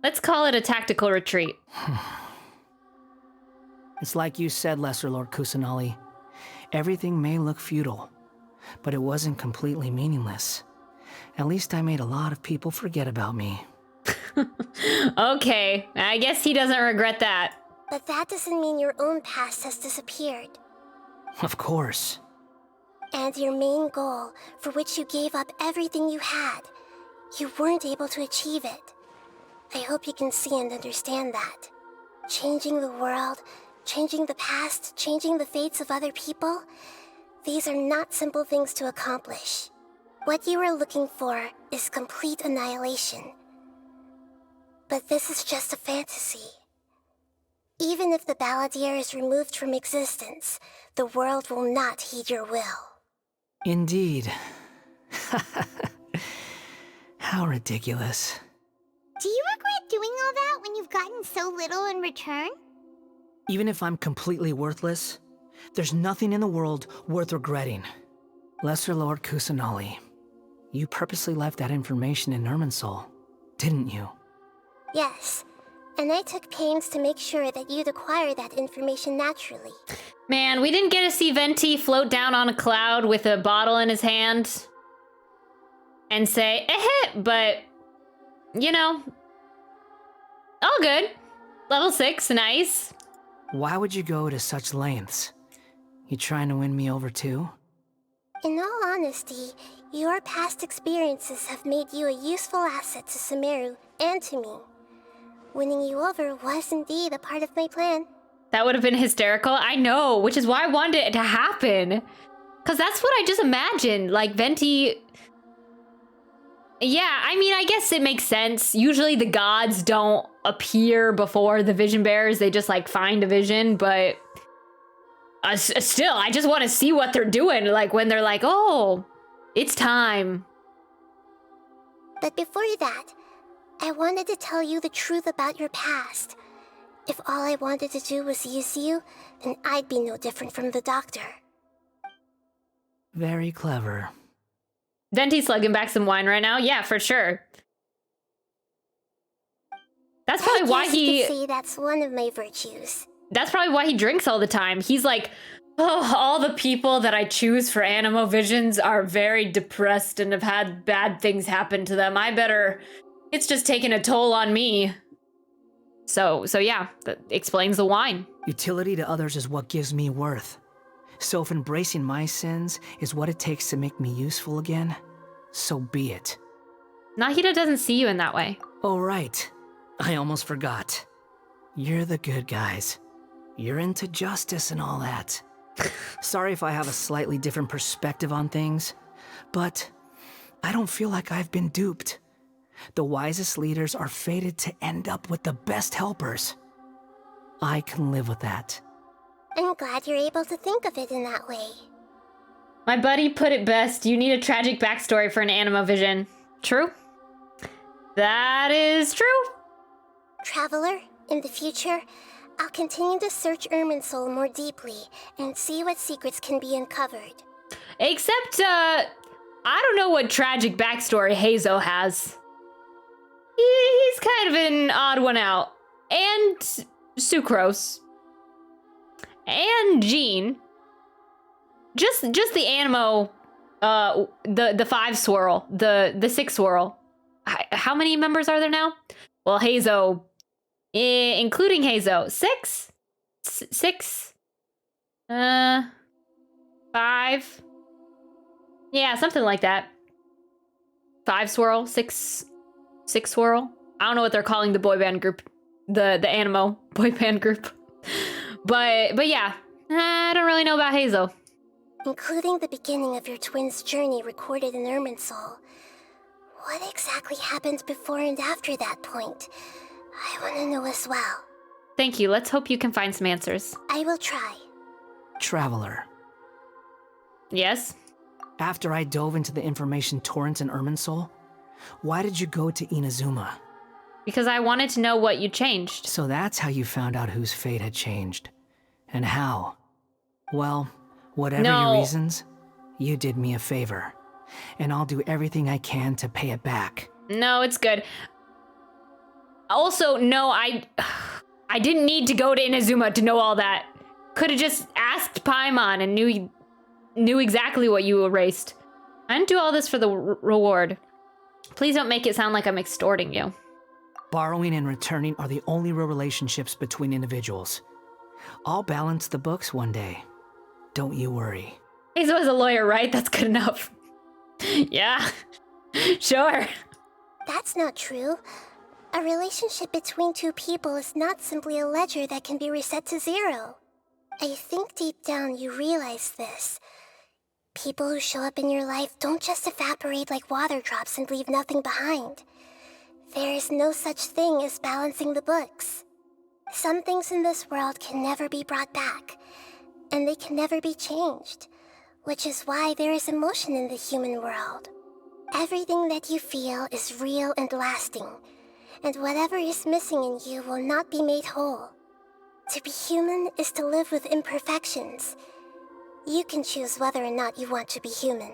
Let's call it a tactical retreat. It's like you said, Lesser Lord Kusanali. Everything may look futile, but it wasn't completely meaningless. At least I made a lot of people forget about me. Okay, I guess he doesn't regret that. But that doesn't mean your own past has disappeared. Of course. And your main goal, for which you gave up everything you had, you weren't able to achieve it. I hope you can see and understand that. Changing the world, changing the past, changing the fates of other people, these are not simple things to accomplish. What you are looking for is complete annihilation. But this is just a fantasy. Even if the Balladeer is removed from existence, the world will not heed your will. Indeed. How ridiculous. Do you regret doing all that when you've gotten so little in return? Even if I'm completely worthless, there's nothing in the world worth regretting. Lesser Lord Kusanali, You purposely left that information in Irminsul, didn't you? Yes, and I took pains to make sure that you'd acquire that information naturally. Man, we didn't get to see Venti float down on a cloud with a bottle in his hand and say, but, you know, all good. Level 6, nice. Why would you go to such lengths? You trying to win me over too? In all honesty, your past experiences have made you a useful asset to Sumeru and to me. Winning you over was indeed a part of my plan. That would have been hysterical. I know, which is why I wanted it to happen. Because that's what I just imagined. Like, Venti... Yeah, I mean, I guess it makes sense. Usually the gods don't appear before the vision bearers. They just, like, find a vision, but... still, I just want to see what they're doing. Like, when they're like, oh, it's time. But before that, I wanted to tell you the truth about your past. If all I wanted to do was use you, then I'd be no different from the doctor. Very clever. Venti's slugging back some wine right now. Yeah, for sure. That's probably why he... You could say that's one of my virtues. That's probably why he drinks all the time. He's like, oh, all the people that I choose for Animo Visions are very depressed and have had bad things happen to them. I better... It's just taking a toll on me. So yeah, that explains the wine. Utility to others is what gives me worth. So if embracing my sins is what it takes to make me useful again, so be it. Nahida doesn't see you in that way. Oh, right. I almost forgot. You're the good guys. You're into justice and all that. Sorry if I have a slightly different perspective on things, but I don't feel like I've been duped. The wisest leaders are fated to end up with the best helpers. I can live with that. I'm glad you're able to think of it in that way. My buddy put it best. You need a tragic backstory for an Animo Vision. True? That is true. Traveler, in the future, I'll continue to search Irminsul more deeply and see what secrets can be uncovered. Except, I don't know what tragic backstory Hazo has. He's kind of an odd one out. And Sucrose. And Jean. Just the Animo, the 5 swirl, the 6 swirl. How many members are there now? Well, Hazo, including Hazo, 6? 6? 5? Yeah, something like that. 5 swirl, 6 swirl. I don't know what they're calling the boy band group, the Animo boy band group. But yeah, I don't really know about Hazo. Including the beginning of your twins' journey recorded in Irminsul. What exactly happened before and after that point? I want to know as well. Thank you. Let's hope you can find some answers. I will try. Traveler. Yes? After I dove into the information torrents in Irminsul, why did you go to Inazuma? Because I wanted to know what you changed. So that's how you found out whose fate had changed. And how? Well, whatever your reasons, you did me a favor. And I'll do everything I can to pay it back. No, it's good. Also, no, I didn't need to go to Inazuma to know all that. Could have just asked Paimon and knew exactly what you erased. I didn't do all this for the reward. Please don't make it sound like I'm extorting you. Borrowing and returning are the only real relationships between individuals. I'll balance the books one day. Don't you worry. Hazo is a lawyer, right? That's good enough. Yeah, sure. That's not true. A relationship between two people is not simply a ledger that can be reset to 0. I think deep down you realize this. People who show up in your life don't just evaporate like water drops and leave nothing behind. There is no such thing as balancing the books. Some things in this world can never be brought back, and they can never be changed, which is why there is emotion in the human world. Everything that you feel is real and lasting, and whatever is missing in you will not be made whole. To be human is to live with imperfections. You can choose whether or not you want to be human.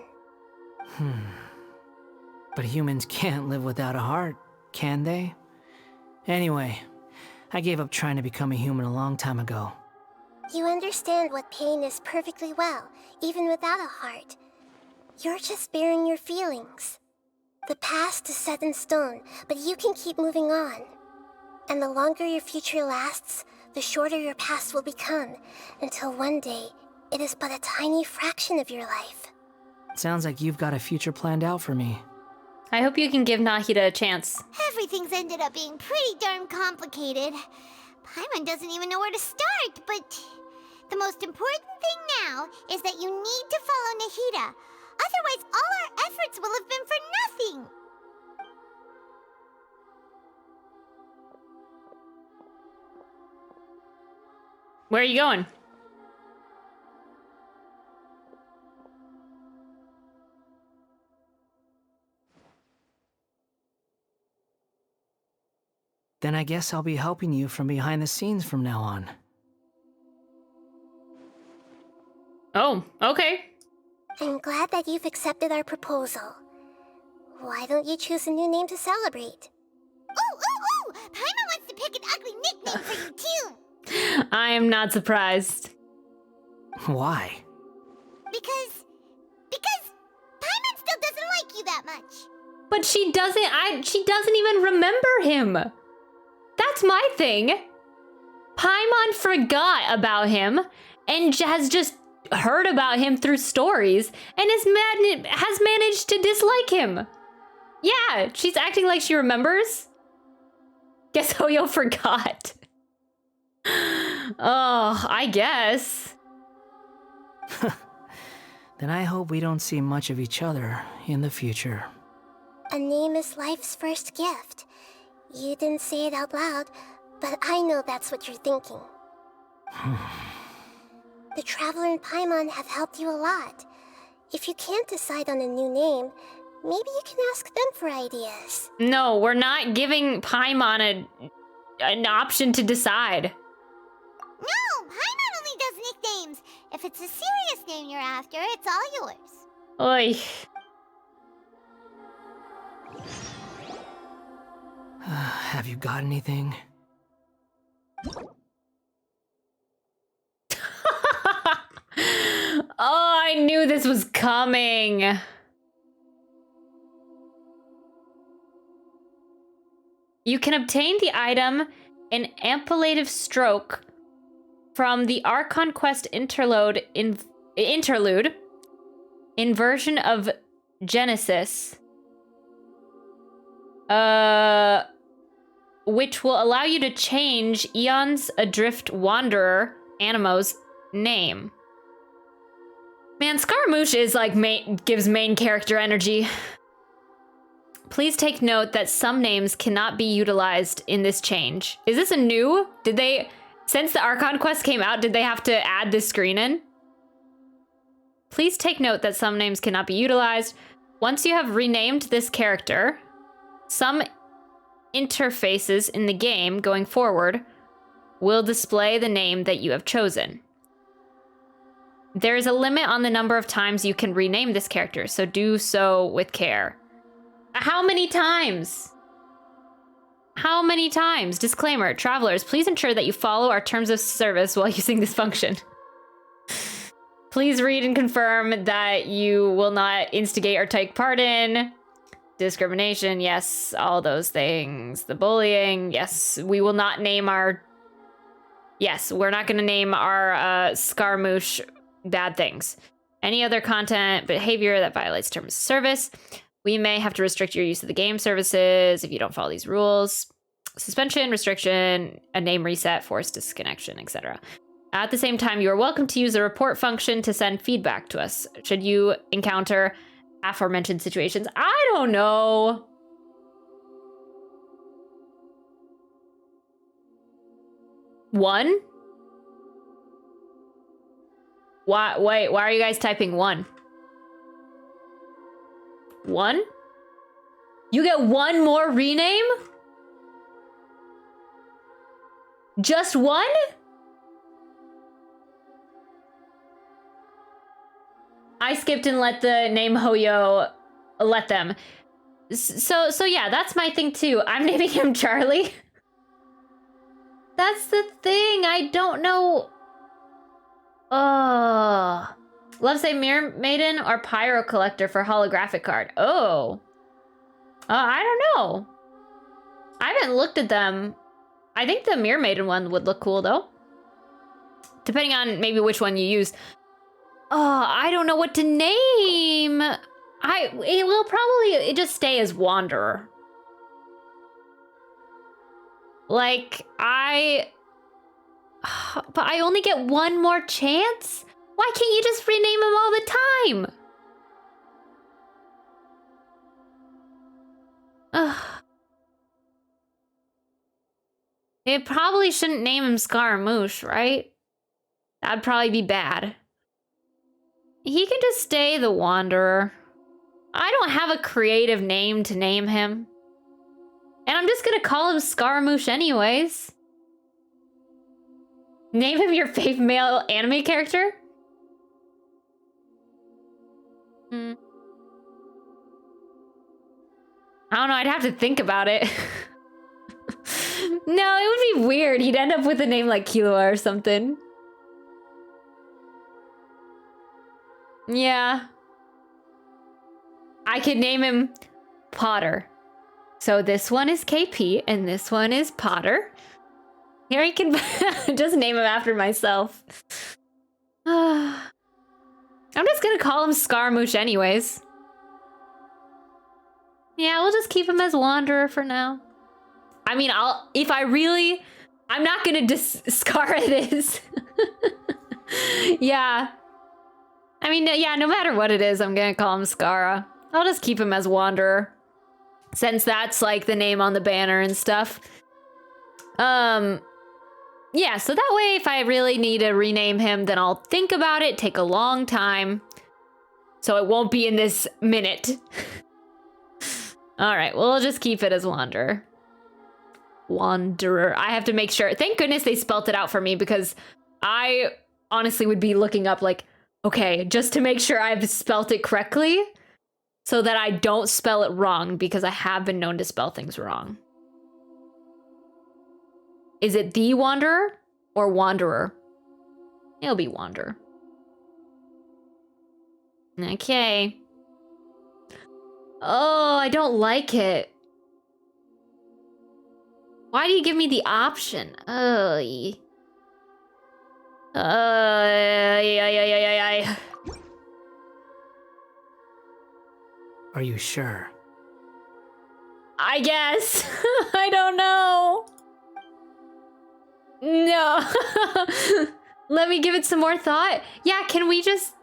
But humans can't live without a heart, can they? Anyway, I gave up trying to become a human a long time ago. You understand what pain is perfectly well, even without a heart. You're just bearing your feelings. The past is set in stone, but you can keep moving on. And the longer your future lasts, the shorter your past will become, until one day, it is but a tiny fraction of your life. Sounds like you've got a future planned out for me. I hope you can give Nahida a chance. Everything's ended up being pretty darn complicated. Paimon doesn't even know where to start, but the most important thing now is that you need to follow Nahida. Otherwise, all our efforts will have been for nothing. Where are you going? Then I guess I'll be helping you from behind the scenes from now on. Oh, okay. I'm glad that you've accepted our proposal. Why don't you choose a new name to celebrate? Ooh! Paimon wants to pick an ugly nickname for you, too! I am not surprised. Why? Because Paimon still doesn't like you that much. But she doesn't even remember him. That's my thing. Paimon forgot about him and has just heard about him through stories and has managed to dislike him. Yeah, she's acting like she remembers. Guess Hoyo forgot. Oh, I guess. Then I hope we don't see much of each other in the future. A name is life's first gift. You didn't say it out loud, but I know that's what you're thinking. The Traveler and Paimon have helped you a lot. If you can't decide on a new name, maybe you can ask them for ideas. No, we're not giving Paimon an option to decide. No, Paimon only does nicknames. If it's a serious name you're after, it's all yours. Oy. Have you got anything? Oh, I knew this was coming. You can obtain the item an ampullative stroke from the Archon quest Interlude Inversion of Genesis. Which will allow you to change Eon's Adrift Wanderer, Animo's name. Man, Scaramouche is like gives main character energy. Please take note that some names cannot be utilized in this change. Is this a new? Since the Archon quest came out, did they have to add this screen in? Please take note that some names cannot be utilized. Once you have renamed this character, some interfaces in the game going forward will display the name that you have chosen. There is a limit on the number of times you can rename this character, so do so with care. How many times? How many times? Disclaimer, travelers, please ensure that you follow our terms of service while using this function. Please read and confirm that you will not instigate or take part in discrimination, yes, all those things. The bullying, yes, we will not name our... Yes, we're not going to name our Scaramouche bad things. Any other content, behavior that violates terms of service, we may have to restrict your use of the game services if you don't follow these rules. Suspension, restriction, a name reset, forced disconnection, etc. At the same time, you are welcome to use the report function to send feedback to us should you encounter aforementioned situations. I don't know. One? Why are you guys typing one? One? You get one more rename? Just one? I skipped and let the name Hoyo let them. So yeah, that's my thing too. I'm naming him Charlie. That's the thing. I don't know. Oh. Love Say Mirror Maiden or Pyro Collector for holographic card. Oh. I don't know. I haven't looked at them. I think the Mirror Maiden one would look cool though. Depending on maybe which one you use. Oh, I don't know what to name. It will probably just stay as Wanderer. Like, but I only get one more chance? Why can't you just rename him all the time? Ugh. It probably shouldn't name him Scaramouche, right? That'd probably be bad. He can just stay the Wanderer. I don't have a creative name to name him. And I'm just gonna call him Scaramouche anyways. Name him your fave male anime character? I don't know, I'd have to think about it. No, it would be weird. He'd end up with a name like Killua or something. Yeah. I could name him Potter. So this one is KP and this one is Potter. Here I can just name him after myself. I'm just gonna call him Scaramouche anyways. Yeah, we'll just keep him as Wanderer for now. I mean, I'm not gonna Scara this. Yeah. I mean, yeah, no matter what it is, I'm gonna call him Scara. I'll just keep him as Wanderer. Since that's like the name on the banner and stuff. Yeah, so that way if I really need to rename him, then I'll think about it, take a long time. So it won't be in this minute. All right, we'll just keep it as Wanderer. Wanderer. I have to make sure. Thank goodness they spelt it out for me because I honestly would be looking up like, okay, just to make sure I've spelt it correctly so that I don't spell it wrong because I have been known to spell things wrong. Is it the Wanderer or Wanderer? It'll be Wanderer. Okay. Oh, I don't like it. Why do you give me the option? Are you sure? I guess. I don't know. No. Let me give it some more thought. Yeah, can we just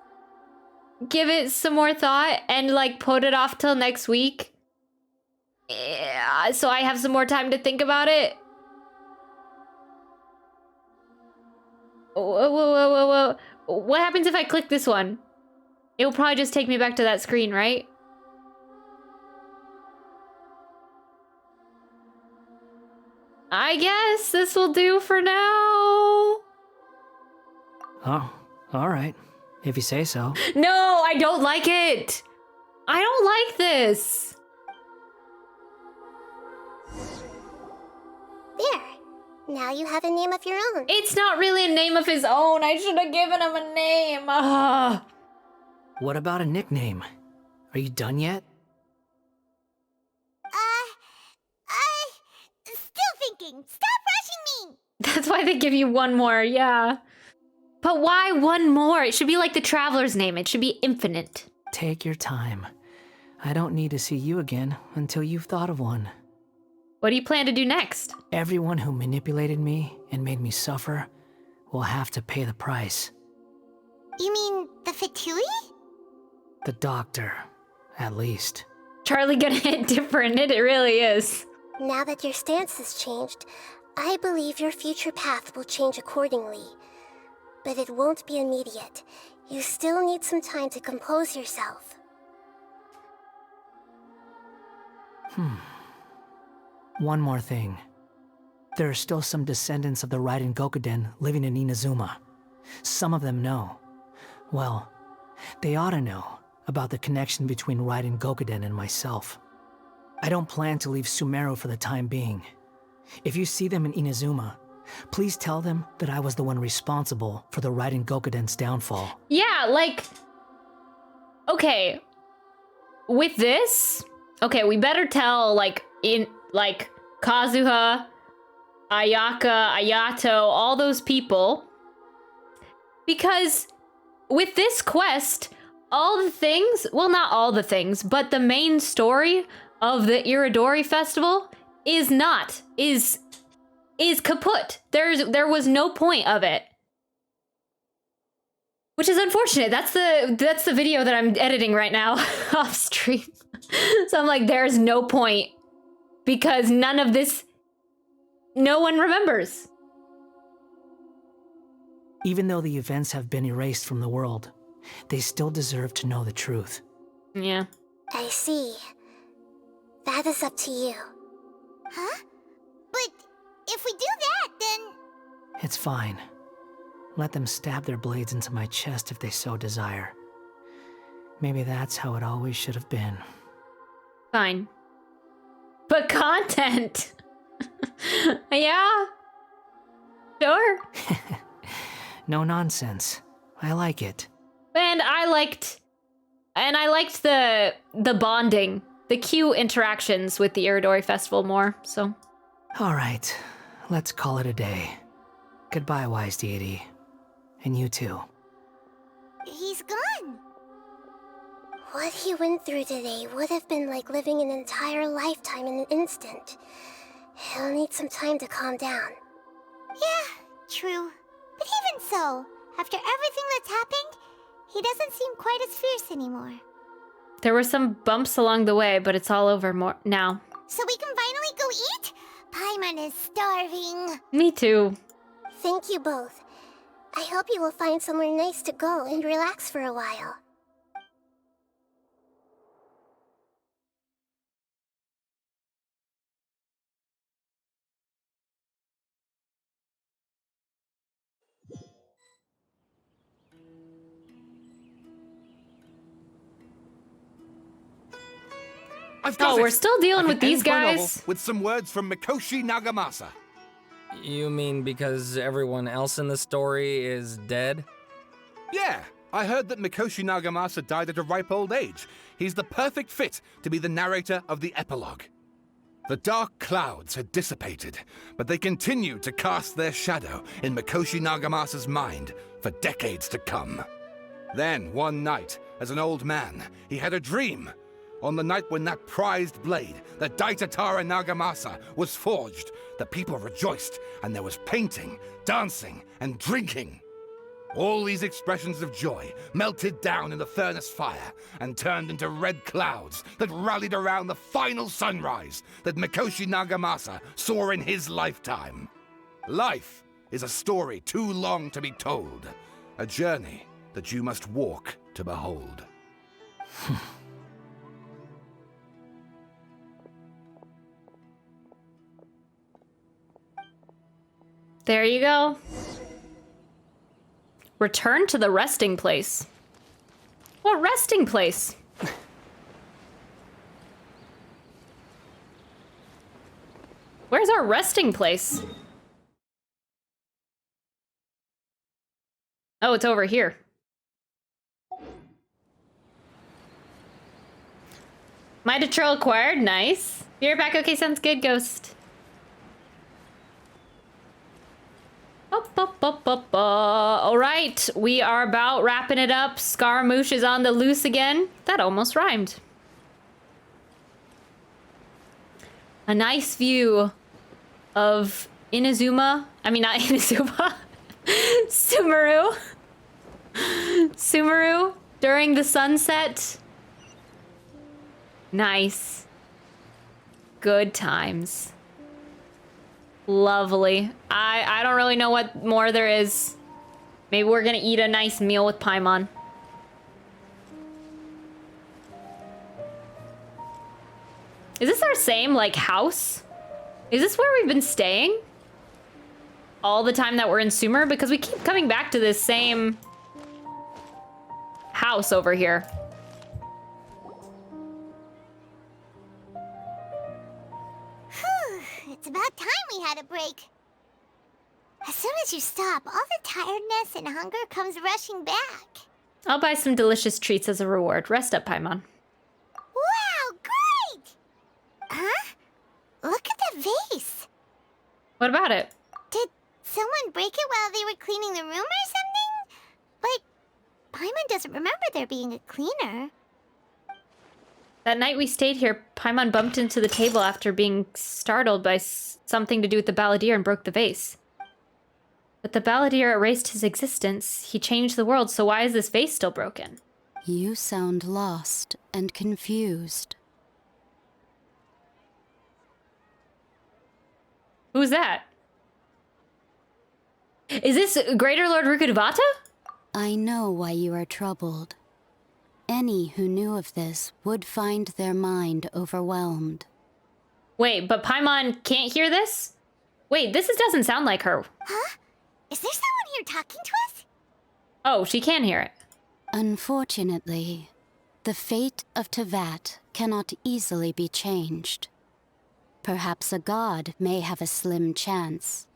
give it some more thought and like put it off till next week? Yeah, so I have some more time to think about it. Whoa. What happens if I click this one? It will probably just take me back to that screen, right? I guess this will do for now. Oh, all right. If you say so. No, I don't like it. I don't like this. There. Now you have a name of your own. It's not really a name of his own. I should have given him a name. What about a nickname? Are you done yet? Still thinking. Stop rushing me. That's why they give you one more, yeah. But why one more? It should be like the Traveler's name. It should be infinite. Take your time. I don't need to see you again until you've thought of one. What do you plan to do next? Everyone who manipulated me and made me suffer will have to pay the price. You mean the Fatui? The doctor, at least. Charlie gonna hit different, it really is. Now that your stance has changed, I believe your future path will change accordingly. But it won't be immediate. You still need some time to compose yourself. One more thing. There are still some descendants of the Raiden Gokuden living in Inazuma. Some of them know. Well, they ought to know about the connection between Raiden Gokuden and myself. I don't plan to leave Sumeru for the time being. If you see them in Inazuma, please tell them that I was the one responsible for the Raiden Gokuden's downfall. Yeah, like... Okay. With this... Okay, we better tell, like, Kazuha, Ayaka, Ayato, all those people. Because with this quest, all the things... Well, not all the things, but the main story of the Iridori Festival is kaput. There was no point of it. Which is unfortunate. That's the video that I'm editing right now off stream. So I'm like, there's no point. Because none of this, no one remembers. Even though the events have been erased from the world, they still deserve to know the truth. Yeah. I see. That is up to you. Huh? But if we do that, then... It's fine. Let them stab their blades into my chest if they so desire. Maybe that's how it always should have been. Fine. But content! Yeah? Sure. No nonsense. I like it. And I liked the bonding, the cute interactions with the Iridori Festival more, so. All right, let's call it a day. Goodbye, wise deity. And you too. He's gone. What he went through today would have been like living an entire lifetime in an instant. He'll need some time to calm down. Yeah, true. But even so, after everything that's happened, he doesn't seem quite as fierce anymore. There were some bumps along the way, but it's all over more now. So we can finally go eat? Paimon is starving. Me too. Thank you both. I hope you will find somewhere nice to go and relax for a while. We're still dealing with these guys. With some words from Mikoshi Nagamasa. You mean because everyone else in the story is dead? Yeah, I heard that Mikoshi Nagamasa died at a ripe old age. He's the perfect fit to be the narrator of the epilogue. The dark clouds had dissipated, but they continued to cast their shadow in Mikoshi Nagamasa's mind for decades to come. Then, one night, as an old man, he had a dream. On the night when that prized blade, the Daitatara Nagamasa, was forged, the people rejoiced, and there was painting, dancing, and drinking. All these expressions of joy melted down in the furnace fire and turned into red clouds that rallied around the final sunrise that Mikoshi Nagamasa saw in his lifetime. Life is a story too long to be told, a journey that you must walk to behold. There you go. Return to the resting place. What resting place? Where's our resting place? Oh, it's over here. Might Trail acquired, nice. Be right back, okay, sounds good, Ghost. All right, we are about wrapping it up. Scaramouche is on the loose again. That almost rhymed. A nice view of Inazuma. I mean, not Inazuma. Sumeru. Sumeru during the sunset. Nice. Good times. Lovely. I don't really know what more there is. Maybe we're gonna eat a nice meal with Paimon. Is this our same, like, house? Is this where we've been staying? All the time that we're in Sumer? Because we keep coming back to this same house over here. It's about time we had a break. As soon as you stop, all the tiredness and hunger comes rushing back. I'll buy some delicious treats as a reward. Rest up, Paimon. Wow, great! Huh? Look at the vase. What about it? Did someone break it while they were cleaning the room or something? But Paimon doesn't remember there being a cleaner. That night we stayed here, Paimon bumped into the table after being startled by something to do with the balladeer and broke the vase. But the balladeer erased his existence. He changed the world, so why is this vase still broken? You sound lost and confused. Who's that? Is this Greater Lord Rukkhadevata? I know why you are troubled. Any who knew of this would find their mind overwhelmed. Wait, but Paimon can't hear this? Wait, this doesn't sound like her. Huh? Is there someone here talking to us? Oh, she can hear it. Unfortunately, the fate of Teyvat cannot easily be changed. Perhaps a god may have a slim chance.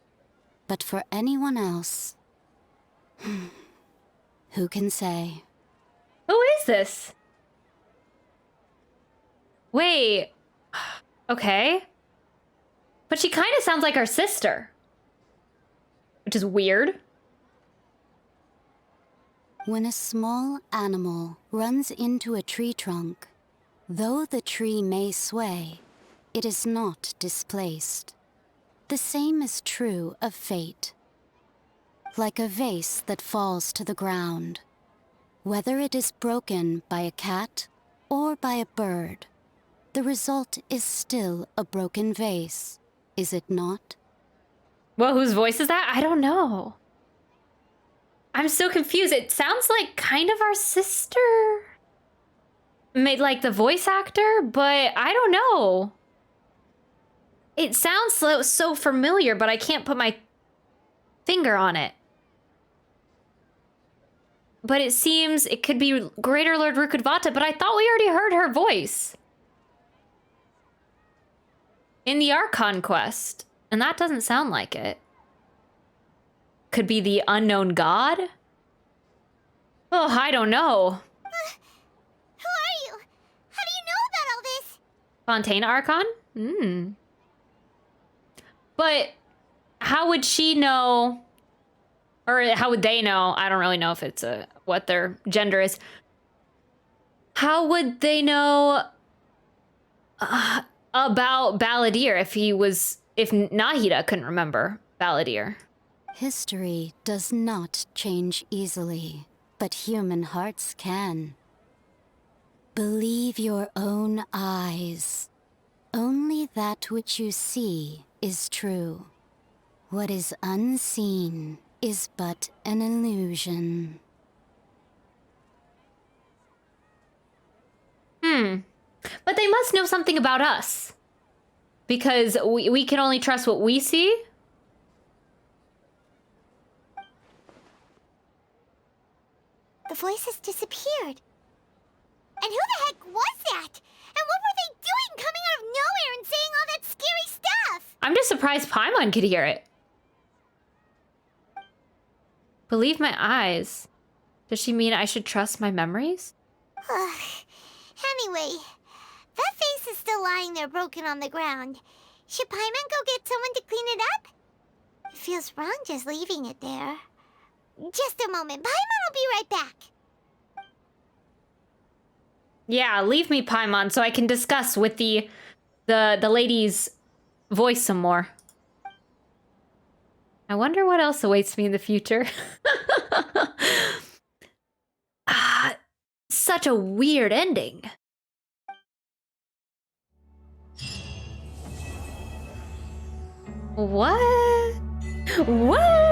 But for anyone else, who can say? Who is this? Wait. Okay. But she kind of sounds like our sister. Which is weird. When a small animal runs into a tree trunk, though the tree may sway, it is not displaced. The same is true of fate. Like a vase that falls to the ground. Whether it is broken by a cat or by a bird, the result is still a broken vase, is it not? Well, whose voice is that? I don't know. I'm so confused. It sounds like kind of our sister. Made like the voice actor, but I don't know. It sounds so familiar, but I can't put my finger on it. But it seems it could be Greater Lord Rukkhadevata, but I thought we already heard her voice in the Archon quest, and that doesn't sound like it. Could be the unknown god? Oh, I don't know. Who are you? How do you know about all this? Fontaine Archon? But how would she know, or how would they know? I don't really know if it's what their gender is. How would they know about Balladeer if Nahida couldn't remember Balladeer? History does not change easily, but human hearts can. Believe your own eyes. Only that which you see is true. What is unseen is but an illusion. But they must know something about us. Because we can only trust what we see. The voices disappeared. And who the heck was that? And what were they doing coming out of nowhere and saying all that scary stuff? I'm just surprised Paimon could hear it. Believe my eyes. Does she mean I should trust my memories? Anyway, that vase is still lying there broken on the ground. Should Paimon go get someone to clean it up? It feels wrong just leaving it there. Just a moment. Paimon will be right back. Yeah, leave me, Paimon, so I can discuss with the lady's voice some more. I wonder what else awaits me in the future. Such a weird ending. What? What?